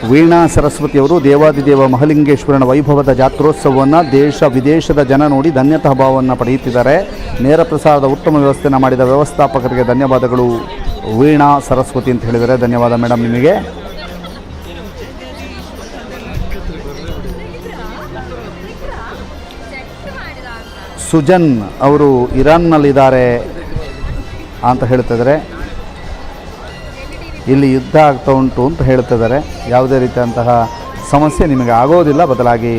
ವೀಣಾ ಸರಸ್ವತಿಯವರು ದೇವಾದಿದೇವ ಮಹಾಲಿಂಗೇಶ್ವರನ ವೈಭವದ ಜಾತ್ರೋತ್ಸವವನ್ನು ದೇಶ ವಿದೇಶದ ಜನ ನೋಡಿ ಧನ್ಯತಾ ಭಾವವನ್ನು ಪಡೆಯುತ್ತಿದ್ದಾರೆ. ನೇರ ಪ್ರಸಾರದ ಉತ್ತಮ ವ್ಯವಸ್ಥೆಯನ್ನು ಮಾಡಿದ ವ್ಯವಸ್ಥಾಪಕರಿಗೆ ಧನ್ಯವಾದಗಳು ವೀಣಾ ಸರಸ್ವತಿ ಅಂತ ಹೇಳಿದ್ದಾರೆ. ಧನ್ಯವಾದ ಮೇಡಮ್ ನಿಮಗೆ. ಸುಜನ್ ಅವರು ಇರಾನ್ನಲ್ಲಿದ್ದಾರೆ ಅಂತ ಹೇಳ್ತಿದ್ದಾರೆ. ಇಲ್ಲಿ ಯುದ್ಧ ಆಗ್ತಾ ಉಂಟು ಅಂತ ಹೇಳ್ತಿದ್ದಾರೆ. ಯಾವುದೇ ರೀತಿಯಂತಹ ಸಮಸ್ಯೆ ನಿಮಗೆ ಆಗೋದಿಲ್ಲ, ಬದಲಾಗಿ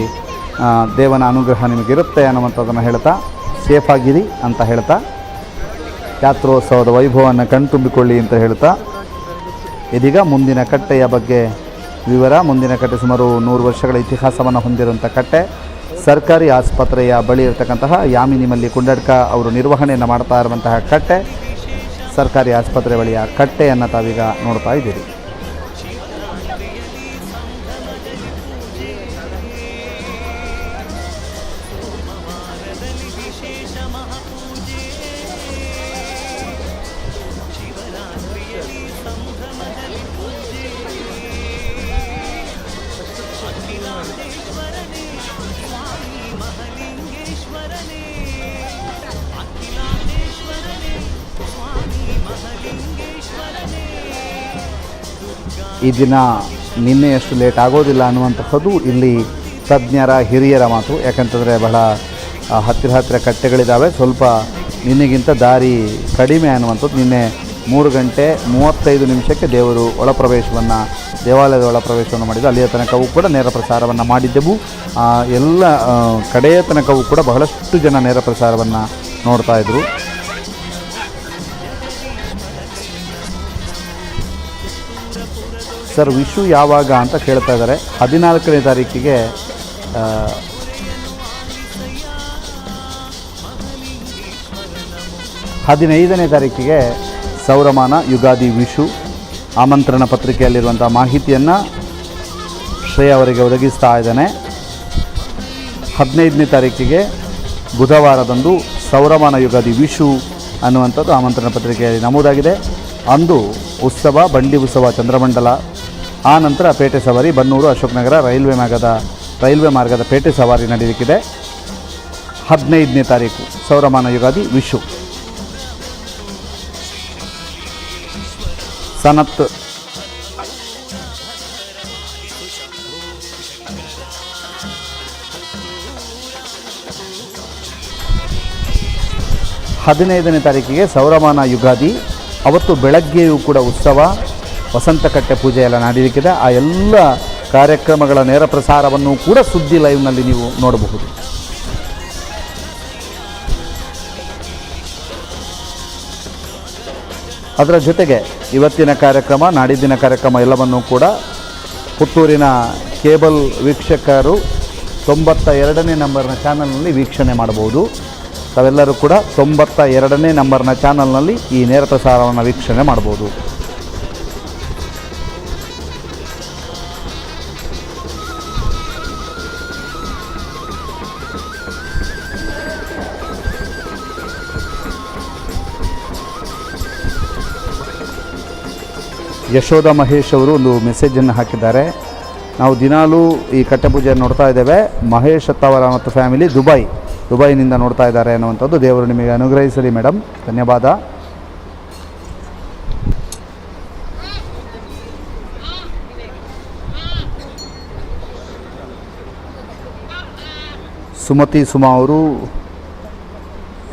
ದೇವನ ಅನುಗ್ರಹ ನಿಮಗಿರುತ್ತೆ ಅನ್ನುವಂಥದ್ದನ್ನು ಹೇಳ್ತಾ ಸೇಫಾಗಿರಿ ಅಂತ ಹೇಳ್ತಾ ಜಾತ್ರೋತ್ಸವದ ವೈಭವವನ್ನು ಕಣ್ತುಂಬಿಕೊಳ್ಳಿ ಅಂತ ಹೇಳ್ತಾ ಇದೀಗ ಮುಂದಿನ ಕಟ್ಟೆಯ ಬಗ್ಗೆ ವಿವರ. ಮುಂದಿನ ಕಟ್ಟೆ ಸುಮಾರು 100 ವರ್ಷಗಳ ಇತಿಹಾಸವನ್ನು ಹೊಂದಿರುವಂಥ ಕಟ್ಟೆ, ಸರ್ಕಾರಿ ಆಸ್ಪತ್ರೆಯ ಬಳಿ ಇರತಕ್ಕಂತಹ ಯಾಮಿನಿ ಮಲ್ಲಿ ಕುಂಡಡ್ಕ ಅವರು ನಿರ್ವಹಣೆಯನ್ನು ಮಾಡ್ತಾ ಇರುವಂತಹ ಕಟ್ಟೆ, ಸರ್ಕಾರಿ ಆಸ್ಪತ್ರೆ ಬಳಿಯ ಕಟ್ಟೆಯನ್ನು ತಾವೀಗ ನೋಡ್ತಾ ಇದ್ದೀರಿ. ಈ ದಿನ ನಿನ್ನೆಯಷ್ಟು ಲೇಟ್ ಆಗೋದಿಲ್ಲ ಅನ್ನುವಂತಹದ್ದು ಇಲ್ಲಿ ತಜ್ಞರ ಹಿರಿಯರ ಮಾತು. ಯಾಕಂತಂದರೆ ಬಹಳ ಹತ್ತಿರ ಕಟ್ಟೆಗಳಿದ್ದಾವೆ, ಸ್ವಲ್ಪ ನಿನ್ನೆಗಿಂತ ದಾರಿ ಕಡಿಮೆ ಅನ್ನುವಂಥದ್ದು. ನಿನ್ನೆ 3 ಗಂಟೆ 35 ನಿಮಿಷಕ್ಕೆ ದೇವರ ದೇವಾಲಯದ ಒಳಪ್ರವೇಶವನ್ನು ಮಾಡಿದ್ದು. ಅಲ್ಲಿಯ ತನಕವೂ ಕೂಡ ನೇರ ಪ್ರಸಾರವನ್ನು ಮಾಡಿದ್ದೆವು. ಎಲ್ಲ ಕಡೆಯ ತನಕವೂ ಕೂಡ ಬಹಳಷ್ಟು ಜನ ನೇರ ಪ್ರಸಾರವನ್ನು ನೋಡ್ತಾ ಇದ್ದರು. ಸರ್ ವಿಷು ಯಾವಾಗ ಅಂತ ಕೇಳ್ತಾ ಇದ್ದಾರೆ. 14ನೇ ತಾರೀಕಿಗೆ 15ನೇ ತಾರೀಕಿಗೆ ಸೌರಮಾನ ಯುಗಾದಿ ವಿಷು. ಆಮಂತ್ರಣ ಪತ್ರಿಕೆಯಲ್ಲಿರುವಂಥ ಮಾಹಿತಿಯನ್ನು ಶ್ರೇಯ ಅವರಿಗೆ ಒದಗಿಸ್ತಾ ಇದ್ದಾನೆ. 15ನೇ ತಾರೀಕಿಗೆ ಬುಧವಾರದಂದು ಸೌರಮಾನ ಯುಗಾದಿ ವಿಷು ಅನ್ನುವಂಥದ್ದು ಆಮಂತ್ರಣ ಪತ್ರಿಕೆಯಲ್ಲಿ ನಮೂದಾಗಿದೆ. ಅಂದು ಉತ್ಸವ, ಬಂಡಿ ಉತ್ಸವ, ಚಂದ್ರಮಂಡಲ, ಆ ನಂತರ ಪೇಟೆ ಸವಾರಿ, ಬನ್ನೂರು, ಅಶೋಕನಗರ ರೈಲ್ವೆ ಮಾರ್ಗದ ಪೇಟೆ ಸವಾರಿ ನಡೆಯಲಿಕ್ಕಿದೆ. 15ನೇ ತಾರೀಕು ಸೌರಮಾನ ಯುಗಾದಿ ವಿಷು. ಸನತ್ ಹದಿನೈದನೇ ತಾರೀಕಿಗೆ ಸೌರಮಾನ ಯುಗಾದಿ. ಅವತ್ತು ಬೆಳಗ್ಗೆಯೂ ಕೂಡ ಉತ್ಸವ, ವಸಂತಕಟ್ಟೆ ಪೂಜೆ ಎಲ್ಲ ನಡೆಯಲಿಕ್ಕಿದೆ. ಆ ಎಲ್ಲ ಕಾರ್ಯಕ್ರಮಗಳ ನೇರ ಪ್ರಸಾರವನ್ನು ಕೂಡ ಸುದ್ದಿ ಲೈವ್ನಲ್ಲಿ ನೀವು ನೋಡಬಹುದು. ಅದರ ಜೊತೆಗೆ ಇವತ್ತಿನ ಕಾರ್ಯಕ್ರಮ, ನಾಡಿದ್ದಿನ ಕಾರ್ಯಕ್ರಮ ಎಲ್ಲವನ್ನೂ ಕೂಡ ಪುತ್ತೂರಿನ ಕೇಬಲ್ ವೀಕ್ಷಕರು 92ನೇ ನಂಬರ್ನ ಚಾನಲ್ನಲ್ಲಿ ವೀಕ್ಷಣೆ ಮಾಡಬಹುದು. ತಾವೆಲ್ಲರೂ ಕೂಡ 92ನೇ ನಂಬರ್ನ ಚಾನಲ್ನಲ್ಲಿ ಈ ನೇರ ಪ್ರಸಾರವನ್ನು ವೀಕ್ಷಣೆ ಮಾಡ್ಬೋದು. ಯಶೋಧ ಮಹೇಶ್ ಅವರು ಒಂದು ಮೆಸೇಜನ್ನು ಹಾಕಿದ್ದಾರೆ. ನಾವು ದಿನಾಲೂ ಈ ಕಟ್ಟೆಪೂಜೆಯನ್ನು ನೋಡ್ತಾ ಇದ್ದೇವೆ. ಮಹೇಶ್ ಅತ್ತವರ ಮತ್ತು ಫ್ಯಾಮಿಲಿ ದುಬೈನಿಂದ ನೋಡ್ತಾ ಇದ್ದಾರೆ ಅನ್ನುವಂಥದ್ದು. ದೇವರು ನಿಮಗೆ ಅನುಗ್ರಹಿಸಲಿ ಮೇಡಮ್, ಧನ್ಯವಾದ. ಸುಮಾ ಅವರು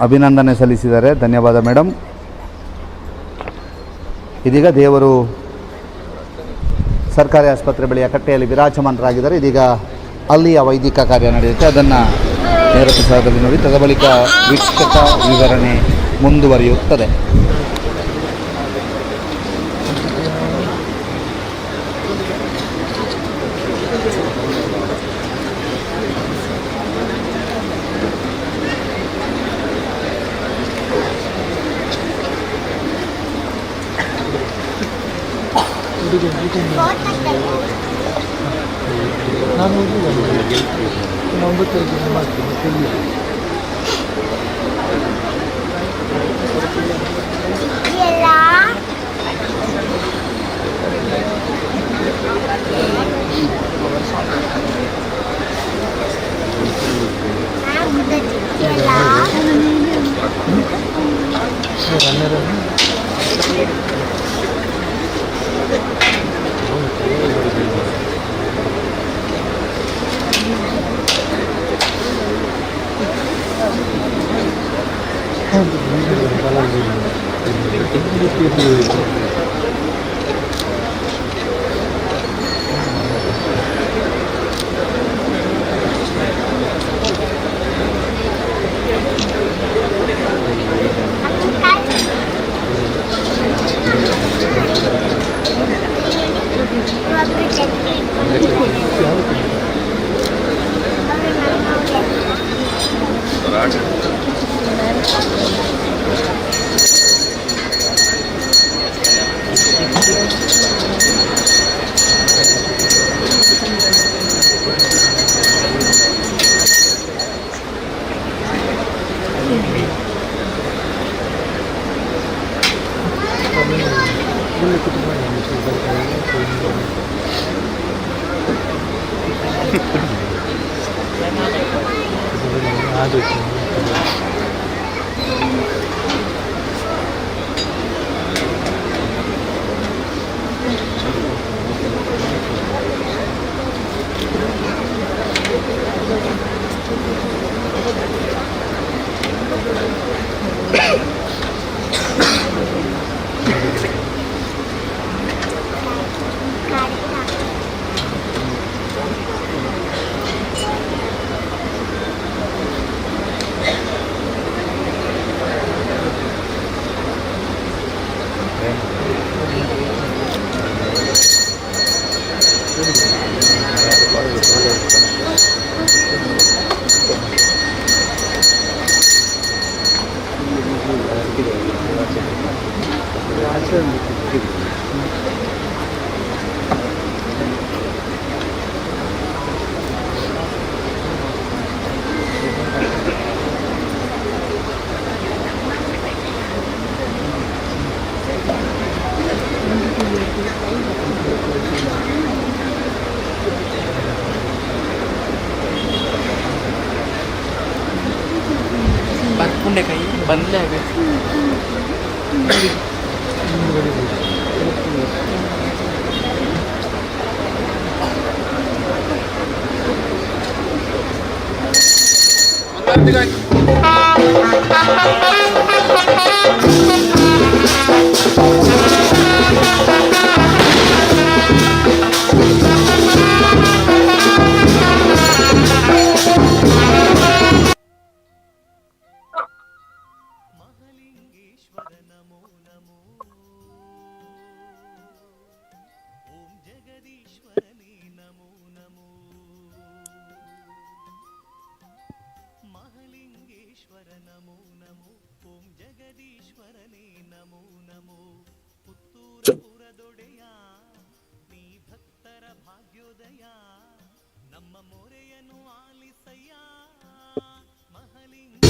ಅಭಿನಂದನೆ ಸಲ್ಲಿಸಿದ್ದಾರೆ, ಧನ್ಯವಾದ ಮೇಡಮ್. ಇದೀಗ ದೇವರು ಸರ್ಕಾರಿ ಆಸ್ಪತ್ರೆ ಬಳಿಯ ಕಟ್ಟೆಯಲ್ಲಿ ವಿರಾಜಮಾನರಾಗಿದ್ದಾರೆ. ಇದೀಗ ಅಲ್ಲಿಯ ವೈದಿಕ ಕಾರ್ಯ ನಡೆಯುತ್ತೆ, ಅದನ್ನು ನೇರ ಪ್ರಸಾರದಲ್ಲಿ ನೋಡಿ. ತದಬಳಿಕ ವೀಕ್ಷಕ ವಿವರಣೆ ಮುಂದುವರಿಯುತ್ತದೆ. ನಾನು 9 ದಿನ ಮಾಡ್ತೀನಿ. ತೊಂಡೆಕಾಯಿ ಪಲ್ಯ ಆಗಬೇಕು. ಮಹಲಿಂಗೇಶ್ವರ ನಮೋ ನಮೋ. ಓಂ ಜಗದೀಶ್ವರನೇ ನಮೋ ನಮೋ. ಮಹಲಿಂಗೇಶ್ವರ ನಮೋ ನಮೋ. ಓಂ ಜಗದೀಶ್ವರನೇ ನಮೋ ನಮೋ. ಪುತ್ತೂರಪುರದೊಡೆಯ ನೀ ಭಕ್ತರ ಭಾಗ್ಯೋದಯ, ನಮ್ಮ ಮೊರೆಯನ್ನು ಆಲಿಸಯ್ಯ. ಮಹಲಿಂಗ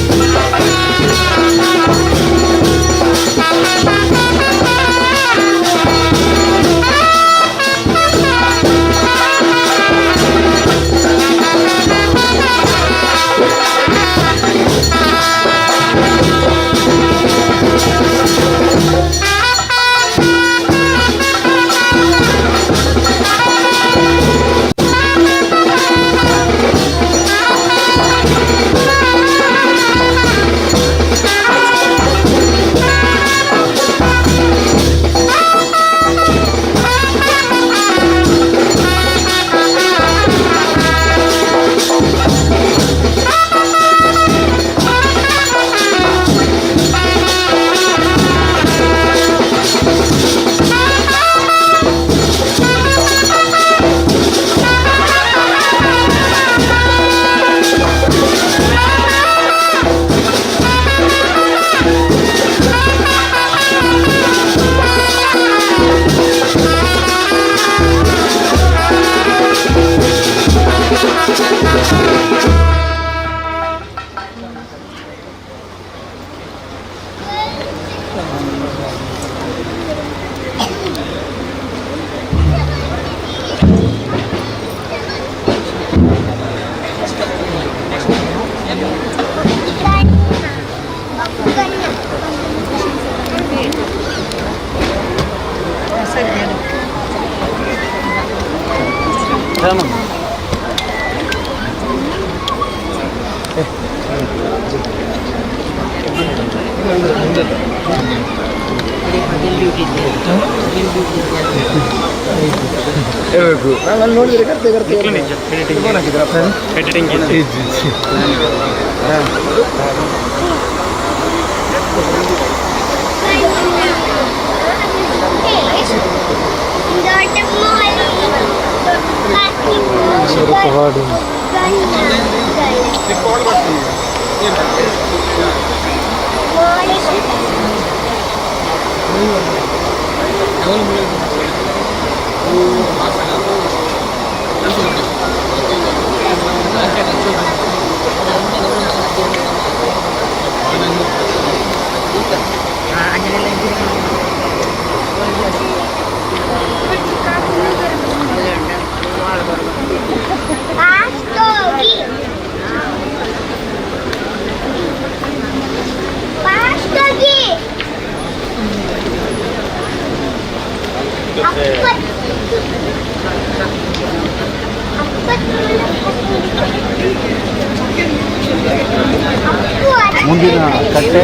ಮುಂದಿನ ಕಟ್ಟೆ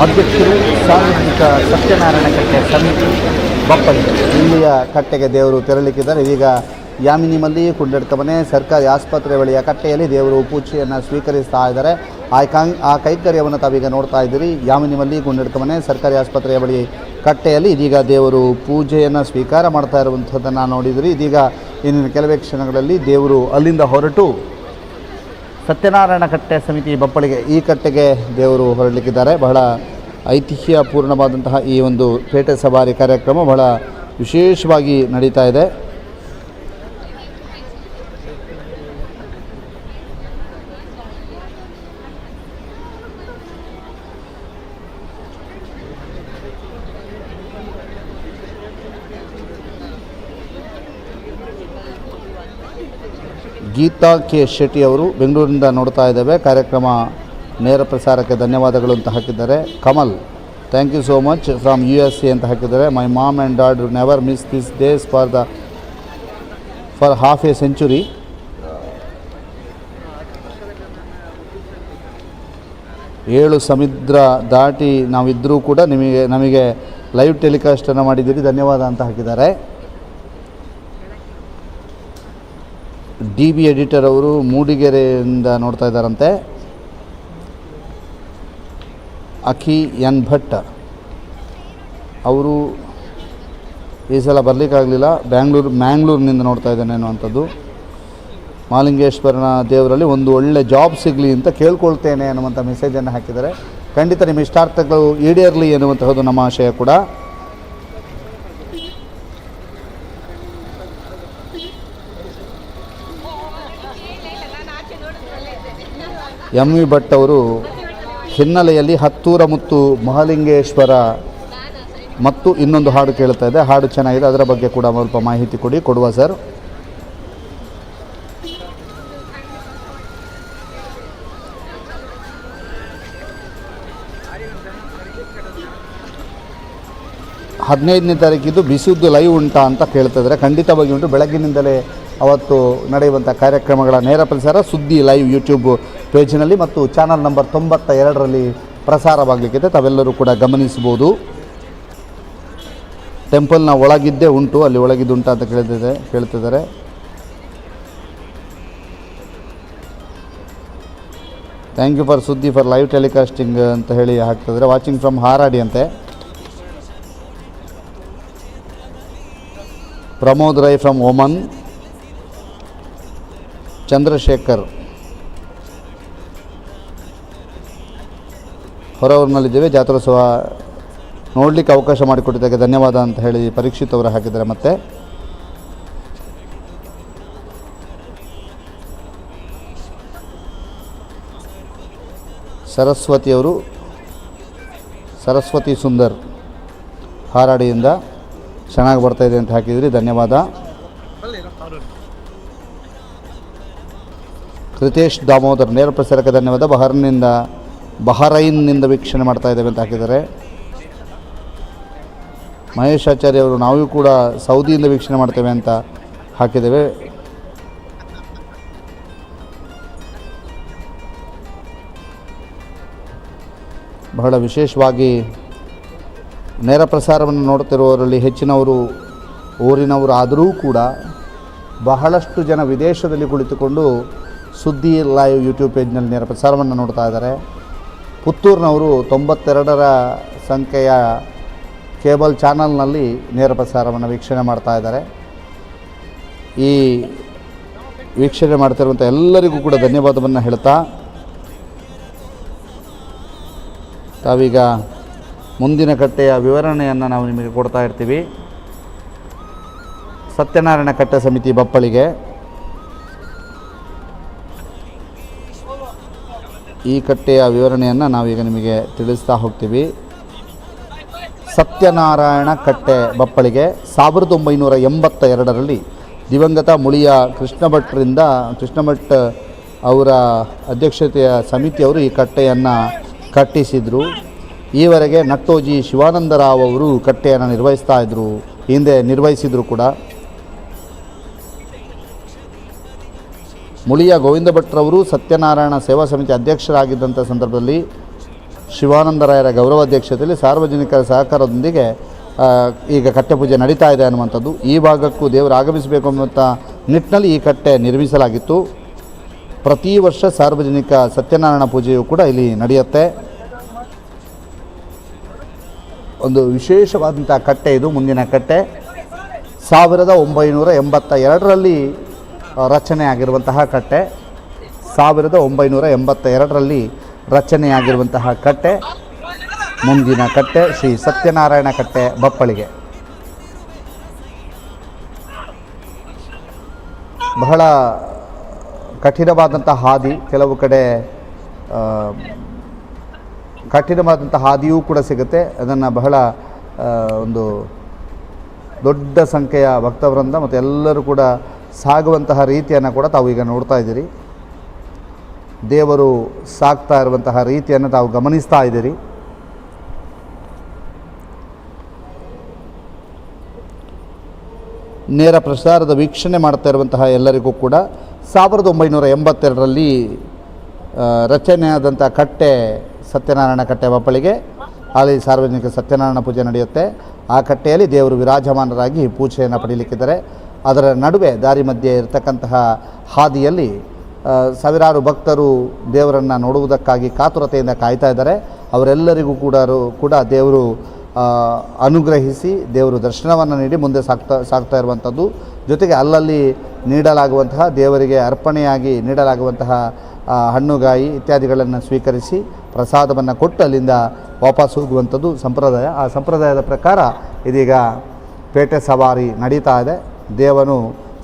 ಅಧ್ಯಕ್ಷರು ಸಾರ್ವಜನಿಕ ಸತ್ಯನಾರಾಯಣ ಕಟ್ಟೆ ಸಮಿತಿ ಬಪ್ಪಲಿ. ಇಲ್ಲಿಯ ಕಟ್ಟೆಗೆ ದೇವರು ತೆರಳಿಕ್ಕಿದ್ದಾರೆ. ಇದೀಗ ಯಾಮಿನಿ ಮಲ್ಲಿ ಕುಂಡಡ್ಕ ಮನೆ ಸರ್ಕಾರಿ ಆಸ್ಪತ್ರೆ ಬಳಿಯ ಕಟ್ಟೆಯಲ್ಲಿ ದೇವರು ಪೂಜೆಯನ್ನು ಸ್ವೀಕರಿಸ್ತಾ ಇದ್ದಾರೆ. ಆ ಕೈಂಕರ್ಯವನ್ನು ತಾವೀಗ ನೋಡ್ತಾ ಇದ್ದೀರಿ. ಯಾಮಿನಿ ಮಲ್ಲಿ ಕುಂಡಡ್ಕ ಮನೆ ಸರ್ಕಾರಿ ಆಸ್ಪತ್ರೆಯ ಬಳಿ ಕಟ್ಟೆಯಲ್ಲಿ ಇದೀಗ ದೇವರು ಪೂಜೆಯನ್ನು ಸ್ವೀಕಾರ ಮಾಡ್ತಾ ಇರುವಂಥದ್ದನ್ನು ನೋಡಿದಿರಿ. ಇದೀಗ ಇಂದಿನ ಕೆಲವೇ ಕ್ಷಣಗಳಲ್ಲಿ ದೇವರು ಅಲ್ಲಿಂದ ಹೊರಟು ಸತ್ಯನಾರಾಯಣ ಕಟ್ಟೆ ಸಮಿತಿ ಬಪ್ಪಳಿಗೆ ಈ ಕಟ್ಟೆಗೆ ದೇವರು ಹೊರಡಲಿಕ್ಕಿದ್ದಾರೆ. ಬಹಳ ಐತಿಹ್ಯಪೂರ್ಣವಾದಂತಹ ಈ ಒಂದು ಪೇಟೆ ಸವಾರಿ ಕಾರ್ಯಕ್ರಮ ಬಹಳ ವಿಶೇಷವಾಗಿ ನಡೀತಾ ಇದೆ. ಗೀತಾ ಕೆ ಶೆಟ್ಟಿ ಅವರು ಬೆಂಗಳೂರಿನಿಂದ ನೋಡ್ತಾ ಇದ್ದೇವೆ. ಕಾರ್ಯಕ್ರಮ ನೇರ ಪ್ರಸಾರಕ್ಕೆ ಧನ್ಯವಾದಗಳು ಅಂತ ಹಾಕಿದ್ದಾರೆ. Kamal thank you so much from USA ಅಂತ ಹಾಕಿದ್ದಾರೆ. My mom and dad never miss this days for half a century. ಏಳು ಸಮುದ್ರ ದಾಟಿ ನಾವಿದ್ದರೂ ಕೂಡ ನಮಗೆ ಲೈವ್ ಟೆಲಿಕಾಸ್ಟನ್ನು ಮಾಡಿದ್ದೀರಿ, ಧನ್ಯವಾದ ಅಂತ ಹಾಕಿದ್ದಾರೆ. DB ಎಡಿಟರ್ ಅವರು ಮೂಡಿಗೆರೆಯಿಂದ ನೋಡ್ತಾ ಇದ್ದಾರಂತೆ. ಅಖಿ ಎನ್ ಭಟ್ ಅವರು ಈ ಸಲ ಬರಲಿಕ್ಕಾಗಲಿಲ್ಲ, ಮ್ಯಾಂಗ್ಳೂರಿನಿಂದ ನೋಡ್ತಾ ಇದ್ದಾನೆ ಅನ್ನುವಂಥದ್ದು. ಮಹಾಲಿಂಗೇಶ್ವರನ ದೇವರಲ್ಲಿ ಒಂದು ಒಳ್ಳೆ ಜಾಬ್ ಸಿಗಲಿ ಅಂತ ಕೇಳ್ಕೊಳ್ತೇನೆ ಅನ್ನುವಂಥ ಮೆಸೇಜನ್ನು ಹಾಕಿದ್ದಾರೆ. ಖಂಡಿತ ನಿಮ್ಮ ಇಷ್ಟಾರ್ಥಗಳು ಈಡೇರಲಿ ಎನ್ನುವಂತಹದ್ದು ನಮ್ಮ ಆಶಯ ಕೂಡ. MV ಭಟ್ ಅವರು ಹಿನ್ನೆಲೆಯಲ್ಲಿ ಹತ್ತೂರ ಮುತ್ತು ಮಹಾಲಿಂಗೇಶ್ವರ ಮತ್ತು ಇನ್ನೊಂದು ಹಾಡು ಕೇಳ್ತಾ ಇದೆ, ಹಾಡು ಚೆನ್ನಾಗಿದೆ, ಅದರ ಬಗ್ಗೆ ಕೂಡ ಸ್ವಲ್ಪ ಮಾಹಿತಿ ಕೊಡುವ ಸರ್. ಹದಿನೈದನೇ ತಾರೀಕಿದ್ದು ಬಿಸಿದ್ದು ಲೈವ್ ಉಂಟಾ ಅಂತ ಕೇಳ್ತಾ ಇದ್ದಾರೆ. ಖಂಡಿತವಾಗಿ ಉಂಟು. ಬೆಳಗ್ಗಿನಿಂದಲೇ ಅವತ್ತು ನಡೆಯುವಂಥ ಕಾರ್ಯಕ್ರಮಗಳ ನೇರ ಪ್ರಸಾರ ಸುದ್ದಿ ಲೈವ್ ಯೂಟ್ಯೂಬ್ ಪೇಜಿನಲ್ಲಿ ಮತ್ತು ಚಾನಲ್ ನಂಬರ್ 92ರಲ್ಲಿ ಪ್ರಸಾರವಾಗಲಿಕ್ಕಿದೆ, ತಾವೆಲ್ಲರೂ ಕೂಡ ಗಮನಿಸ್ಬೋದು. ಟೆಂಪಲ್ನ ಒಳಗಿದ್ದೇ ಉಂಟು, ಅಲ್ಲಿ ಒಳಗಿದ್ದುಂಟಾ ಅಂತ ಕೇಳ್ತಿದ್ದಾರೆ. Thank you for Suddi for live telecasting ಅಂತ ಹೇಳಿ ಹಾಕ್ತಿದ್ದಾರೆ. ವಾಚಿಂಗ್ ಫ್ರಮ್ ಹಾರಾಡಿ ಅಂತೆ. Pramod Rai from Oman. ಚಂದ್ರಶೇಖರ್ ಹೊರವೂರಿನಲ್ಲಿದ್ದೇವೆ, ಜಾತ್ರೋತ್ಸವ ನೋಡಲಿಕ್ಕೆ ಅವಕಾಶ ಮಾಡಿಕೊಟ್ಟಿದ್ದಕ್ಕೆ ಧನ್ಯವಾದ ಅಂತ ಹೇಳಿ ಪರೀಕ್ಷಿತ್ ಅವರು ಹಾಕಿದ್ದಾರೆ. ಮತ್ತು ಸರಸ್ವತಿ ಸುಂದರ್ ಹಾರಾಡಿಯಿಂದ ಚೆನ್ನಾಗಿ ಬರ್ತಾಯಿದೆ ಅಂತ ಹಾಕಿದ್ರಿ, ಧನ್ಯವಾದ. ಕೃತೇಶ್ ದಾಮೋದರ್ ನೇರ ಪ್ರಸಾರಕ್ಕೆ ಧನ್ಯವಾದ. ಬಹರೈನ್ನಿಂದ ವೀಕ್ಷಣೆ ಮಾಡ್ತಾ ಇದ್ದೇವೆ ಅಂತ ಹಾಕಿದ್ದಾರೆ. ಮಹೇಶ್ ಆಚಾರ್ಯ ಅವರು ನಾವು ಕೂಡ ಸೌದಿಯಿಂದ ವೀಕ್ಷಣೆ ಮಾಡ್ತೇವೆ ಅಂತ ಹಾಕಿದ್ದೇವೆ. ಬಹಳ ವಿಶೇಷವಾಗಿ ನೇರ ಪ್ರಸಾರವನ್ನು ನೋಡ್ತಿರುವವರಲ್ಲಿ ಹೆಚ್ಚಿನವರು ಊರಿನವರು ಆದರೂ ಕೂಡ ಬಹಳಷ್ಟು ಜನ ವಿದೇಶದಲ್ಲಿ ಕುಳಿತುಕೊಂಡು ಸುದ್ದಿ ಲೈವ್ ಯೂಟ್ಯೂಬ್ ಪೇಜ್ನಲ್ಲಿ ನೇರ ಪ್ರಸಾರವನ್ನು ನೋಡ್ತಾ ಇದ್ದಾರೆ. ಪುತ್ತೂರಿನವರು 92ರ ಸಂಖ್ಯೆಯ ಕೇಬಲ್ ಚಾನಲ್ನಲ್ಲಿ ನೇರ ಪ್ರಸಾರವನ್ನು ವೀಕ್ಷಣೆ ಮಾಡ್ತಾ ಇದ್ದಾರೆ. ಈ ವೀಕ್ಷಣೆ ಮಾಡ್ತಿರುವಂಥ ಎಲ್ಲರಿಗೂ ಕೂಡ ಧನ್ಯವಾದವನ್ನು ಹೇಳ್ತಾ ತಾವೀಗ ಮುಂದಿನ ಕಟ್ಟೆಯ ವಿವರಣೆಯನ್ನು ನಾವು ನಿಮಗೆ ಕೊಡ್ತಾ ಇರ್ತೀವಿ. ಸತ್ಯನಾರಾಯಣ ಕಟ್ಟೆ ಸಮಿತಿ ಬಪ್ಪಳಿಗೆ ಈ ಕಟ್ಟೆಯ ವಿವರಣೆಯನ್ನು ನಾವೀಗ ನಿಮಗೆ ತಿಳಿಸ್ತಾ ಹೋಗ್ತೀವಿ. ಸತ್ಯನಾರಾಯಣ ಕಟ್ಟೆ ಬಪ್ಪಳಿಗೆ 1982ರಲ್ಲಿ ದಿವಂಗತ ಮುಳಿಯ ಕೃಷ್ಣ ಭಟ್ ಅವರ ಅಧ್ಯಕ್ಷತೆಯ ಸಮಿತಿಯವರು ಈ ಕಟ್ಟೆಯನ್ನು ಕಟ್ಟಿಸಿದರು. ಈವರೆಗೆ ನಟ್ಟೋಜಿ ಶಿವಾನಂದರಾವ್ ಅವರು ಕಟ್ಟೆಯನ್ನು ನಿರ್ವಹಿಸ್ತಾ ಇದ್ದರು, ಹಿಂದೆ ನಿರ್ವಹಿಸಿದರು ಕೂಡ. ಮುಳಿಯ ಗೋವಿಂದ ಭಟ್ರವರು ಸತ್ಯನಾರಾಯಣ ಸೇವಾ ಸಮಿತಿ ಅಧ್ಯಕ್ಷರಾಗಿದ್ದಂಥ ಸಂದರ್ಭದಲ್ಲಿ ಶಿವಾನಂದರಾಯರ ಗೌರವಾಧ್ಯಕ್ಷತೆಯಲ್ಲಿ ಸಾರ್ವಜನಿಕರ ಸಹಕಾರದೊಂದಿಗೆ ಈಗ ಕಟ್ಟೆ ಪೂಜೆ ನಡೀತಾ ಇದೆ ಅನ್ನುವಂಥದ್ದು. ಈ ಭಾಗಕ್ಕೂ ದೇವರು ಆಗಮಿಸಬೇಕು ಅನ್ನುವಂಥ ನಿಟ್ಟಿನಲ್ಲಿ ಈ ಕಟ್ಟೆ ನಿರ್ಮಿಸಲಾಗಿತ್ತು. ಪ್ರತಿ ವರ್ಷ ಸಾರ್ವಜನಿಕ ಸತ್ಯನಾರಾಯಣ ಪೂಜೆಯು ಕೂಡ ಇಲ್ಲಿ ನಡೆಯುತ್ತೆ. ಒಂದು ವಿಶೇಷವಾದಂಥ ಕಟ್ಟೆ ಇದು. ಮುಂದಿನ ಕಟ್ಟೆ 1982ರಲ್ಲಿ ರಚನೆಯಾಗಿರುವಂತಹ ಕಟ್ಟೆ. 1982ರಲ್ಲಿ ರಚನೆಯಾಗಿರುವಂತಹ ಕಟ್ಟೆ. ಮುಂದಿನ ಕಟ್ಟೆ ಶ್ರೀ ಸತ್ಯನಾರಾಯಣ ಕಟ್ಟೆ ಬಪ್ಪಳಿಗೆ. ಬಹಳ ಕಠಿಣವಾದಂಥ ಹಾದಿ, ಕೆಲವು ಕಡೆ ಕಠಿಣವಾದಂಥ ಹಾದಿಯೂ ಕೂಡ ಸಿಗುತ್ತೆ. ಅದನ್ನು ಬಹಳ ಒಂದು ದೊಡ್ಡ ಸಂಖ್ಯೆಯ ಭಕ್ತವೃಂದ ಮತ್ತು ಎಲ್ಲರೂ ಕೂಡ ಸಾಗುವಂತಹ ರೀತಿಯನ್ನು ಕೂಡ ತಾವು ಈಗ ನೋಡ್ತಾ ಇದ್ದೀರಿ. ದೇವರು ಸಾಕ್ತಾ ಇರುವಂತಹ ರೀತಿಯನ್ನು ತಾವು ಗಮನಿಸ್ತಾ ಇದ್ದೀರಿ. ನೇರ ಪ್ರಸಾರದ ವೀಕ್ಷಣೆ ಮಾಡ್ತಾ ಇರುವಂತಹ ಎಲ್ಲರಿಗೂ ಕೂಡ 1982ರಲ್ಲಿ ರಚನೆಯಾದಂಥ ಕಟ್ಟೆ ಸತ್ಯನಾರಾಯಣ ಕಟ್ಟೆ ಬಪ್ಪಳಿಗೆ ಅಲ್ಲಿ ಸಾರ್ವಜನಿಕ ಸತ್ಯನಾರಾಯಣ ಪೂಜೆ ನಡೆಯುತ್ತೆ. ಆ ಕಟ್ಟೆಯಲ್ಲಿ ದೇವರು ವಿರಾಜಮಾನರಾಗಿ ಪೂಜೆಯನ್ನು ಪಡೀಲಿಕ್ಕಿದ್ದಾರೆ. ಅದರ ನಡುವೆ ದಾರಿ ಮಧ್ಯೆ ಇರತಕ್ಕಂತಹ ಹಾದಿಯಲ್ಲಿ ಸಾವಿರಾರು ಭಕ್ತರು ದೇವರನ್ನು ನೋಡುವುದಕ್ಕಾಗಿ ಕಾತುರತೆಯಿಂದ ಕಾಯ್ತಾ ಇದ್ದಾರೆ. ಅವರೆಲ್ಲರಿಗೂ ಕೂಡ ದೇವರು ಅನುಗ್ರಹಿಸಿ ದೇವರು ದರ್ಶನವನ್ನು ನೀಡಿ ಮುಂದೆ ಸಾಗ್ತಾ ಇರುವಂಥದ್ದು. ಜೊತೆಗೆ ಅಲ್ಲಲ್ಲಿ ನೀಡಲಾಗುವಂತಹ ದೇವರಿಗೆ ಅರ್ಪಣೆಯಾಗಿ ನೀಡಲಾಗುವಂತಹ ಹಣ್ಣುಗಾಯಿ ಇತ್ಯಾದಿಗಳನ್ನು ಸ್ವೀಕರಿಸಿ ಪ್ರಸಾದವನ್ನು ಕೊಟ್ಟು ಅಲ್ಲಿಂದ ವಾಪಸ್ ಹೋಗುವಂಥದ್ದು ಸಂಪ್ರದಾಯ. ಆ ಸಂಪ್ರದಾಯದ ಪ್ರಕಾರ ಇದೀಗ ಪೇಟೆ ಸವಾರಿ ನಡೀತಾ ಇದೆ. ದೇವನು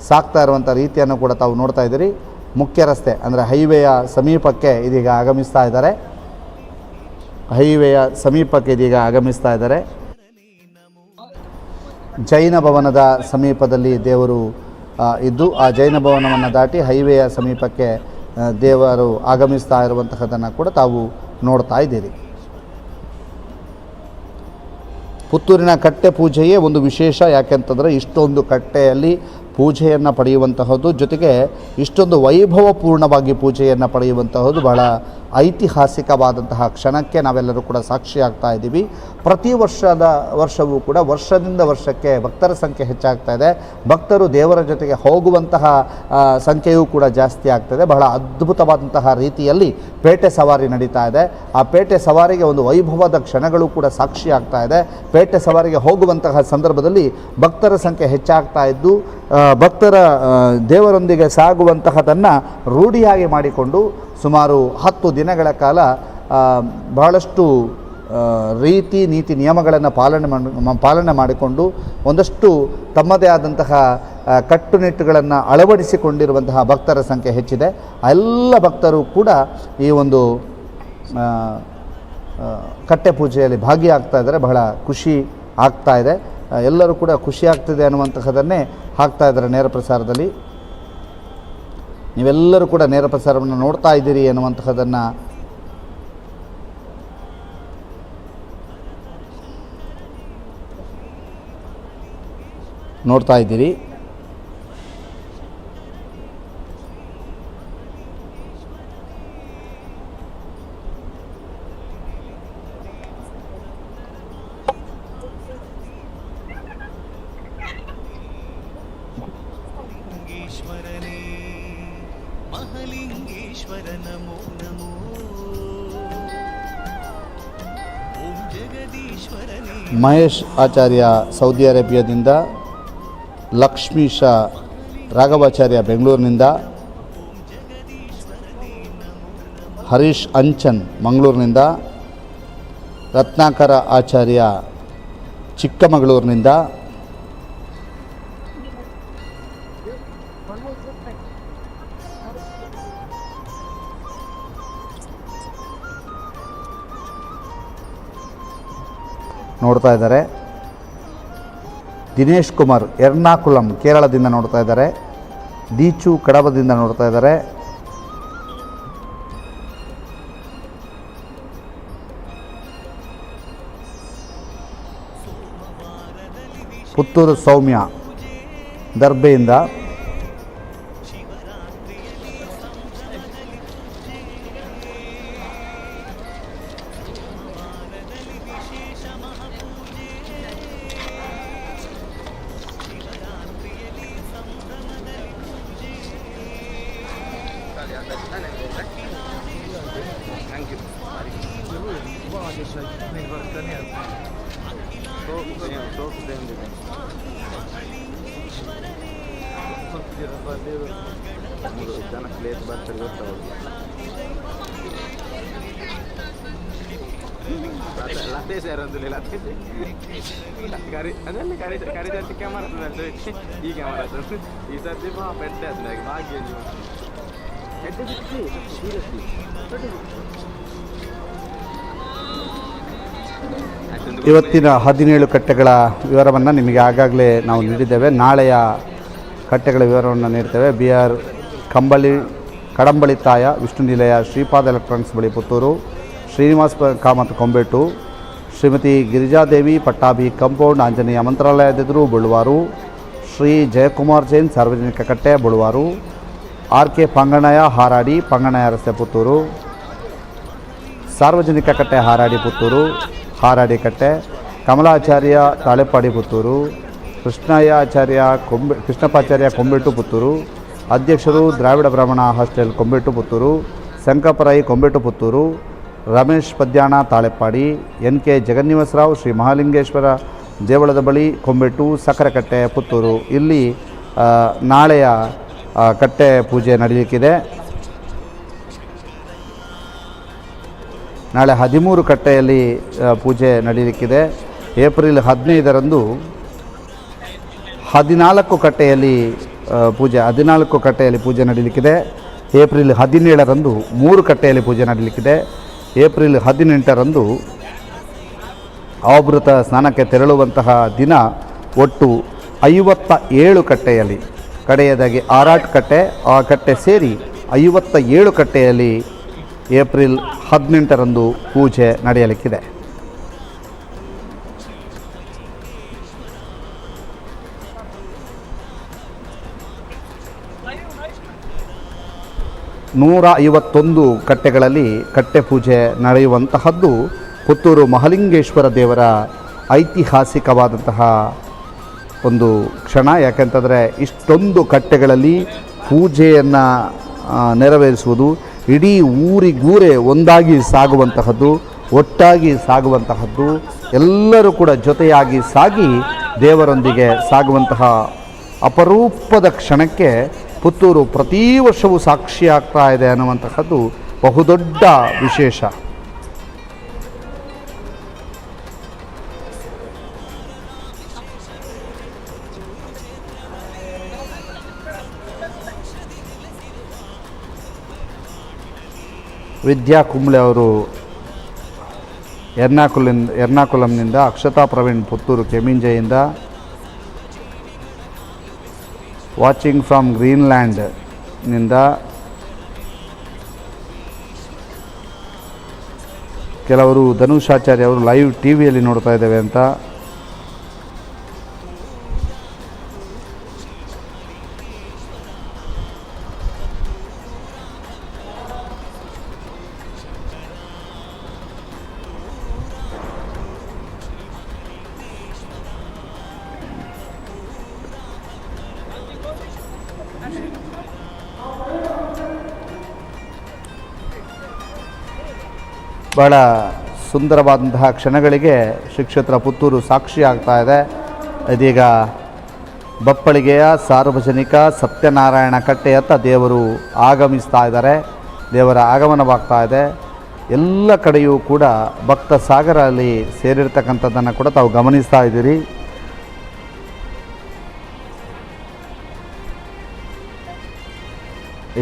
ಸಾಕ್ತಾ ಇರುವಂಥ ರೀತಿಯನ್ನು ಕೂಡ ತಾವು ನೋಡ್ತಾ ಇದ್ದೀರಿ. ಮುಖ್ಯ ರಸ್ತೆ ಅಂದರೆ ಹೈವೇಯ ಸಮೀಪಕ್ಕೆ ಇದೀಗ ಆಗಮಿಸ್ತಾ ಇದ್ದಾರೆ. ಜೈನ ಭವನದ ಸಮೀಪದಲ್ಲಿ ದೇವರು ಇದ್ದು ಆ ಜೈನ ಭವನವನ್ನು ದಾಟಿ ಹೈವೇಯ ಸಮೀಪಕ್ಕೆ ದೇವರು ಆಗಮಿಸ್ತಾ ಇರುವಂತಹದನ್ನು ಕೂಡ ತಾವು ನೋಡ್ತಾ ಇದ್ದೀರಿ. ಪುತ್ತೂರಿನ ಕಟ್ಟೆ ಪೂಜೆಯೇ ಒಂದು ವಿಶೇಷ. ಯಾಕೆಂತಂದರೆ ಇಷ್ಟೊಂದು ಕಟ್ಟೆಯಲ್ಲಿ ಪೂಜೆಯನ್ನು ಪಡೆಯುವಂತಹದ್ದು, ಜೊತೆಗೆ ಇಷ್ಟೊಂದು ವೈಭವಪೂರ್ಣವಾಗಿ ಪೂಜೆಯನ್ನು ಪಡೆಯುವಂತಹದ್ದು ಬಹಳ ಐತಿಹಾಸಿಕವಾದಂತಹ ಕ್ಷಣಕ್ಕೆ ನಾವೆಲ್ಲರೂ ಕೂಡ ಸಾಕ್ಷಿಯಾಗ್ತಾ ಇದ್ದೀವಿ. ಪ್ರತಿ ವರ್ಷವೂ ಕೂಡ ವರ್ಷದಿಂದ ವರ್ಷಕ್ಕೆ ಭಕ್ತರ ಸಂಖ್ಯೆ ಹೆಚ್ಚಾಗ್ತಾ ಇದೆ. ಭಕ್ತರು ದೇವರ ಜೊತೆಗೆ ಹೋಗುವಂತಹ ಸಂಖ್ಯೆಯೂ ಕೂಡ ಜಾಸ್ತಿ ಆಗ್ತಾಯಿದೆ. ಬಹಳ ಅದ್ಭುತವಾದಂತಹ ರೀತಿಯಲ್ಲಿ ಪೇಟೆ ಸವಾರಿ ನಡೀತಾ ಇದೆ. ಆ ಪೇಟೆ ಸವಾರಿಗೆ ಒಂದು ವೈಭವದ ಕ್ಷಣಗಳು ಕೂಡ ಸಾಕ್ಷಿಯಾಗ್ತಾ ಇದೆ. ಪೇಟೆ ಸವಾರಿಗೆ ಹೋಗುವಂತಹ ಸಂದರ್ಭದಲ್ಲಿ ಭಕ್ತರ ಸಂಖ್ಯೆ ಹೆಚ್ಚಾಗ್ತಾ ಇದ್ದು ಭಕ್ತರ ದೇವರೊಂದಿಗೆ ಸಾಗುವಂತಹದನ್ನು ರೂಢಿಯಾಗಿ ಮಾಡಿಕೊಂಡು ಸುಮಾರು 10 ದಿನಗಳ ಕಾಲ ಬಹಳಷ್ಟು ರೀತಿ ನೀತಿ ನಿಯಮಗಳನ್ನು ಪಾಲನೆ ಮಾಡಿಕೊಂಡು ಒಂದಷ್ಟು ತಮ್ಮದೇ ಆದಂತಹ ಕಟ್ಟುನಿಟ್ಟುಗಳನ್ನು ಅಳವಡಿಸಿಕೊಂಡಿರುವಂತಹ ಭಕ್ತರ ಸಂಖ್ಯೆ ಹೆಚ್ಚಿದೆ. ಎಲ್ಲ ಭಕ್ತರು ಕೂಡ ಈ ಒಂದು ಕಟ್ಟೆ ಪೂಜೆಯಲ್ಲಿ ಭಾಗಿಯಾಗ್ತಾ ಇದ್ದಾರೆ. ಬಹಳ ಖುಷಿ ಆಗ್ತಾ ಇದೆ. ಎಲ್ಲರೂ ಕೂಡ ಖುಷಿ ಆಗ್ತಿದೆ ಅನ್ನುವಂತಹದನ್ನೇ ಹಾಕ್ತಾ ಇದ್ದಾರೆ ನೇರ ಪ್ರಸಾರದಲ್ಲಿ. ನೀವೆಲ್ಲರೂ ಕೂಡ ನೇರ ಪ್ರಸಾರವನ್ನು ನೋಡ್ತಾ ಇದ್ದೀರಿ ಅನ್ನುವಂತಹದನ್ನು ನೋಡ್ತಾ ಇದ್ದೀರಿ. ಲಿಂಗೇಶ್ವರನೇ ಮಹಾಲಿಂಗೇಶ್ವರ ನಮೋ ನಮೋ ಓಂ ಜಗದೀಶ್ವರನೇ. ಮಹೇಶ್ ಆಚಾರ್ಯ ಸೌದಿ ಅರೇಬಿಯಾದಿಂದ, ಲಕ್ಷ್ಮೀಶ ರಾಘವಾಚಾರ್ಯ ಬೆಂಗಳೂರಿನಿಂದ, ಹರೀಶ್ ಅಂಚನ್ ಮಂಗಳೂರಿನಿಂದ, ರತ್ನಾಕರ ಆಚಾರ್ಯ ಚಿಕ್ಕಮಗಳೂರಿನಿಂದ, ನೋಡ್ತಾ ಇದ್ದಾರೆ. ದಿನೇಶ್ ಕುಮಾರ್ ಎರ್ನಾಕುಳಂ ಕೇರಳದಿಂದ ನೋಡ್ತಾ ಇದ್ದಾರೆ. ದೀಚು ಕಡಬದಿಂದ ನೋಡ್ತಾ ಇದ್ದಾರೆ. ಪುತ್ತೂರು ಸೌಮ್ಯ ದರ್ಬೆಯಿಂದ, ಇವತ್ತಿನ 17 ಕಟ್ಟೆಗಳ ವಿವರವನ್ನು ನಿಮಗೆ ಆಗಾಗಲೇ ನಾವು ನೀಡಿದ್ದೇವೆ. ನಾಳೆಯ ಕಟ್ಟೆಗಳ ವಿವರವನ್ನು ನೀಡ್ತೇವೆ. BR ಕಡಂಬಳಿ ತಾಯ ವಿಷ್ಣು ನಿಲಯ ಶ್ರೀಪಾದ ಎಲೆಕ್ಟ್ರಾನಿಕ್ಸ್ ಬಳಿ ಪುತ್ತೂರು, ಶ್ರೀನಿವಾಸ್ ಕಾಮತ್ ಕೊಂಬೆಟ್ಟು, ಶ್ರೀಮತಿ ಗಿರಿಜಾದೇವಿ ಪಟ್ಟಾಭಿ ಕಂಪೌಂಡ್ ಆಂಜನೇಯ ಮಂತ್ರಾಲಯದೆದುರು ಬಳುವಾರು, ಶ್ರೀ ಜಯಕುಮಾರ್ ಜೈನ್ ಸಾರ್ವಜನಿಕ ಕಟ್ಟೆ ಬಳುವಾರು, ಆರ್ ಕೆ ಪಂಗಣಯ ಹಾರಾಡಿ ಪಂಗಣಯ ರಸ್ತೆ ಪುತ್ತೂರು, ಸಾರ್ವಜನಿಕ ಕಟ್ಟೆ ಹಾರಾಡಿ ಪುತ್ತೂರು, ಹಾರಾಡಿ ಕಟ್ಟೆ, ಕಮಲಾಚಾರ್ಯ ತಾಳೆಪಾಡಿ ಪುತ್ತೂರು, ಕೃಷ್ಣಪ್ಪಾಚಾರ್ಯ ಕೊಂಬೆಟ್ಟು ಪುತ್ತೂರು, ಅಧ್ಯಕ್ಷರು ದ್ರಾವಿಡ ಬ್ರಾಹ್ಮಣ ಹಾಸ್ಟೆಲ್ ಕೊಂಬೆಟ್ಟು ಪುತ್ತೂರು, ಶಂಕಪರೈ ಕೊಂಬೆಟ್ಟು ಪುತ್ತೂರು, ರಮೇಶ್ ಪದ್ಯಾಣ ತಾಳೆಪ್ಪಾಡಿ, ಎನ್ ಕೆ ಜಗನ್ನಿವಾಸರಾವ್ ಶ್ರೀ ಮಹಾಲಿಂಗೇಶ್ವರ ದೇವಳದ ಬಳಿ ಕೊಂಬೆಟ್ಟು ಸಕ್ಕರೆಕಟ್ಟೆ ಪುತ್ತೂರು. ಇಲ್ಲಿ ನಾಳೆಯ ಕಟ್ಟೆ ಪೂಜೆ ನಡೆಯಲಿಕ್ಕಿದೆ. ನಾಳೆ 13 ಕಟ್ಟೆಯಲ್ಲಿ ಪೂಜೆ ನಡೆಯಲಿಕ್ಕಿದೆ. ಏಪ್ರಿಲ್ 15ರಂದು 14 ಕಟ್ಟೆಯಲ್ಲಿ ಪೂಜೆ ನಡೆಯಲಿಕ್ಕಿದೆ. ಏಪ್ರಿಲ್ 17ರಂದು 3 ಕಟ್ಟೆಯಲ್ಲಿ ಪೂಜೆ ನಡೆಯಲಿಕ್ಕಿದೆ. ಏಪ್ರಿಲ್ 18ರಂದು ಆವೃತ ಸ್ನಾನಕ್ಕೆ ತೆರಳುವಂತಹ ದಿನ ಒಟ್ಟು 57 ಕಟ್ಟೆಯಲ್ಲಿ, ಕಡೆಯದಾಗಿ ಆರಾಟ್ ಕಟ್ಟೆ, ಆ ಕಟ್ಟೆ ಸೇರಿ 57 ಕಟ್ಟೆಯಲ್ಲಿ ಏಪ್ರಿಲ್ 18ರಂದು ಪೂಜೆ ನಡೆಯಲಿಕ್ಕಿದೆ. ನೂರ 51 ಕಟ್ಟೆಗಳಲ್ಲಿ ಕಟ್ಟೆ ಪೂಜೆ ನಡೆಯುವಂತಹದ್ದು ಪುತ್ತೂರು ಮಹಾಲಿಂಗೇಶ್ವರ ದೇವರ ಐತಿಹಾಸಿಕವಾದಂತಹ ಒಂದು ಕ್ಷಣ. ಯಾಕೆಂತಂದರೆ ಇಷ್ಟೊಂದು ಕಟ್ಟೆಗಳಲ್ಲಿ ಪೂಜೆಯನ್ನು ನೆರವೇರಿಸುವುದು, ಇಡೀ ಊರಿಗೂರೇ ಒಂದಾಗಿ ಸಾಗುವಂತಹದ್ದು, ಒಟ್ಟಾಗಿ ಸಾಗುವಂತಹದ್ದು, ಎಲ್ಲರೂ ಕೂಡ ಜೊತೆಯಾಗಿ ಸಾಗಿ ದೇವರೊಂದಿಗೆ ಸಾಗುವಂತಹ ಅಪರೂಪದ ಕ್ಷಣಕ್ಕೆ ಪುತ್ತೂರು ಪ್ರತಿ ವರ್ಷವೂ ಸಾಕ್ಷಿಯಾಗ್ತಾ ಇದೆ ಅನ್ನುವಂತಹದ್ದು ಬಹುದೊಡ್ಡ ವಿಶೇಷ. ವಿದ್ಯಾ ಕುಂಬ್ಳೆ ಅವರು ಎರ್ನಾಕುಲಂನಿಂದ, ಅಕ್ಷತಾ ಪ್ರವೀಣ್ ಪುತ್ತೂರು ಕೆಮಿಂಜೆಯಿಂದ, ವಾಚಿಂಗ್ ಫ್ರಮ್ ಗ್ರೀನ್ಲ್ಯಾಂಡ್ನಿಂದ, ಕೆಲವರು ಧನುಷಾಚಾರ್ಯ ಅವರು ಲೈವ್ ಟಿವಿಯಲ್ಲಿ ನೋಡ್ತಾ ಇದ್ದೇವೆ ಅಂತ, ಬಹಳ ಸುಂದರವಾದಂತಹ ಕ್ಷಣಗಳಿಗೆ ಶ್ರೀ ಕ್ಷೇತ್ರ ಪುತ್ತೂರು ಸಾಕ್ಷಿ ಆಗ್ತಾ ಇದೆ. ಇದೀಗ ಬಪ್ಪಳಿಗೆಯ ಸಾರ್ವಜನಿಕ ಸತ್ಯನಾರಾಯಣ ಕಟ್ಟೆಯತ್ತ ದೇವರು ಆಗಮಿಸ್ತಾ ಇದ್ದಾರೆ. ದೇವರ ಆಗಮನವಾಗ್ತಾ ಇದೆ. ಎಲ್ಲ ಕಡೆಯೂ ಕೂಡ ಭಕ್ತ ಸಾಗರ ಅಲ್ಲಿ ಸೇರಿರ್ತಕ್ಕಂಥದ್ದನ್ನು ಕೂಡ ತಾವು ಗಮನಿಸ್ತಾ ಇದ್ದೀರಿ.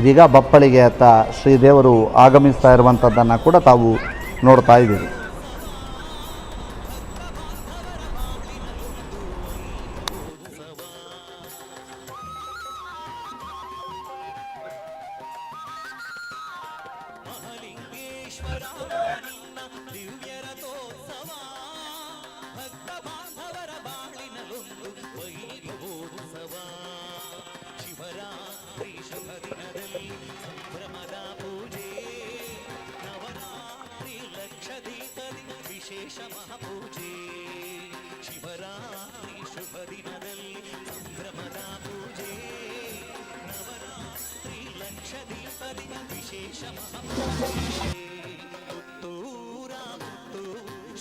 ಇದೀಗ ಬಪ್ಪಳಿಗೆಯತ್ತ ಶ್ರೀದೇವರು ಆಗಮಿಸ್ತಾ ಇರುವಂಥದ್ದನ್ನು ಕೂಡ ತಾವು ನೋಡ್ತಾ ಇದ್ದೀರಿ. ವಿಶೇಷ ಮಹಾಪೂಜೆ ಶಿವರಾತ್ರಿ ಶುಭ ದಿನದಲ್ಲಿ ಸಂಭ್ರಮದ ಪೂಜೆ ನವರಾತ್ರಿ ಲಕ್ಷ ದೀಪದಿ ವಿಶೇಷ ಮಹಾಪೂಜೆ ಪುತ್ತೂರ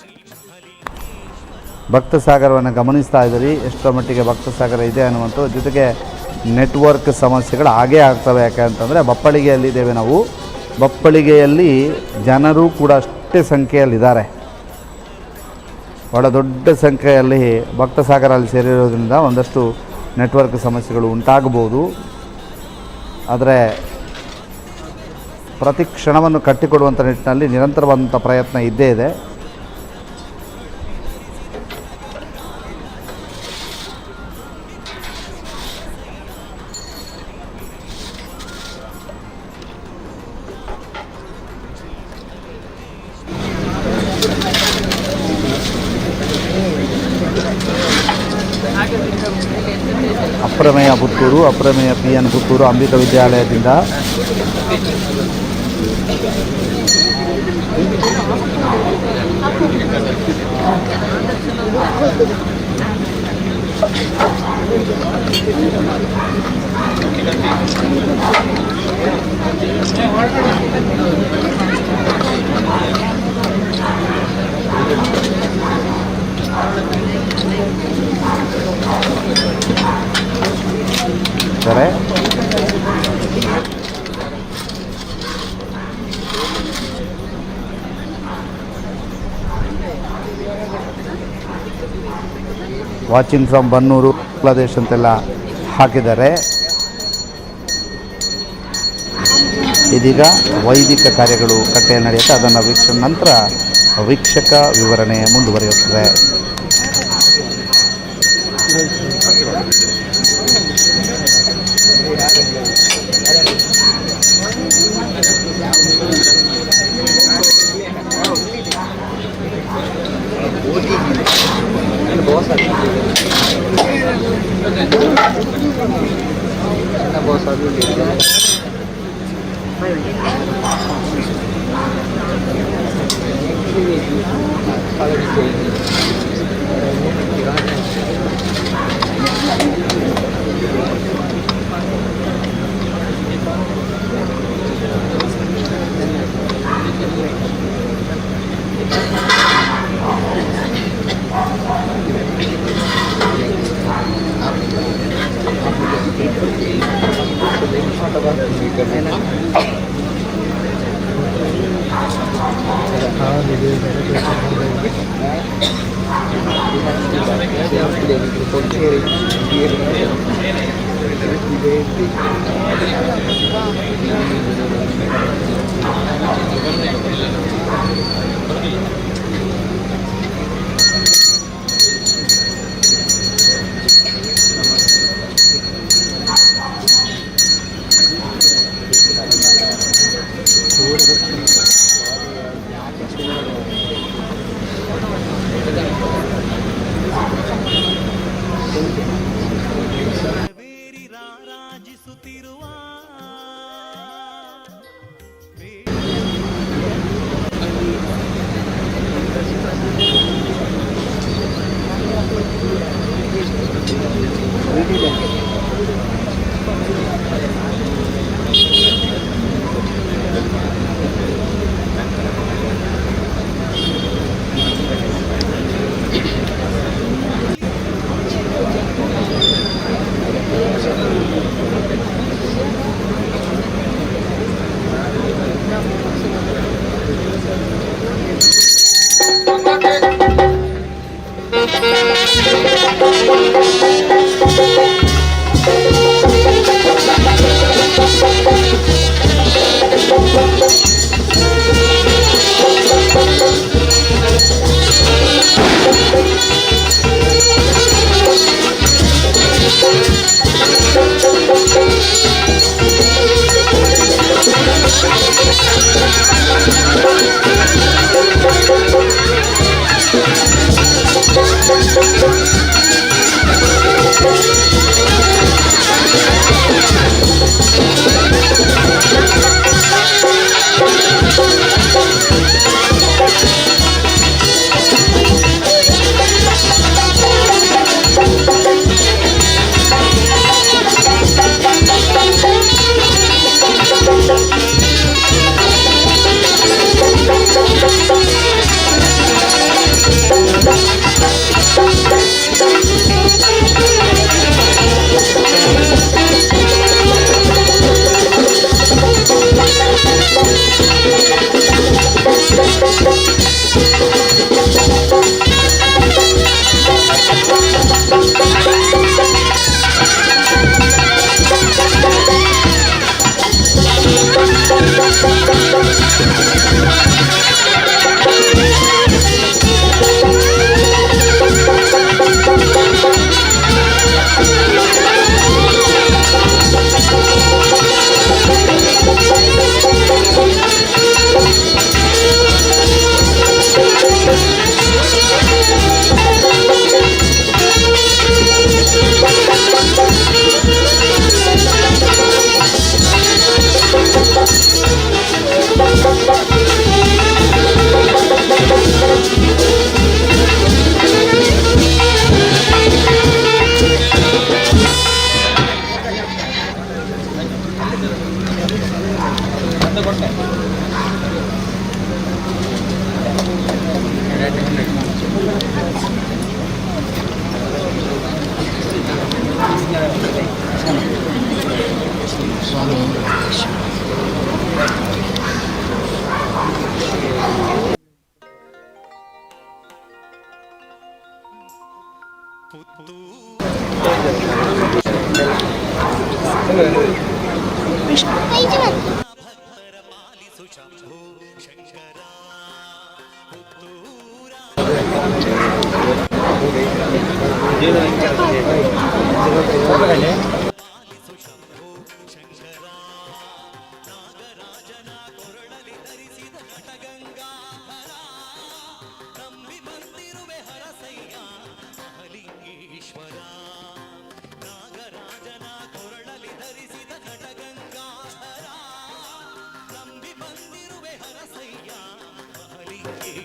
ಶ್ರೀ ಮಹಾಲಿಂಗೇಶ್ವರ ಭಕ್ತ ಸಾಗರವನ್ನು ಗಮನಿಸ್ತಾ ಇದ್ದೀರಿ. ಎಷ್ಟರ ಮಟ್ಟಿಗೆ ಭಕ್ತ ಸಾಗರ ಇದೆ ಅನ್ನುವಂಥ ಜೊತೆಗೆ ನೆಟ್ವರ್ಕ್ ಸಮಸ್ಯೆಗಳು ಹಾಗೇ ಆಗ್ತವೆ. ಯಾಕೆ ಅಂತಂದರೆ ಬಪ್ಪಳಿಗೆಯಲ್ಲಿದ್ದೇವೆ ನಾವು. ಬಪ್ಪಳಿಗೆಯಲ್ಲಿ ಜನರು ಕೂಡ ಅಷ್ಟೇ ಸಂಖ್ಯೆಯಲ್ಲಿದ್ದಾರೆ. ಬಹಳ ದೊಡ್ಡ ಸಂಖ್ಯೆಯಲ್ಲಿ ಭಕ್ತ ಸಾಗರ ಅಲ್ಲಿ ಸೇರಿರೋದ್ರಿಂದ ಒಂದಷ್ಟು ನೆಟ್ವರ್ಕ್ ಸಮಸ್ಯೆಗಳು ಉಂಟಾಗಬಹುದು. ಆದರೆ ಪ್ರತಿ ಕ್ಷಣವನ್ನು ಕಟ್ಟಿಕೊಡುವಂಥ ನಿಟ್ಟಿನಲ್ಲಿ ನಿರಂತರವಾದಂಥ ಪ್ರಯತ್ನ ಇದ್ದೇ ಇದೆ. ಅಪ್ರಮೇಯ ಪುತ್ತೂರು, ಅಪ್ರಮೇಯ PN ಪುತ್ತೂರು ಅಂಬಿಕಾ ವಿದ್ಯಾಲಯದಿಂದ ಸರಿ. ವಾಚಿಂಗ್ ಫ್ರಮ್ ಬನ್ನೂರು ಬಾಂಗ್ಲಾದೇಶ್ ಅಂತೆಲ್ಲ ಹಾಕಿದ್ದಾರೆ. ಇದೀಗ ವೈದಿಕ ಕಾರ್ಯಗಳು ಕಟ್ಟೆಯಲ್ಲಿ ನಡೆಯುತ್ತೆ. ಅದನ್ನು ವೀಕ್ಷಣೆ ನಂತರ ವೀಕ್ಷಕ ವಿವರಣೆ ಮುಂದುವರಿಯುತ್ತದೆ. ವೇರಿ ರಾರಾಜಿಸುತ್ತಿರುವ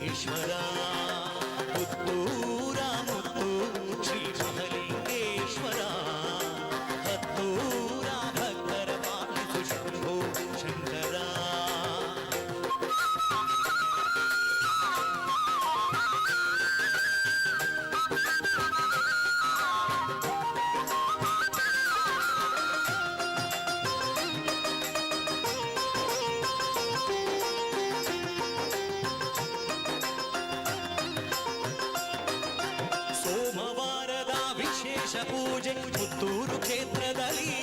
ಈಶ್ವರ ಪುತ್ತೂರ ಮುತ್ತು ಶ್ರೀ ಮಹಲಿಂಗೇಶ್ವರ ಹತ್ತೂರ ಭಕ್ತರ ಪಾಲಿಸು ಶಂಭೋ ಶಂಕರ. ಸೋಮವಾರದ ವಿಶೇಷ ಪೂಜೆ ಪುತ್ತೂರು ಕ್ಷೇತ್ರದಲ್ಲಿ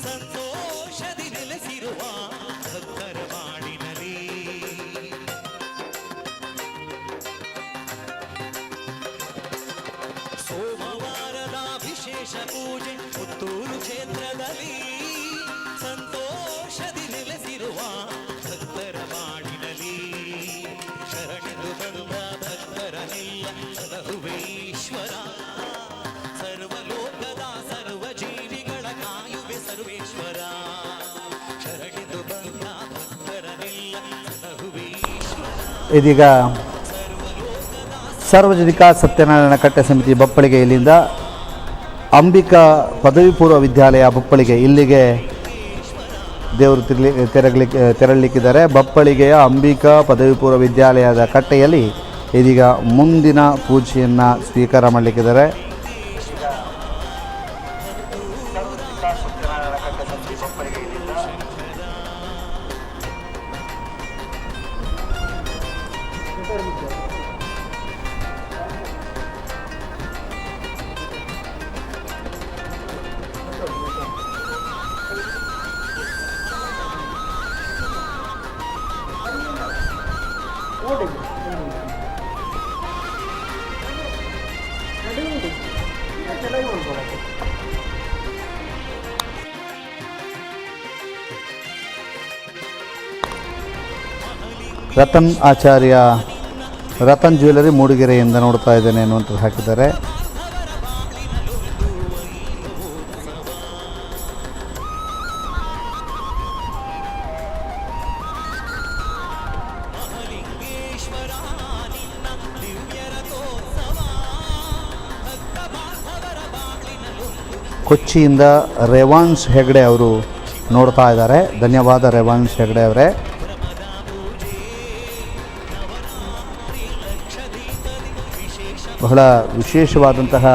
ಸಂತೋಷದಿ ನೆಲೆಸಿರುವ ಭಕ್ತರ ಮಾಡಿನಲ್ಲಿ. ಸೋಮವಾರದ ವಿಶೇಷ ಪೂಜೆ ಪುತ್ತೂರು ಕ್ಷೇತ್ರದಲ್ಲಿ ಸಂತೋಷದಿ ನೆಲೆಸಿರುವ ಭಕ್ತರ ಮಾಡಿನಲ್ಲಿ. ಶರಣೆಂದು ಬಂದ ಭಕ್ತರನೆಲ್ಲ ಸಲಹುವೆ ಈಶ್ವರ. ಸರ್ವಲೋಕದ ಸರ್ವ ಜೀವಿಗಳ ಕಾಯುವೆ ಸರ್ವೇಶ್ವರ. ಶರಣೆಂದು ಬಂದ ಭಕ್ತರನೆಲ್ಲ ಸಲಹುವೆ ಈಶ್ವರ. ಇದೀಗ ಸಾರ್ವಜನಿಕ ಸತ್ಯನಾರಾಯಣ ಕಟ್ಟೆ ಸಮಿತಿ ಬಪ್ಪಳಿಗೆ ಇಲ್ಲಿಂದ ಅಂಬಿಕಾ ಪದವಿ ಪೂರ್ವ ವಿದ್ಯಾಲಯ ಬಪ್ಪಳಿಗೆ ಇಲ್ಲಿಗೆ ದೇವರು ತೆರಳಲಿಕ್ಕಿದ್ದಾರೆ. ಬಪ್ಪಳಿಗೆಯ ಅಂಬಿಕಾ ಪದವಿ ಪೂರ್ವ ವಿದ್ಯಾಲಯದ ಕಟ್ಟೆಯಲ್ಲಿ ಇದೀಗ ಮುಂದಿನ ಪೂಜೆಯನ್ನು ಸ್ವೀಕಾರ ಮಾಡಲಿಕ್ಕಿದ್ದಾರೆ. ರತನ್ ಆಚಾರ್ಯ ರತನ್ ಜ್ಯುವೆಲರಿ ಮೂಡಿಗೆರೆಯಿಂದ ನೋಡ್ತಾ ಇದ್ದೇನೆ ಅನ್ನುವಂಥದ್ದು ಹಾಕಿದ್ದಾರೆ. ಕೊಚ್ಚಿಯಿಂದ ರೇವಾನ್ಸ್ ಹೆಗ್ಡೆ ಅವರು ನೋಡ್ತಾ ಇದ್ದಾರೆ. ಧನ್ಯವಾದ ರೇವಾನ್ಸ್ ಹೆಗ್ಡೆ ಅವರೇ. ಬಹಳ ವಿಶೇಷವಾದಂತಹ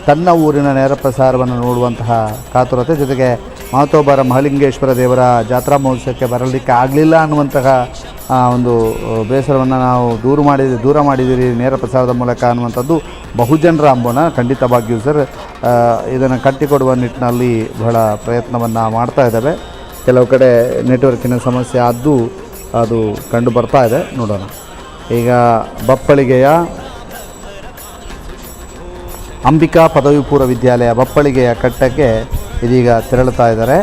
ತನ್ನ ಊರಿನ ನೇರ ಪ್ರಸಾರವನ್ನು ನೋಡುವಂತಹ ಕಾತುರತೆ, ಜೊತೆಗೆ ಮಹತೋಬರ ಮಹಲಿಂಗೇಶ್ವರ ದೇವರ ಜಾತ್ರಾ ಮಹೋತ್ಸವಕ್ಕೆ ಬರಲಿಕ್ಕೆ ಆಗಲಿಲ್ಲ ಅನ್ನುವಂತಹ ಒಂದು ಬೇಸರವನ್ನು ನಾವು ದೂರ ಮಾಡಿದ್ದೀರಿ ನೇರ ಪ್ರಸಾರದ ಮೂಲಕ ಅನ್ನುವಂಥದ್ದು ಬಹುಜನರ ಅಂಬೋಣ. ಖಂಡಿತವಾಗಿಯೂ ಸರ್ ಇದನ್ನು ಕಟ್ಟಿಕೊಡುವ ನಿಟ್ಟಿನಲ್ಲಿ ಬಹಳ ಪ್ರಯತ್ನವನ್ನು ಮಾಡ್ತಾ ಇದ್ದಾವೆ. ಕೆಲವು ಕಡೆ ನೆಟ್ವರ್ಕಿನ ಸಮಸ್ಯೆ ಆದ್ದು ಅದು ಕಂಡು ಬರ್ತಾ ಇದೆ. ನೋಡೋಣ. ಈಗ ಬಪ್ಪಳಿಗೆಯ ಅಂಬಿಕಾ ಪದವಿ ಪೂರ್ವ ವಿದ್ಯಾಲಯ ಬಪ್ಪಳಿಗೆಯ ಕಟ್ಟಕ್ಕೆ ಇದೀಗ ತೆರಳುತ್ತಾ ಇದ್ದಾರೆ.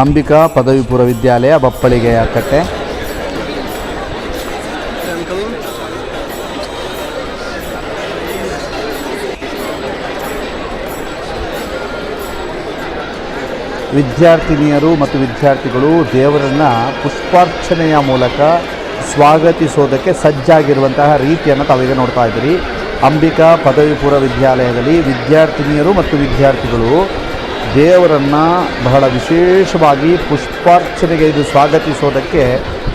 ಅಂಬಿಕಾ ಪದವಿ ಪೂರ್ವ ವಿದ್ಯಾಲಯ ಬಪ್ಪಳಿಗೆಯ ಕಟ್ಟೆ. ವಿದ್ಯಾರ್ಥಿನಿಯರು ಮತ್ತು ವಿದ್ಯಾರ್ಥಿಗಳು ದೇವರನ್ನು ಪುಷ್ಪಾರ್ಚನೆಯ ಮೂಲಕ ಸ್ವಾಗತಿಸೋದಕ್ಕೆ ಸಜ್ಜಾಗಿರುವಂತಹ ರೀತಿಯನ್ನು ತಾವೀಗ ನೋಡ್ತಾ ಇದ್ದೀರಿ. ಅಂಬಿಕಾ ಪದವಿ ಪೂರ್ವ ವಿದ್ಯಾಲಯದಲ್ಲಿ ವಿದ್ಯಾರ್ಥಿನಿಯರು ಮತ್ತು ವಿದ್ಯಾರ್ಥಿಗಳು ದೇವರನ್ನು ಬಹಳ ವಿಶೇಷವಾಗಿ ಪುಷ್ಪಾರ್ಚನೆಗೆ ಇದು ಸ್ವಾಗತಿಸೋದಕ್ಕೆ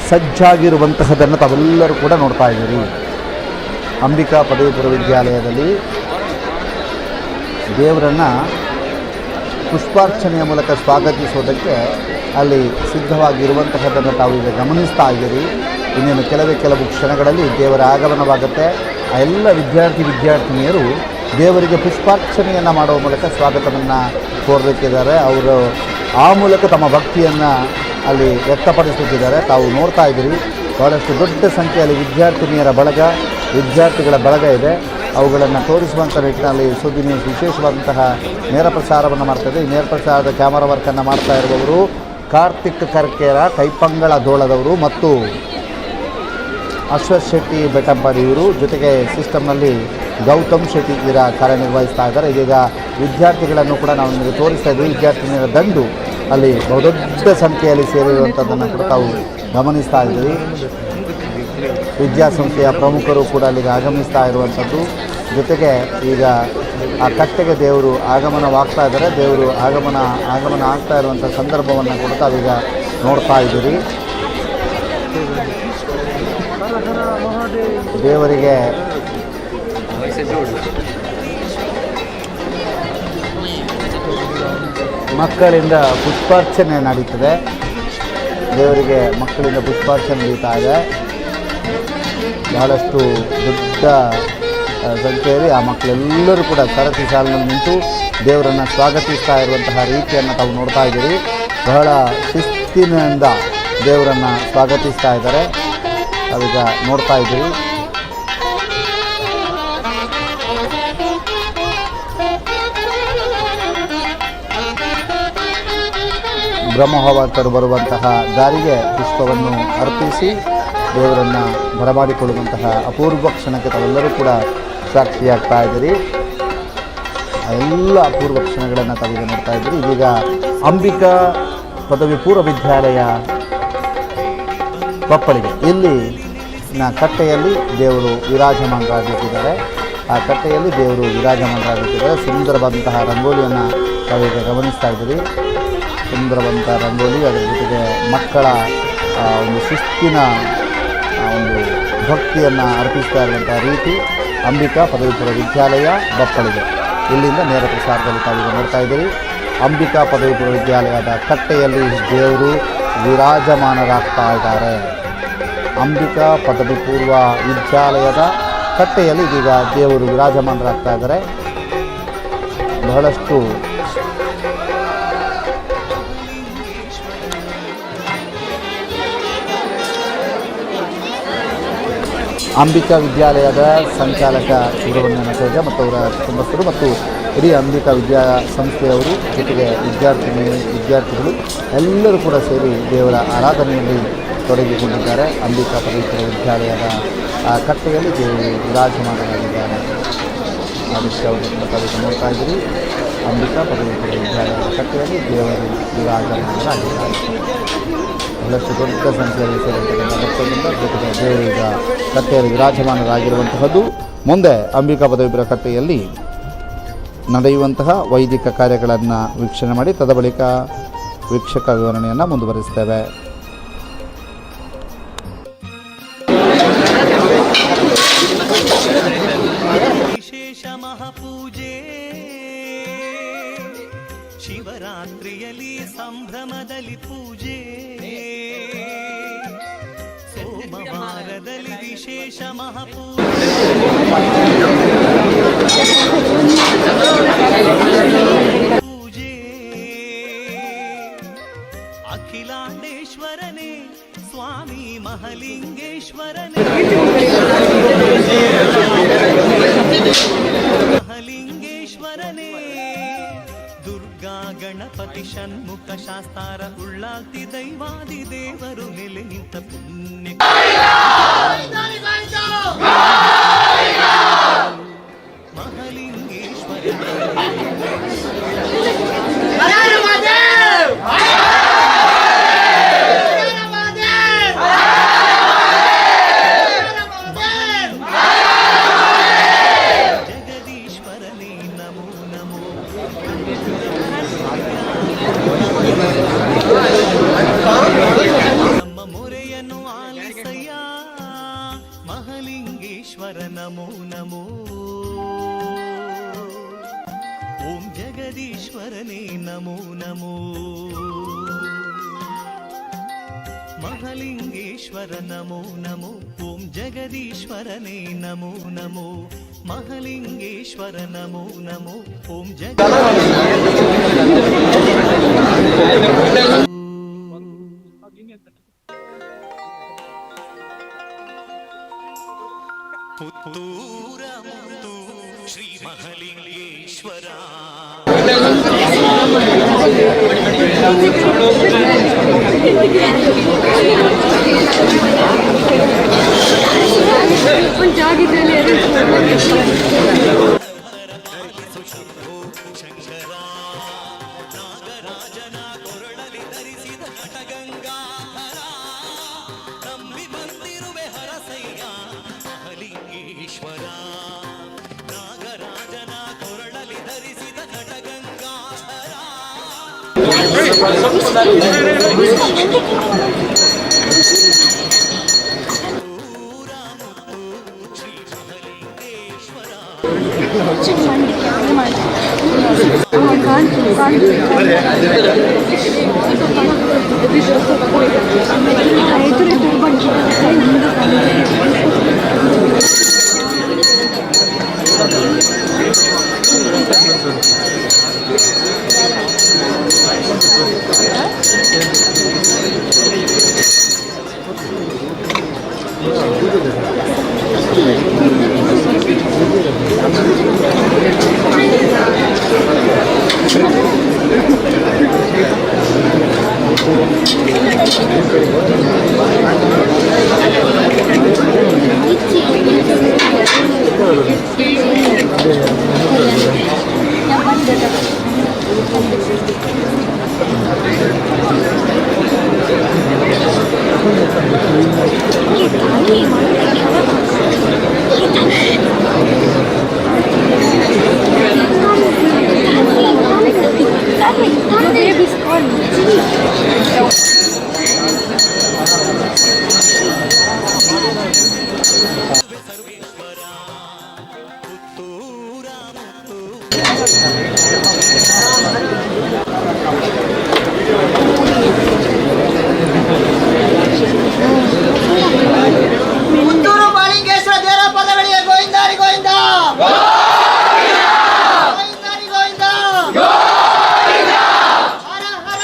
ಸಜ್ಜಾಗಿರುವಂತಹದನ್ನು ತಾವೆಲ್ಲರೂ ಕೂಡ ನೋಡ್ತಾ ಇದ್ದೀರಿ. ಅಂಬಿಕಾ ಪದವಿ ಪೂರ್ವ ವಿದ್ಯಾಲಯದಲ್ಲಿ ದೇವರನ್ನು ಪುಷ್ಪಾರ್ಚನೆಯ ಮೂಲಕ ಸ್ವಾಗತಿಸೋದಕ್ಕೆ ಅಲ್ಲಿ ಸಿದ್ಧವಾಗಿರುವಂತಹದ್ದನ್ನು ತಾವು ಈಗ ಗಮನಿಸ್ತಾ ಇದ್ದೀರಿ. ಇನ್ನೇನು ಕೆಲವು ಕ್ಷಣಗಳಲ್ಲಿ ದೇವರ ಆಗಮನವಾಗುತ್ತೆ. ಆ ಎಲ್ಲ ವಿದ್ಯಾರ್ಥಿನಿಯರು ದೇವರಿಗೆ ಪುಷ್ಪಾರ್ಚನೆಯನ್ನು ಮಾಡುವ ಮೂಲಕ ಸ್ವಾಗತವನ್ನು ಕೋರಲಿಕ್ಕಿದ್ದಾರೆ. ಅವರು ಆ ಮೂಲಕ ತಮ್ಮ ಭಕ್ತಿಯನ್ನು ಅಲ್ಲಿ ವ್ಯಕ್ತಪಡಿಸುತ್ತಿದ್ದಾರೆ. ತಾವು ನೋಡ್ತಾ ಇದ್ದೀರಿ, ಬಹಳಷ್ಟು ದೊಡ್ಡ ಸಂಖ್ಯೆಯಲ್ಲಿ ವಿದ್ಯಾರ್ಥಿಗಳ ಬಳಗ ಇದೆ. ಅವುಗಳನ್ನು ತೋರಿಸುವಂಥ ನಿಟ್ಟಿನಲ್ಲಿ ಸುದ್ದಿ ನ್ಯೂಸ್ ವಿಶೇಷವಾದಂತಹ ನೇರ ಪ್ರಸಾರವನ್ನು ಮಾಡ್ತಾಯಿದೆ. ಈ ನೇರ ಪ್ರಸಾರದ ಕ್ಯಾಮರಾ ವರ್ಕನ್ನು ಮಾಡ್ತಾ ಇರುವವರು ಕಾರ್ತಿಕ್ ಕರ್ಕೇರ ಕೈಪಂಗಳ ದೋಳದವರು ಮತ್ತು ಅಶ್ವಥ್ ಶೆಟ್ಟಿ ಬೆಟ್ಟಂಪಾಡಿ ಇವರು, ಜೊತೆಗೆ ಸಿಸ್ಟಮ್ನಲ್ಲಿ ಗೌತಮ್ ಶೆಟ್ಟಿ ಇವರ ಕಾರ್ಯನಿರ್ವಹಿಸ್ತಾ ಇದ್ದಾರೆ. ಇದೀಗ ವಿದ್ಯಾರ್ಥಿಗಳನ್ನು ಕೂಡ ನಾವು ನಿಮಗೆ ತೋರಿಸ್ತಾ ಇದ್ದೀವಿ. ವಿದ್ಯಾರ್ಥಿನಿಯರ ದಂಡು ಅಲ್ಲಿ ಬಹುದೊಡ್ಡ ಸಂಖ್ಯೆಯಲ್ಲಿ ಸೇರಿರುವಂಥದ್ದನ್ನು ಕೂಡ ತಾವು ಗಮನಿಸ್ತಾ ಇದ್ದೀವಿ. ವಿದ್ಯಾಸಂಸ್ಥೆಯ ಪ್ರಮುಖರು ಕೂಡ ಅಲ್ಲಿಗೆ ಆಗಮಿಸ್ತಾ ಇರುವಂಥದ್ದು. ಜೊತೆಗೆ ಈಗ ಆ ಕಟ್ಟೆಗೆ ದೇವರು ಆಗಮನವಾಗ್ತಾ ಇದ್ದಾರೆ. ದೇವರು ಆಗಮನ ಆಗ್ತಾ ಇರುವಂಥ ಸಂದರ್ಭವನ್ನು ಕೂಡ ತಾವೀಗ ನೋಡ್ತಾ ಇದ್ದೀರಿ. ದೇವರಿಗೆ ಮಕ್ಕಳಿಂದ ಪುಷ್ಪಾರ್ಚನೆ ನಡೀತದೆ. ದೇವರಿಗೆ ಮಕ್ಕಳಿಂದ ಪುಷ್ಪಾರ್ಚನೆ ನಡೀತಾ ಇದೆ. ಬಹಳಷ್ಟು ದೊಡ್ಡ ಸಂಖ್ಯೆಯಲ್ಲಿ ಆ ಮಕ್ಕಳೆಲ್ಲರೂ ಕೂಡ ಸರತಿ ಸಾಲಿನಲ್ಲಿ ನಿಂತು ದೇವರನ್ನು ಸ್ವಾಗತಿಸ್ತಾ ಇರುವಂತಹ ರೀತಿಯನ್ನು ತಾವು ನೋಡ್ತಾ ಇದ್ದೀರಿ. ಬಹಳ ಶಿಸ್ತಿನಿಂದ ದೇವರನ್ನು ಸ್ವಾಗತಿಸ್ತಾ ಇದ್ದಾರೆ. ಅದೀಗ ನೋಡ್ತಾ ಇದ್ದೀರಿ. ಬ್ರಹ್ಮಹೋಮಕರು ಬರುವಂತಹ ದಾರಿಗೆ ಪುಷ್ಪವನ್ನು ಅರ್ಪಿಸಿ ದೇವರನ್ನು ಬರಮಾಡಿಕೊಳ್ಳುವಂತಹ ಅಪೂರ್ವ ಕ್ಷಣಕ್ಕೆ ತಾವೆಲ್ಲರೂ ಕೂಡ ಸಾಕ್ಷಿಯಾಗ್ತಾ ಇದ್ದೀರಿ. ಎಲ್ಲ ಅಪೂರ್ವ ಕ್ಷಣಗಳನ್ನು ತಾವೀಗ ನೋಡ್ತಾ ಇದ್ದೀರಿ. ಇದೀಗ ಅಂಬಿಕಾ ಪದವಿ ಪೂರ್ವ ವಿದ್ಯಾಲಯ ಬಪ್ಪಳಿಗೆ ಇಲ್ಲಿ ಕಟ್ಟೆಯಲ್ಲಿ ದೇವರು ವಿರಾಜಮಾನರಾಗುತ್ತಿದ್ದಾರೆ. ಆ ಕಟ್ಟೆಯಲ್ಲಿ ದೇವರು ವಿರಾಜಮಾನರಾಗುತ್ತಿದ್ದಾರೆ. ಸುಂದರವಾದಂತಹ ರಂಗೋಲಿಯನ್ನು ತಾವೀಗ ಗಮನಿಸ್ತಾ ಇದ್ದೀರಿ. ಸುಂದರವಾದಂಥ ರಂಗೋಲಿ, ಅದರ ಜೊತೆಗೆ ಮಕ್ಕಳ ಒಂದು ಶಿಸ್ತಿನ ಒಂದು ಭಕ್ತಿಯನ್ನು ಅರ್ಪಿಸ್ತಾ ಇರುವಂಥ ರೀತಿ ಅಂಬಿಕಾ ಪದವಿ ಪೂರ್ವ ವಿದ್ಯಾಲಯ ಬಪ್ಪಳಿಗೆ ಇಲ್ಲಿಂದ ನೇರ ಪ್ರಸಾರದಲ್ಲಿ ತಾವೀಗ ನೋಡ್ತಾ ಇದ್ದೀರಿ. ಅಂಬಿಕಾ ಪದವಿ ಪೂರ್ವ ವಿದ್ಯಾಲಯದ ಕಟ್ಟೆಯಲ್ಲಿ ದೇವರು ವಿರಾಜಮಾನರಾಗ್ತಾ ಇದ್ದಾರೆ. ಅಂಬಿಕಾ ಪದವಿ ಪೂರ್ವ ವಿದ್ಯಾಲಯದ ಕಟ್ಟೆಯಲ್ಲಿ ಇದೀಗ ದೇವರು ವಿರಾಜಮಾನರಾಗ್ತಾ ಇದ್ದಾರೆ. ಬಹಳಷ್ಟು ಅಂಬಿಕಾ ವಿದ್ಯಾಲಯದ ಸಂಚಾಲಕ ಸುಬ್ರಹ್ಮಣ್ಯ ನಟರಾಜ ಮತ್ತು ಅವರ ಕುಟುಂಬಸ್ಥರು ಮತ್ತು ಇಡೀ ಅಂಬಿಕಾ ಸಂಸ್ಥೆಯವರು, ಜೊತೆಗೆ ವಿದ್ಯಾರ್ಥಿಗಳು ಎಲ್ಲರೂ ಕೂಡ ಸೇರಿ ದೇವರ ಆರಾಧನೆಯಲ್ಲಿ ತೊಡಗಿಕೊಂಡಿದ್ದಾರೆ. ಅಂಬಿಕಾ ಪದವಿ ಪೂರ್ವ ವಿದ್ಯಾಲಯದ ಕಟ್ಟೆಯಲ್ಲಿ ದೇವರು ವಿರಾಜಮಾನರಾಗಿದ್ದಾರೆ. ಆ ವಿಷಯವನ್ನು ತಾವು ನೋಡ್ತಾ ಇದ್ದೀರಿ. ಅಂಬಿಕಾ ಪದವಿ ಪೂರ್ವ ವಿದ್ಯಾಲಯದ ಕಟ್ಟೆಯಲ್ಲಿ ದೇವರು ವಿರಾಜಮಾನರಾಗಿದ್ದಾರೆ. ಬಹಳಷ್ಟು ದೊಡ್ಡ ಸಂಖ್ಯೆಯಲ್ಲಿ ಸೇರಿರುವಂಥ ಭಕ್ತರಿಂದ ಜೊತೆಗೆ ದೇವರು ಈಗ ಕಟ್ಟೆಯಲ್ಲಿ ವಿರಾಜಮಾನರಾಗಿರುವಂತಹದ್ದು. ಮುಂದೆ ಅಂಬಿಕಾ ಪದವಿ ಪೂರ್ವ ಕಟ್ಟೆಯಲ್ಲಿ ನಡೆಯುವಂತಹ ವೈದಿಕ ಕಾರ್ಯಗಳನ್ನು ವೀಕ್ಷಣೆ ಮಾಡಿ ತದಬಳಿಕ ವೀಕ್ಷಕ ವಿವರಣೆಯನ್ನು ಮುಂದುವರಿಸ್ತೇವೆ. ವಿಶೇಷ ಮಹಾಪೂಜೆ ಶಿವರಾತ್ರಿಯಲ್ಲಿ ಸಂಭ್ರಮದಲ್ಲಿ ಪೂಜೆ, ಸೋಮವಾರದಲ್ಲಿ ವಿಶೇಷ ಮಹಾಪೂಜೆ, ಅಖಿಲಾಂಡೇಶ್ವರನೇ ಸ್ವಾಮಿ ಮಹಲಿಂಗೇಶ್ವರನೇ, ಮಹಲಿಂಗೇಶ್ವರನೇ ದುರ್ಗಾ ಗಣಪತಿ ಷಣ್ಮುಖ ಶಾಸ್ತಾರ ಉಳ್ಳಾಲ್ತಿ ದೈವಾದಿ ದೇವರು ನೆಲೆ ನಿಂತ ಪುಣ್ಯ ನಮೋ ನಮೋ ಓಂ ಜಗದೀಶ್ವರನೇ ನಮೋ ನಮೋ ಮಹಾಲಿಂಗೇಶ್ವರ ನಮೋ ನಮೋ ಓಂ ಜಗದೀಶ್ವರನೇ ನಮೋ ನಮೋ ಮಹಾಲಿಂಗೇಶ್ವರ ನಮೋ ನಮೋ ಓಂ ಪುತ್ತೂರ ಮುತ್ತು ಶ್ರೀ ಮಹಾಲಿಂಗೇಶ್ವರ ನಾಗರಾಜನ ಕೊರಳಲಿ ಧರಿಸಿದ ನಟಗಂಗಾಧರ ನಂಬಿ ಬಂದಿರುವೆ ಹರಸಯ್ಯ ಮಹಾಲಿಂಗೇಶ್ವರ ನಾಗರಾಜನ ಕೊರಳಲಿ ಧರಿಸಿದ ನಟಗಂಗಾಧರ ಪುತ್ತೂರು ಮಹಾಲಿಂಗೇಶ್ವರ ದೇವರ ಪದಗಳಿಗೆ ಗೋವಿಂದಾರಿ ಗೋವಿಂದ ಗೋವಿಂದಾರಿ ಗೋವಿಂದ ಹರ ಹರ ಹರ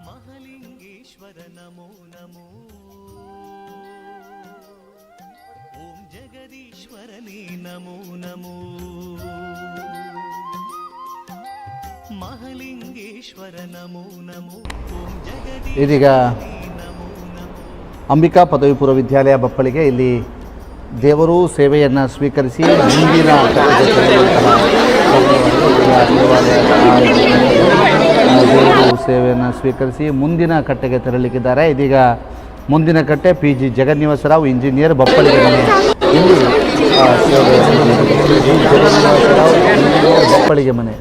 ಮಹಾಲಿಂಗೇಶ್ವರ ನಮೋ ನಮೋ ಓಂ ಜಗದೀಶ್ವರನೇ ನಮೋ ನಮೋ ಮಹಾಲಿಂಗೇಶ್ವರ ನಮೋ ನಮೋ ಓಂ ಇದೀಗ ಅಂಬಿಕಾ ಪದವಿ ಪೂರ್ವ ವಿದ್ಯಾಲಯ ಬಪ್ಪಳಿಗೆ ಇಲ್ಲಿ ದೇವರು ಸೇವೆಯನ್ನು ಸ್ವೀಕರಿಸಿ ಮುಂದಿನ ದೇವರು ಸೇವೆಯನ್ನು ಸ್ವೀಕರಿಸಿ ಮುಂದಿನ ಕಟ್ಟೆಗೆ ತೆರಳಿದ್ದಾರೆ. ಇದೀಗ ಮುಂದಿನ ಕಟ್ಟೆ PG ಜಗನ್ನಿವಾಸರಾವ್ ಇಂಜಿನಿಯರ್ ಬಪ್ಪಳಿಗೆ ಮನೆ. ಇಲ್ಲಿ ಜಗನ್ನಿವಾಸರಾವ್ ಇಂಜಿನಿಯರ್ ಬಪ್ಪಳಿಗೆ ಮನೆ.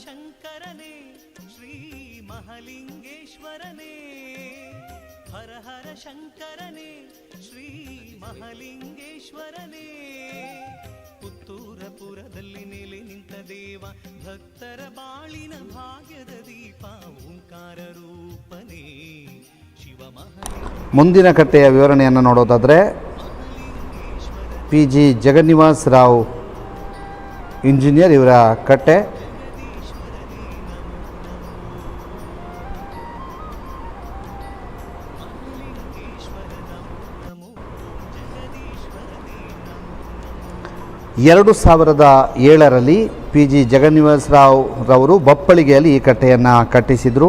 ಶಂಕರನೇ ಶ್ರೀ ಮಹಾಲಿಂಗೇಶ್ವರನೇ ಹರ ಹರ ಶಂಕರನೇ ಶ್ರೀ ಮಹಾಲಿಂಗೇಶ್ವರನೇ ಪುತ್ತೂರಪುರದಲ್ಲಿ ನೆಲೆ ನಿಂತ ದೇವ ಭಕ್ತರ ಬಾಳಿನ ಭಾಗ್ಯದ ದೀಪ ಓಂಕಾರ ರೂಪನೇ ಶಿವ ಮುಂದಿನ ಕಟ್ಟೆಯ ವಿವರಣೆಯನ್ನು ನೋಡೋದಾದರೆ PG ಜಗನ್ನಿವಾಸರಾವ್ ಇಂಜಿನಿಯರ್ ಇವರ ಕಟ್ಟೆ. ಎರಡು 2007ರಲ್ಲಿ PG ಜಗನ್ನಿವಾಸರಾವ್ ರವರು ಬಪ್ಪಳಿಗೆಯಲ್ಲಿ ಈ ಕಟ್ಟೆಯನ್ನು ಕಟ್ಟಿಸಿದರು.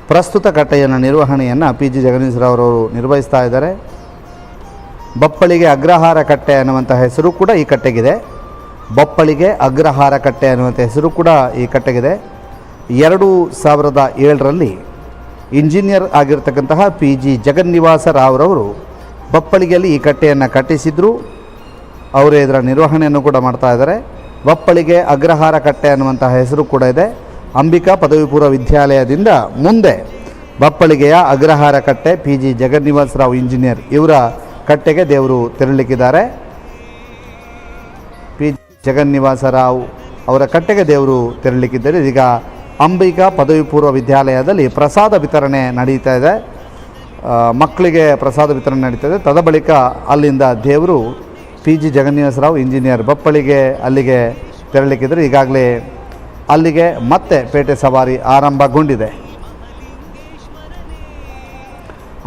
ಪ್ರಸ್ತುತ ಕಟ್ಟೆಯನ್ನು ನಿರ್ವಹಣೆಯನ್ನು PG ಜಗನ್ನಿವಾಸರಾವ್ ರವರು ನಿರ್ವಹಿಸ್ತಾ ಇದ್ದಾರೆ. ಬಪ್ಪಳಿಗೆ ಅಗ್ರಹಾರ ಕಟ್ಟೆ ಅನ್ನುವಂಥ ಹೆಸರು ಕೂಡ ಈ ಕಟ್ಟೆಗಿದೆ. ಬಪ್ಪಳಿಗೆ ಅಗ್ರಹಾರ ಕಟ್ಟೆ ಅನ್ನುವಂಥ ಹೆಸರು ಕೂಡ ಈ ಕಟ್ಟೆಗಿದೆ. 2007ರಲ್ಲಿ ಇಂಜಿನಿಯರ್ ಆಗಿರ್ತಕ್ಕಂತಹ PG ಜಗನ್ನಿವಾಸರಾವ್ ರವರು ಬಪ್ಪಳಿಗೆಯಲ್ಲಿ ಈ ಕಟ್ಟೆಯನ್ನು ಕಟ್ಟಿಸಿದ್ರು. ಅವರೇ ಇದರ ನಿರ್ವಹಣೆಯನ್ನು ಕೂಡ ಮಾಡ್ತಾ ಇದ್ದಾರೆ. ಬಪ್ಪಳಿಗೆ ಅಗ್ರಹಾರ ಕಟ್ಟೆ ಅನ್ನುವಂತಹ ಹೆಸರು ಕೂಡ ಇದೆ. ಅಂಬಿಕಾ ಪದವಿ ಪೂರ್ವ ವಿದ್ಯಾಲಯದಿಂದ ಮುಂದೆ ಬಪ್ಪಳಿಗೆಯ ಅಗ್ರಹಾರ ಕಟ್ಟೆ PG ಜಗನ್ನಿವಾಸರಾವ್ ಇಂಜಿನಿಯರ್ ಇವರ ಕಟ್ಟೆಗೆ ದೇವರು ತೆರಳಿಕ್ಕಿದ್ದಾರೆ. PG ಜಗನ್ನಿವಾಸರಾವ್ ಅವರ ಕಟ್ಟೆಗೆ ದೇವರು ತೆರಳಿಕ್ಕಿದ್ದಾರೆ. ಈಗ ಅಂಬಿಕಾ ಪದವಿ ಪೂರ್ವ ವಿದ್ಯಾಲಯದಲ್ಲಿ ಪ್ರಸಾದ ವಿತರಣೆ ನಡೀತಾ ಇದೆ. ಮಕ್ಕಳಿಗೆ ಪ್ರಸಾದ ವಿತರಣೆ ನಡೀತಾ ಇದೆ. ತದ ಬಳಿಕ ಅಲ್ಲಿಂದ ದೇವರು PG ಜಗನ್ನಿವಾಸರಾವ್ ಇಂಜಿನಿಯರ್ ಬಪ್ಪಳಿಗೆ ಅಲ್ಲಿಗೆ ತೆರಳಿಕ್ಕಿದ್ದಾರೆ. ಈಗಾಗಲೇ ಅಲ್ಲಿಗೆ ಮತ್ತೆ ಪೇಟೆ ಸವಾರಿ ಆರಂಭಗೊಂಡಿದೆ.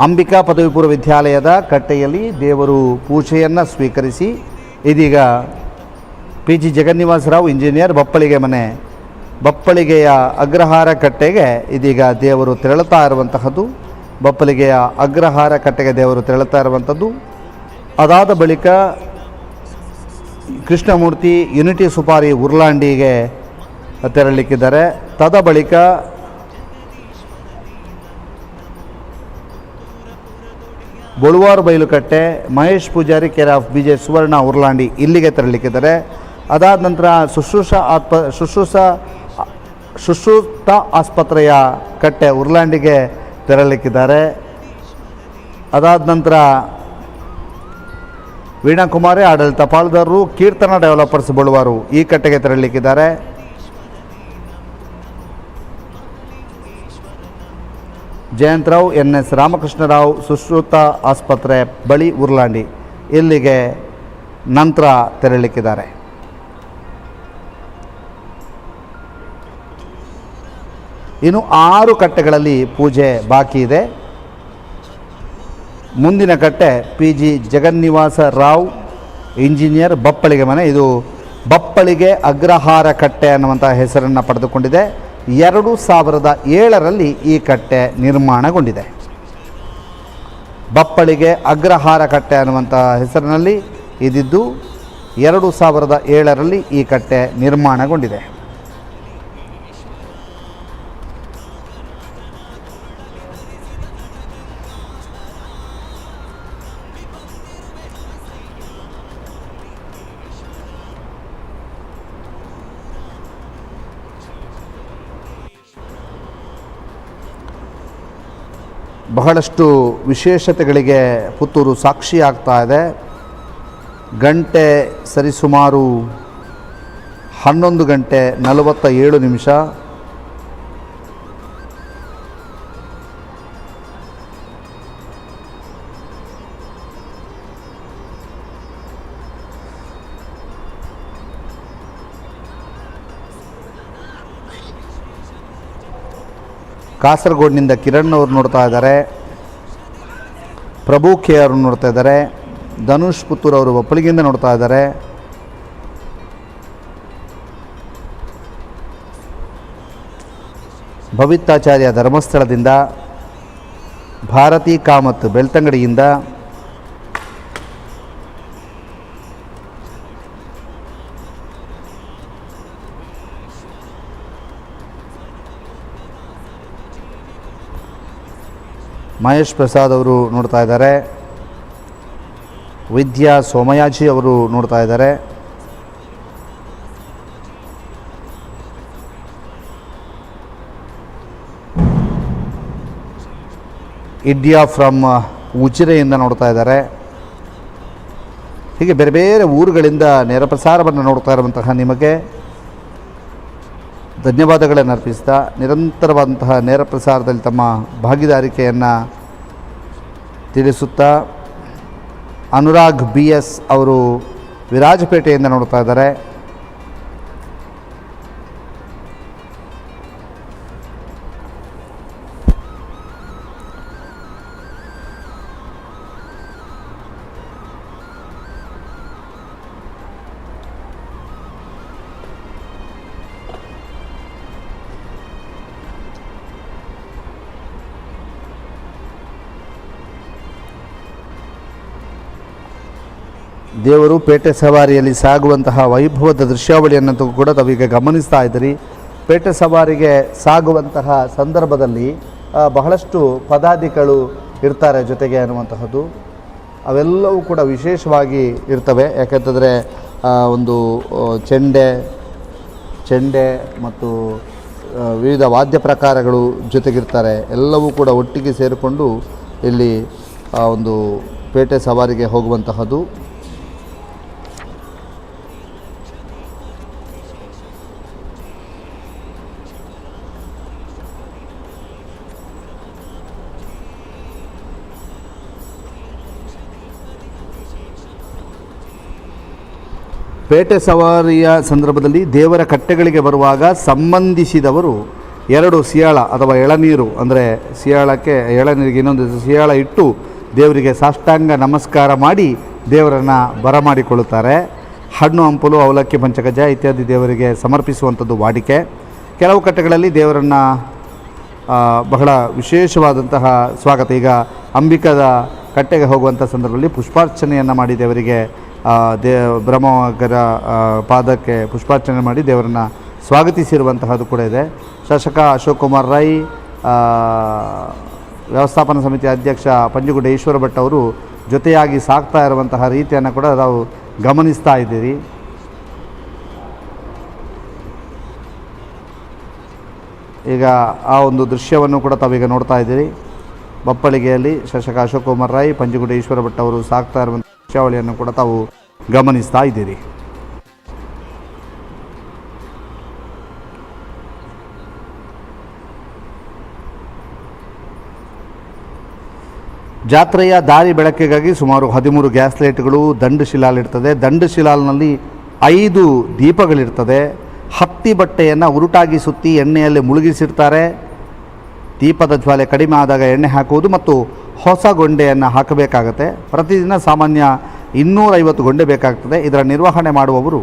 ಅಂಬಿಕಾ ಪದವಿ ಪೂರ್ವ ವಿದ್ಯಾಲಯದ ಕಟ್ಟೆಯಲ್ಲಿ ದೇವರು ಪೂಜೆಯನ್ನು ಸ್ವೀಕರಿಸಿ ಇದೀಗ PG ಜಗನ್ನಿವಾಸರಾವ್ ಇಂಜಿನಿಯರ್ ಬಪ್ಪಳಿಗೆ ಮನೆ ಬಪ್ಪಳಿಗೆಯ ಅಗ್ರಹಾರ ಕಟ್ಟೆಗೆ ಇದೀಗ ದೇವರು ತೆರಳುತ್ತಾ ಇರುವಂತಹದ್ದು. ಬಪ್ಪಳಿಗೆಯ ಅಗ್ರಹಾರ ಕಟ್ಟೆಗೆ ದೇವರು ತೆರಳುತ್ತಾ ಇರುವಂಥದ್ದು. ಅದಾದ ಬಳಿಕ ಕೃಷ್ಣಮೂರ್ತಿ ಯುನಿಟಿ ಸುಪಾರಿ ಉರ್ಲಾಂಡಿಗೆ ತೆರಳಲಿಕ್ಕಿದ್ದಾರೆ. ತದ ಬಳಿಕ Boluvaru Bailukatte Mahesh Poojary care of BJ Suvarna Urlandi ಇಲ್ಲಿಗೆ ತೆರಳಲಿಕ್ಕಿದ್ದಾರೆ. ಅದಾದ ನಂತರ ಸುಶ್ರುತ ಆಸ್ಪತ್ರೆಯ ಕಟ್ಟೆ ಉರ್ಲಾಂಡಿಗೆ ತೆರಳಲಿಕ್ಕಿದ್ದಾರೆ. ಅದಾದ ನಂತರ ವೀಣಾಕುಮಾರಿ ಆಡಳಿತ ಪಾಲುದಾರರು ಕೀರ್ತನ ಡೆವಲಪರ್ಸ್ ಬೊಳುವಾರು ಈ ಕಟ್ಟೆಗೆ ತೆರಳಲಿಕ್ಕಿದ್ದಾರೆ. ಜಯಂತರಾವ್ NS ರಾಮಕೃಷ್ಣರಾವ್ ಸುಶ್ರುತ ಆಸ್ಪತ್ರೆ ಬಳಿ ಉರ್ಲಾಂಡಿ ಇಲ್ಲಿಗೆ ನಂತರ ತೆರಳಲಿಕ್ಕಿದ್ದಾರೆ. ಇನ್ನು 6 ಕಟ್ಟೆಗಳಲ್ಲಿ ಪೂಜೆ ಬಾಕಿ ಇದೆ. ಮುಂದಿನ ಕಟ್ಟೆ PG ಜಗನ್ನಿವಾಸ ರಾವ್ ಇಂಜಿನಿಯರ್ ಬಪ್ಪಳಿಗೆ ಮನೆ. ಇದು ಬಪ್ಪಳಿಗೆ ಅಗ್ರಹಾರ ಕಟ್ಟೆ ಅನ್ನುವಂಥ ಹೆಸರನ್ನು ಪಡೆದುಕೊಂಡಿದೆ. 2007ರಲ್ಲಿ ಈ ಕಟ್ಟೆ ನಿರ್ಮಾಣಗೊಂಡಿದೆ. ಬಪ್ಪಳಿಗೆ ಅಗ್ರಹಾರ ಕಟ್ಟೆ ಅನ್ನುವಂಥ ಹೆಸರಿನಲ್ಲಿ ಇದಿದ್ದು 2007ರಲ್ಲಿ ಈ ಕಟ್ಟೆ ನಿರ್ಮಾಣಗೊಂಡಿದೆ. ಬಹಳಷ್ಟು ವಿಶೇಷತೆಗಳಿಗೆ ಪುತ್ತೂರು ಸಾಕ್ಷಿಯಾಗ್ತಾ ಇದೆ. ಗಂಟೆ ಸರಿಸುಮಾರು 11:47. ಕಾಸರಗೋಡಿನಿಂದ ಕಿರಣ್ ಅವರು ನೋಡ್ತಾ ಇದ್ದಾರೆ. ಪ್ರಭು ಕೆ ಅವರು ನೋಡ್ತಾ ಇದ್ದಾರೆ. ಧನುಷ್ ಪುತ್ತೂರು ಅವರು ಬಪ್ಪಳಿಗೆಯಿಂದ ನೋಡ್ತಾ ಇದ್ದಾರೆ. ಭವಿತಾಚಾರ್ಯ ಧರ್ಮಸ್ಥಳದಿಂದ, ಭಾರತಿ ಕಾಮತ್ ಬೆಳ್ತಂಗಡಿಯಿಂದ, ಮಹೇಶ್ ಪ್ರಸಾದ್ ಅವರು ನೋಡ್ತಾ ಇದ್ದಾರೆ. ವಿದ್ಯಾ ಸೋಮಯಾಜಿ ಅವರು ನೋಡ್ತಾ ಇದ್ದಾರೆ. ಇಡ್ಯಾ ಫ್ರಮ್ ಉಜಿರೆಯಿಂದ ನೋಡ್ತಾ ಇದ್ದಾರೆ. ಹೀಗೆ ಬೇರೆ ಬೇರೆ ಊರುಗಳಿಂದ ನೇರ ಪ್ರಸಾರವನ್ನು ನೋಡ್ತಾ ಇರುವಂತಹ ನಿಮಗೆ ಧನ್ಯವಾದಗಳನ್ನು ಅರ್ಪಿಸ್ತಾ, ನಿರಂತರವಾದಂತಹ ನೇರ ಪ್ರಸಾರದಲ್ಲಿ ತಮ್ಮ ಭಾಗಿದಾರಿಕೆಯನ್ನು ತಿಳಿಸುತ್ತಾ, ಅನುರಾಗ್ BS ಅವರು ವಿರಾಜಪೇಟೆಯಿಂದ ನೋಡ್ತಾ ಇದ್ದಾರೆ. ದೇವರು ಪೇಟೆ ಸವಾರಿಯಲ್ಲಿ ಸಾಗುವಂತಹ ವೈಭವದ ದೃಶ್ಯಾವಳಿಯನ್ನು ಕೂಡ ತಾವೀಗ ಗಮನಿಸ್ತಾ ಇದ್ದೀರಿ. ಪೇಟೆ ಸವಾರಿಗೆ ಸಾಗುವಂತಹ ಸಂದರ್ಭದಲ್ಲಿ ಬಹಳಷ್ಟು ಪದಾಧಿಗಳು ಇರ್ತಾರೆ ಜೊತೆಗೆ ಅನ್ನುವಂತಹದ್ದು. ಅವೆಲ್ಲವೂ ಕೂಡ ವಿಶೇಷವಾಗಿ ಇರ್ತವೆ. ಯಾಕೆಂತಂದರೆ ಒಂದು ಚೆಂಡೆ ಮತ್ತು ವಿವಿಧ ವಾದ್ಯ ಪ್ರಕಾರಗಳು ಜೊತೆಗಿರ್ತಾರೆ. ಎಲ್ಲವೂ ಕೂಡ ಒಟ್ಟಿಗೆ ಸೇರಿಕೊಂಡು ಇಲ್ಲಿ ಒಂದು ಪೇಟೆ ಸವಾರಿಗೆ ಹೋಗುವಂತಹದ್ದು. ಪೇಟೆ ಸವಾರಿಯ ಸಂದರ್ಭದಲ್ಲಿ ದೇವರ ಕಟ್ಟೆಗಳಿಗೆ ಬರುವಾಗ ಸಂಬಂಧಿಸಿದವರು 2 ಸಿಯಾಳ ಅಥವಾ ಎಳನೀರು, ಅಂದರೆ ಸಿಯಾಳಕ್ಕೆ ಎಳನೀರಿಗೆ ಇನ್ನೊಂದು ಸಿಯಾಳ ಇಟ್ಟು ದೇವರಿಗೆ ಸಾಷ್ಟಾಂಗ ನಮಸ್ಕಾರ ಮಾಡಿ ದೇವರನ್ನು ಬರಮಾಡಿಕೊಳ್ಳುತ್ತಾರೆ. ಹಣ್ಣು ಹಂಪಲು ಅವಲಕ್ಕಿ ಪಂಚಕಜ್ಜ ಇತ್ಯಾದಿ ದೇವರಿಗೆ ಸಮರ್ಪಿಸುವಂಥದ್ದು ವಾಡಿಕೆ. ಕೆಲವು ಕಟ್ಟೆಗಳಲ್ಲಿ ದೇವರನ್ನು ಬಹಳ ವಿಶೇಷವಾದಂತಹ ಸ್ವಾಗತ. ಈಗ ಅಂಬಿಕದ ಕಟ್ಟೆಗೆ ಹೋಗುವಂಥ ಸಂದರ್ಭದಲ್ಲಿ ಪುಷ್ಪಾರ್ಚನೆಯನ್ನು ಮಾಡಿ ದೇವರಿಗೆ ಬ್ರಹ್ಮಗರ ಪಾದಕ್ಕೆ ಪುಷ್ಪಾರ್ಚನೆ ಮಾಡಿ ದೇವರನ್ನು ಸ್ವಾಗತಿಸಿರುವಂತಹದ್ದು ಕೂಡ ಇದೆ. ಶಾಸಕ ಅಶೋಕ್ ಕುಮಾರ್ ರೈ, ವ್ಯವಸ್ಥಾಪನಾ ಸಮಿತಿ ಅಧ್ಯಕ್ಷ ಪಂಜುಗುಡ್ಡೆ ಈಶ್ವರ ಭಟ್ ಅವರು ಜೊತೆಯಾಗಿ ಸಾಗ್ತಾ ಇರುವಂತಹ ರೀತಿಯನ್ನು ಕೂಡ ನಾವು ಗಮನಿಸ್ತಾ ಇದ್ದೀರಿ. ಈಗ ಆ ಒಂದು ದೃಶ್ಯವನ್ನು ಕೂಡ ತಾವೀಗ ನೋಡ್ತಾ ಇದ್ದೀರಿ. ಬಪ್ಪಳಿಗೆಯಲ್ಲಿ ಶಾಸಕ ಅಶೋಕ್ ಕುಮಾರ್ ರೈ, ಪಂಜುಗುಡ್ಡೆ ಈಶ್ವರ ಭಟ್ ಅವರು ಸಾಗ್ತಾ ಇರುವಂಥ ದೃಶ್ಯಾವಳಿಯನ್ನು ಕೂಡ ತಾವು ಗಮನಿಸ್ತಾ ಇದ್ದೀರಿ. ಜಾತ್ರೆಯ ದಾರಿ ಬೆಳಕಿಗಾಗಿ ಸುಮಾರು 13 ಗ್ಯಾಸ್ ಲೈಟ್ಗಳು ದಂಡಶಿಲಾಲಿರ್ತದೆ. ದಂಡಶಿಲಾಲ್ನಲ್ಲಿ 5 ದೀಪಗಳಿರ್ತದೆ. ಹತ್ತಿ ಬಟ್ಟೆಯನ್ನು ಉರುಟಾಗಿ ಸುತ್ತಿ ಎಣ್ಣೆಯಲ್ಲಿ ಮುಳುಗಿಸಿರ್ತಾರೆ. ದೀಪದ ಜ್ವಾಲೆ ಕಡಿಮೆ ಆದಾಗ ಎಣ್ಣೆ ಹಾಕುವುದು ಮತ್ತು ಹೊಸ ಗೊಂಡೆಯನ್ನು ಹಾಕಬೇಕಾಗತ್ತೆ. ಪ್ರತಿದಿನ ಸಾಮಾನ್ಯ 250 ಗೊಂಡೆ ಬೇಕಾಗ್ತದೆ. ಇದರ ನಿರ್ವಹಣೆ ಮಾಡುವವರು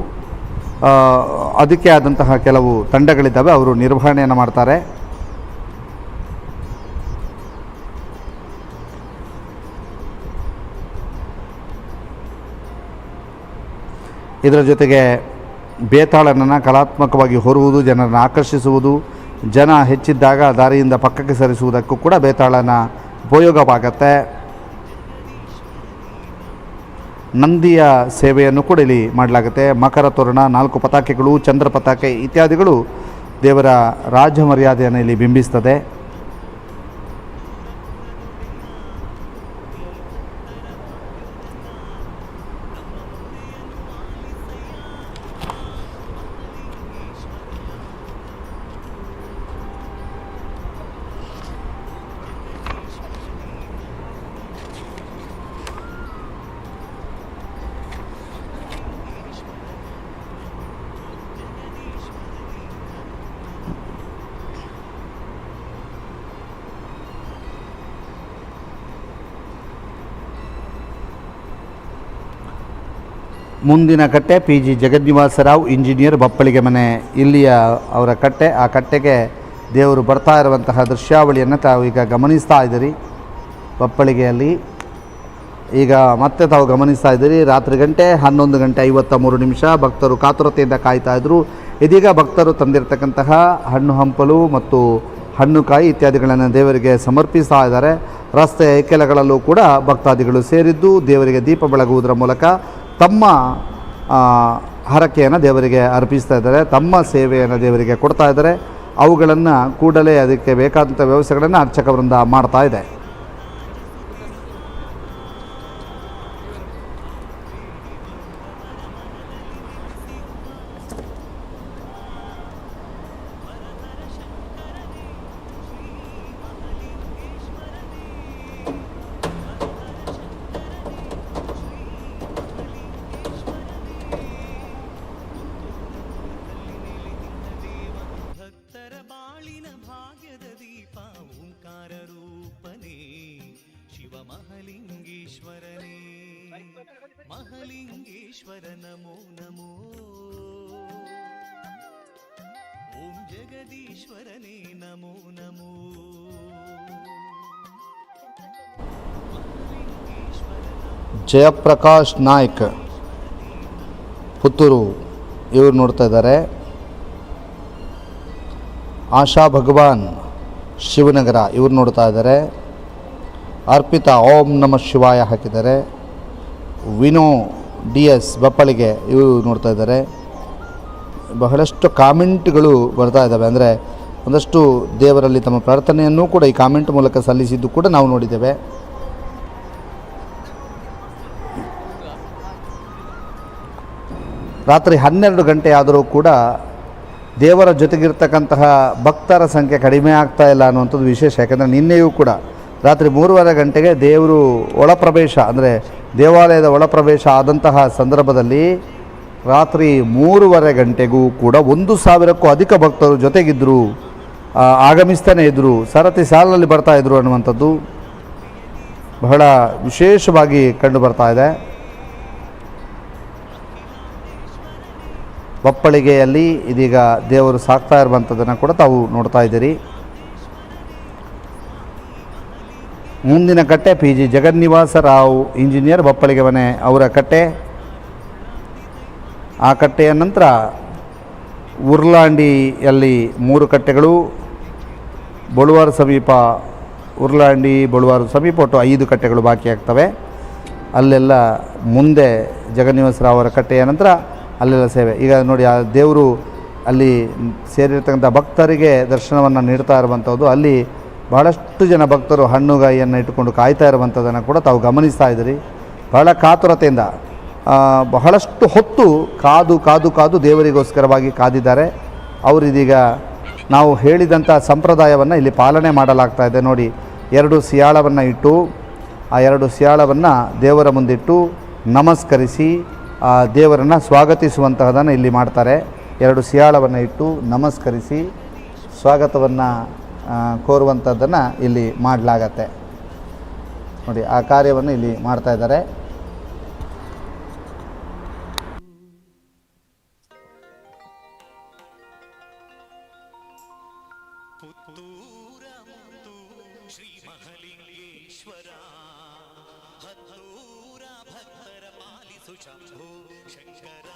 ಅದಕ್ಕೆ ಆದಂತಹ ಕೆಲವು ತಂಡಗಳಿದ್ದಾವೆ, ಅವರು ನಿರ್ವಹಣೆಯನ್ನು ಮಾಡ್ತಾರೆ. ಇದರ ಜೊತೆಗೆ ಬೇತಾಳನನ್ನು ಕಲಾತ್ಮಕವಾಗಿ ಹೊರುವುದು, ಜನರನ್ನು ಆಕರ್ಷಿಸುವುದು, ಜನ ಹೆಚ್ಚಿದ್ದಾಗ ದಾರಿಯಿಂದ ಪಕ್ಕಕ್ಕೆ ಸರಿಸುವುದಕ್ಕೂ ಕೂಡ ಬೇತಾಳನ ಉಪಯೋಗವಾಗತ್ತೆ. ನಂದಿಯ ಸೇವೆಯನ್ನು ಕೂಡ ಇಲ್ಲಿ ಮಾಡಲಾಗುತ್ತೆ. ಮಕರ ತೋರಣ, 4 ಪತಾಕೆಗಳು, ಚಂದ್ರ ಪತಾಕೆ ಇತ್ಯಾದಿಗಳು ದೇವರ ರಾಜ್ಯ ಮರ್ಯಾದೆಯನ್ನು ಇಲ್ಲಿ ಬಿಂಬಿಸ್ತದೆ. ಮುಂದಿನ ಕಟ್ಟೆ PG ಜಗನ್ನಿವಾಸರಾವ್ ಇಂಜಿನಿಯರ್ ಬಪ್ಪಳಿಗೆ ಮನೆ, ಇಲ್ಲಿಯ ಅವರ ಕಟ್ಟೆ. ಆ ಕಟ್ಟೆಗೆ ದೇವರು ಬರ್ತಾ ಇರುವಂತಹ ದೃಶ್ಯಾವಳಿಯನ್ನು ತಾವು ಈಗ ಗಮನಿಸ್ತಾ ಇದ್ದೀರಿ. ಬಪ್ಪಳಿಗೆಯಲ್ಲಿ ಈಗ ಮತ್ತೆ ತಾವು ಗಮನಿಸ್ತಾ ಇದ್ದೀರಿ. ರಾತ್ರಿ ಗಂಟೆ 11:53 ಭಕ್ತರು ಕಾತುರತೆಯಿಂದ ಕಾಯ್ತಾ ಇದ್ದರು. ಇದೀಗ ಭಕ್ತರು ತಂದಿರತಕ್ಕಂತಹ ಹಣ್ಣು ಹಂಪಲು ಮತ್ತು ಹಣ್ಣುಕಾಯಿ ಇತ್ಯಾದಿಗಳನ್ನು ದೇವರಿಗೆ ಸಮರ್ಪಿಸ್ತಾ ಇದ್ದಾರೆ. ರಸ್ತೆಯ ಇಕ್ಕೆಲಗಳಲ್ಲೂ ಕೂಡ ಭಕ್ತಾದಿಗಳು ಸೇರಿದ್ದು ದೇವರಿಗೆ ದೀಪ ಬೆಳಗುವುದರ ಮೂಲಕ ತಮ್ಮ ಹರಕೆಯನ್ನು ದೇವರಿಗೆ ಅರ್ಪಿಸ್ತಾ ಇದ್ದಾರೆ, ತಮ್ಮ ಸೇವೆಯನ್ನು ದೇವರಿಗೆ ಕೊಡ್ತಾ ಇದ್ದಾರೆ. ಅವುಗಳನ್ನು ಕೂಡಲೇ ಅದಕ್ಕೆ ಬೇಕಾದಂಥ ವ್ಯವಸ್ಥೆಗಳನ್ನು ಅರ್ಚಕ ವೃಂದ ಮಾಡ್ತಾ ಇದೆ. ಭಕ್ತರ ಬಾಳಿನ ಭಾಗ್ಯದ ದೀಪ ಓಂಕಾರ ರೂಪನೇ ಶಿವ ಮಹಲಿಂಗೇಶ್ವರನೇ. ಮಹಲಿಂಗೇಶ್ವರ ನಮೋ ನಮೋ. ಓಂ ಜಗದೀಶ್ವರನೇ ನಮೋ ನಮೋ. ಜಯಪ್ರಕಾಶ್ ನಾಯ್ಕ್ ಪುತ್ತೂರು ಇವರು ನೋಡ್ತಾ ಇದ್ದಾರೆ. ಆಶಾ ಭಗವಾನ್ ಶಿವನಗರ ಇವರು ನೋಡ್ತಾ ಇದ್ದಾರೆ. ಅರ್ಪಿತಾ ಓಂ ನಮಃ ಶಿವಾಯ ಹಾಕಿದ್ದಾರೆ. ವಿನೋ DS ಬಪ್ಪಳಿಗೆ ಇವರು ನೋಡ್ತಾ ಇದ್ದಾರೆ. ಬಹಳಷ್ಟು ಕಾಮೆಂಟ್ಗಳು ಬರ್ತಾ ಇದ್ದಾವೆ. ಅಂದರೆ ಒಂದಷ್ಟು ದೇವರಲ್ಲಿ ತಮ್ಮ ಪ್ರಾರ್ಥನೆಯನ್ನು ಕೂಡ ಈ ಕಾಮೆಂಟ್ ಮೂಲಕ ಸಲ್ಲಿಸಿದ್ದು ಕೂಡ ನಾವು ನೋಡಿದ್ದೇವೆ. ರಾತ್ರಿ 12 ಗಂಟೆ ಆದರೂ ಕೂಡ ದೇವರ ಜೊತೆಗಿರ್ತಕ್ಕಂತಹ ಭಕ್ತರ ಸಂಖ್ಯೆ ಕಡಿಮೆ ಆಗ್ತಾ ಇಲ್ಲ ಅನ್ನುವಂಥದ್ದು ವಿಶೇಷ. ಯಾಕಂದರೆ ನಿನ್ನೆಯೂ ಕೂಡ ರಾತ್ರಿ 3:30 ಗಂಟೆಗೆ ದೇವರು ಒಳಪ್ರವೇಶ, ಅಂದರೆ ದೇವಾಲಯದ ಒಳಪ್ರವೇಶ ಆದಂತಹ ಸಂದರ್ಭದಲ್ಲಿ ರಾತ್ರಿ 3:30 ಗಂಟೆಗೂ ಕೂಡ 1,000ಕ್ಕೂ ಅಧಿಕ ಭಕ್ತರು ಜೊತೆಗಿದ್ದರು, ಆಗಮಿಸ್ತಾನೆ ಇದ್ದರು, ಸರತಿ ಸಾಲಿನಲ್ಲಿ ಬರ್ತಾಯಿದ್ರು ಅನ್ನುವಂಥದ್ದು ಬಹಳ ವಿಶೇಷವಾಗಿ ಕಂಡು ಬರ್ತಾ ಇದೆ. ಬಪ್ಪಳಿಗೆಯಲ್ಲಿ ಇದೀಗ ದೇವರು ಸಾಕ್ತಾ ಇರುವಂಥದ್ದನ್ನು ಕೂಡ ತಾವು ನೋಡ್ತಾ ಇದ್ದೀರಿ. ಮುಂದಿನ ಕಟ್ಟೆ PG ಜಗನ್ನಿವಾಸರಾವ್ ಇಂಜಿನಿಯರ್ ಬಪ್ಪಳಿಗೆ ಮನೆ ಅವರ ಕಟ್ಟೆ. ಆ ಕಟ್ಟೆಯ ನಂತರ ಉರ್ಲಾಂಡಿಯಲ್ಲಿ 3 ಕಟ್ಟೆಗಳು, ಬಳುವಾರು ಸಮೀಪ ಉರ್ಲಾಂಡಿ ಬಳುವಾರು ಸಮೀಪ ಒಟ್ಟು 5 ಕಟ್ಟೆಗಳು ಬಾಕಿ ಆಗ್ತವೆ. ಅಲ್ಲೆಲ್ಲ ಮುಂದೆ ಜಗನ್ನಿವಾಸರಾವ್ ಅವರ ಕಟ್ಟೆಯ ನಂತರ ಅಲ್ಲೆಲ್ಲ ಸೇವೆ. ಈಗ ನೋಡಿ, ಆ ದೇವರು ಅಲ್ಲಿ ಸೇರಿರ್ತಕ್ಕಂಥ ಭಕ್ತರಿಗೆ ದರ್ಶನವನ್ನು ನೀಡ್ತಾ ಇರುವಂಥದ್ದು. ಅಲ್ಲಿ ಬಹಳಷ್ಟು ಜನ ಭಕ್ತರು ಹಣ್ಣುಗಾಯಿಯನ್ನು ಇಟ್ಟುಕೊಂಡು ಕಾಯ್ತಾ ಇರುವಂಥದ್ದನ್ನು ಕೂಡ ತಾವು ಗಮನಿಸ್ತಾ ಇದ್ದೀರಿ. ಬಹಳ ಕಾತುರತೆಯಿಂದ ಬಹಳಷ್ಟು ಹೊತ್ತು ಕಾದು ಕಾದು ಕಾದು ದೇವರಿಗೋಸ್ಕರವಾಗಿ ಕಾದಿದ್ದಾರೆ. ಅವರಿದೀಗ ನಾವು ಹೇಳಿದಂಥ ಸಂಪ್ರದಾಯವನ್ನು ಇಲ್ಲಿ ಪಾಲನೆ ಮಾಡಲಾಗ್ತಾ ಇದೆ. ನೋಡಿ, 2 ಸಿಯಾಳವನ್ನು ಇಟ್ಟು ಆ 2 ಸಿಯಾಳವನ್ನು ದೇವರ ಮುಂದಿಟ್ಟು ನಮಸ್ಕರಿಸಿ ಆ ದೇವರನ್ನು ಸ್ವಾಗತಿಸುವಂತಹದನ್ನು ಇಲ್ಲಿ ಮಾಡ್ತಾರೆ. 2 ಸಿಯಾಳವನ್ನು ಇಟ್ಟು ನಮಸ್ಕರಿಸಿ ಸ್ವಾಗತವನ್ನು ಕೋರುವಂಥದ್ದನ್ನು ಇಲ್ಲಿ ಮಾಡಲಾಗತ್ತೆ. ನೋಡಿ, ಆ ಕಾರ್ಯವನ್ನು ಇಲ್ಲಿ ಮಾಡ್ತಾ ಇದ್ದಾರೆ. ಪುತ್ತೂರ ಮುತ್ತು ಶ್ರೀ ಮಹಲಿಂಗೇಶ್ವರ, ಹತ್ತೂರ ಭಕ್ತರ ಪಾಲಿಸು ಶಂಭೋ ಶಂಕರ.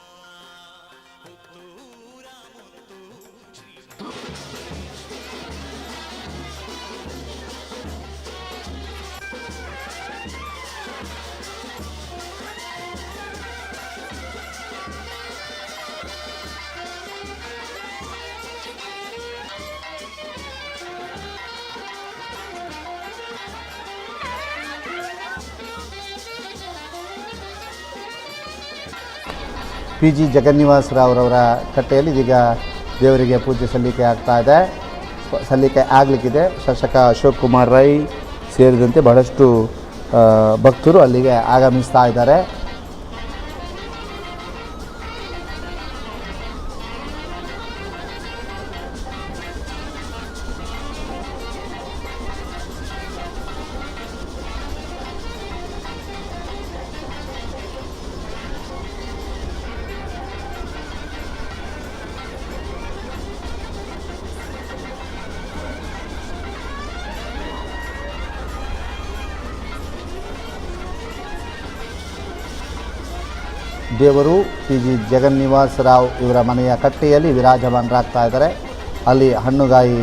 ಪುತ್ತೂರ ಮುತ್ತು ಶ್ರೀ ಪಿ ಜಿ ಜಗನ್ನಿವಾಸರಾವ್ರವರ ಕಟ್ಟೆಯಲ್ಲಿ ಇದೀಗ ದೇವರಿಗೆ ಪೂಜೆ ಸಲ್ಲಿಕೆ ಆಗ್ತಾ ಇದೆ, ಸಲ್ಲಿಕೆ ಆಗಲಿಕ್ಕಿದೆ. ಶಾಸಕ ಅಶೋಕ್ ಕುಮಾರ್ ರೈ ಸೇರಿದಂತೆ ಬಹಳಷ್ಟು ಭಕ್ತರು ಅಲ್ಲಿಗೆ ಆಗಮಿಸ್ತಾ ಇದ್ದಾರೆ. ದೇವರು ಪಿ ಜಿ ಜಗನ್ನಿವಾಸರಾವ್ ಇವರ ಮನೆಯ ಕಟ್ಟೆಯಲ್ಲಿ ವಿರಾಜಮಾನರಾಗ್ತಾ ಇದ್ದಾರೆ. ಅಲ್ಲಿ ಹಣ್ಣುಗಾಯಿ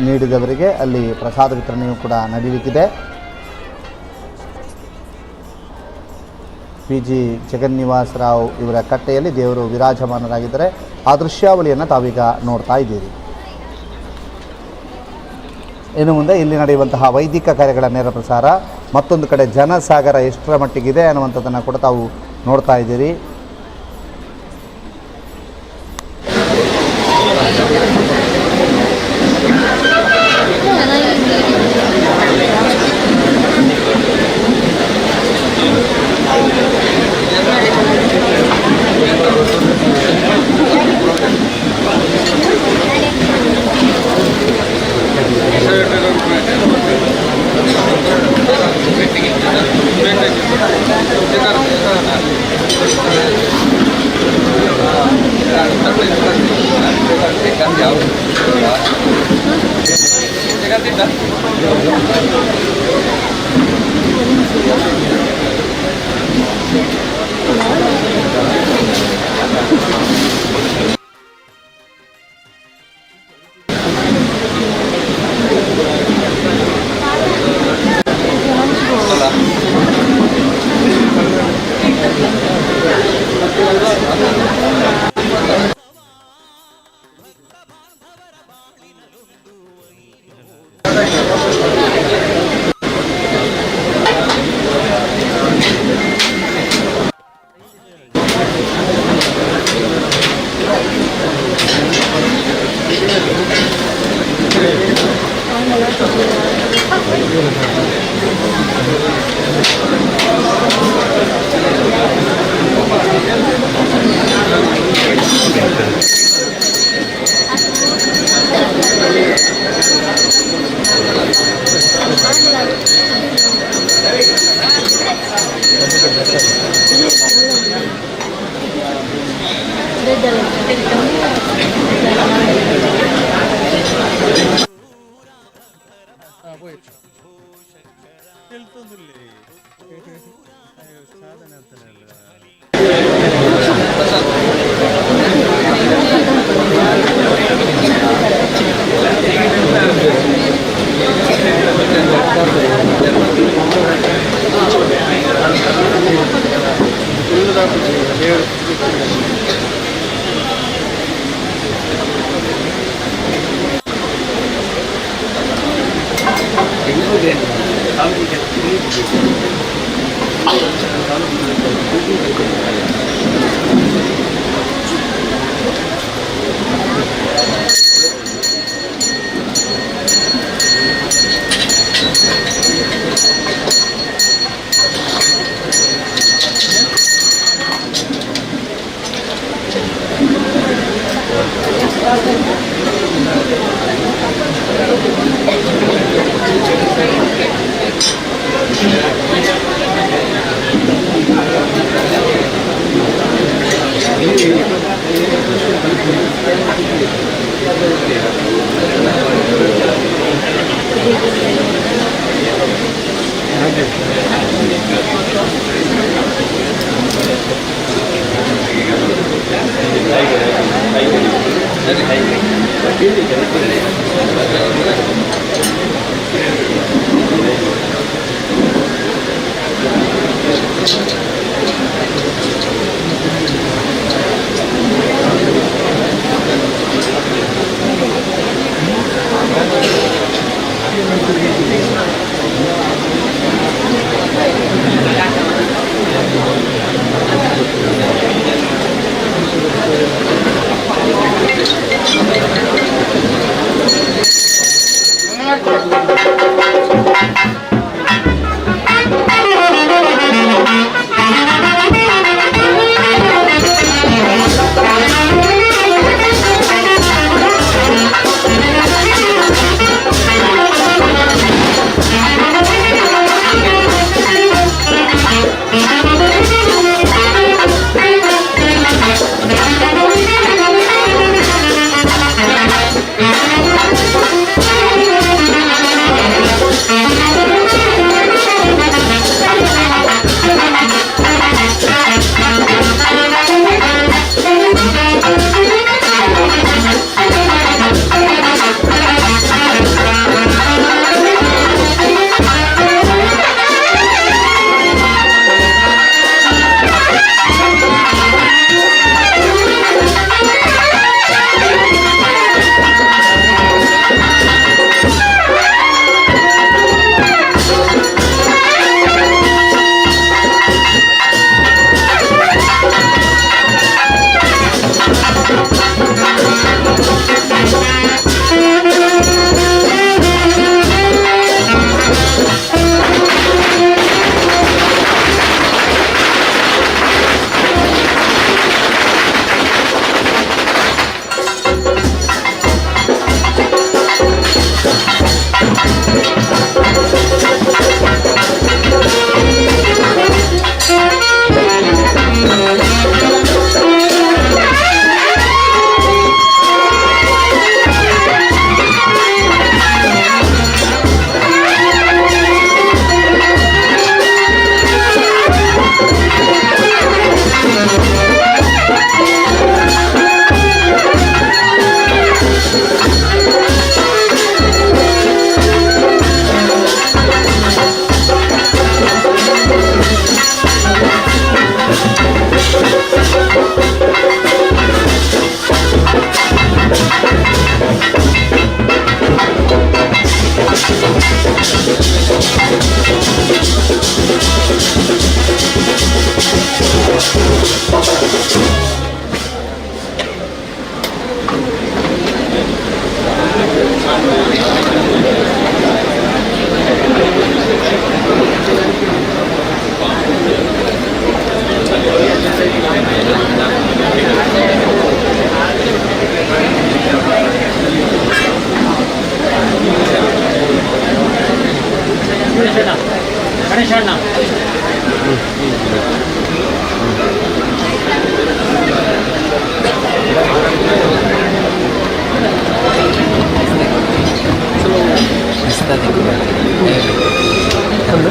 ನೀಡಿದವರಿಗೆ ಅಲ್ಲಿ ಪ್ರಸಾದ ವಿತರಣೆಯೂ ಕೂಡ ನಡೆಯಲಿಕ್ಕಿದೆ. ಪಿ ಜಿ ಜಗನ್ನಿವಾಸರಾವ್ ಇವರ ಕಟ್ಟೆಯಲ್ಲಿ ದೇವರು ವಿರಾಜಮಾನರಾಗಿದ್ದಾರೆ. ಆ ದೃಶ್ಯಾವಳಿಯನ್ನು ತಾವೀಗ ನೋಡ್ತಾ ಇದ್ದೀರಿ. ಇನ್ನು ಮುಂದೆ ಇಲ್ಲಿ ನಡೆಯುವಂತಹ ವೈದಿಕ ಕಾರ್ಯಗಳ ನೇರ ಪ್ರಸಾರ, ಮತ್ತೊಂದು ಕಡೆ ಜನಸಾಗರ ಎಷ್ಟರ ಮಟ್ಟಿಗಿದೆ ಅನ್ನುವಂಥದ್ದನ್ನು ಕೂಡ ತಾವು ನೋಡ್ತಾ ಇದ್ದೀರಿ. ಸಾಧನೆ ಅಂತಾನೆ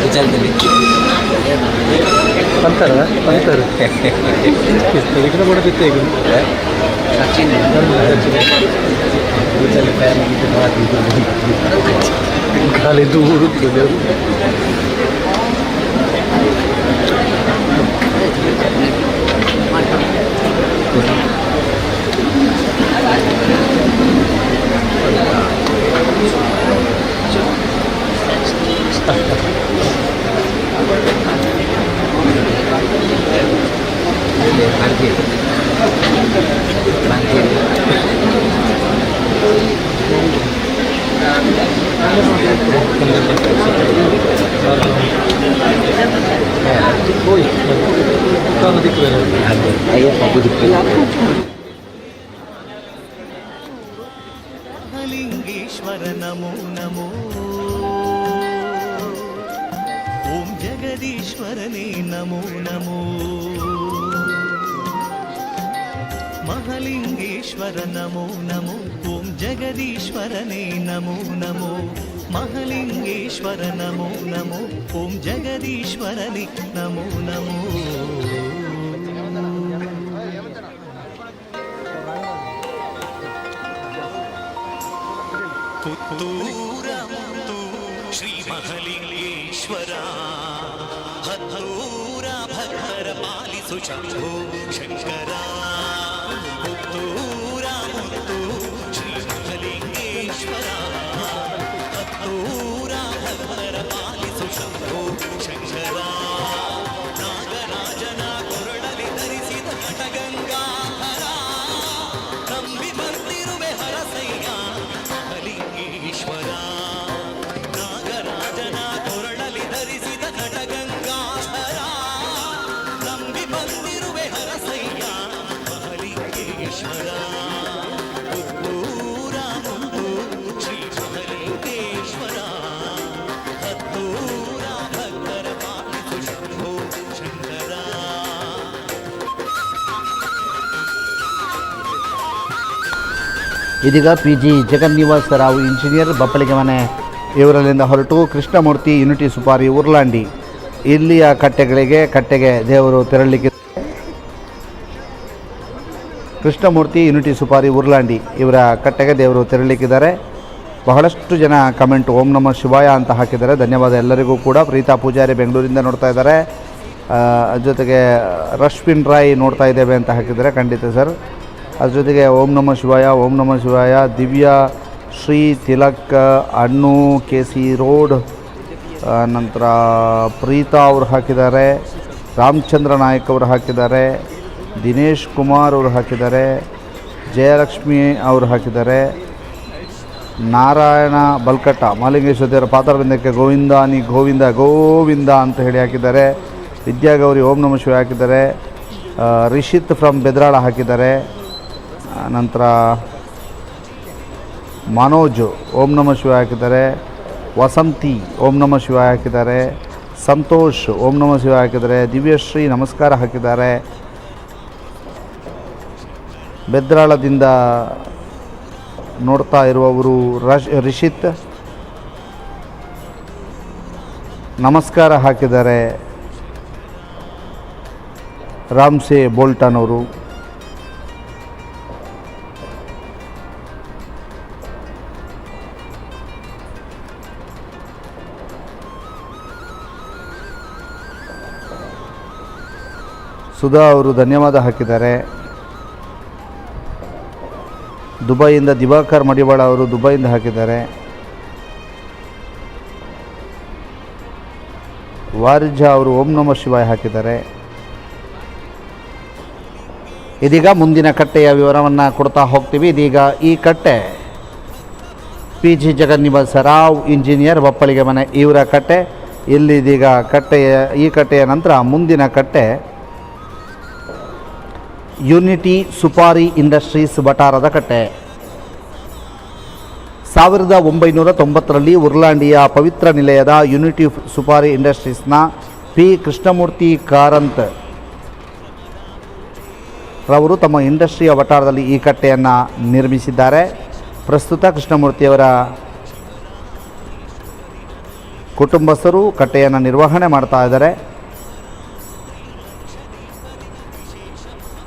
ವಿಚಾರದಲ್ಲಿ ಪಂತರ ఇక్కడ కూడా పెట్టేగు ಸಚಿನ್ ಖಾಲಿ ದೂರ ಮಹಾಲಿಂಗೇಶ್ವರ ನಮೋ ನಮೋ ಓಂ ಜಗದೀಶ್ವರನೇ ನಮೋ ನಮೋ ಮಹಾಲಿಂಗೇಶ್ವರ ನಮೋ ನಮೋ ಓಂ ಜಗದೀಶ್ವರನೇ ನಮೋ ನಮೋ ಮಹಾಲಿಂಗೇಶ್ವರ ನಮೋ ನಮೋ ಓಂ ಜಗದೀಶ್ವರನೇ ನಮೋ ನಮೋ ಪುತ್ತೂರ ಮುತ್ತು ಶ್ರೀ ಮಹಾಲಿಂಗೇಶ್ವರ ಹತ್ತೂರ ಭಕ್ತರ ಪಾಲಿಸು ಶಂಭೋ ಶಂಕರ ಪುತ್ತೂರ ಮುತ್ತು ಶ್ರೀ ಮಹಾಲಿಂಗೇಶ್ವರ ಹತ್ತೂರ ಭಕ್ತರ ಪಾಲಿಸು ಶಂಭೋ ಶಂಕರ ನಾಗರಾಜನ ಕೊರಳಲಿ ಧರಿಸಿದ ನಟಗಂಗಾಧರ ನಂಬಿ ಬಂದಿರುವೆ ಹರಸಯ್ಯ ಮಹಾಲಿಂಗೇಶ್ವರ ನಾಗರಾಜನ ಕೊರಳಲಿ ಧರಿಸಿದ ನಟಗಂಗಾಧರ ನಂಬಿ ಬಂದಿರುವೆ ಹರಸಯ್ಯ ಮಹಾಲಿಂಗೇಶ್ವರ ಪುತ್ತೂರ ಮುತ್ತು ಶ್ರೀ ಮಹಾಲಿಂಗೇಶ್ವರ ಹತ್ತೂರ ಭಕ್ತರ ಪಾಲಿಸು ಶಂಭೋ ಶಂಕರ ಇದೀಗ P G Jagannivasa Rao engineer Bappalige ಮನೆ ಇವರಲ್ಲಿಂದ ಹೊರಟು ಕೃಷ್ಣಮೂರ್ತಿ ಯೂನಿಟಿ ಸುಪಾರಿ ಉರ್ಲಾಂಡಿ ಇಲ್ಲಿಯ ಕಟ್ಟೆಗೆ ದೇವರು ತೆರಳಲಿಕ್ಕೆ ಕೃಷ್ಣಮೂರ್ತಿ ಯೂನಿಟಿ ಸುಪಾರಿ ಉರ್ಲಾಂಡಿ ಇವರ ಕಟ್ಟೆಗೆ ದೇವರು ತೆರಳಲಿಕ್ಕಿದ್ದಾರೆ. ಬಹಳಷ್ಟು ಜನ ಕಮೆಂಟ್ ಓಂ ನಮಃ ಶಿವಾಯ ಅಂತ ಹಾಕಿದ್ದಾರೆ. ಧನ್ಯವಾದ ಎಲ್ಲರಿಗೂ ಕೂಡ. ಪ್ರೀತಾ ಪೂಜಾರಿ ಬೆಂಗಳೂರಿಂದ ನೋಡ್ತಾ ಇದ್ದಾರೆ. ಜೊತೆಗೆ ರಶ್ವಿನ್ ರಾಯ್ ನೋಡ್ತಾ ಇದ್ದೇವೆ ಅಂತ ಹಾಕಿದ್ದಾರೆ. ಖಂಡಿತ ಸರ್. ಅದ್ರ ಜೊತೆಗೆ ಓಂ ನಮಃ ಶಿವಾಯ ದಿವ್ಯಾ ಶ್ರೀ ತಿಲಕ್ ಅಣ್ಣು ಕೆ ಸಿ ರೋಡ್, ನಂತರ ಪ್ರೀತಾ ಅವರು ಹಾಕಿದ್ದಾರೆ, ರಾಮಚಂದ್ರ ನಾಯಕ್ ಅವರು ಹಾಕಿದ್ದಾರೆ, ದಿನೇಶ್ ಕುಮಾರ್ ಅವರು ಹಾಕಿದ್ದಾರೆ, ಜಯಲಕ್ಷ್ಮಿ ಅವರು ಹಾಕಿದ್ದಾರೆ, ನಾರಾಯಣ ಬಲ್ಕಟ್ಟ ಮಹಾಲಿಂಗೇಶ್ವರ ದೇವರ ಪಾತ್ರಬಿಂದಕ್ಕೆ ಗೋವಿಂದಾನಿ ಗೋವಿಂದ ಅಂತ ಹೇಳಿ ಹಾಕಿದ್ದಾರೆ. ವಿದ್ಯಾಗೌರಿ ಓಂ ನಮಃ ಶಿವಾಯ ಹಾಕಿದ್ದಾರೆ. ರಿಷಿತ್ ಫ್ರಮ್ ಬೆದ್ರಾಳ ಹಾಕಿದ್ದಾರೆ. ನಂತರ ಮನೋಜ್ ಓಂ ನಮಃ ಶಿವಾಯ ಹಾಕಿದ್ದಾರೆ. ವಸಂತಿ ಓಂ ನಮಃ ಶಿವಾಯ ಹಾಕಿದ್ದಾರೆ. ಸಂತೋಷ್ ಓಂ ನಮಃ ಶಿವಾಯ ಹಾಕಿದ್ದಾರೆ. ದಿವ್ಯಶ್ರೀ ನಮಸ್ಕಾರ ಹಾಕಿದ್ದಾರೆ. ಬೆದ್ರಾಳದಿಂದ ನೋಡ್ತಾ ಇರುವವರು ರಿಷಿತ್ ನಮಸ್ಕಾರ ಹಾಕಿದ್ದಾರೆ. ರಾಮ್ಸೆ ಬೋಲ್ಟನ್ ಅವರು. ಸುಧಾ ಅವರು ಧನ್ಯವಾದ ಹಾಕಿದ್ದಾರೆ. ದುಬೈಯಿಂದ ದಿವಾಕರ್ ಮಡಿವಾಳ ಅವರು ದುಬೈಯಿಂದ ಹಾಕಿದ್ದಾರೆ. ವಾರಿಜಾ ಅವರು ಓಂ ನಮಃ ಶಿವಾಯ ಹಾಕಿದ್ದಾರೆ. ಇದೀಗ ಮುಂದಿನ ಕಟ್ಟೆಯ ವಿವರವನ್ನು ಕೊಡ್ತಾ ಹೋಗ್ತೀವಿ. ಇದೀಗ ಈ ಕಟ್ಟೆ P G Jagannivasa Rao engineer Bappalige ಮನೆ ಇವರ ಕಟ್ಟೆ. ಇಲ್ಲಿ ಇದೀಗ ಈ ಕಟ್ಟೆಯ ನಂತರ ಮುಂದಿನ ಕಟ್ಟೆ ಯೂನಿಟಿ ಸುಪಾರಿ ಇಂಡಸ್ಟ್ರೀಸ್ ವಟಾರದ ಕಟ್ಟೆ. 1990ರಲ್ಲಿ ಉರ್ಲಾಂಡಿಯ ಪವಿತ್ರ ನಿಲಯದ ಯೂನಿಟಿ ಸುಪಾರಿ ಇಂಡಸ್ಟ್ರೀಸ್ನ ಪಿ ಕೃಷ್ಣಮೂರ್ತಿ ಕಾರಂತ್ ರವರು ತಮ್ಮ ಇಂಡಸ್ಟ್ರಿಯ ವಟಾರದಲ್ಲಿ ಈ ಕಟ್ಟೆಯನ್ನು ನಿರ್ಮಿಸಿದ್ದಾರೆ. ಪ್ರಸ್ತುತ ಕೃಷ್ಣಮೂರ್ತಿಯವರ ಕುಟುಂಬಸ್ಥರು ಕಟ್ಟೆಯನ್ನು ನಿರ್ವಹಣೆ ಮಾಡ್ತಾ ಇದ್ದಾರೆ.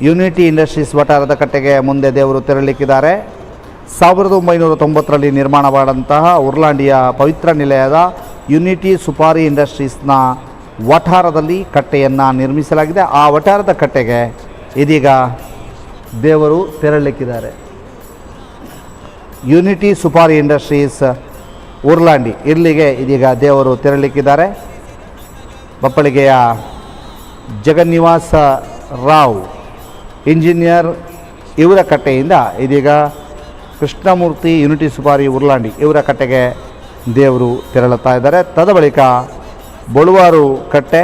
ಯುನಿಟಿ ಇಂಡಸ್ಟ್ರೀಸ್ ವಠಾರದ ಕಟ್ಟೆಗೆ ಮುಂದೆ ದೇವರು ತೆರಳಲಿಕ್ಕಿದ್ದಾರೆ. 1990ರಲ್ಲಿ ನಿರ್ಮಾಣವಾದಂತಹ ಉರ್ಲಾಂಡಿಯ ಪವಿತ್ರ ನಿಲಯದ ಯುನಿಟಿ ಸುಪಾರಿ ಇಂಡಸ್ಟ್ರೀಸ್ನ ವಠಾರದಲ್ಲಿ ಕಟ್ಟೆಯನ್ನು ನಿರ್ಮಿಸಲಾಗಿದೆ. ಆ ವಠಾರದ ಕಟ್ಟೆಗೆ ಇದೀಗ ದೇವರು ತೆರಳಲಿಕ್ಕಿದ್ದಾರೆ. ಯುನಿಟಿ ಸುಪಾರಿ ಇಂಡಸ್ಟ್ರೀಸ್ ಉರ್ಲಾಂಡಿ ಇಲ್ಲಿಗೆ ಇದೀಗ ದೇವರು ತೆರಳಲಿಕ್ಕಿದ್ದಾರೆ. ಬಪ್ಪಳಿಗೆಯ ಜಗನ್ನಿವಾಸ ರಾವ್ ಇಂಜಿನಿಯರ್ ಇವರ ಕಟ್ಟೆಯಿಂದ ಇದೀಗ ಕೃಷ್ಣಮೂರ್ತಿ ಯುನಿಟಿ ಸುಪಾರಿ ಉರ್ಲಾಂಡಿ ಇವರ ಕಟ್ಟೆಗೆ ದೇವರು ತೆರಳುತ್ತಾ ಇದ್ದಾರೆ. ತದಬಳಿಕ ಬಳುವಾರು ಕಟ್ಟೆ,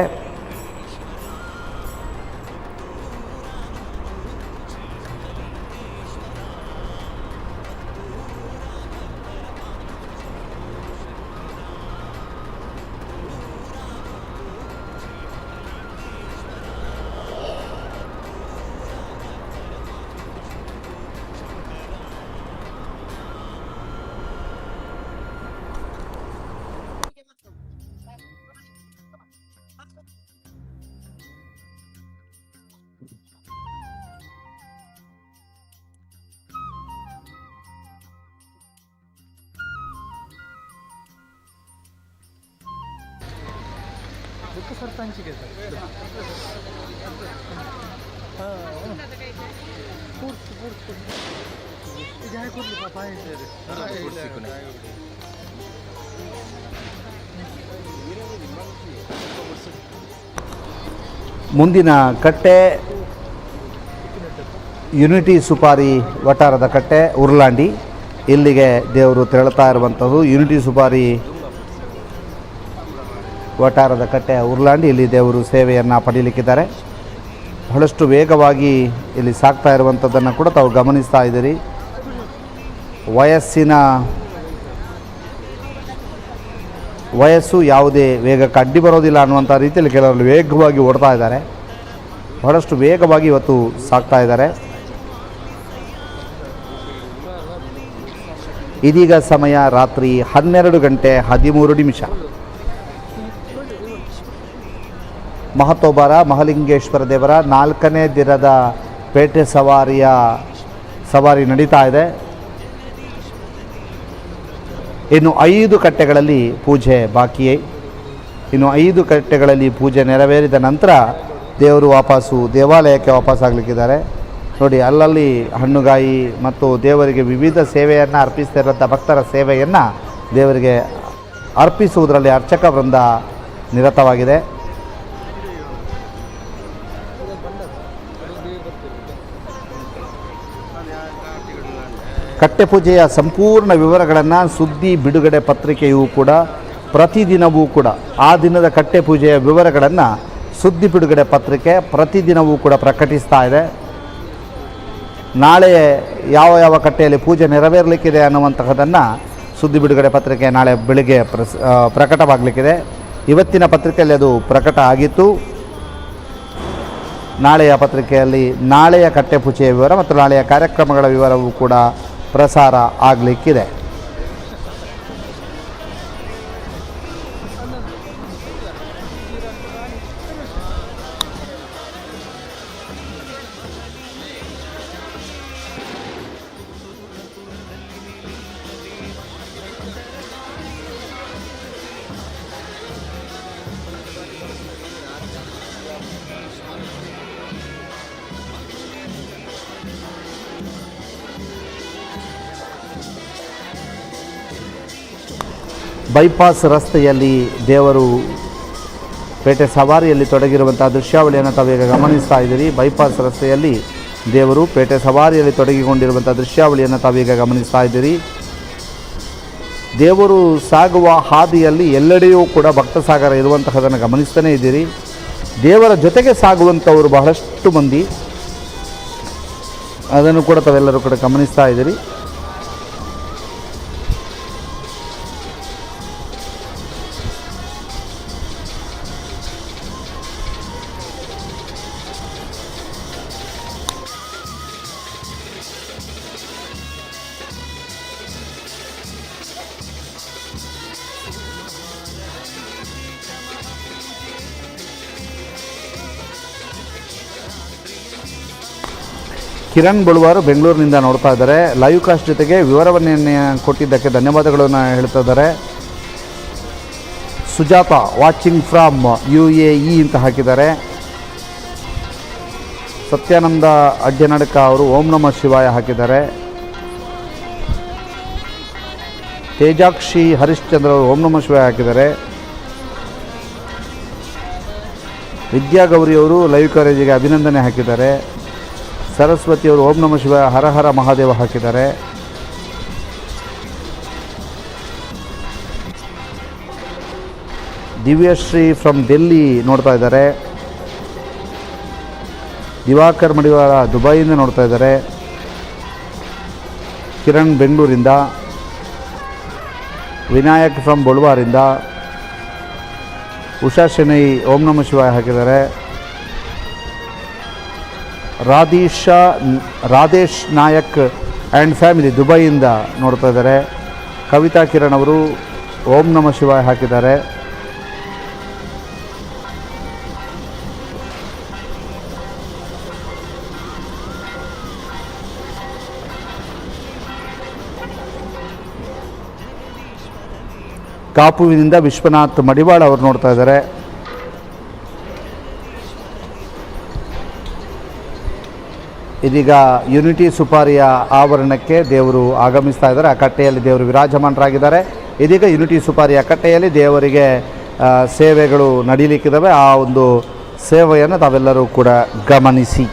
ಮುಂದಿನ ಕಟ್ಟೆ ಯುನಿಟಿ ಸುಪಾರಿ ವಠಾರದ ಕಟ್ಟೆ ಉರ್ಲಾಂಡಿ ಇಲ್ಲಿಗೆ ದೇವರು ತೆರಳುತ್ತಾ ಇರುವಂಥದ್ದು. ಯುನಿಟಿ ಸುಪಾರಿ ವಠಾರದ ಕಟ್ಟೆ ಉರ್ಲಾಂಡಿ ಇಲ್ಲಿ ದೇವರು ಸೇವೆಯನ್ನು ಪಡೀಲಿಕ್ಕಿದ್ದಾರೆ. ಬಹಳಷ್ಟು ವೇಗವಾಗಿ ಇಲ್ಲಿ ಸಾಗ್ತಾ ಇರುವಂಥದ್ದನ್ನು ಕೂಡ ತಾವು ಗಮನಿಸ್ತಾ ಇದ್ದೀರಿ. ವಯಸ್ಸು ಯಾವುದೇ ವೇಗಕ್ಕೆ ಅಡ್ಡಿ ಬರೋದಿಲ್ಲ ಅನ್ನುವಂಥ ರೀತಿಯಲ್ಲಿ ಕೆಲವರು ವೇಗವಾಗಿ ಓಡ್ತಾ ಇದ್ದಾರೆ. ಬಹಳಷ್ಟು ವೇಗವಾಗಿ ಇವತ್ತು ಸಾಗ್ತಾ ಇದ್ದಾರೆ. ಇದೀಗ ಸಮಯ ರಾತ್ರಿ 12:13. ಮಹತೋಬರ ಮಹಲಿಂಗೇಶ್ವರ ದೇವರ 4ನೇ ದಿನದ ಪೇಟೆ ಸವಾರಿ ನಡೀತಾ ಇದೆ. ಇನ್ನು 5 ಕಟ್ಟೆಗಳಲ್ಲಿ ಪೂಜೆ ಬಾಕಿಯೇ. ಇನ್ನು 5 ಕಟ್ಟೆಗಳಲ್ಲಿ ಪೂಜೆ ನೆರವೇರಿದ ನಂತರ ದೇವರು ದೇವಾಲಯಕ್ಕೆ ವಾಪಸ್ಸಾಗಲಿಕ್ಕಿದ್ದಾರೆ. ನೋಡಿ, ಅಲ್ಲಲ್ಲಿ ಹಣ್ಣುಗಾಯಿ ಮತ್ತು ದೇವರಿಗೆ ವಿವಿಧ ಸೇವೆಯನ್ನು ಅರ್ಪಿಸ್ತಿರುವಂಥ ಭಕ್ತರ ಸೇವೆಯನ್ನು ದೇವರಿಗೆ ಅರ್ಪಿಸುವುದರಲ್ಲಿ ಅರ್ಚಕ ವೃಂದ ನಿರತವಾಗಿದೆ. ಕಟ್ಟೆ ಪೂಜೆಯ ಸಂಪೂರ್ಣ ವಿವರಗಳನ್ನು ಸುದ್ದಿ ಬಿಡುಗಡೆ ಪತ್ರಿಕೆಯೂ ಕೂಡ ಪ್ರತಿದಿನವೂ ಕೂಡ ಆ ದಿನದ ಕಟ್ಟೆ ಪೂಜೆಯ ವಿವರಗಳನ್ನು ಸುದ್ದಿ ಬಿಡುಗಡೆ ಪತ್ರಿಕೆ ಪ್ರತಿದಿನವೂ ಕೂಡ ಪ್ರಕಟಿಸ್ತಾ ಇದೆ. ನಾಳೆ ಯಾವ ಕಟ್ಟೆಯಲ್ಲಿ ಪೂಜೆ ನೆರವೇರಲಿಕ್ಕಿದೆ ಅನ್ನುವಂತಹದನ್ನು ಸುದ್ದಿ ಬಿಡುಗಡೆ ಪತ್ರಿಕೆ ನಾಳೆ ಬೆಳಿಗ್ಗೆ ಪ್ರಕಟವಾಗಲಿಕ್ಕಿದೆ. ಇವತ್ತಿನ ಪತ್ರಿಕೆಯಲ್ಲಿ ಅದು ಪ್ರಕಟ ಆಗಿತ್ತು. ನಾಳೆಯ ಪತ್ರಿಕೆಯಲ್ಲಿ ನಾಳೆಯ ಕಟ್ಟೆ ಪೂಜೆಯ ವಿವರ ಮತ್ತು ನಾಳೆಯ ಕಾರ್ಯಕ್ರಮಗಳ ವಿವರವೂ ಕೂಡ ಪ್ರಸಾರ ಆಗಲಿಕ್ಕಿದೆ. ಬೈಪಾಸ್ ರಸ್ತೆಯಲ್ಲಿ ದೇವರು ಪೇಟೆ ಸವಾರಿಯಲ್ಲಿ ತೊಡಗಿರುವಂಥ ದೃಶ್ಯಾವಳಿಯನ್ನು ತಾವೀಗ ಗಮನಿಸ್ತಾ ಇದ್ದೀರಿ. ಬೈಪಾಸ್ ರಸ್ತೆಯಲ್ಲಿ ದೇವರು ಪೇಟೆ ಸವಾರಿಯಲ್ಲಿ ತೊಡಗಿಕೊಂಡಿರುವಂಥ ದೃಶ್ಯಾವಳಿಯನ್ನು ತಾವೀಗ ಗಮನಿಸ್ತಾ ಇದ್ದೀರಿ. ದೇವರು ಸಾಗುವ ಹಾದಿಯಲ್ಲಿ ಎಲ್ಲೆಡೆಯೂ ಕೂಡ ಭಕ್ತ ಸಾಗರ ಇರುವಂತಹದನ್ನು ಗಮನಿಸ್ತಾನೇ ಇದ್ದೀರಿ. ದೇವರ ಜೊತೆಗೆ ಸಾಗುವಂಥವರು ಬಹಳಷ್ಟು ಮಂದಿ, ಅದನ್ನು ಕೂಡ ತಾವೆಲ್ಲರೂ ಕೂಡ ಗಮನಿಸ್ತಾ ಇದ್ದೀರಿ. ಕಿರಣ್ ಬಳುವಾರು ಬೆಂಗಳೂರಿನಿಂದ ನೋಡ್ತಾ ಇದ್ದಾರೆ. ಲೈವ್ ಕಾಸ್ಟ್ ಜೊತೆಗೆ ವಿವರವನ್ನು ಕೊಟ್ಟಿದ್ದಕ್ಕೆ ಧನ್ಯವಾದಗಳನ್ನು ಹೇಳ್ತಾ ಇದ್ದಾರೆ. ಸುಜಾತ ವಾಚಿಂಗ್ ಫ್ರಮ್ UAE ಅಂತ ಹಾಕಿದ್ದಾರೆ. ಸತ್ಯಾನಂದ ಅಡ್ಯನಡಕ ಅವರು ಓಂ ನಮಃ ಶಿವಾಯ ಹಾಕಿದ್ದಾರೆ. ತೇಜಾಕ್ಷಿ ಹರಿಶ್ಚಂದ್ರ ಅವರು ಓಂ ನಮಃ ಶಿವಾಯ ಹಾಕಿದ್ದಾರೆ. ವಿದ್ಯಾಗೌರಿಯವರು ಲೈವ್ ಕವರೇಜಿಗೆ ಅಭಿನಂದನೆ ಹಾಕಿದ್ದಾರೆ. ಸರಸ್ವತಿಯವರು ಓಂ ನಮಃ ಶಿವಾಯ ಹರ ಹರ ಮಹಾದೇವ ಹಾಕಿದ್ದಾರೆ. ದಿವ್ಯಶ್ರೀ ಫ್ರಮ್ ಡೆಲ್ಲಿ ನೋಡ್ತಾ ಇದ್ದಾರೆ. ದಿವಾಕರ್ ಮಡಿವಾಳ ದುಬೈಯಿಂದ ನೋಡ್ತಾ ಇದ್ದಾರೆ. ಕಿರಣ್ ಬೆಂಗಳೂರಿಂದ. ವಿನಾಯಕ್ ಫ್ರಮ್ ಬೊಳ್ವಾರಿಂದ. ಉಷಾ ಶೆಣೈ ಓಂ ನಮಃ ಶಿವಾಯ ಹಾಕಿದ್ದಾರೆ. ರಾಧೇಶ್ ನಾಯಕ್ ಆ್ಯಂಡ್ ಫ್ಯಾಮಿಲಿ ದುಬೈಯಿಂದ ನೋಡ್ತಾ ಇದ್ದಾರೆ. ಕವಿತಾ ಕಿರಣ್ ಅವರು ಓಂ ನಮಃ ಶಿವಾಯ ಹಾಕಿದ್ದಾರೆ. ಕಾಪುವಿನಿಂದ ವಿಶ್ವನಾಥ್ ಮಡಿವಾಳ ಅವರು ನೋಡ್ತಾ ಇದ್ದಾರೆ. ಇದೀಗ ಯುನಿಟಿ ಸುಪಾರಿಯ ಆವರಣಕ್ಕೆ ದೇವರು ಆಗಮಿಸ್ತಾ ಇದ್ದಾರೆ. ಆ ಕಟ್ಟೆಯಲ್ಲಿ ದೇವರು ವಿರಾಜಮಾನರಾಗಿದ್ದಾರೆ. ಇದೀಗ ಯುನಿಟಿ ಸುಪಾರಿಯ ಕಟ್ಟೆಯಲ್ಲಿ ದೇವರಿಗೆ ಸೇವೆಗಳು ನಡೀಲಿಕ್ಕಿದ್ದಾವೆ. ಆ ಒಂದು ಸೇವೆಯನ್ನು ತಾವೆಲ್ಲರೂ ಕೂಡ ಗಮನಿಸಿ.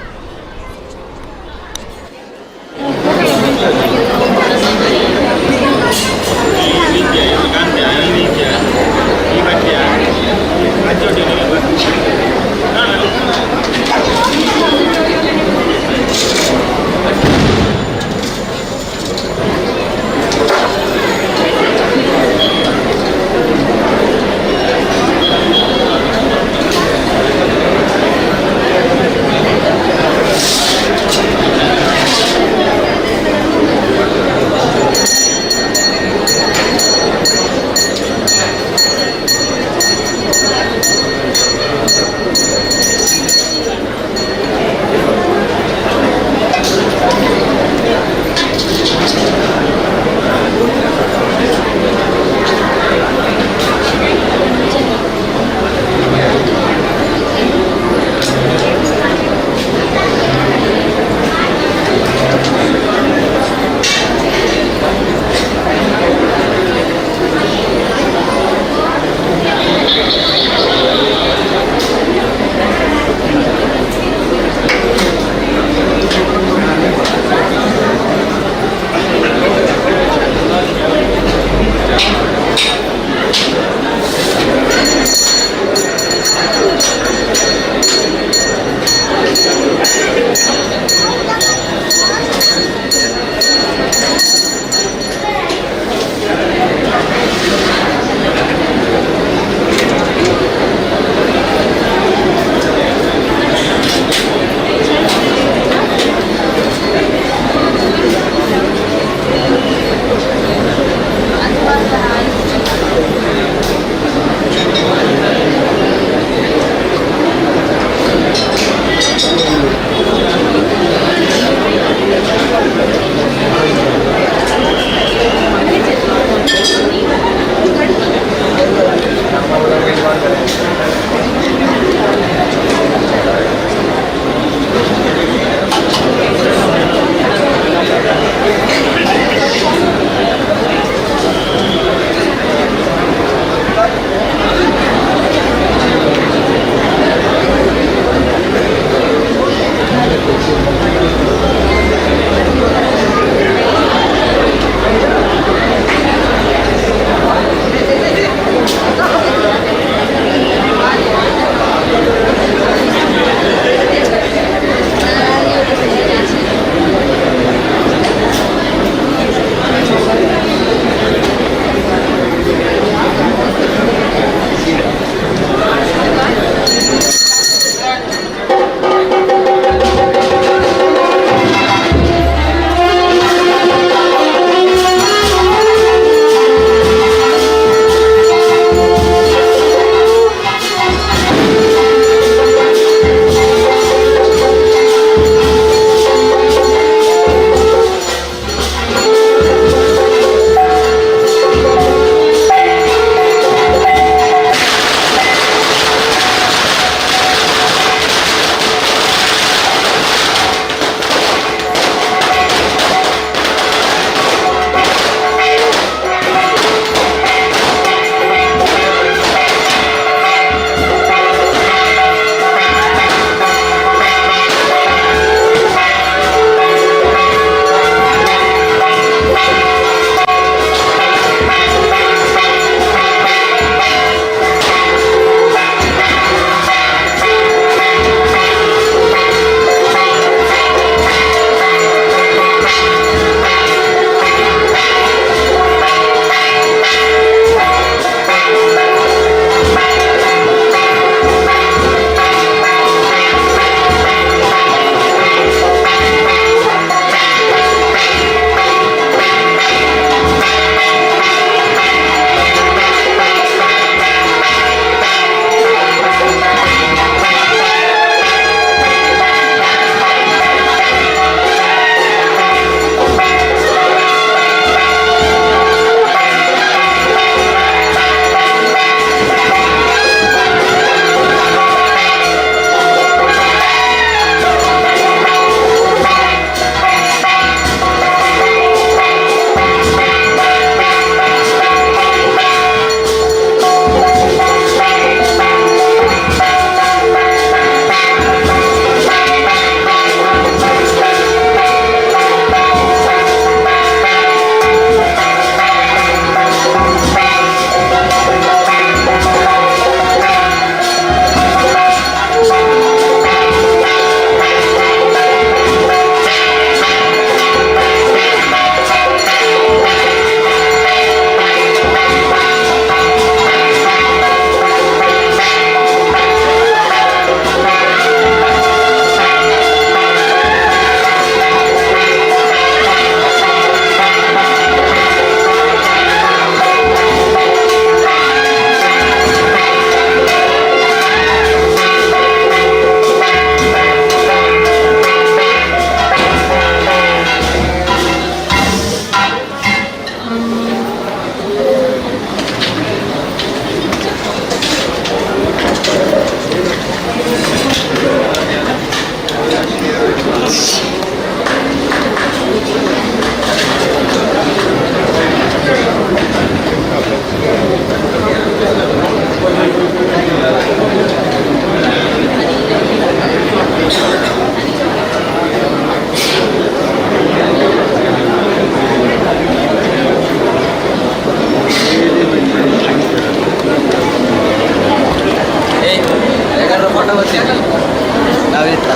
ನಾವಿತ್ತ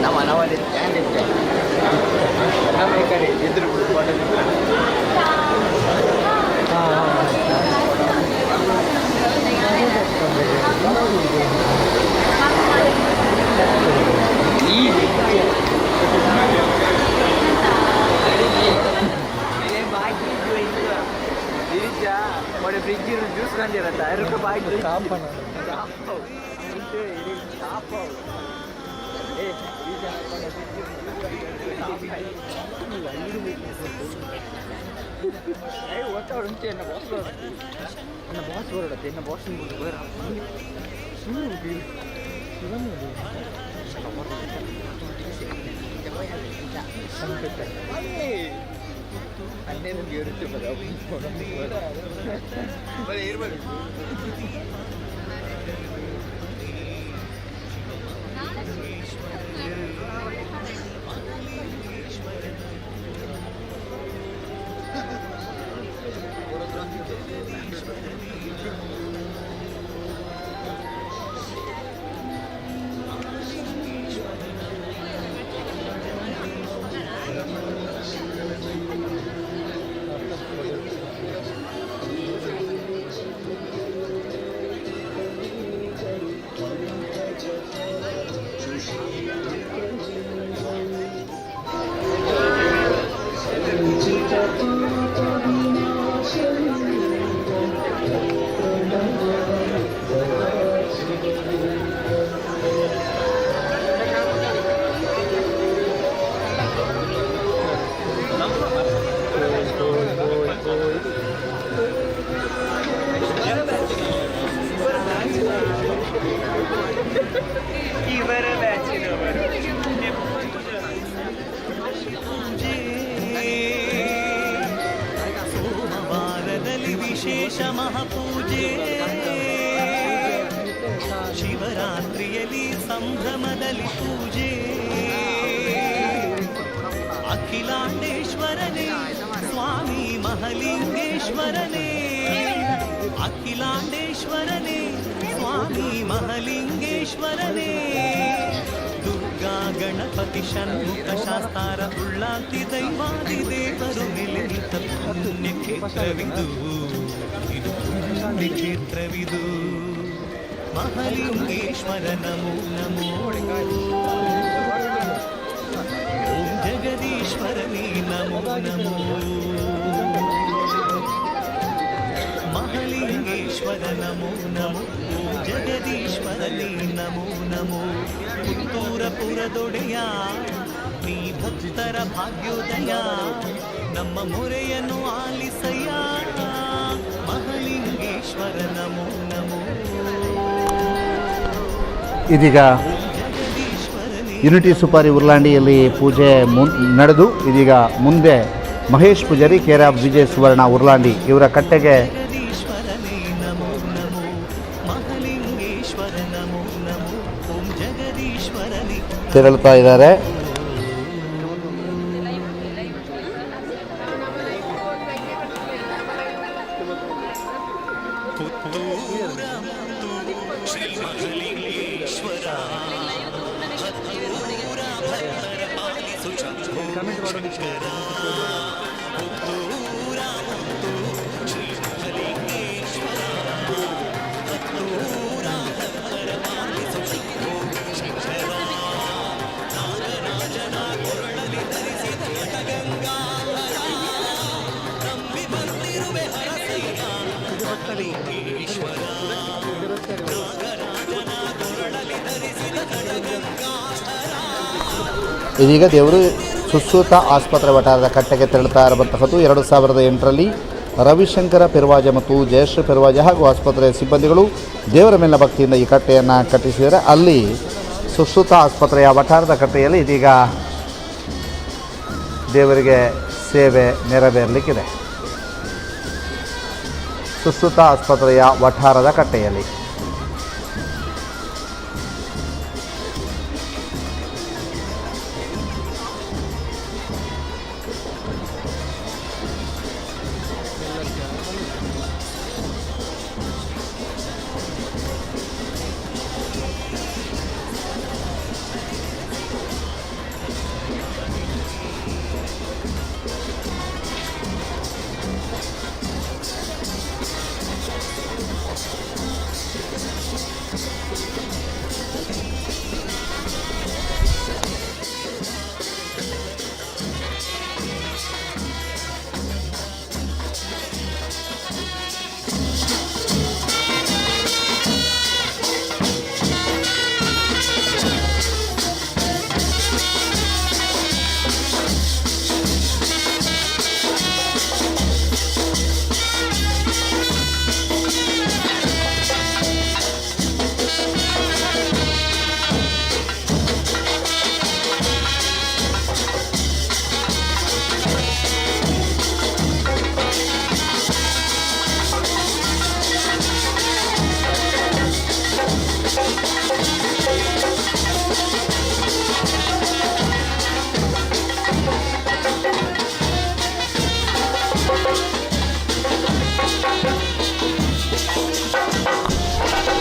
ನಮ್ಮಲ್ಲಿ ಸ್ಟ್ಯಾಂಡ್ ಇತ್ತೆ ನಮ್ಮ ಈ ಕಡೆ ಎದುರು ಫ್ರಿಜ್ ಜ್ಯೂಸ್ ಕಂಡಿರತ್ತ ಇರಕ್ಕೆ ಬಾಯ್ತು ఉంటే ఎన్న బాస్ వరడతే ఎన్న బాస్ ಅಣ್ಣೇನು ಇರುತ್ತೆ ಇರ್ಬೋದು ವಿಶೇಷ ಮಹಾಪೂಜೆ ಶಿವರಾತ್ರಿಯಲ್ಲಿ ಸಂಭ್ರಮದಲ್ಲಿ ಪೂಜೆ ಅಖಿಲಾಂಡೇಶ್ವರನೇ ಸ್ವಾಮಿ ಮಹಲಿಂಗೇಶ್ವರನೇ ಅಖಿಲಾಂಡೇಶ್ವರನೇ ಸ್ವಾಮಿ ಮಹಲಿಂಗೇಶ್ವರನೇ ದುರ್ಗಾ ಗಣಪತಿ ಷಣ್ಮುಖ ಶಾಸ್ತಾರ ಉಳ್ಳಾಂತಿ ದೈವಾದಿ ದೇವರು ನೆಲೆನಿತ ಪುಣ್ಯ ಕ್ಷೇತ್ರವಿದು ಇದು ಪುಣ್ಯ ಕ್ಷೇತ್ರವಿದು ಮಹಲಿಂಗೇಶ್ವರ ನಮೋ ನಮೋ ಓಂ ಜಗದೀಶ್ವರನೇ ನಮೋ ನಮೋ ಮಹಲಿಂಗೇಶ್ವರ ನಮೋ ನಮೋ ಓಂ ಜಗದೀಶ್ವರನೇ ನಮೋ ನಮೋ ಪುತ್ತೂರಪುರದೊಡೆಯ ನೀ ಭಕ್ತರ ಭಾಗ್ಯೋದಯ ನಮ್ಮ ಮೊರೆಯನ್ನು ಆಲಿಸಯ್ಯ ಮಹಲಿಂಗೇಶ್ವರ ನಮೋ ನಮೋ ಇದೀಗ ಯುನಿಟಿ ಸುಪಾರಿ ಉರ್ಲಾಂಡಿಯಲ್ಲಿ ಪೂಜೆ ನಡೆದು ಇದೀಗ ಮುಂದೆ ಮಹೇಶ್ ಪೂಜಾರಿ ಕೇರ್ ಆಫ್ ವಿಜಯ್ ಸುವರ್ಣ ಉರ್ಲಾಂಡಿ ಇವರ ಕಟ್ಟೆಗೆ ತೆರಳುತ್ತಾ ಇದ್ದಾರೆ. ಇದೀಗ ದೇವರು ಸುಶ್ರುತ ಆಸ್ಪತ್ರೆ ವಠಾರದ ಕಟ್ಟೆಗೆ ತೆರಳುತ್ತಾ ಇರತಕ್ಕಂಥದ್ದು 2008ರಲ್ಲಿ ರವಿಶಂಕರ ಪೆರ್ವಾಜ ಮತ್ತು ಜಯಶ್ರೀ ಪೆರ್ವಾಜ ಹಾಗೂ ಆಸ್ಪತ್ರೆಯ ಸಿಬ್ಬಂದಿಗಳು ದೇವರ ಮೇಲಿನ ಭಕ್ತಿಯಿಂದ ಈ ಕಟ್ಟೆಯನ್ನು ಕಟ್ಟಿಸಿದರೆ ಅಲ್ಲಿ ಸುಶ್ರುತ ಆಸ್ಪತ್ರೆಯ ವಠಾರದ ಕಟ್ಟೆಯಲ್ಲಿ ಇದೀಗ ದೇವರಿಗೆ ಸೇವೆ ನೆರವೇರಲಿಕ್ಕಿದೆ. ಸುಶ್ರುತ ಆಸ್ಪತ್ರೆಯ ವಠಾರದ ಕಟ್ಟೆಯಲ್ಲಿ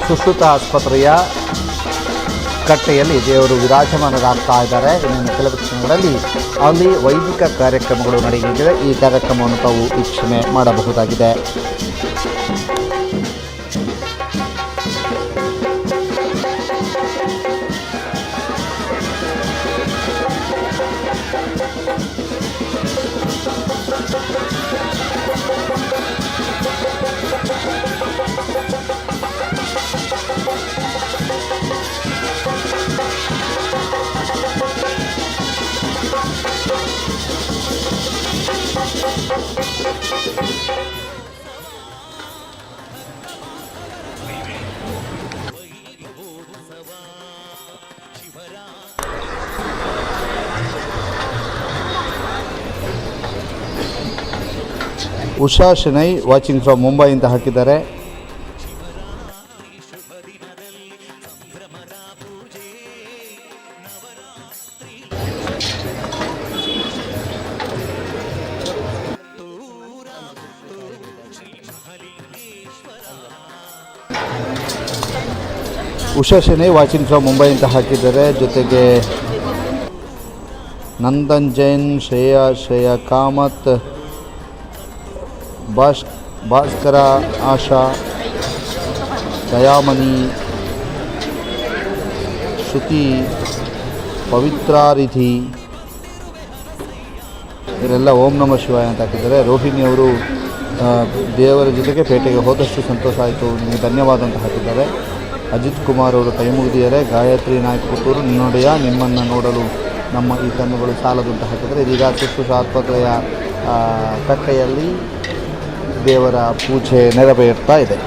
ಸುಶ್ರುತ ಆಸ್ಪತ್ರೆಯ ಕಟ್ಟೆಯಲ್ಲಿ ದೇವರು ವಿರಾಜಮಾನರಾಗ್ತಾ ಇದ್ದಾರೆ. ಇನ್ನು ಕೆಲವು ಕ್ಷಣಗಳಲ್ಲಿ ಅಲ್ಲಿ ವೈದಿಕ ಕಾರ್ಯಕ್ರಮಗಳು ನಡೆಯಲಿವೆ. ಈ ಕಾರ್ಯಕ್ರಮವನ್ನು ತಾವು ವೀಕ್ಷಣೆ ಮಾಡಬಹುದಾಗಿದೆ. ಉಷಾ ಶೆನೈ ವಾಚಿಂಗ್ ಫ್ರಮ್ ಮುಂಬೈ ಅಂತ ಹಾಕಿದ್ದಾರೆ. ಉಷಾ ಶೆನೈ ವಾಚಿಂಗ್ ಫ್ರಮ್ ಮುಂಬೈ ಅಂತ ಹಾಕಿದ್ದಾರೆ. ಜೊತೆಗೆ ನಂದನ್ ಜೈನ್, ಶ್ರೇಯಾ ಕಾಮತ್, ಭಾಸ್ಕರ, ಆಶಾ, ದಯಾಮಣಿ, ಶ್ರುತಿ, ಪವಿತ್ರಾರಿಧಿ ಇವರೆಲ್ಲ ಓಂ ನಮಃ ಶಿವಾಯ ಅಂತ ಹಾಕಿದ್ದಾರೆ. ರೋಹಿಣಿ ಅವರು ದೇವರ ಜೊತೆಗೆ ಪೇಟೆಗೆ ಹೋದಷ್ಟು ಸಂತೋಷ ಆಯಿತು, ನಿಮಗೆ ಧನ್ಯವಾದ ಅಂತ ಹಾಕಿದ್ದಾರೆ. ಅಜಿತ್ ಕುಮಾರ್ ಅವರು ಕೈ ಮುಗಿದಿದ್ದಾರೆ. ಗಾಯತ್ರಿ ನಾಯಕ್ ಪುತ್ತೂರು, ನಿನ್ನೊಡೆಯ ನಿಮ್ಮನ್ನು ನೋಡಲು ನಮ್ಮ ಈ ಕಣ್ಣುಗಳು ಸಾಲದು ಅಂತ ಹಾಕಿದ್ದಾರೆ. ಇದೀಗ ಸುಶ್ರುತ ಆಸ್ಪತ್ರೆಯ ಕಟ್ಟೆಯಲ್ಲಿ ದೇವರ ಪೂಜೆ ನೆರವೇರ್ತಾ ಇದೆ.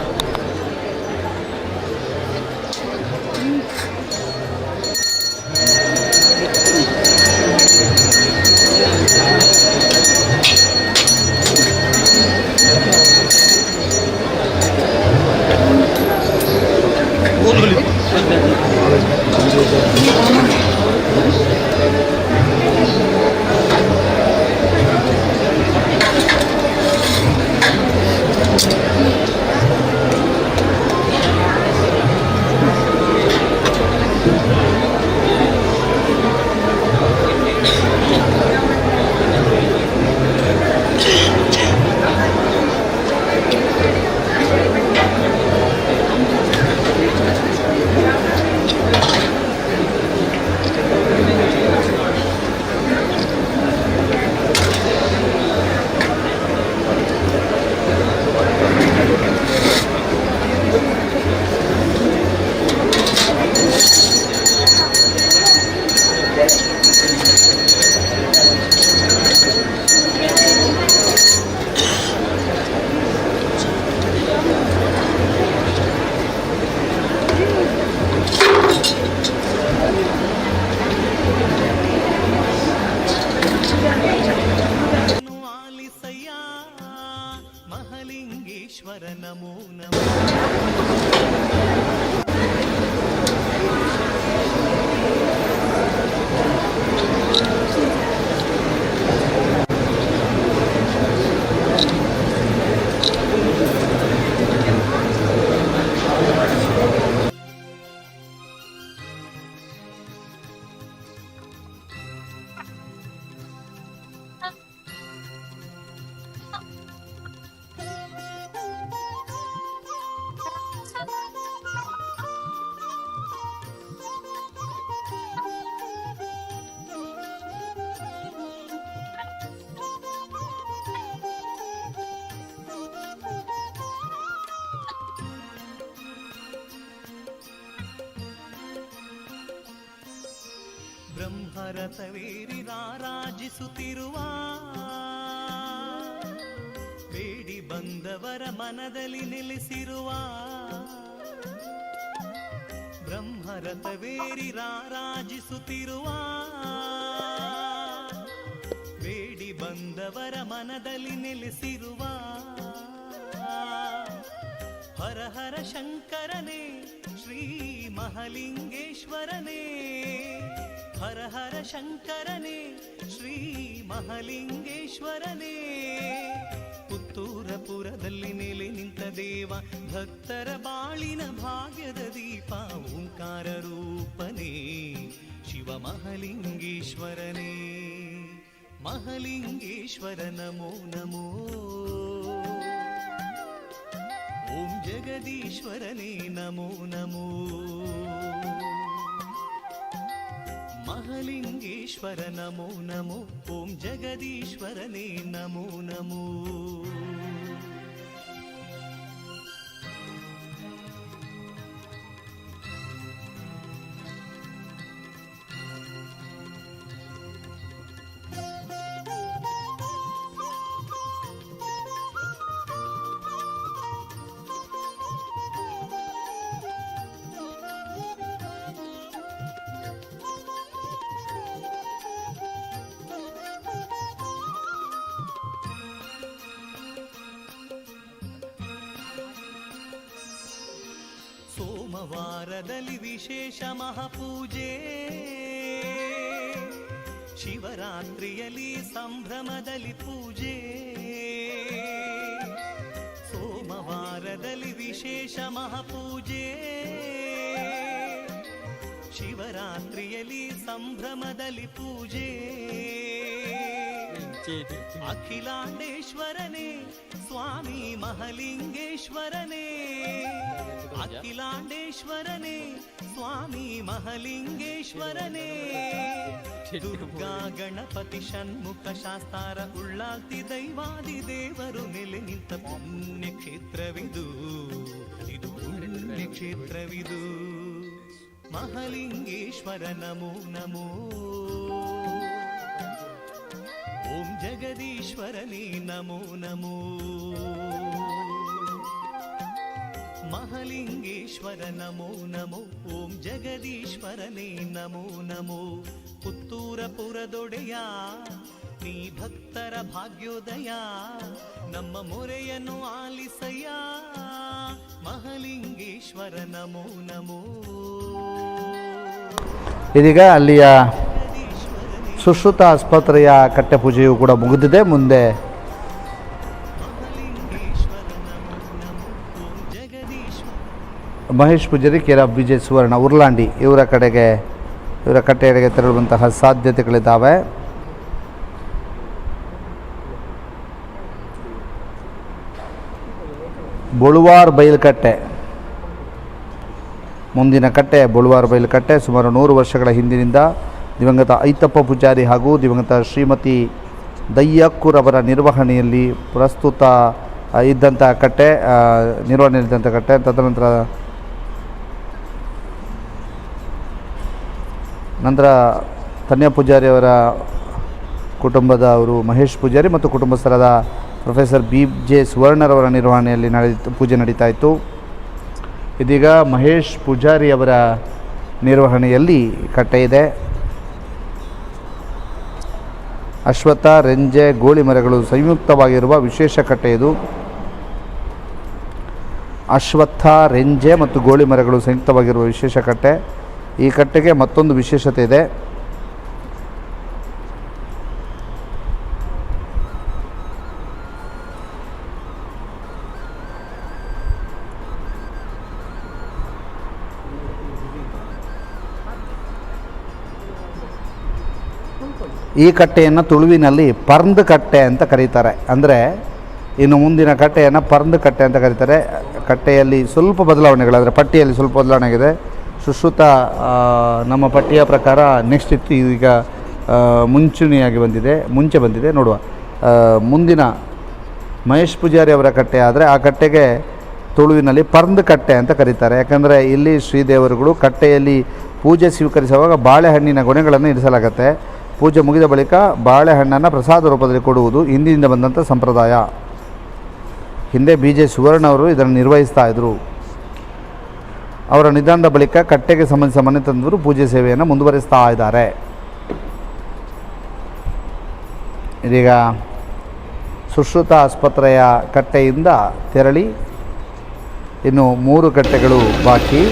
ಬ್ರಹ್ಮರಥವೇರಿ ರಾರಾಜಿಸುತ್ತಿರುವ ಬೇಡಿ ಬಂದವರ ಮನದಲ್ಲಿ ನೆಲೆಸಿರುವ ಬ್ರಹ್ಮರಥವೇರಿ ರಾರಾಜಿಸುತ್ತಿರುವ ಬೇಡಿ ಬಂದವರ ಮನದಲ್ಲಿ ನೆಲೆಸಿರುವ ಹರ ಹರ ಶಂಕರನೇ ಶ್ರೀ ಮಹಾಲಿಂಗೇಶ್ವರನೇ ಹರ ಹರ ಶಂಕರನೇ ಶ್ರೀ ಮಹಾಲಿಂಗೇಶ್ವರನೇ ಪುತ್ತೂರಪುರದಲ್ಲಿ ನೆಲೆ ನಿಂತ ದೇವ ಭಕ್ತರ ಬಾಳಿನ ಭಾಗ್ಯದ ದೀಪ ಓಂಕಾರ ರೂಪನೇ ಶಿವ ಮಹಲಿಂಗೇಶ್ವರನೇ ಮಹಲಿಂಗೇಶ್ವರ ನಮೋ ನಮೋ ಓಂ ಜಗದೀಶ್ವರನೇ ನಮೋ ನಮೋ ಮಹಲಿಂಗೇಶ್ವರ ನಮೋ ನಮೋ ಓಂ ಜಗದೀಶ್ವರನೇ ನಮೋ ನಮೋ ಸೋಮವಾರದಲ್ಲಿ ವಿಶೇಷ ಮಹಾಪೂಜೆ ಶಿವರಾತ್ರಿಯಲ್ಲಿ ಸಂಭ್ರಮದಲ್ಲಿ ಪೂಜೆ ಸೋಮವಾರದಲ್ಲಿ ವಿಶೇಷ ಮಹಾಪೂಜೆ ಶಿವರಾತ್ರಿಯಲ್ಲಿ ಸಂಭ್ರಮದಲ್ಲಿ ಪೂಜೆ ಅಖಿಲಾಂಡೇಶ್ವರನೇ ಸ್ವಾಮಿ ಮಹಲಿಂಗೇಶ್ವರನೇ ಅಖಿಲಾಂಡೇಶ್ವರನೇ ಸ್ವಾಮಿ ಮಹಲಿಂಗೇಶ್ವರನೇ ದುರ್ಗಾ ಗಣಪತಿ ಷಣ್ಮುಖ ಶಾಸ್ತಾರ ಉಳ್ಳಾಲ್ತಿ ದೈವಾದಿ ದೇವರು ನೆಲೆ ನಿಂತ ಪುಣ್ಯ ಕ್ಷೇತ್ರವಿದು ಇದು ಪುಣ್ಯ ಕ್ಷೇತ್ರವಿದು ಮಹಲಿಂಗೇಶ್ವರ ನಮೋ ನಮೋ ಓಂ ಜಗದೀಶ್ವರನೇ ನಮೋ ನಮೋ ಮಹಲಿಂಗೇಶ್ವರ ನಮೋ ನಮೋ ಓಂ ಜಗದೀಶ್ವರನೇ ನಮೋ ನಮೋ ಪುತ್ತೂರಪುರದೊಡೆಯ ನೀ ಭಕ್ತರ ಭಾಗ್ಯೋದಯ ನಮ್ಮ ಮೊರೆಯನ್ನು ಆಲಿಸಯ್ಯ ಮಹಲಿಂಗೇಶ್ವರ ನಮೋ ನಮೋ ಇದೀಗ ಅಲ್ಲಿಯ ಸುಶ್ರುತ ಆಸ್ಪತ್ರೆಯ ಕಟ್ಟೆ ಪೂಜೆಯು ಕೂಡ ಮುಗಿದಿದೆ. ಮುಂದೆ ಮಹೇಶ್ ಪೂಜಾರಿ ಕೇರ್ ಆಫ್ ವಿಜಯ್ ಸುವರ್ಣ ಉರ್ಲಾಂಡಿ ಇವರ ಕಟ್ಟೆಯಡೆಗೆ ತೆರಳುವಂತಹ ಸಾಧ್ಯತೆಗಳಿದ್ದಾವೆ. ಬೊಳುವಾರ್ ಬೈಲ್ಕಟ್ಟೆ ಮುಂದಿನ ಕಟ್ಟೆ ಬೊಳುವಾರ್ ಬೈಲ್ಕಟ್ಟೆ ಸುಮಾರು 100 ವರ್ಷಗಳ ಹಿಂದಿನಿಂದ ದಿವಂಗತ ಐತಪ್ಪ ಪೂಜಾರಿ ಹಾಗೂ ದಿವಂಗತ ಶ್ರೀಮತಿ ದಯ್ಯಕ್ಕೂರವರ ನಿರ್ವಹಣೆಯಲ್ಲಿ ಪ್ರಸ್ತುತ ಇದ್ದಂಥ ಕಟ್ಟೆ ನಿರ್ವಹಣೆಯಲ್ಲಿದ್ದಂಥ ಕಟ್ಟೆ. ನಂತರ ತನ್ಯ ಪೂಜಾರಿ ಅವರ ಕುಟುಂಬದವರು ಮಹೇಶ್ ಪೂಜಾರಿ ಮತ್ತು ಕುಟುಂಬಸ್ಥರಾದ ಪ್ರೊಫೆಸರ್ BJ ಸುವರ್ಣರವರ ನಿರ್ವಹಣೆಯಲ್ಲಿ ಪೂಜೆ ನಡೀತಾ ಇತ್ತು. ಇದೀಗ ಮಹೇಶ್ ಪೂಜಾರಿ ಅವರ ನಿರ್ವಹಣೆಯಲ್ಲಿ ಕಟ್ಟೆ ಇದೆ. ಅಶ್ವತ್ಥ, ರೆಂಜೆ, ಗೋಳಿ ಮರಗಳು ಸಂಯುಕ್ತವಾಗಿರುವ ವಿಶೇಷ ಕಟ್ಟೆ ಇದು. ಅಶ್ವತ್ಥ, ರೆಂಜೆ ಮತ್ತು ಗೋಳಿ ಮರಗಳು ಸಂಯುಕ್ತವಾಗಿರುವ ವಿಶೇಷ ಕಟ್ಟೆ. ಈ ಕಟ್ಟೆಗೆ ಮತ್ತೊಂದು ವಿಶೇಷತೆ ಇದೆ. ಈ ಕಟ್ಟೆಯನ್ನು ತುಳುವಿನಲ್ಲಿ ಪರ್ಂದ್ ಕಟ್ಟೆ ಅಂತ ಕರೀತಾರೆ. ಅಂದರೆ ಇನ್ನು ಮುಂದಿನ ಕಟ್ಟೆಯನ್ನು ಪರ್ಂದ್ ಕಟ್ಟೆ ಅಂತ ಕರೀತಾರೆ. ಕಟ್ಟೆಯಲ್ಲಿ ಸ್ವಲ್ಪ ಬದಲಾವಣೆಗಳು, ಅಂದರೆ ಪಟ್ಟಿಯಲ್ಲಿ ಸ್ವಲ್ಪ ಬದಲಾವಣೆ ಆಗಿದೆ. ಸುಶ್ರುತ ನಮ್ಮ ಪಟ್ಟಿಯ ಪ್ರಕಾರ ನೆಕ್ಸ್ಟ್ ಇತ್ತು, ಈಗ ಮುಂಚೆ ಬಂದಿದೆ ನೋಡುವ. ಮುಂದಿನ ಮಹೇಶ್ ಪೂಜಾರಿ ಅವರ ಕಟ್ಟೆ ಆದರೆ ಆ ಕಟ್ಟೆಗೆ ತುಳುವಿನಲ್ಲಿ ಪರ್ಂದ್ ಕಟ್ಟೆ ಅಂತ ಕರೀತಾರೆ. ಯಾಕಂದರೆ ಇಲ್ಲಿ ಶ್ರೀದೇವರುಗಳು ಕಟ್ಟೆಯಲ್ಲಿ ಪೂಜೆ ಸ್ವೀಕರಿಸುವಾಗ ಬಾಳೆಹಣ್ಣಿನ ಗೊನೆಗಳನ್ನು ಇರಿಸಲಾಗುತ್ತೆ. ಪೂಜೆ ಮುಗಿದ ಬಳಿಕ ಬಾಳೆಹಣ್ಣನ್ನು ಪ್ರಸಾದ ರೂಪದಲ್ಲಿ ಕೊಡುವುದು ಹಿಂದಿನಿಂದ ಬಂದಂಥ ಸಂಪ್ರದಾಯ. ಹಿಂದೆ BJ ಸುವರ್ಣ ಅವರು ಇದನ್ನು ನಿರ್ವಹಿಸ್ತಾ ಇದ್ದರು. ಅವರ ನಿಧನದ ಬಳಿಕ ಕಟ್ಟೆಗೆ ಸಂಬಂಧಿಸಿದ ಮನೆ ತಂದವರು ಪೂಜೆ ಸೇವೆಯನ್ನು ಮುಂದುವರಿಸ್ತಾ ಇದ್ದಾರೆ. ಇದೀಗ ಸುಶ್ರುತ ಆಸ್ಪತ್ರೆಯ ಕಟ್ಟೆಯಿಂದ ತೆರಳಿ ಇನ್ನು 3 ಕಟ್ಟೆಗಳು ಬಾಕಿ.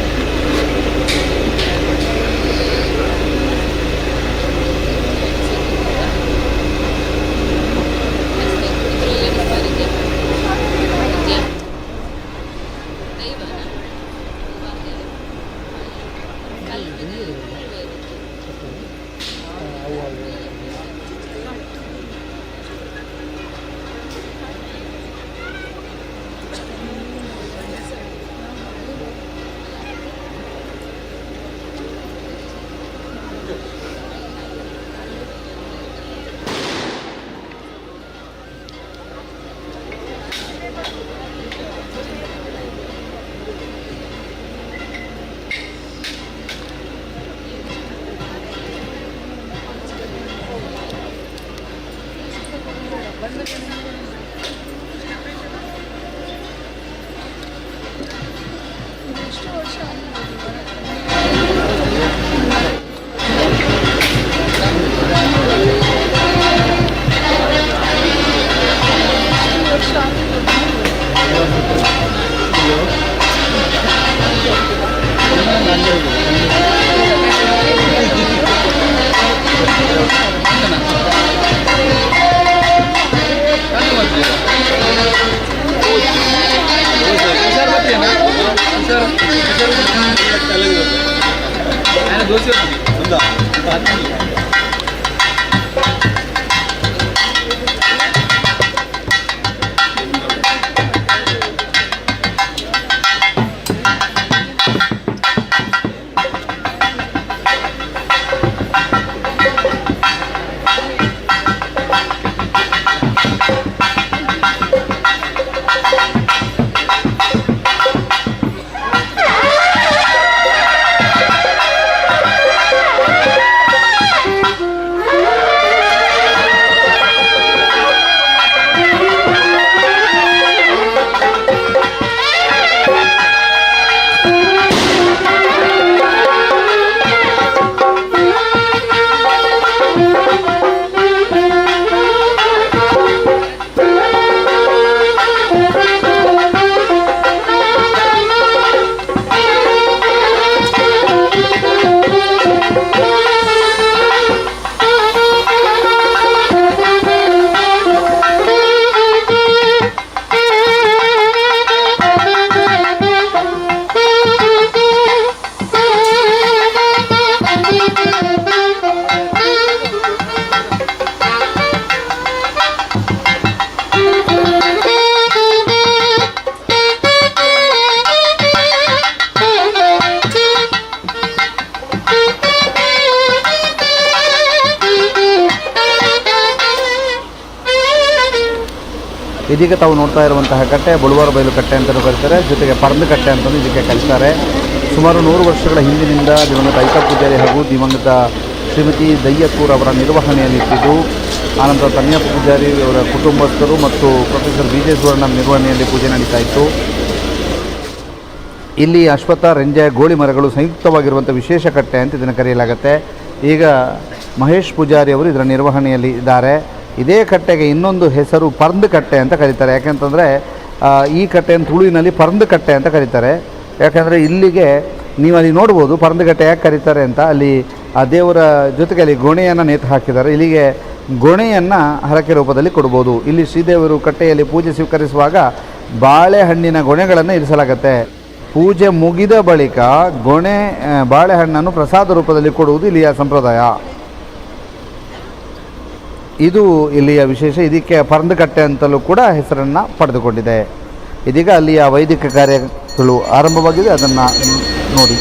ಇದೀಗ ತಾವು ನೋಡ್ತಾ ಇರುವಂತಹ ಕಟ್ಟೆ ಬಳುವಾರ ಬಯಲು ಕಟ್ಟೆ ಅಂತಲೂ ಕರೀತಾರೆ, ಜೊತೆಗೆ ಪರ್ದ ಕಟ್ಟೆ ಅಂತಲೂ ಇದಕ್ಕೆ ಕರೀತಾರೆ. ಸುಮಾರು 100 ವರ್ಷಗಳ ಹಿಂದಿನಿಂದ ದಿವಂಗತ ಐತ ಪೂಜಾರಿ ಹಾಗೂ ದಿವಂಗತ ಶ್ರೀಮತಿ ದಯ್ಯಕ್ಕೂರ್ ಅವರ ನಿರ್ವಹಣೆಯಲ್ಲಿಟ್ಟಿದ್ದು, ಆನಂತರ ತನ್ಯಪ್ಪ ಪೂಜಾರಿ ಅವರ ಕುಟುಂಬಸ್ಥರು ಮತ್ತು ಪ್ರೊಫೆಸರ್ ಬಿ ಜೆ ಸುವರ್ಣ ನಿರ್ವಹಣೆಯಲ್ಲಿ ಪೂಜೆ ನಡೀತಾ ಇತ್ತು. ಇಲ್ಲಿ ಅಶ್ವತ್ಥ, ರೆಂಜೆ, ಗೋಳಿ ಮರಗಳು ಸಂಯುಕ್ತವಾಗಿರುವಂಥ ವಿಶೇಷ ಕಟ್ಟೆ ಅಂತ ಇದನ್ನು ಕರೆಯಲಾಗುತ್ತೆ. ಈಗ ಮಹೇಶ್ ಪೂಜಾರಿ ಅವರು ಇದರ ನಿರ್ವಹಣೆಯಲ್ಲಿ ಇದ್ದಾರೆ. ಇದೇ ಕಟ್ಟೆಗೆ ಇನ್ನೊಂದು ಹೆಸರು ಪರ್ದ ಕಟ್ಟೆ ಅಂತ ಕರೀತಾರೆ. ಯಾಕೆಂತಂದರೆ ಈ ಕಟ್ಟೆಯನ್ನು ತುಳುವಿನಲ್ಲಿ ಪರ್ದ ಕಟ್ಟೆ ಅಂತ ಕರೀತಾರೆ. ಯಾಕಂದರೆ ಇಲ್ಲಿಗೆ ನೀವು ಅಲ್ಲಿ ನೋಡ್ಬೋದು ಪರ್ದ ಕಟ್ಟೆ ಯಾಕೆ ಕರೀತಾರೆ ಅಂತ. ಅಲ್ಲಿ ಆ ದೇವರ ಜೊತೆಗೆ ಅಲ್ಲಿ ಗೊಣೆಯನ್ನು ನೇತು ಹಾಕಿದ್ದಾರೆ. ಇಲ್ಲಿಗೆ ಗೊಣೆಯನ್ನು ಹರಕೆ ರೂಪದಲ್ಲಿ ಕೊಡ್ಬೋದು. ಇಲ್ಲಿ ಶ್ರೀದೇವರು ಕಟ್ಟೆಯಲ್ಲಿ ಪೂಜೆ ಸ್ವೀಕರಿಸುವಾಗ ಬಾಳೆಹಣ್ಣಿನ ಗೊಣೆಗಳನ್ನು ಇರಿಸಲಾಗುತ್ತೆ. ಪೂಜೆ ಮುಗಿದ ಬಳಿಕ ಬಾಳೆಹಣ್ಣನ್ನು ಪ್ರಸಾದ ರೂಪದಲ್ಲಿ ಕೊಡುವುದು ಇಲ್ಲಿಯ ಸಂಪ್ರದಾಯ. ಇದು ಇಲ್ಲಿಯ ವಿಶೇಷ. ಇದಕ್ಕೆ ಪರ್ದಕಟ್ಟೆ ಅಂತಲೂ ಕೂಡ ಹೆಸರನ್ನು ಪಡೆದುಕೊಂಡಿದೆ. ಇದೀಗ ಅಲ್ಲಿಯ ವೈದಿಕ ಕಾರ್ಯಗಳು ಆರಂಭವಾಗಿದೆ, ಅದನ್ನು ನೋಡಿ.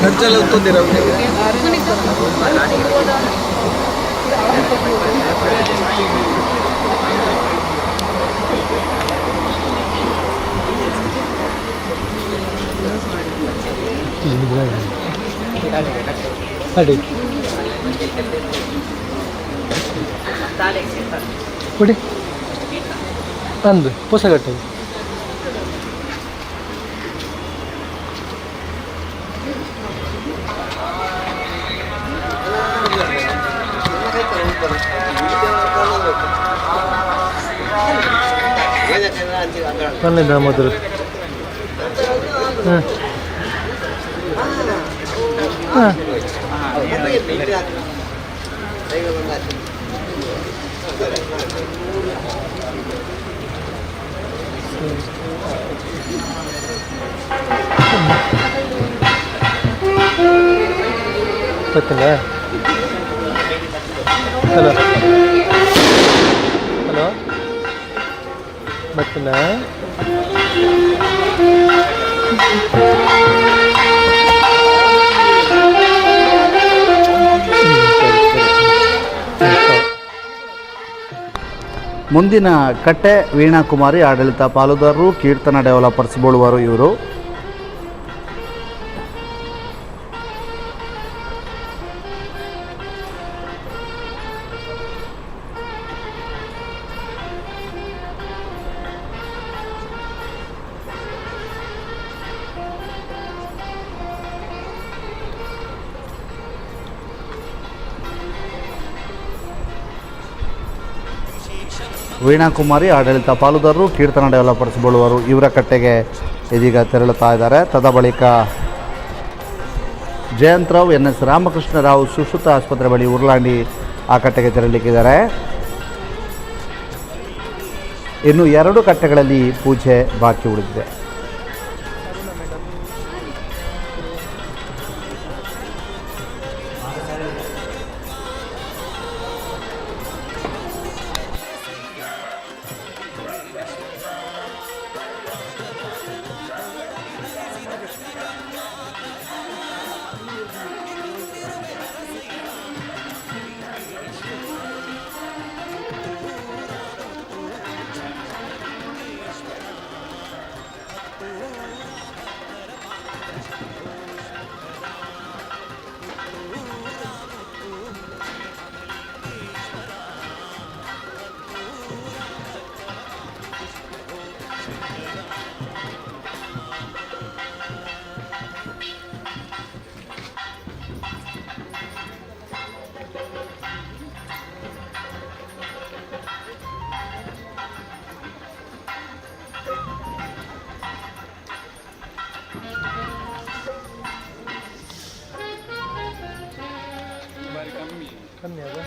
ಖರ್ಚೆಲ್ಲ ಉತ್ತುತ್ತೀರ ಅಡಿ ಕೊಡಿ ಅಂದು ಹೊಸಗಟ್ಟೆ ಅಲ್ಲಿಂದ ಮೊದಲು ಹಾಂ ಹಾಂ ಗೊತ್ತಿಲ್ಲ ಹಲೋ ಹಲೋ ಗೊತ್ತಿಲ್ಲ ಮುಂದಿನ ಕಟ್ಟೆ ವೀಣಾಕುಮಾರಿ ಆಡಳಿತ ಪಾಲುದಾರರು, ಕೀರ್ತನ ಡೆವಲಪರ್ಸ್ ಬೋಳುವರು ಇವರು. ವೀಣಾಕುಮಾರಿ ಆಡಳಿತ ಪಾಲುದಾರರು, ಕೀರ್ತನ ಡೆವಲಪರ್ಸ್ ಬೋಳುವರು ಇವರ ಕಟ್ಟೆಗೆ ಇದೀಗ ತೆರಳುತ್ತಾ ಇದ್ದಾರೆ. ತದ ಬಳಿಕ ಜಯಂತರಾವ್, NS ರಾಮಕೃಷ್ಣರಾವ್ ಸುಶ್ರುತ ಆಸ್ಪತ್ರೆ ಬಳಿ ಉರ್ಲಾಂಡಿ ಆ ಕಟ್ಟೆಗೆ ತೆರಳಲಿಕ್ಕಿದ್ದಾರೆ. ಇನ್ನು 2 ಕಟ್ಟೆಗಳಲ್ಲಿ ಪೂಜೆ ಬಾಕಿ ಉಳಿದಿದೆ. ಕಮ್ಮಿ ಅದ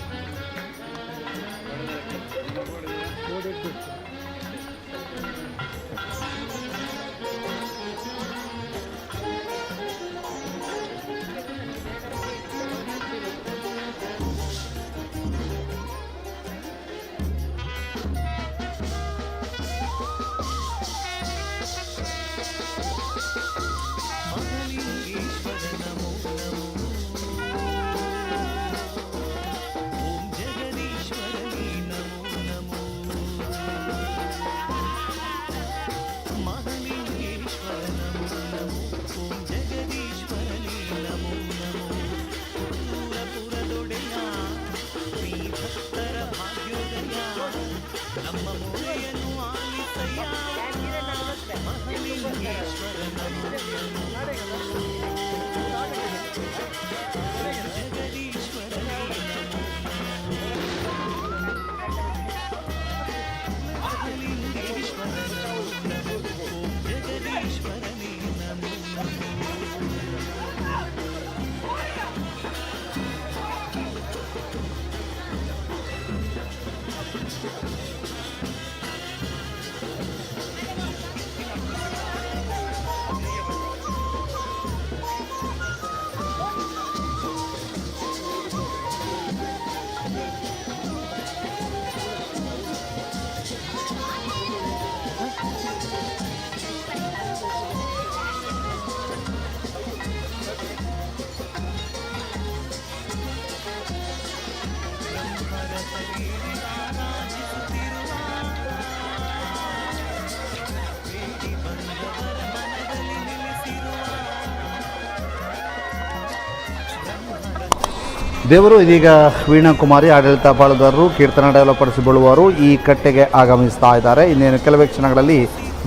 ದೇವರು ಇದೀಗ ವೀಣಾ ಕುಮಾರಿ ಆಡಳಿತ ಪಾಲುದಾರರು ಕೀರ್ತನ ಡೆವಲಪರ್ಸ್ ಬೀಳುವರು ಈ ಕಟ್ಟೆಗೆ ಆಗಮಿಸ್ತಾ ಇದ್ದಾರೆ. ಇನ್ನೇನು ಕೆಲವೇ ಕ್ಷಣಗಳಲ್ಲಿ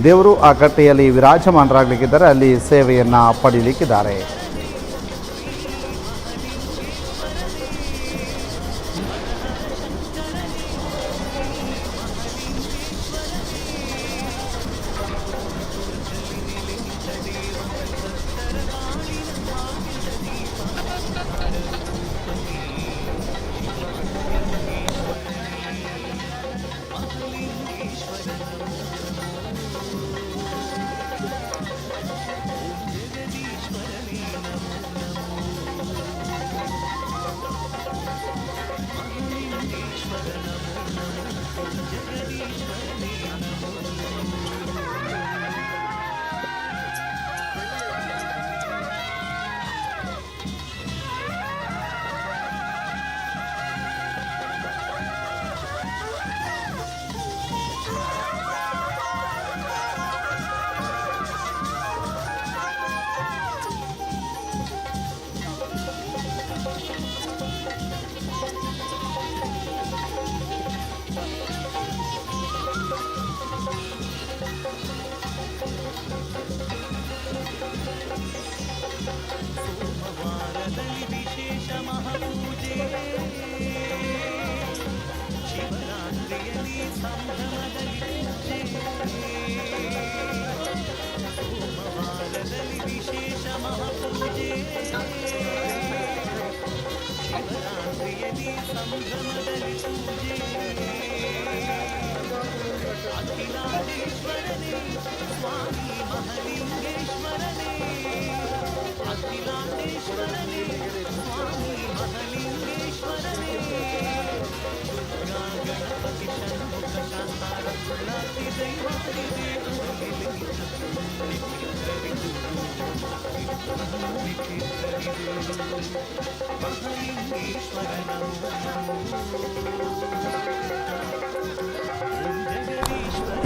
ದೇವರು ಆ ಕಟ್ಟೆಯಲ್ಲಿ ವಿರಾಜಮಾನರಾಗಲಿಕ್ಕಿದ್ದಾರೆ, ಅಲ್ಲಿ ಸೇವೆಯನ್ನು ಪಡೀಲಿಕ್ಕಿದ್ದಾರೆ.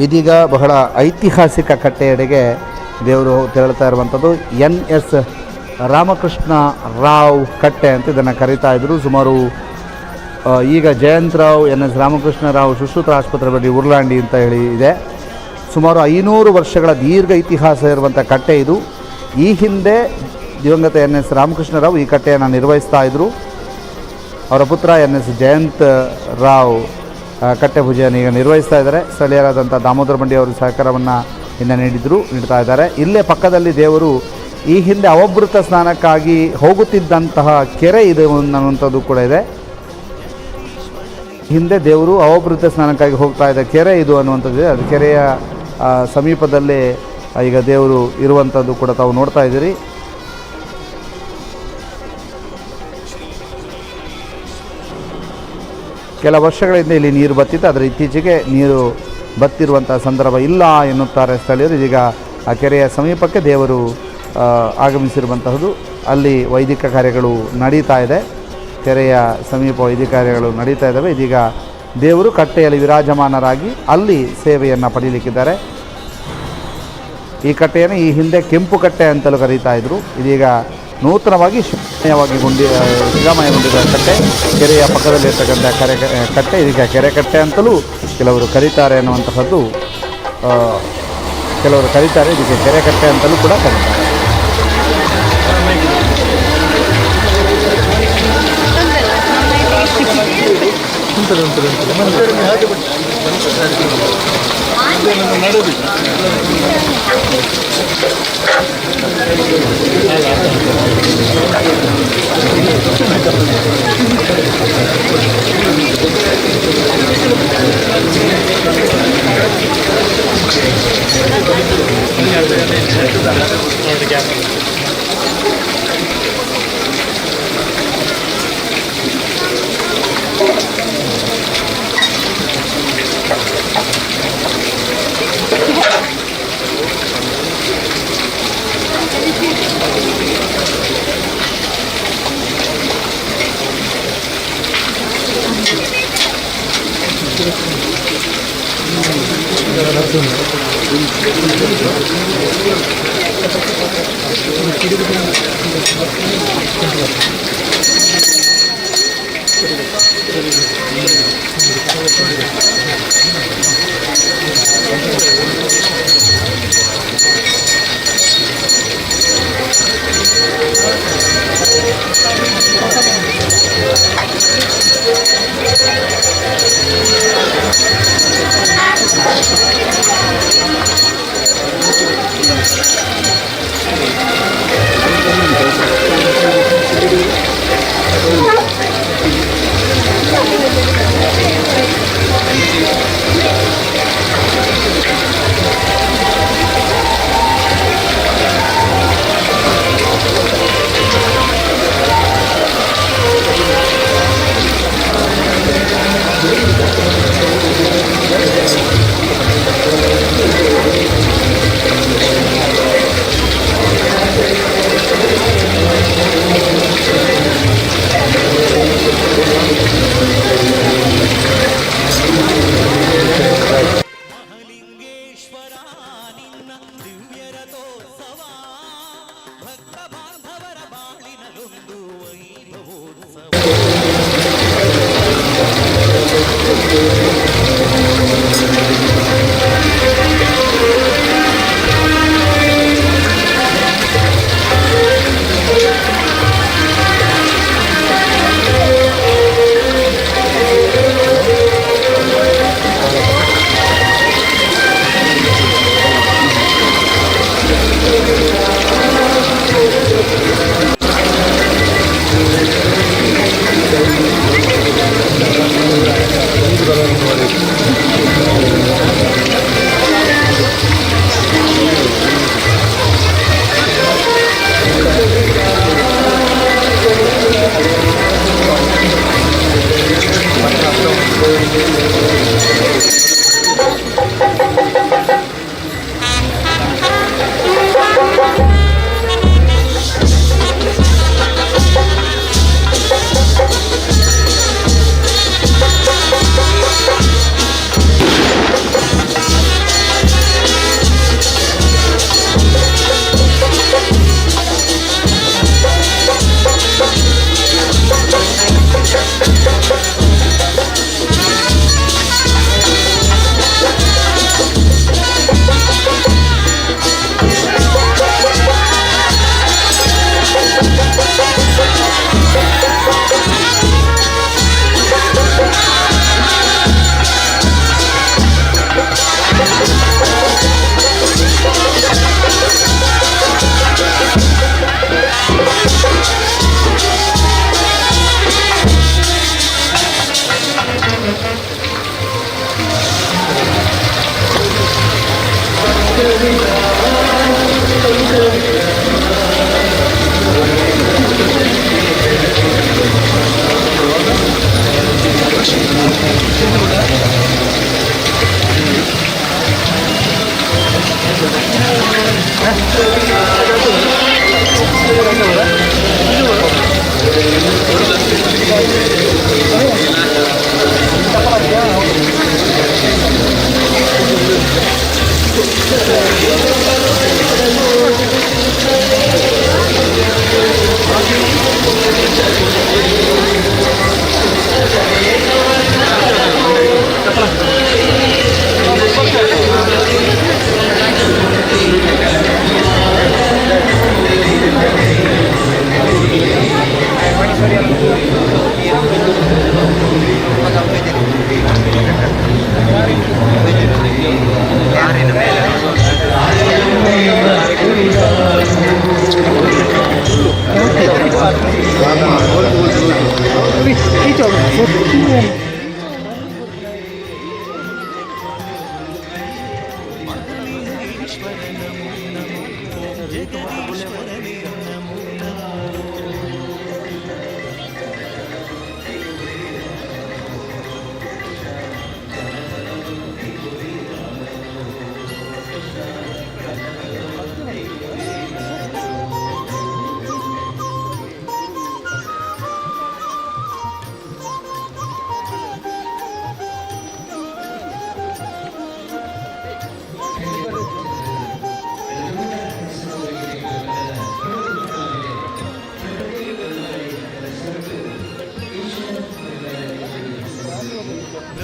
ಇದೀಗ ಬಹಳ ಐತಿಹಾಸಿಕ ಕಟ್ಟೆಯೆಡೆಗೆ ದೇವರು ತೆರಳುತ್ತಾ ಇರುವಂಥದ್ದು NS ರಾಮಕೃಷ್ಣ ರಾವ್ ಕಟ್ಟೆ ಅಂತ ಇದನ್ನು ಕರೀತಾ ಇದ್ದರು. ಸುಮಾರು ಈಗ ಜಯಂತ್ ರಾವ್ NS ರಾಮಕೃಷ್ಣ ರಾವ್ ಸುಶ್ರುತ ಆಸ್ಪತ್ರೆ ಬಳಿ ಉರ್ಲಾಂಡಿ ಅಂತ ಹೇಳಿ ಇದೆ. ಸುಮಾರು 500 ವರ್ಷಗಳ ದೀರ್ಘ ಇತಿಹಾಸ ಇರುವಂಥ ಕಟ್ಟೆ ಇದು. ಈ ಹಿಂದೆ ದಿವಂಗತ NS ರಾಮಕೃಷ್ಣ ರಾವ್ ಈ ಕಟ್ಟೆಯನ್ನು ನಿರ್ವಹಿಸ್ತಾ ಇದ್ದರು. ಅವರ ಪುತ್ರ NS ಜಯಂತ್ ರಾವ್ ಕಟ್ಟೆ ಪೂಜೆಯನ್ನು ಈಗ ನಿರ್ವಹಿಸ್ತಾ ಇದ್ದಾರೆ. ಸ್ಥಳೀಯರಾದಂಥ ದಾಮೋದರ ಬಂಡಿ ಅವರು ಸಹಕಾರವನ್ನು ಇನ್ನು ನೀಡ್ತಾ ಇದ್ದಾರೆ. ಇಲ್ಲೇ ಪಕ್ಕದಲ್ಲಿ ದೇವರು ಈ ಹಿಂದೆ ಅವಭೃತ ಸ್ನಾನಕ್ಕಾಗಿ ಹೋಗುತ್ತಿದ್ದಂತಹ ಕೆರೆ ಇದೆ ಅನ್ನುವಂಥದ್ದು ಕೂಡ ಇದೆ. ಹಿಂದೆ ದೇವರು ಅವಭೃತ ಸ್ನಾನಕ್ಕಾಗಿ ಹೋಗ್ತಾ ಇದ್ದ ಕೆರೆ ಇದು ಅನ್ನುವಂಥದ್ದು ಇದೆ. ಅದು ಕೆರೆಯ ಸಮೀಪದಲ್ಲೇ ಈಗ ದೇವರು ಇರುವಂಥದ್ದು ಕೂಡ ತಾವು ನೋಡ್ತಾ ಇದ್ದೀರಿ. ಕೆಲ ವರ್ಷಗಳ ಹಿಂದೆ ಇಲ್ಲಿ ನೀರು ಬತ್ತಿತ್ತು, ಆದರೆ ಇತ್ತೀಚೆಗೆ ನೀರು ಬತ್ತಿರುವಂಥ ಸಂದರ್ಭ ಇಲ್ಲ ಎನ್ನುತ್ತಾರೆ ಸ್ಥಳೀಯರು. ಇದೀಗ ಆ ಕೆರೆಯ ಸಮೀಪಕ್ಕೆ ದೇವರು ಆಗಮಿಸಿರುವಂತಹದ್ದು. ಅಲ್ಲಿ ವೈದಿಕ ಕಾರ್ಯಗಳು ನಡೀತಾ ಇದೆ. ಕೆರೆಯ ಸಮೀಪ ವೈದಿಕ ಕಾರ್ಯಗಳು ನಡೀತಾ ಇದ್ದಾವೆ. ಇದೀಗ ದೇವರು ಕಟ್ಟೆಯಲ್ಲಿ ವಿರಾಜಮಾನರಾಗಿ ಅಲ್ಲಿ ಸೇವೆಯನ್ನು ಪಡೀಲಿಕ್ಕಿದ್ದಾರೆ. ಈ ಕಟ್ಟೆಯನ್ನು ಈ ಹಿಂದೆ ಕೆಂಪು ಕಟ್ಟೆ ಅಂತಲೂ ಕರೀತಾ ಇದ್ದರು. ಇದೀಗ ನೂತನವಾಗಿ ಶಿಲಾಮಯಗೊಂಡಿರುವ ಕಟ್ಟೆ, ಕೆರೆಯ ಪಕ್ಕದಲ್ಲಿರ್ತಕ್ಕಂಥ ಕಟ್ಟೆ ಇದೀಗ ಕೆರೆ ಕಟ್ಟೆ ಅಂತಲೂ ಕೆಲವರು ಕರೀತಾರೆ ಅನ್ನುವಂತಹದ್ದು. ಕೆಲವರು ಕರೀತಾರೆ, ಇದಕ್ಕೆ ಕೆರೆ ಕಟ್ಟೆ ಅಂತಲೂ ಕೂಡ ಕರೀತಾರೆ.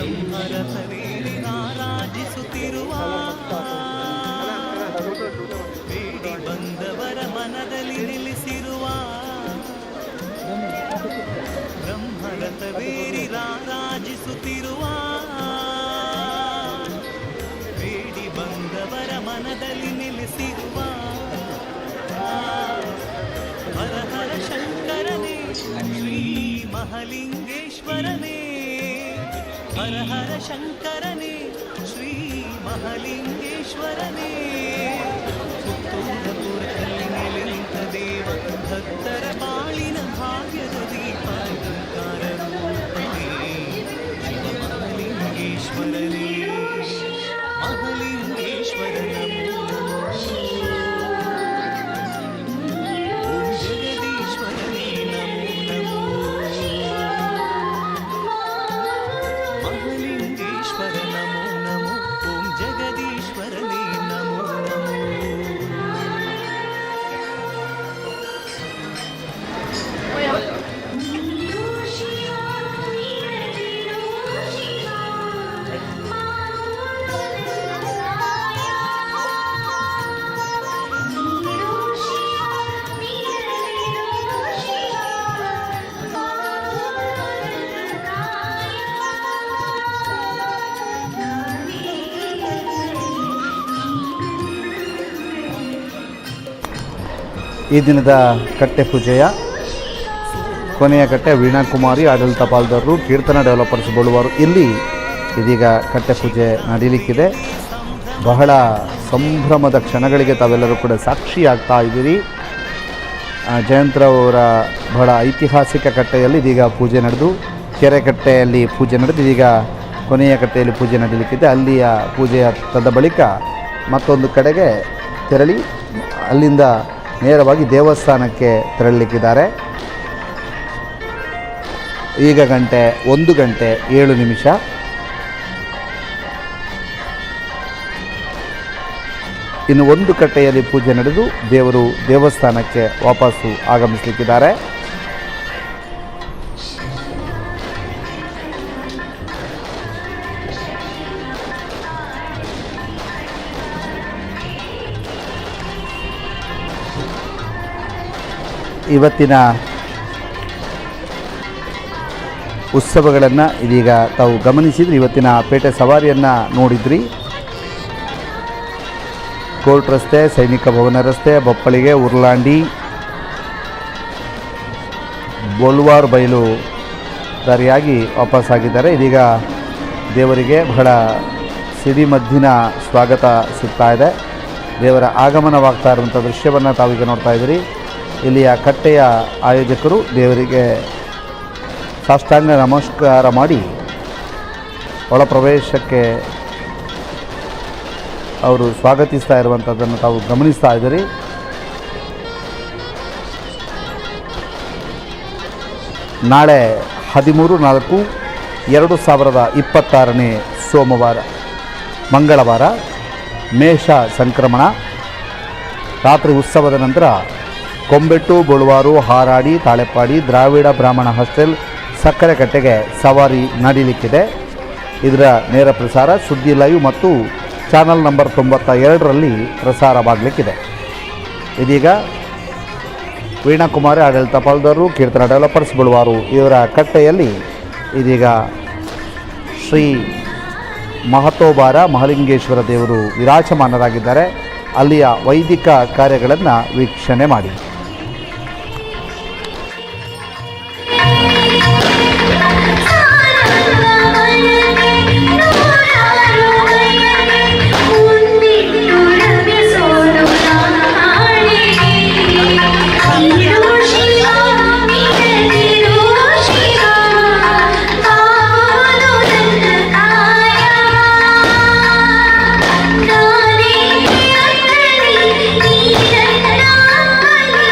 ಬ್ರಹ್ಮರಥವೇರಿ ರಾರಾಜಿಸುತ್ತಿರುವ ಬೇಡಿ ಬಂದವರ ಮನದಲ್ಲಿ ನೆಲೆಸಿರುವ ಬ್ರಹ್ಮರಥವೇರಿ ರಾರಾಜಿಸುತ್ತಿರುವ ಬೇಡಿ ಬಂದವರ ಮನದಲ್ಲಿ ನೆಲೆಸಿರುವ ಹರ ಹರ ಶಂಕರನೇ ಶ್ರೀ ಮಹಾಲಿಂಗೇಶ್ವರನೇ ಹರ ಹರ ಶಂಕರನೇ ಶ್ರೀ ಮಹಾಲಿಂಗೇಶ್ವರನೇ ಪುತ್ತೂರಪುರದಲ್ಲಿ ನೆಲೆ ನಿಂತ ದೇವ ಭಕ್ತರ ಬಾಳಿನ ಭಾಗ್ಯದ ದೀಪ ರೂಪನೇ ಶಿವ ಮಹಾಲಿಂಗೇಶ್ವರನೇ ಮಹಾಲಿಂಗೇಶ್ವರನ ಓಂ ಜಗದೀಶ್ವರನೇ ನಮೋ ನಮೋ ಮಹಾಲಿಂಗೇಶ್ವರ ನಮೋ ನಮೋ ಓಂ ಜಗದೀಶ್ವರನೇ ನಮೋ ನಮೋ ಈ ದಿನದ ಕಟ್ಟೆ ಪೂಜೆಯ ಕೊನೆಯ ಕಟ್ಟೆ ವೀಣಾಕುಮಾರಿ ಆಡಳಿತ ಪಾಲ್ದಾರರು ಕೀರ್ತನ ಡೆವಲಪರ್ಸ್ ಬಳುವಾರು ಇಲ್ಲಿ ಇದೀಗ ಕಟ್ಟೆ ಪೂಜೆ ನಡೀಲಿಕ್ಕಿದೆ. ಬಹಳ ಸಂಭ್ರಮದ ಕ್ಷಣಗಳಿಗೆ ತಾವೆಲ್ಲರೂ ಕೂಡ ಸಾಕ್ಷಿಯಾಗ್ತಾ ಇದ್ದೀರಿ. ಜಯಂತರವರ ಬಹಳ ಐತಿಹಾಸಿಕ ಕಟ್ಟೆಯಲ್ಲಿ ಇದೀಗ ಪೂಜೆ ನಡೆದು, ಕೆರೆ ಕಟ್ಟೆಯಲ್ಲಿ ಪೂಜೆ ನಡೆದು ಇದೀಗ ಕೊನೆಯ ಕಟ್ಟೆಯಲ್ಲಿ ಪೂಜೆ ನಡೀಲಿಕ್ಕಿದೆ. ಅಲ್ಲಿಯ ಪೂಜೆಯ ತದ ಬಳಿಕ ಮತ್ತೊಂದು ಕಡೆಗೆ ತೆರಳಿ ಅಲ್ಲಿಂದ ನೇರವಾಗಿ ದೇವಸ್ಥಾನಕ್ಕೆ ತೆರಳಲಿಕ್ಕಿದ್ದಾರೆ. ಈಗ 1 ಗಂಟೆ 7 ನಿಮಿಷ. ಇನ್ನು ಒಂದು ಕಟ್ಟೆಯಲ್ಲಿ ಪೂಜೆ ನಡೆದು ದೇವರು ದೇವಸ್ಥಾನಕ್ಕೆ ವಾಪಸ್ಸು ಆಗಮಿಸಲಿಕ್ಕಿದ್ದಾರೆ. ಇವತ್ತಿನ ಉತ್ಸವಗಳನ್ನು ಇದೀಗ ತಾವು ಗಮನಿಸಿದ್ರಿ. ಇವತ್ತಿನ ಪೇಟೆ ಸವಾರಿಯನ್ನು ನೋಡಿದ್ರಿ. ಕೋರ್ಟ್ ರಸ್ತೆ, ಸೈನಿಕ ಭವನ ರಸ್ತೆ, ಬಪ್ಪಳಿಗೆ, ಉರ್ಲಾಂಡಿ, ಬೋಲ್ವಾರ್ ಬಯಲು ದಾರಿಯಾಗಿ ವಾಪಸ್ಸಾಗಿದ್ದಾರೆ. ಇದೀಗ ದೇವರಿಗೆ ಬಹಳ ಸಿಡಿಮದ್ದಿನ ಸ್ವಾಗತ ಸಿಗ್ತಾ ಇದೆ. ದೇವರ ಆಗಮನವಾಗ್ತಾ ಇರುವಂಥ ದೃಶ್ಯವನ್ನು ತಾವೀಗ ನೋಡ್ತಾ ಇದ್ದೀರಿ. ಇಲ್ಲಿಯ ಕಟ್ಟೆಯ ಆಯೋಜಕರು ದೇವರಿಗೆ ಸಾಷ್ಟಾಂಗ ನಮಸ್ಕಾರ ಮಾಡಿ ಒಳ ಪ್ರವೇಶಕ್ಕೆ ಅವರು ಸ್ವಾಗತಿಸ್ತಾ ಇರುವಂಥದ್ದನ್ನು ತಾವು ಗಮನಿಸ್ತಾ ಇದ್ದೀರಿ. ನಾಳೆ 13/4/2026 ಸೋಮವಾರ ಮಂಗಳವಾರ ಮೇಷ ಸಂಕ್ರಮಣ. ರಾತ್ರಿ ಉತ್ಸವದ ನಂತರ ಕೊಂಬೆಟ್ಟು, ಬಳುವಾರು, ಹಾರಾಡಿ, ತಾಳೆಪ್ಪಾಡಿ, ದ್ರಾವಿಡ ಬ್ರಾಹ್ಮಣ ಹಾಸ್ಟೆಲ್, ಸಕ್ಕರೆ ಕಟ್ಟೆಗೆ ಸವಾರಿ ನಡೀಲಿಕ್ಕಿದೆ. ಇದರ ನೇರ ಪ್ರಸಾರ ಸುದ್ದಿ ಲೈವ್ ಮತ್ತು ಚಾನಲ್ ನಂಬರ್ 92ರಲ್ಲಿ ಪ್ರಸಾರವಾಗಲಿಕ್ಕಿದೆ. ಇದೀಗ ವೀಣಾಕುಮಾರಿ ಆಡಳಿತ ಪಾಲ್ದಾರರು ಕೀರ್ತನ ಡೆವಲಪರ್ಸ್ ಬಳುವಾರು ಇವರ ಕಟ್ಟೆಯಲ್ಲಿ ಇದೀಗ ಶ್ರೀ ಮಹತೋಬಾರ ಮಹಲಿಂಗೇಶ್ವರ ದೇವರು ವಿರಾಜಮಾನರಾಗಿದ್ದಾರೆ. ಅಲ್ಲಿಯ ವೈದಿಕ ಕಾರ್ಯಗಳನ್ನು ವೀಕ್ಷಣೆ ಮಾಡಿ. ನೀ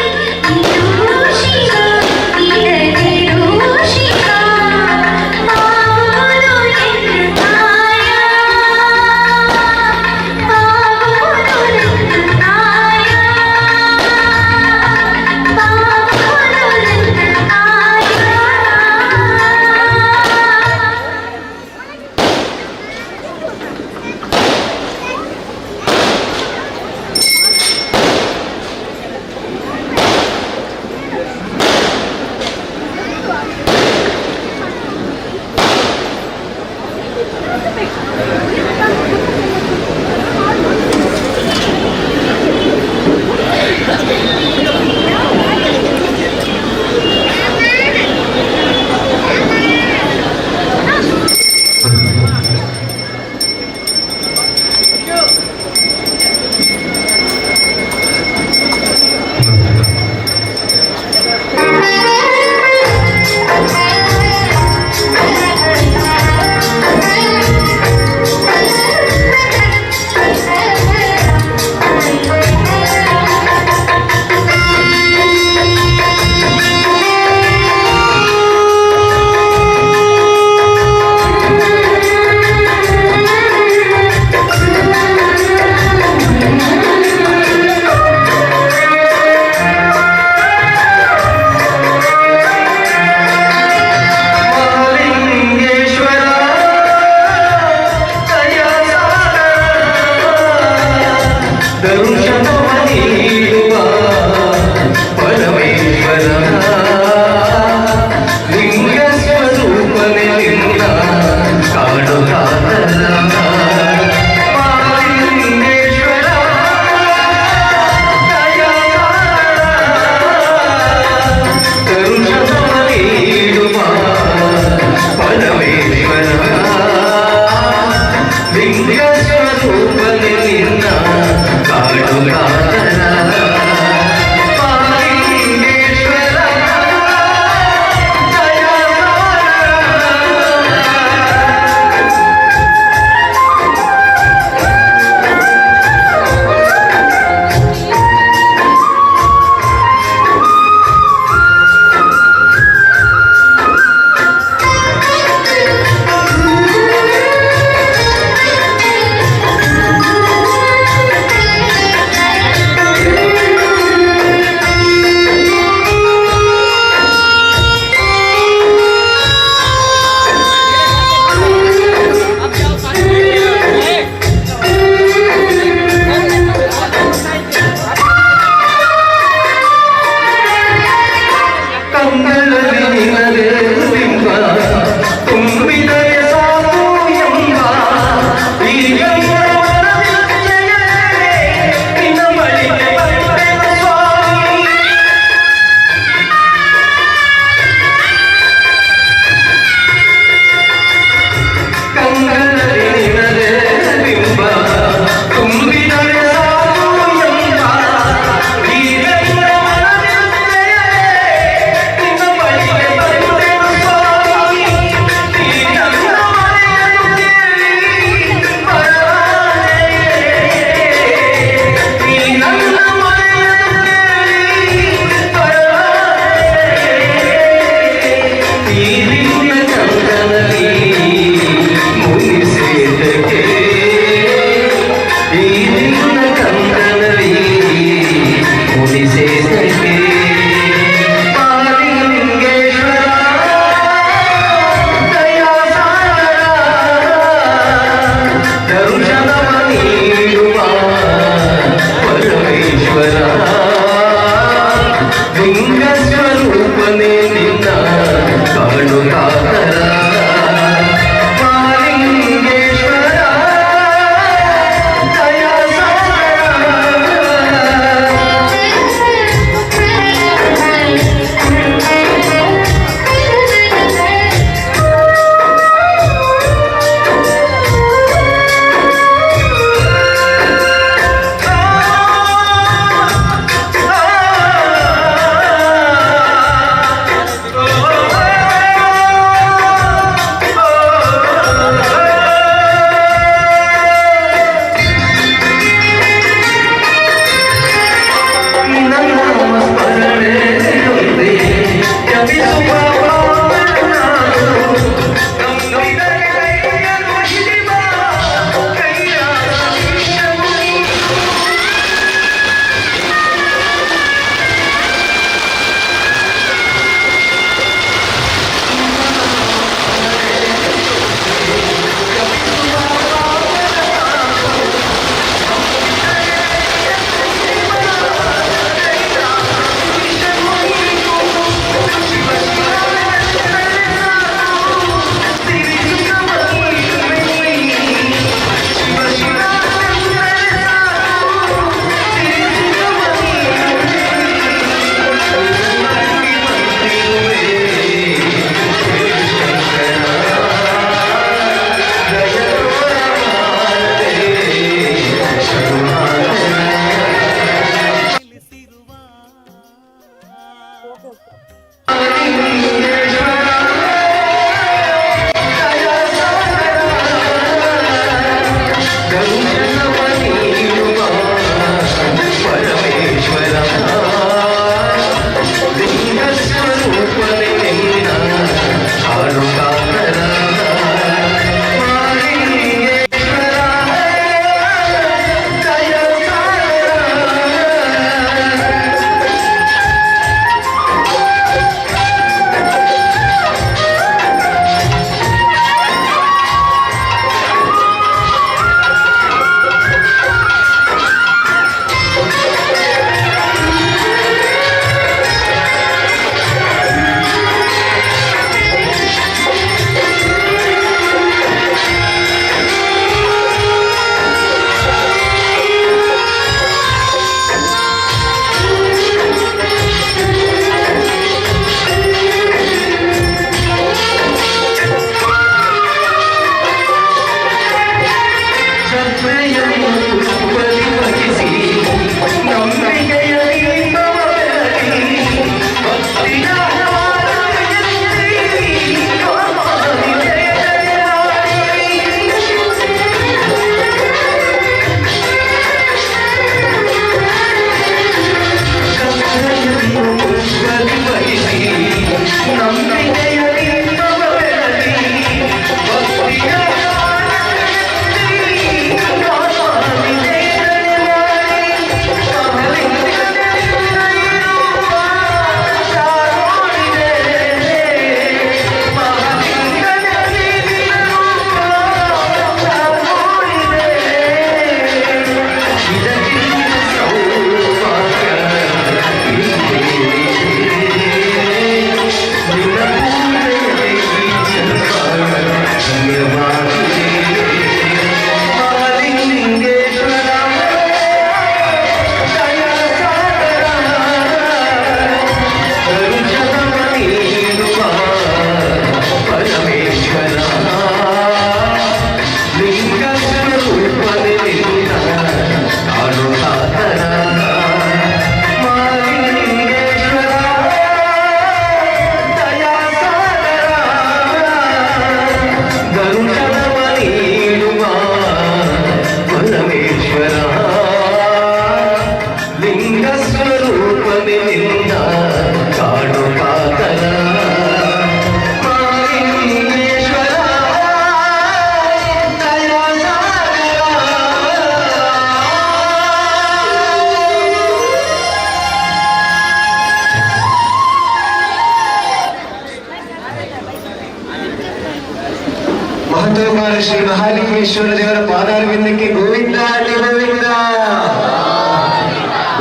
ಶ್ರೀ ಮಹಾಲಿಂಗೇಶ್ವರ ದೇವರ ಪಾದಾರವಿಂದಕ್ಕೆ ಗೋವಿಂದ ಅಲ್ಲಿ ಗೋವಿಂದ,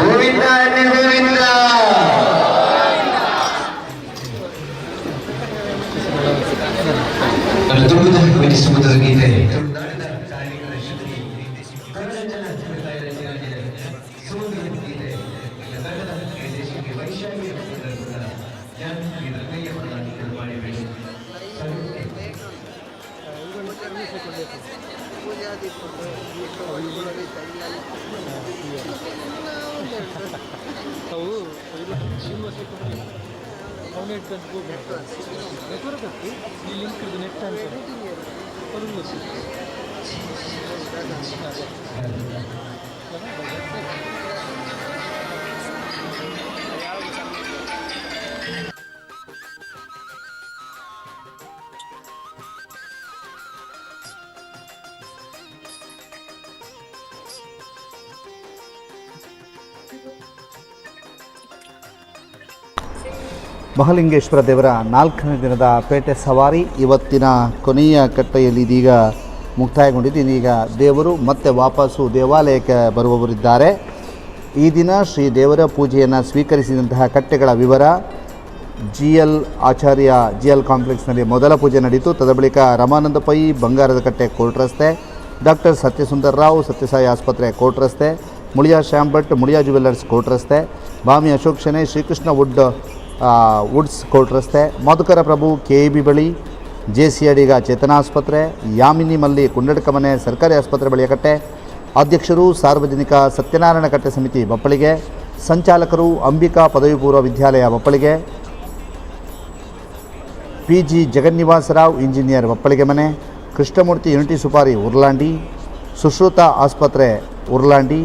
ಗೋವಿಂದ ಅಲ್ಲಿ ಗೋವಿಂದ. ತುಂಬಿದ ಗೀತೆ ಮಹಾಲಿಂಗೇಶ್ವರ ದೇವರ 4ನೇ ದಿನದ ಪೇಟೆ ಸವಾರಿ ಇವತ್ತಿನ ಕೊನೆಯ ಕಟ್ಟೆಯಲ್ಲಿ ಇದೀಗ ಮುಕ್ತಾಯಗೊಂಡಿದ್ದು. ಇದೀಗ ದೇವರು ಮತ್ತೆ ವಾಪಸ್ಸು ದೇವಾಲಯಕ್ಕೆ ಬರುವವರಿದ್ದಾರೆ. ಈ ದಿನ ಶ್ರೀ ದೇವರ ಪೂಜೆಯನ್ನು ಸ್ವೀಕರಿಸಿದಂತಹ ಕಟ್ಟೆಗಳ ವಿವರ: GL ಆಚಾರ್ಯ GL ಕಾಂಪ್ಲೆಕ್ಸ್ನಲ್ಲಿ ಮೊದಲ ಪೂಜೆ ನಡೆಯಿತು. ತದ ಬಳಿಕ ರಮಾನಂದ ಪೈ ಬಂಗಾರದ ಕಟ್ಟೆ ಕೋರ್ಟ್ ರಸ್ತೆ, ಡಾಕ್ಟರ್ ಸತ್ಯಸುಂದರ್ ರಾವ್ ಸತ್ಯಸಾಯಿ ಆಸ್ಪತ್ರೆ ಕೋರ್ಟ್ ರಸ್ತೆ, ಮುಳಿಯಾ ಶ್ಯಾಮ್ ಭಟ್ ಮುಳಿಯಾ ಜುವೆಲ್ಲರ್ಸ್ ಕೋರ್ಟ್ ರಸ್ತೆ, ಬಾಮಿ ಅಶೋಕ್ ಶೆಣೈ ಶ್ರೀಕೃಷ್ಣ ವುಡ್ಸ್ ಕೋರ್ಟ್ ರಸ್ತೆ, ಮಧುಕರ ಪ್ರಭು KEB ಬಳಿ, JC ಅಡಿಗ ಚೇತನ ಆಸ್ಪತ್ರೆ, ಯಾಮಿನಿ ಮಲ್ಲಿ ಕುಂಡಡ್ಕ ಮನೆ ಸರ್ಕಾರಿ ಆಸ್ಪತ್ರೆ ಬಳಿಯ ಕಟ್ಟೆ. ಅಧ್ಯಕ್ಷರು ಸಾರ್ವಜನಿಕ ಸತ್ಯನಾರಾಯಣ ಕಟ್ಟೆ ಸಮಿತಿ ಬಪ್ಪಳಿಗೆ, ಸಂಚಾಲಕರು ಅಂಬಿಕಾ ಪದವಿ ಪೂರ್ವ ವಿದ್ಯಾಲಯ ಬಪ್ಪಳಿಗೆ, PG ಜಗನ್ನಿವಾಸರಾವ್ ಇಂಜಿನಿಯರ್ ಬಪ್ಪಳಿಗೆ ಮನೆ, ಕೃಷ್ಣಮೂರ್ತಿ ಯೂನಿಟಿ ಸುಪಾರಿ ಉರ್ಲಾಂಡಿ, ಸುಶ್ರುತ ಆಸ್ಪತ್ರೆ Urlandi,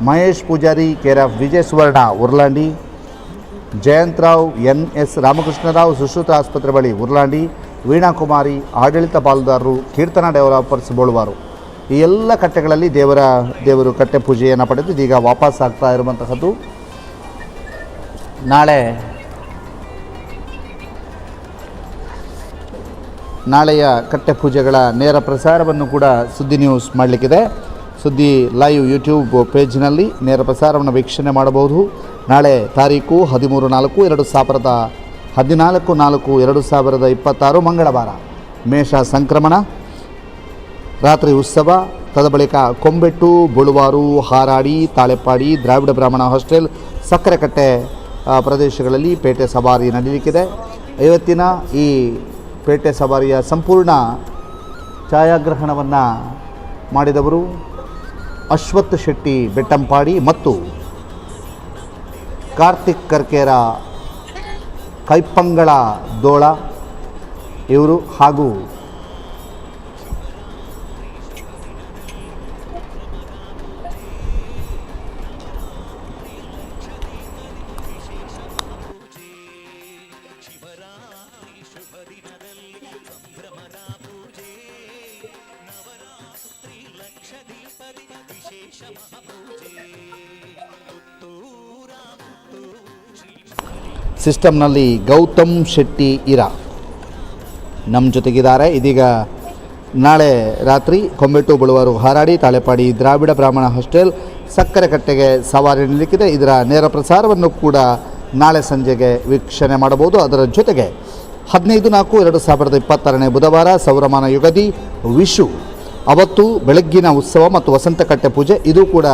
Mahesh Poojary care of Vijaya Suvarna Urlandi, Jayantrao NS Ramakrishnarao Sushruta ಆಸ್ಪತ್ರೆ ಬಳಿ ಉರ್ಲಾಂಡಿ, ವೀಣಾಕುಮಾರಿ ಆಡಳಿತ ಪಾಲುದಾರರು ಕೀರ್ತನಾ ಡೆವಲಪರ್ಸ್ ಬೋಳುವಾರು. ಈ ಎಲ್ಲ ಕಟ್ಟೆಗಳಲ್ಲಿ ದೇವರು ಕಟ್ಟೆ ಪೂಜೆಯನ್ನು ಪಡೆದು ಇದೀಗ ವಾಪಸ್ ಆಗ್ತಾ ಇರುವಂತಹದ್ದು. ನಾಳೆಯ ಕಟ್ಟೆ ಪೂಜೆಗಳ ನೇರ ಪ್ರಸಾರವನ್ನು ಕೂಡ ಸುದ್ದಿ ನ್ಯೂಸ್ ಮಾಡಲಿಕ್ಕಿದೆ. ಸುದ್ದಿ ಲೈವ್ ಯೂಟ್ಯೂಬ್ ಪೇಜ್ನಲ್ಲಿ ನೇರ ಪ್ರಸಾರವನ್ನು ವೀಕ್ಷಣೆ ಮಾಡಬಹುದು. ನಾಳೆ ತಾರೀಕು 13/4/2026 ಮಂಗಳವಾರ ಮೇಷ ಸಂಕ್ರಮಣ, ರಾತ್ರಿ ಉತ್ಸವ, ತದ ಬಳಿಕ ಕೊಂಬೆಟ್ಟು, ಬುಳುವಾರು, ಹಾರಾಡಿ, ತಾಳೆಪ್ಪಾಡಿ, ದ್ರಾವಿಡ ಬ್ರಾಹ್ಮಣ ಹಾಸ್ಟೆಲ್, ಸಕ್ಕರೆಕಟ್ಟೆ ಪ್ರದೇಶಗಳಲ್ಲಿ ಪೇಟೆ ಸವಾರಿ ನಡೆಯಲಿಕ್ಕಿದೆ. ಇವತ್ತಿನ ಈ ಪೇಟೆ ಸವಾರಿಯ ಸಂಪೂರ್ಣ ಛಾಯಾಗ್ರಹಣವನ್ನು ಮಾಡಿದವರು ಅಶ್ವಥ್ ಶೆಟ್ಟಿ ಬೆಟ್ಟಂಪಾಡಿ ಮತ್ತು ಕಾರ್ತಿಕ್ ಕರ್ಕೇರ ಕೈಪಂಗಳ ದೋಳ ಇವರು, ಹಾಗೂ ಸಿಸ್ಟಮ್ನಲ್ಲಿ ಗೌತಮ್ ಶೆಟ್ಟಿ ಇರಾ ನಮ್ಮ ಜೊತೆಗಿದ್ದಾರೆ. ಇದೀಗ ನಾಳೆ ರಾತ್ರಿ ಕೊಂಬೆಟ್ಟು, ಬಳುವಾರು, ಹಾರಾಡಿ, ತಾಳೆಪಾಡಿ, ದ್ರಾವಿಡ ಬ್ರಾಹ್ಮಣ ಹಾಸ್ಟೆಲ್, ಸಕ್ಕರೆಕಟ್ಟೆಗೆ ಸವಾರಿ ನಡೆಯಲಿಕ್ಕಿದೆ. ಇದರ ನೇರ ಪ್ರಸಾರವನ್ನು ಕೂಡ ನಾಳೆ ಸಂಜೆಗೆ ವೀಕ್ಷಣೆ ಮಾಡಬಹುದು. ಅದರ ಜೊತೆಗೆ 15/4/2026 ಬುಧವಾರ ಸೌರಮಾನ ಯುಗಾದಿ ವಿಷು ಅವತ್ತು ಬೆಳಗ್ಗಿನ ಉತ್ಸವ ಮತ್ತು ವಸಂತಕಟ್ಟೆ ಪೂಜೆ, ಇದು ಕೂಡ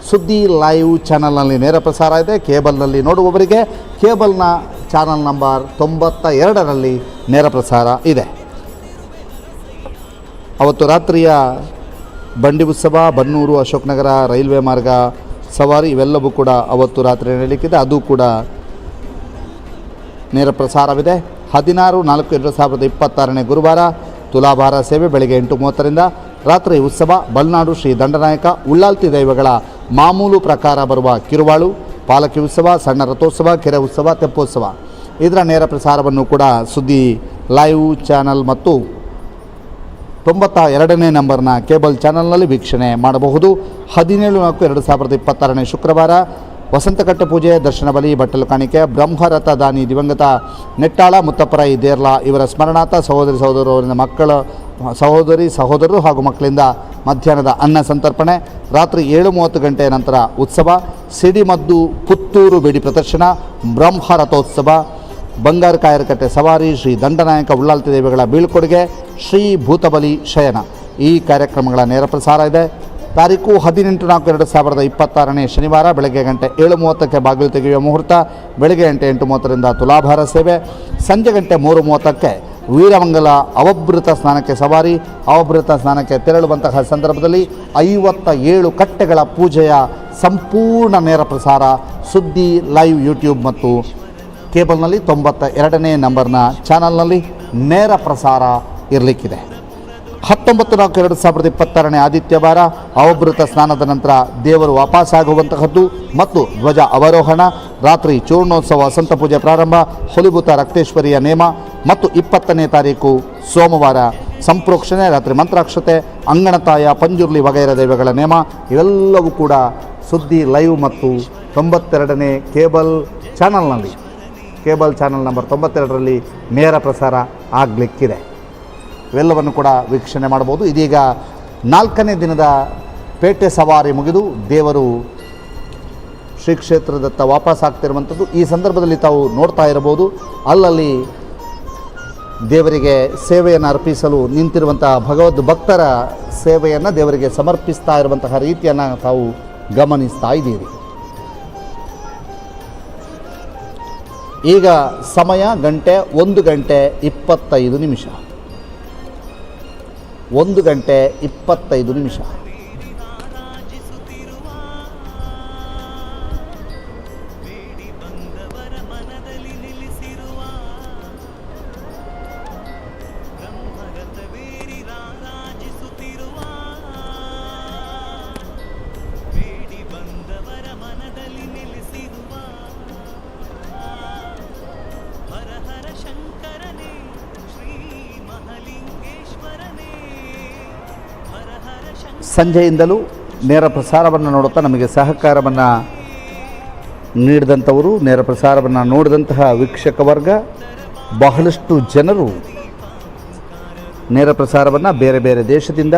ಸುದ್ದಿ ಲೈವ್ ಚಾನಲ್ನಲ್ಲಿ ನೇರ ಪ್ರಸಾರ ಇದೆ. ಕೇಬಲ್ನಲ್ಲಿ ನೋಡುವವರಿಗೆ ಕೇಬಲ್ನ ಚಾನಲ್ ನಂಬರ್ 92ರಲ್ಲಿ ನೇರ ಪ್ರಸಾರ ಇದೆ. ಅವತ್ತು ರಾತ್ರಿಯ ಬಂಡಿ ಉತ್ಸವ, ಬನ್ನೂರು, ಅಶೋಕನಗರ, ರೈಲ್ವೆ ಮಾರ್ಗ ಸವಾರಿ ಇವೆಲ್ಲವೂ ಕೂಡ ಅವತ್ತು ರಾತ್ರಿ ನಡೆಯಲಿಕ್ಕಿದೆ. ಅದು ಕೂಡ ನೇರ ಪ್ರಸಾರವಿದೆ. 16/4/2026 ಗುರುವಾರ ತುಲಾಭಾರ ಸೇವೆ ಬೆಳಗ್ಗೆ 8:30ರಿಂದ, ರಾತ್ರಿ ಉತ್ಸವ, ಬಲ್ನಾಡು ಶ್ರೀ ದಂಡನಾಯಕ ಉಳ್ಳಾಲ್ತಿ ದೈವಗಳ ಮಾಮೂಲು ಪ್ರಕಾರ ಬರುವ ಕಿರುವಾಳು, ಪಾಲಕಿ ಉತ್ಸವ, ಸಣ್ಣ ರಥೋತ್ಸವ, ಕೆರೆ ಉತ್ಸವ, ತೆಪ್ಪೋತ್ಸವ ಇದರ ನೇರ ಪ್ರಸಾರವನ್ನು ಕೂಡ ಸುದ್ದಿ ಲೈವ್ ಚಾನಲ್ ಮತ್ತು 92ನೇ ನಂಬರ್ನ ಕೇಬಲ್ ಚಾನಲ್ನಲ್ಲಿ ವೀಕ್ಷಣೆ ಮಾಡಬಹುದು. 17/4/2026 ಶುಕ್ರವಾರ ವಸಂತಕಟ್ಟೆ ಪೂಜೆ, ದರ್ಶನ ಬಲಿ, ಬಟ್ಟಲು ಕಾಣಿಕೆ, ಬ್ರಹ್ಮರಥ ದಾನಿ ದಿವಂಗತ ನೆಟ್ಟಾಳ ಮುತ್ತಪ್ಪರ ದೇರ್ಲ ಇವರ ಸ್ಮರಣಾರ್ಥ ಸಹೋದರಿ ಸಹೋದರರು ಹಾಗೂ ಮಕ್ಕಳಿಂದ ಮಧ್ಯಾಹ್ನದ ಅನ್ನ ಸಂತರ್ಪಣೆ. ರಾತ್ರಿ 7:30 ಗಂಟೆಯ ನಂತರ ಉತ್ಸವ. ಸಿಡಿಮದ್ದು ಪುತ್ತೂರು ಬೇಡಿ ಪ್ರದರ್ಶನ, ಬ್ರಹ್ಮರಥೋತ್ಸವ, ಬಂಗಾರ ಕಾಯರಕಟ್ಟೆ ಸವಾರಿ, ಶ್ರೀ ದಂಡನಾಯಕ ಉಳ್ಳಾಲ್ತಿ ದೇವಿಗಳ ಬೀಳ್ಕೊಡುಗೆ, ಶ್ರೀ ಭೂತಬಲಿ ಶಯನ ಈ ಕಾರ್ಯಕ್ರಮಗಳ ನೇರ ಪ್ರಸಾರ ಇದೆ. ತಾರೀಕು 18/4/2026 ಶನಿವಾರ ಬೆಳಗ್ಗೆ 7:30 ಬಾಗಿಲು ತೆಗೆಯುವ ಮುಹೂರ್ತ. ಬೆಳಗ್ಗೆ 8:30 ತುಲಾಭಾರ ಸೇವೆ. ಸಂಜೆ 3:30 ವೀರಮಂಗಲ ಅವಭೃತ ಸ್ನಾನಕ್ಕೆ ಸವಾರಿ. ಅವಭೃತ ಸ್ನಾನಕ್ಕೆ ತೆರಳುವಂತಹ ಸಂದರ್ಭದಲ್ಲಿ 57 ಕಟ್ಟೆಗಳ ಪೂಜೆಯ ಸಂಪೂರ್ಣ ನೇರ ಪ್ರಸಾರ ಸುದ್ದಿ ಲೈವ್ ಯೂಟ್ಯೂಬ್ ಮತ್ತು ಕೇಬಲ್ನಲ್ಲಿ 92ನೇ ನಂಬರ್ನ ಚಾನಲ್ನಲ್ಲಿ ನೇರ ಪ್ರಸಾರ ಇರಲಿಕ್ಕಿದೆ. 19/4/2026 ಆದಿತ್ಯವಾರ ಅವಭೃತ ಸ್ನಾನದ ನಂತರ ದೇವರು ವಾಪಸ್ಸಾಗುವಂತಹದ್ದು ಮತ್ತು ಧ್ವಜ ಅವರೋಹಣ. ರಾತ್ರಿ ಚೂರ್ಣೋತ್ಸವ, ವಸಂತ ಪೂಜೆ ಪ್ರಾರಂಭ, ಹುಲಿಭೂತ ರಕ್ತೇಶ್ವರಿಯ ನೇಮ ಮತ್ತು 20ನೇ ತಾರೀಕು ಸೋಮವಾರ ಸಂಪ್ರೋಕ್ಷಣೆ, ರಾತ್ರಿ ಮಂತ್ರಾಕ್ಷತೆ, ಅಂಗಣತಾಯ, ಪಂಜುರ್ಲಿ ವಗೈರ ದೇವಗಳ ನೇಮ ಇವೆಲ್ಲವೂ ಕೂಡ ಸುದ್ದಿ ಲೈವ್ ಮತ್ತು 92ನೇ ಕೇಬಲ್ ಚಾನಲ್ ನಂಬರ್ 92ರಲ್ಲಿ ನೇರ ಪ್ರಸಾರ ಆಗಲಿಕ್ಕಿದೆ. ಇವೆಲ್ಲವನ್ನು ಕೂಡ ವೀಕ್ಷಣೆ ಮಾಡ್ಬೋದು. ಇದೀಗ 4ನೇ ದಿನದ ಪೇಟೆ ಸವಾರಿ ಮುಗಿದು ದೇವರು ಶ್ರೀ ಕ್ಷೇತ್ರದತ್ತ ವಾಪಸ್ ಆಗ್ತಿರುವಂಥದ್ದು. ಈ ಸಂದರ್ಭದಲ್ಲಿ ತಾವು ನೋಡ್ತಾ ಇರಬಹುದು, ಅಲ್ಲಲ್ಲಿ ದೇವರಿಗೆ ಸೇವೆಯನ್ನು ಅರ್ಪಿಸಲು ನಿಂತಿರುವಂತಹ ಭಗವದ್ ಭಕ್ತರ ಸೇವೆಯನ್ನು ದೇವರಿಗೆ ಸಮರ್ಪಿಸ್ತಾ ಇರುವಂತಹ ರೀತಿಯನ್ನು ತಾವು ಗಮನಿಸ್ತಾ ಇದ್ದೀರಿ. ಈಗ ಸಮಯ 1 ಗಂಟೆ 25 ನಿಮಿಷ. 1 ಗಂಟೆ 25 ನಿಮಿಷ. ಸಂಜೆಯಿಂದಲೂ ನೇರ ಪ್ರಸಾರವನ್ನು ನೋಡುತ್ತಾ ನಮಗೆ ಸಹಕಾರವನ್ನು ನೀಡಿದಂಥವರು, ನೇರ ಪ್ರಸಾರವನ್ನು ನೋಡಿದಂತಹ ವೀಕ್ಷಕ ವರ್ಗ, ಬಹಳಷ್ಟು ಜನರು ನೇರ ಪ್ರಸಾರವನ್ನು ಬೇರೆ ಬೇರೆ ದೇಶದಿಂದ,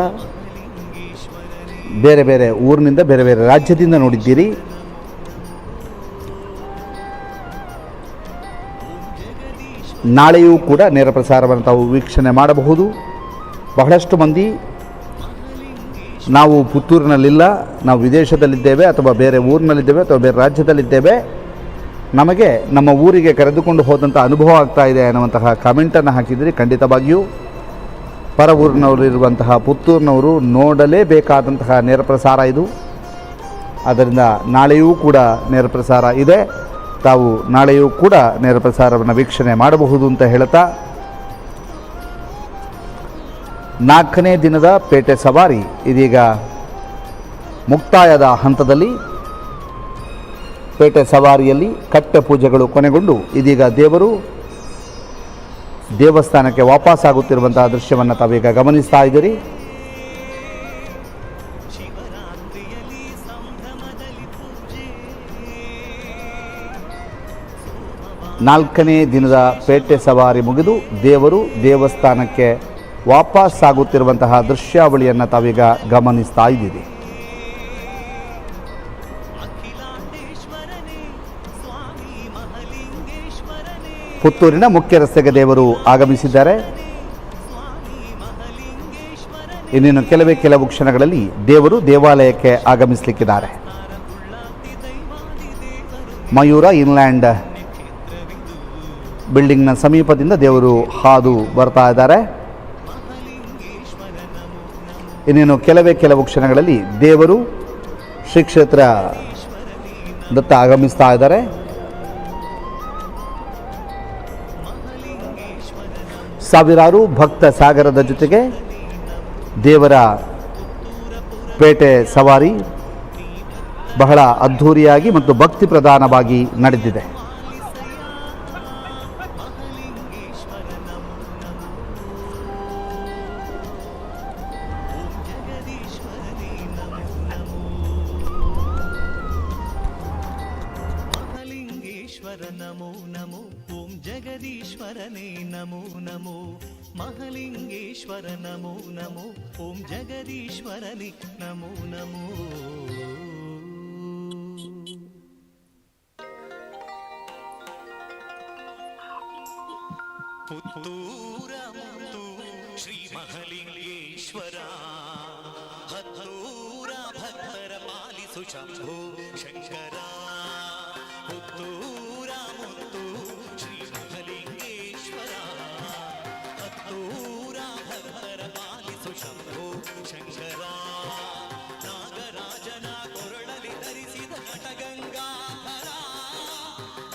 ಬೇರೆ ಬೇರೆ ಊರಿನಿಂದ, ಬೇರೆ ಬೇರೆ ರಾಜ್ಯದಿಂದ ನೋಡಿದ್ದೀರಿ. ನಾಳೆಯೂ ಕೂಡ ನೇರ ಪ್ರಸಾರವನ್ನು ತಾವು ವೀಕ್ಷಣೆ ಮಾಡಬಹುದು. ಬಹಳಷ್ಟು ಮಂದಿ ನಾವು ಪುತ್ತೂರಿನಲ್ಲಿಲ್ಲ, ನಾವು ವಿದೇಶದಲ್ಲಿದ್ದೇವೆ ಅಥವಾ ಬೇರೆ ಊರಿನಲ್ಲಿದ್ದೇವೆ ಅಥವಾ ಬೇರೆ ರಾಜ್ಯದಲ್ಲಿದ್ದೇವೆ, ನಮಗೆ ನಮ್ಮ ಊರಿಗೆ ಕರೆದುಕೊಂಡು ಹೋದಂಥ ಅನುಭವ ಆಗ್ತಾ ಇದೆ ಅನ್ನುವಂತಹ ಕಾಮೆಂಟನ್ನು ಹಾಕಿದರೆ ಖಂಡಿತವಾಗಿಯೂ ಪರ ಊರಿನವರಿರುವಂತಹ ಪುತ್ತೂರಿನವರು ನೋಡಲೇಬೇಕಾದಂತಹ ನೇರ ಪ್ರಸಾರ ಇದು. ಆದ್ದರಿಂದ ನಾಳೆಯೂ ಕೂಡ ನೇರ ಪ್ರಸಾರ ಇದೆ. ತಾವು ನಾಳೆಯೂ ಕೂಡ ನೇರ ಪ್ರಸಾರವನ್ನು ವೀಕ್ಷಣೆ ಮಾಡಬಹುದು ಅಂತ ಹೇಳ್ತಾ 4ನೇ ದಿನದ ಪೇಟೆ ಸವಾರಿ ಇದೀಗ ಮುಕ್ತಾಯದ ಹಂತದಲ್ಲಿ. ಪೇಟೆ ಸವಾರಿಯಲ್ಲಿ ಕಟ್ಟೆ ಪೂಜೆಗಳು ಕೊನೆಗೊಂಡು ಇದೀಗ ದೇವರು ದೇವಸ್ಥಾನಕ್ಕೆ ವಾಪಸ್ಸಾಗುತ್ತಿರುವಂತಹ ದೃಶ್ಯವನ್ನು ತಾವೀಗ ಗಮನಿಸ್ತಾ ಇದ್ದೀರಿ. ನಾಲ್ಕನೇ ದಿನದ ಪೇಟೆ ಸವಾರಿ ಮುಗಿದು ದೇವರು ದೇವಸ್ಥಾನಕ್ಕೆ ವಾಪಸ್ಸಾಗುತ್ತಿರುವಂತಹ ದೃಶ್ಯಾವಳಿಯನ್ನು ತಾವೀಗ ಗಮನಿಸ್ತಾ ಇದ್ದೀರಿ. ಪುತ್ತೂರಿನ ಮುಖ್ಯ ರಸ್ತೆಗೆ ದೇವರು ಆಗಮಿಸಿದ್ದಾರೆ. ಇನ್ನೇನು ಕೆಲವು ಕ್ಷಣಗಳಲ್ಲಿ ದೇವರು ದೇವಾಲಯಕ್ಕೆ ಆಗಮಿಸಲಿಕ್ಕಿದ್ದಾರೆ. ಮಯೂರ ಇನ್ಲ್ಯಾಂಡ್ ಬಿಲ್ಡಿಂಗ್ನ ಸಮೀಪದಿಂದ ದೇವರು ಹಾದು ಬರ್ತಾ ಇದ್ದಾರೆ. ಇನ್ನೇನು ಕೆಲವು ಕ್ಷಣಗಳಲ್ಲಿ ದೇವರು ಶ್ರೀ ಕ್ಷೇತ್ರ ದತ್ತ ಆಗಮಿಸ್ತಾ ಇದ್ದಾರೆ. ಸಾವಿರಾರು ಭಕ್ತ ಸಾಗರದ ಜೊತೆಗೆ ದೇವರ ಪೇಟೆ ಸವಾರಿ ಬಹಳ ಅದ್ಧೂರಿಯಾಗಿ ಮತ್ತು ಭಕ್ತಿ ಪ್ರಧಾನವಾಗಿ ನಡೆದಿದೆ. ನಮೋ ನಮೋ ಓಂ ಜಗದೀಶ್ವರನೇ ನಮೋ ನಮೋ ಮಹಲಿಂಗೇಶ್ವರ ನಮೋ ನಮೋ ಓಂ ಜಗದೀಶ್ವರನೇ ನಮೋ ನಮೋ ಪುತ್ತೂರ ಮುತ್ತು ಶ್ರೀ ಮಹಲಿಂಗೇಶ್ವರ ಹತ್ತೂರ ಭಕ್ತರ ಪಾಲಿಸು ಶಂಭೋ ಶಂಕರ ಪುತ್ತೂರ ಮುತ್ತು ಶ್ರೀ ಮಹಲಿಂಗೇಶ್ವರ ಹತ್ತೂರ ಭಕ್ತರ ಪಾಲಿಸು ಶಂಭೋ ಶಂಕರ ನಾಗರಾಜನ ಕೊರಳಲಿ ಧರಿಸಿದ ನಟಗಂಗಾಧರ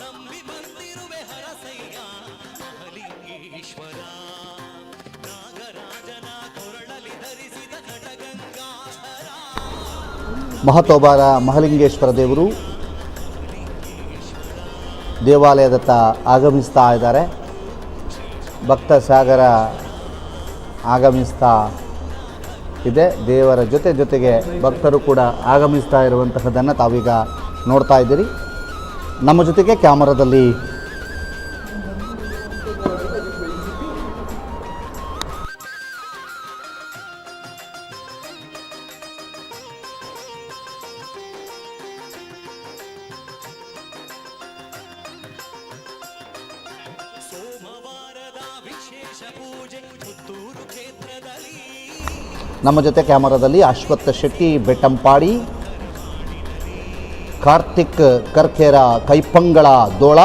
ನಂಬಿ ಬಂದಿರುವೆ ಹರಸಯ್ಯ ಮಹಲಿಂಗೇಶ್ವರ ನಾಗರಾಜನ ಕೊರಳಲಿ ಧರಿಸಿದ ನಟಗಂಗಾಧರ ಮಹತೋಬಾರ ಮಹಲಿಂಗೇಶ್ವರ ದೇವರು ದೇವಾಲಯದತ್ತ ಆಗಮಿಸ್ತಾ ಇದ್ದಾರೆ. ಭಕ್ತ ಸಾಗರ ಆಗಮಿಸ್ತಾ ಇದೆ. ದೇವರ ಜೊತೆಗೆ ಭಕ್ತರು ಕೂಡ ಆಗಮಿಸ್ತಾ ಇರುವಂತಹದ್ದನ್ನು ತಾವೀಗ ನೋಡ್ತಾ ಇದ್ದೀರಿ. ನಮ್ಮ ಜೊತೆಗೆ ಕ್ಯಾಮರಾದಲ್ಲಿ ಸೋಮವಾರದ ವಿಶೇಷ ಪೂಜೆ ಪುತ್ತೂರು ಕ್ಷೇತ್ರದಲ್ಲಿ ನಮ್ಮ ಜೊತೆ ಕ್ಯಾಮರಾದಲ್ಲಿ ಅಶ್ವತ್ಥ ಶೆಟ್ಟಿ ಬೆಟ್ಟಂಪಾಡಿ, ಕಾರ್ತಿಕ್ ಕರ್ಕೇರ ಕೈಪಂಗಳ ದೋಳ,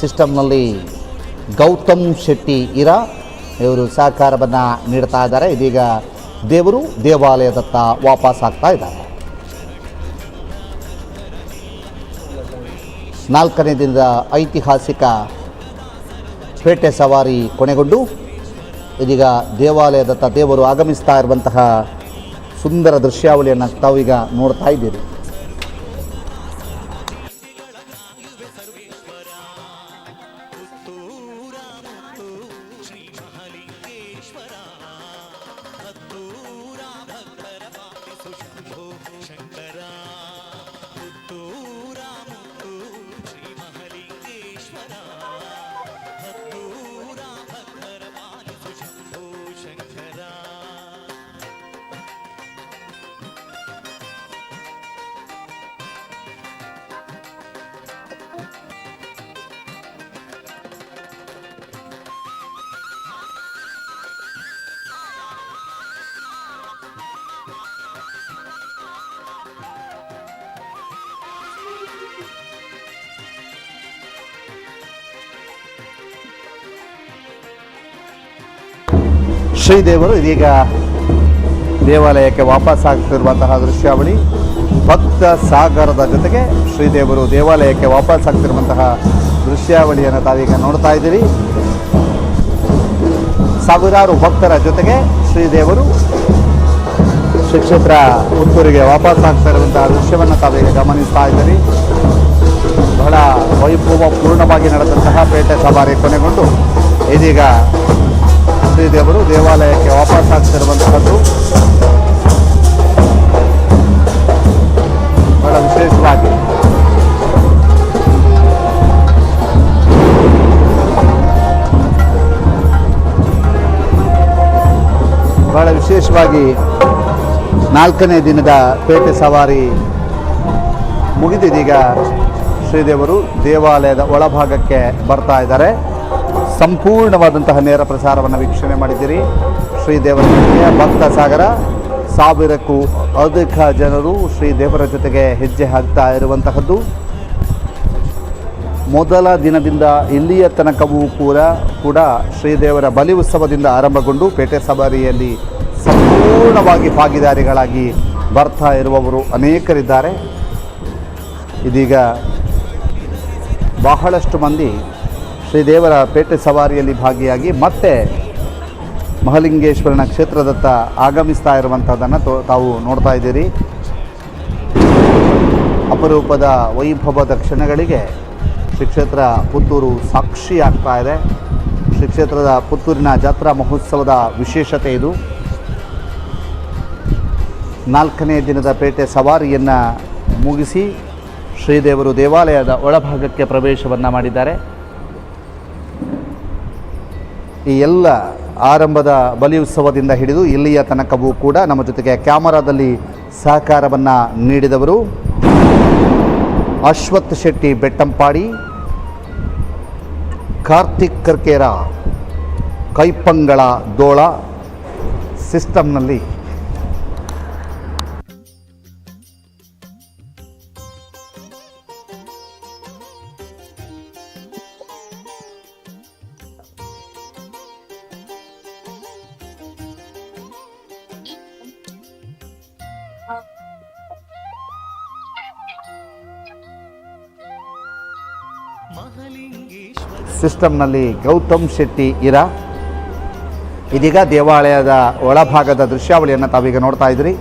ಸಿಸ್ಟಮ್ನಲ್ಲಿ ಗೌತಮ್ ಶೆಟ್ಟಿ ಇರಾ ಇವರು ಸಹಕಾರವನ್ನು ನೀಡ್ತಾ ಇದ್ದಾರೆ. ಇದೀಗ ದೇವರು ದೇವಾಲಯದತ್ತ ವಾಪಸ್ ಆಗ್ತಾ ಇದ್ದಾರೆ. 4ನೇ ದಿನದ ಐತಿಹಾಸಿಕ ಪೇಟೆ ಸವಾರಿ ಕೊನೆಗೊಂಡು ಇದೀಗ ದೇವಾಲಯದತ್ತ ದೇವರು ಆಗಮಿಸ್ತಾ ಇರುವಂತಹ ಸುಂದರ ದೃಶ್ಯಾವಳಿಯನ್ನು ತಾವೀಗ ನೋಡ್ತಾ ಇದ್ದೀರಿ. ಪುತ್ತೂರ ಮುತ್ತು ಶ್ರೀ ಮಹಲಿಂಗೇಶ್ವರ ಹತ್ತೂರ ಭಕ್ತರ ಪಾಲಿಸು ಶಂಭೋ ಶಂಕರ ಪುತ್ತೂರ ಮುತ್ತು ಶ್ರೀ ಮಹಲಿಂಗೇಶ್ವರ ಹತ್ತೂರ ಭಕ್ತರ ಪಾಲಿಸು ಶಂಭೋ ಶಂಕರ ಶ್ರೀದೇವರು ಇದೀಗ ದೇವಾಲಯಕ್ಕೆ ವಾಪಸ್ ಆಗ್ತಿರುವಂತಹ ದೃಶ್ಯಾವಳಿ. ಭಕ್ತ ಸಾಗರದ ಜೊತೆಗೆ ಶ್ರೀದೇವರು ದೇವಾಲಯಕ್ಕೆ ವಾಪಸ್ ಆಗ್ತಿರುವಂತಹ ದೃಶ್ಯಾವಳಿಯನ್ನು ತಾವೀಗ ನೋಡ್ತಾ ಇದ್ದೀರಿ. ಸಾವಿರಾರು ಭಕ್ತರ ಜೊತೆಗೆ ಶ್ರೀದೇವರು ಶ್ರೀ ಕ್ಷೇತ್ರ ಪುತ್ತೂರಿಗೆ ವಾಪಸ್ ಆಗ್ತಾ ಇರುವಂತಹ ದೃಶ್ಯವನ್ನು ತಾವೀಗ ಗಮನಿಸ್ತಾ ಇದ್ದೀರಿ. ಬಹಳ ವೈಭವಪೂರ್ಣವಾಗಿ ನಡೆದಂತಹ ಪೇಟೆ ಸವಾರಿ ಕೊನೆಗೊಂಡು ಇದೀಗ ಶ್ರೀದೇವರು ದೇವಾಲಯಕ್ಕೆ ವಾಪಸ್ ಆಗ್ತಿರುವಂತಹದ್ದು ಬಹಳ ವಿಶೇಷವಾಗಿ ಬಹಳ ವಿಶೇಷವಾಗಿ 4ನೇ ದಿನದ ಪೇಟೆ ಸವಾರಿ ಮುಗಿದಿದೀಗ ಶ್ರೀದೇವರು ದೇವಾಲಯದ ಒಳಭಾಗಕ್ಕೆ ಬರ್ತಾ ಇದ್ದಾರೆ. ಸಂಪೂರ್ಣವಾದಂತಹ ನೇರ ಪ್ರಸಾರವನ್ನು ವೀಕ್ಷಣೆ ಮಾಡಿದ್ದೀರಿ. ಶ್ರೀದೇವರ ಜೊತೆಗೆ ಭಕ್ತ ಸಾಗರ, ಸಾವಿರಕ್ಕೂ ಅಧಿಕ ಜನರು ಶ್ರೀದೇವರ ಜೊತೆಗೆ ಹೆಜ್ಜೆ ಹಾಕ್ತಾ ಇರುವಂತಹದ್ದು. ಮೊದಲ ದಿನದಿಂದ ಇಲ್ಲಿಯ ತನಕವೂ ಕೂಡ ಶ್ರೀದೇವರ ಬಲಿ ಉತ್ಸವದಿಂದ ಆರಂಭಗೊಂಡು ಪೇಟೆ ಸವಾರಿಯಲ್ಲಿ ಸಂಪೂರ್ಣವಾಗಿ ಭಾಗಿದಾರಿಗಳಾಗಿ ಬರ್ತಾ ಇರುವವರು ಅನೇಕರಿದ್ದಾರೆ. ಇದೀಗ ಬಹಳಷ್ಟು ಮಂದಿ ಶ್ರೀದೇವರ ಪೇಟೆ ಸವಾರಿಯಲ್ಲಿ ಭಾಗಿಯಾಗಿ ಮತ್ತೆ ಮಹಲಿಂಗೇಶ್ವರನ ಕ್ಷೇತ್ರದತ್ತ ಆಗಮಿಸ್ತಾ ಇರುವಂಥದ್ದನ್ನು ತಾವು ನೋಡ್ತಾ ಇದ್ದೀರಿ. ಅಪರೂಪದ ವೈಭವದ ಕ್ಷಣಗಳಿಗೆ ಶ್ರೀ ಕ್ಷೇತ್ರ ಪುತ್ತೂರು ಸಾಕ್ಷಿಯಾಗ್ತಾ ಇದೆ. ಶ್ರೀ ಕ್ಷೇತ್ರದ ಪುತ್ತೂರಿನ ಜಾತ್ರಾ ಮಹೋತ್ಸವದ ವಿಶೇಷತೆ ಇದು. 4ನೇ ದಿನದ ಪೇಟೆ ಸವಾರಿಯನ್ನು ಮುಗಿಸಿ ಶ್ರೀದೇವರು ದೇವಾಲಯದ ಒಳಭಾಗಕ್ಕೆ ಪ್ರವೇಶವನ್ನು ಮಾಡಿದ್ದಾರೆ. ಈ ಎಲ್ಲ ಆರಂಭದ ಬಲಿ ಉತ್ಸವದಿಂದ ಹಿಡಿದು ಇಲ್ಲಿಯ ತನಕವೂ ಕೂಡ ನಮ್ಮ ಜೊತೆಗೆ ಕ್ಯಾಮರಾದಲ್ಲಿ ಸಹಕಾರವನ್ನು ನೀಡಿದವರು ಅಶ್ವಥ್ ಶೆಟ್ಟಿ ಬೆಟ್ಟಂಪಾಡಿ, ಕಾರ್ತಿಕ್ ಕರ್ಕೇರ, ಕೈಪಂಗಳ ದೋಳ. ಸಿಸ್ಟಮ್ನಲ್ಲಿ ಗೌತಮ್ ಶೆಟ್ಟಿ ಇರ. ಇದೀಗ ದೇವಾಲಯದ ಒಳಭಾಗದ ದೃಶ್ಯಾವಳಿಯನ್ನು ತಾವೀಗ ನೋಡ್ತಾ ಇದ್ದೀರಿ.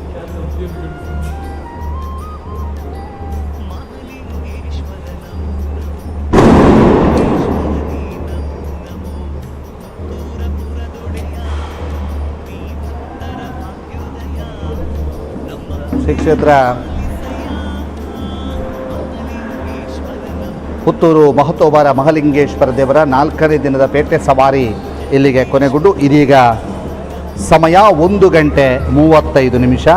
ಶ್ರೀ ಕ್ಷೇತ್ರ ಪುತ್ತೂರು ಮಹತೋಬಾರ ಮಹಾಲಿಂಗೇಶ್ವರ ದೇವರ 4ನೇ ದಿನದ ಪೇಟೆ ಸವಾರಿ ಇಲ್ಲಿಗೆ ಕೊನೆಗೊಂಡು ಇದೀಗ ಸಮಯ 1:35.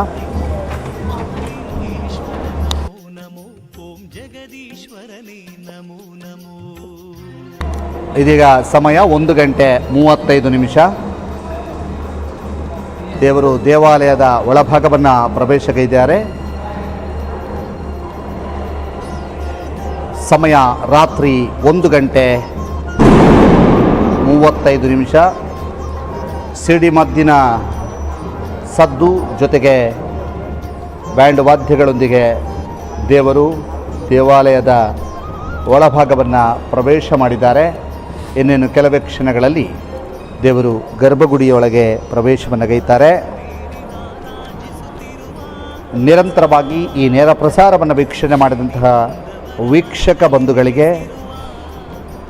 ಇದೀಗ ಸಮಯ 1:35. ದೇವರು ದೇವಾಲಯದ ಒಳಭಾಗವನ್ನು ಪ್ರವೇಶಗೈದಿದ್ದಾರೆ. ಸಮಯ ರಾತ್ರಿ 1:35. ಸಿಡಿಮದ್ದಿನ ಸದ್ದು ಜೊತೆಗೆ ಬ್ಯಾಂಡ್ ವಾದ್ಯಗಳೊಂದಿಗೆ ದೇವರು ದೇವಾಲಯದ ಒಳಭಾಗವನ್ನು ಪ್ರವೇಶ ಮಾಡಿದ್ದಾರೆ. ಇನ್ನೇನು ಕೆಲವೇ ಕ್ಷಣಗಳಲ್ಲಿ ದೇವರು ಗರ್ಭಗುಡಿಯೊಳಗೆ ಪ್ರವೇಶವನ್ನು ಗೈತಾರೆ. ನಿರಂತರವಾಗಿ ಈ ನೇರ ಪ್ರಸಾರವನ್ನು ವೀಕ್ಷಣೆ ಮಾಡಿದಂತಹ ವೀಕ್ಷಕ ಬಂಧುಗಳಿಗೆ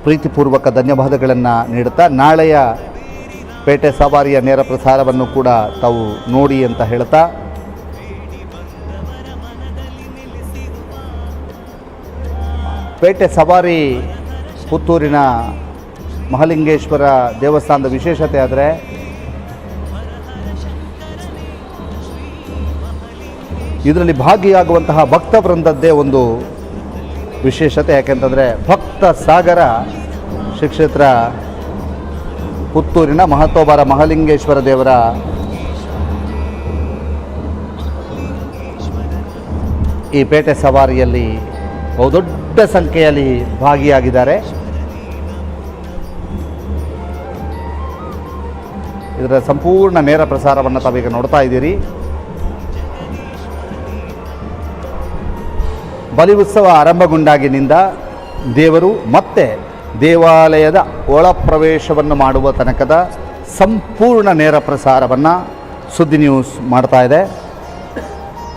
ಪ್ರೀತಿಪೂರ್ವಕ ಧನ್ಯವಾದಗಳನ್ನು ನೀಡುತ್ತಾ ನಾಳೆಯ ಪೇಟೆ ಸವಾರಿಯ ನೇರ ಪ್ರಸಾರವನ್ನು ಕೂಡ ತಾವು ನೋಡಿ ಅಂತ ಹೇಳ್ತಾ ಪೇಟೆ ಸವಾರಿ ಪುತ್ತೂರಿನ ಮಹಾಲಿಂಗೇಶ್ವರ ದೇವಸ್ಥಾನದ ವಿಶೇಷತೆ ಆದರೆ ಇದರಲ್ಲಿ ಭಾಗಿಯಾಗುವಂತಹ ಭಕ್ತ ವೃಂದದ್ದೇ ಒಂದು ವಿಶೇಷತೆ. ಯಾಕೆಂತಂದರೆ ಭಕ್ತ ಸಾಗರ ಶ್ರೀ ಕ್ಷೇತ್ರ ಪುತ್ತೂರಿನ ಮಹತೋಬಾರ ಮಹಾಲಿಂಗೇಶ್ವರ ದೇವರ ಈ ಪೇಟೆ ಸವಾರಿಯಲ್ಲಿ ಬಹುದೊಡ್ಡ ಸಂಖ್ಯೆಯಲ್ಲಿ ಭಾಗಿಯಾಗಿದ್ದಾರೆ. ಇದರ ಸಂಪೂರ್ಣ ನೇರ ಪ್ರಸಾರವನ್ನು ತಾವೀಗ ನೋಡ್ತಾ ಇದ್ದೀರಿ. ಬಲಿ ಉತ್ಸವ ಆರಂಭಗೊಂಡಾಗಿನಿಂದ ದೇವರು ಮತ್ತೆ ದೇವಾಲಯದ ಒಳ ಪ್ರವೇಶವನ್ನು ಮಾಡುವ ತನಕದ ಸಂಪೂರ್ಣ ನೇರ ಪ್ರಸಾರವನ್ನು ಸುದ್ದಿ ನ್ಯೂಸ್ ಮಾಡ್ತಾ ಇದೆ.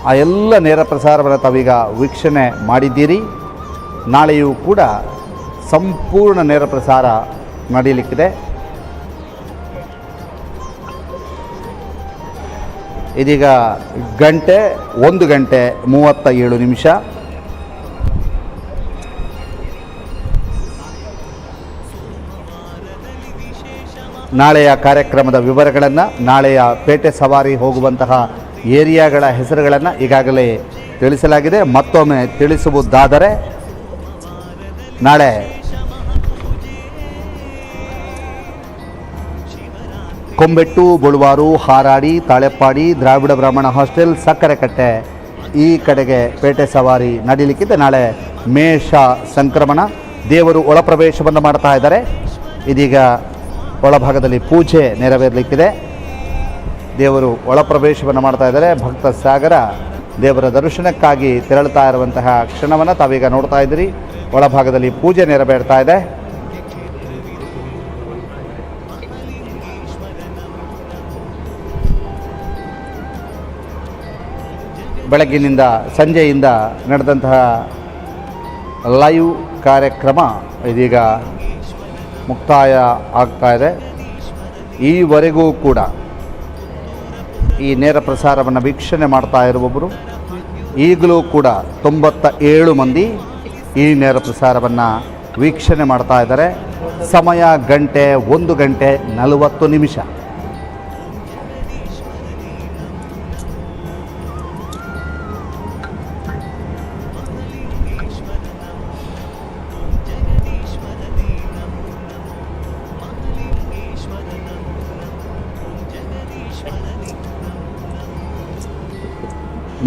ಆ ಎಲ್ಲ ನೇರ ಪ್ರಸಾರವನ್ನು ತಾವೀಗ ವೀಕ್ಷಣೆ ಮಾಡಿದ್ದೀರಿ. ನಾಳೆಯೂ ಕೂಡ ಸಂಪೂರ್ಣ ನೇರ ಪ್ರಸಾರ ನಡೆಯಲಿಕ್ಕಿದೆ. ಇದೀಗ 1:37. ನಾಳೆಯ ಕಾರ್ಯಕ್ರಮದ ವಿವರಗಳನ್ನು, ನಾಳೆಯ ಪೇಟೆ ಸವಾರಿ ಹೋಗುವಂತಹ ಏರಿಯಾಗಳ ಹೆಸರುಗಳನ್ನು ಈಗಾಗಲೇ ತಿಳಿಸಲಾಗಿದೆ. ಮತ್ತೊಮ್ಮೆ ತಿಳಿಸುವುದಾದರೆ ನಾಳೆ ಕೊಂಬೆಟ್ಟು, ಬುಳುವಾರು, ಹಾರಾಡಿ, ತಾಳೆಪ್ಪಾಡಿ, ದ್ರಾವಿಡ ಬ್ರಾಹ್ಮಣ ಹಾಸ್ಟೆಲ್, ಸಕ್ಕರೆಕಟ್ಟೆ ಈ ಕಡೆಗೆ ಪೇಟೆ ಸವಾರಿ ನಡೀಲಿಕ್ಕಿದೆ. ನಾಳೆ ಮೇಷ ಸಂಕ್ರಮಣ. ದೇವರು ಒಳಪ್ರವೇಶವನ್ನು ಮಾಡ್ತಾ ಇದ್ದಾರೆ. ಇದೀಗ ಒಳಭಾಗದಲ್ಲಿ ಪೂಜೆ ನೆರವೇರಲಿಕ್ಕಿದೆ. ದೇವರು ಒಳಪ್ರವೇಶವನ್ನು ಮಾಡ್ತಾ ಇದ್ದಾರೆ. ಭಕ್ತ ಸಾಗರ ದೇವರ ದರ್ಶನಕ್ಕಾಗಿ ತೆರಳುತ್ತಾ ಇರುವಂತಹ ಕ್ಷಣವನ್ನು ತಾವೀಗ ನೋಡ್ತಾ ಇದ್ದೀರಿ. ಒಳಭಾಗದಲ್ಲಿ ಪೂಜೆ ನೆರವೇರ್ತಾ ಇದೆ. ಬೆಳಗ್ಗಿನಿಂದ ಸಂಜೆಯಿಂದ ನಡೆದಂತಹ ಲೈವ್ ಕಾರ್ಯಕ್ರಮ ಇದೀಗ ಮುಕ್ತಾಯ ಆಗ್ತಾ ಇದೆ. ಈವರೆಗೂ ಕೂಡ ಈ ನೇರ ಪ್ರಸಾರವನ್ನು ವೀಕ್ಷಣೆ ಮಾಡ್ತಾ ಇರುವವರು ಈಗಲೂ ಕೂಡ 97 ಮಂದಿ ಈ ನೇರ ಪ್ರಸಾರವನ್ನು ವೀಕ್ಷಣೆ ಮಾಡ್ತಾ ಇದ್ದಾರೆ. ಸಮಯ 1 ಗಂಟೆ 40 ನಿಮಿಷ.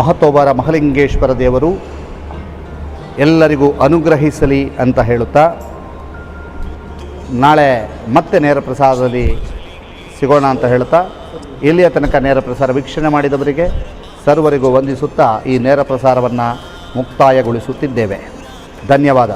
ಮಹತೋಬಾರ ಮಹಲಿಂಗೇಶ್ವರ ದೇವರು ಎಲ್ಲರಿಗೂ ಅನುಗ್ರಹಿಸಲಿ ಅಂತ ಹೇಳುತ್ತಾ, ನಾಳೆ ಮತ್ತೆ ನೇರ ಪ್ರಸಾರದಲ್ಲಿ ಸಿಗೋಣ ಅಂತ ಹೇಳ್ತಾ, ಇಲ್ಲಿಯ ತನಕ ನೇರ ಪ್ರಸಾರ ವೀಕ್ಷಣೆ ಮಾಡಿದವರಿಗೆ ಸರ್ವರಿಗೂ ವಂದಿಸುತ್ತಾ ಈ ನೇರ ಪ್ರಸಾರವನ್ನು ಮುಕ್ತಾಯಗೊಳಿಸುತ್ತಿದ್ದೇವೆ. ಧನ್ಯವಾದ.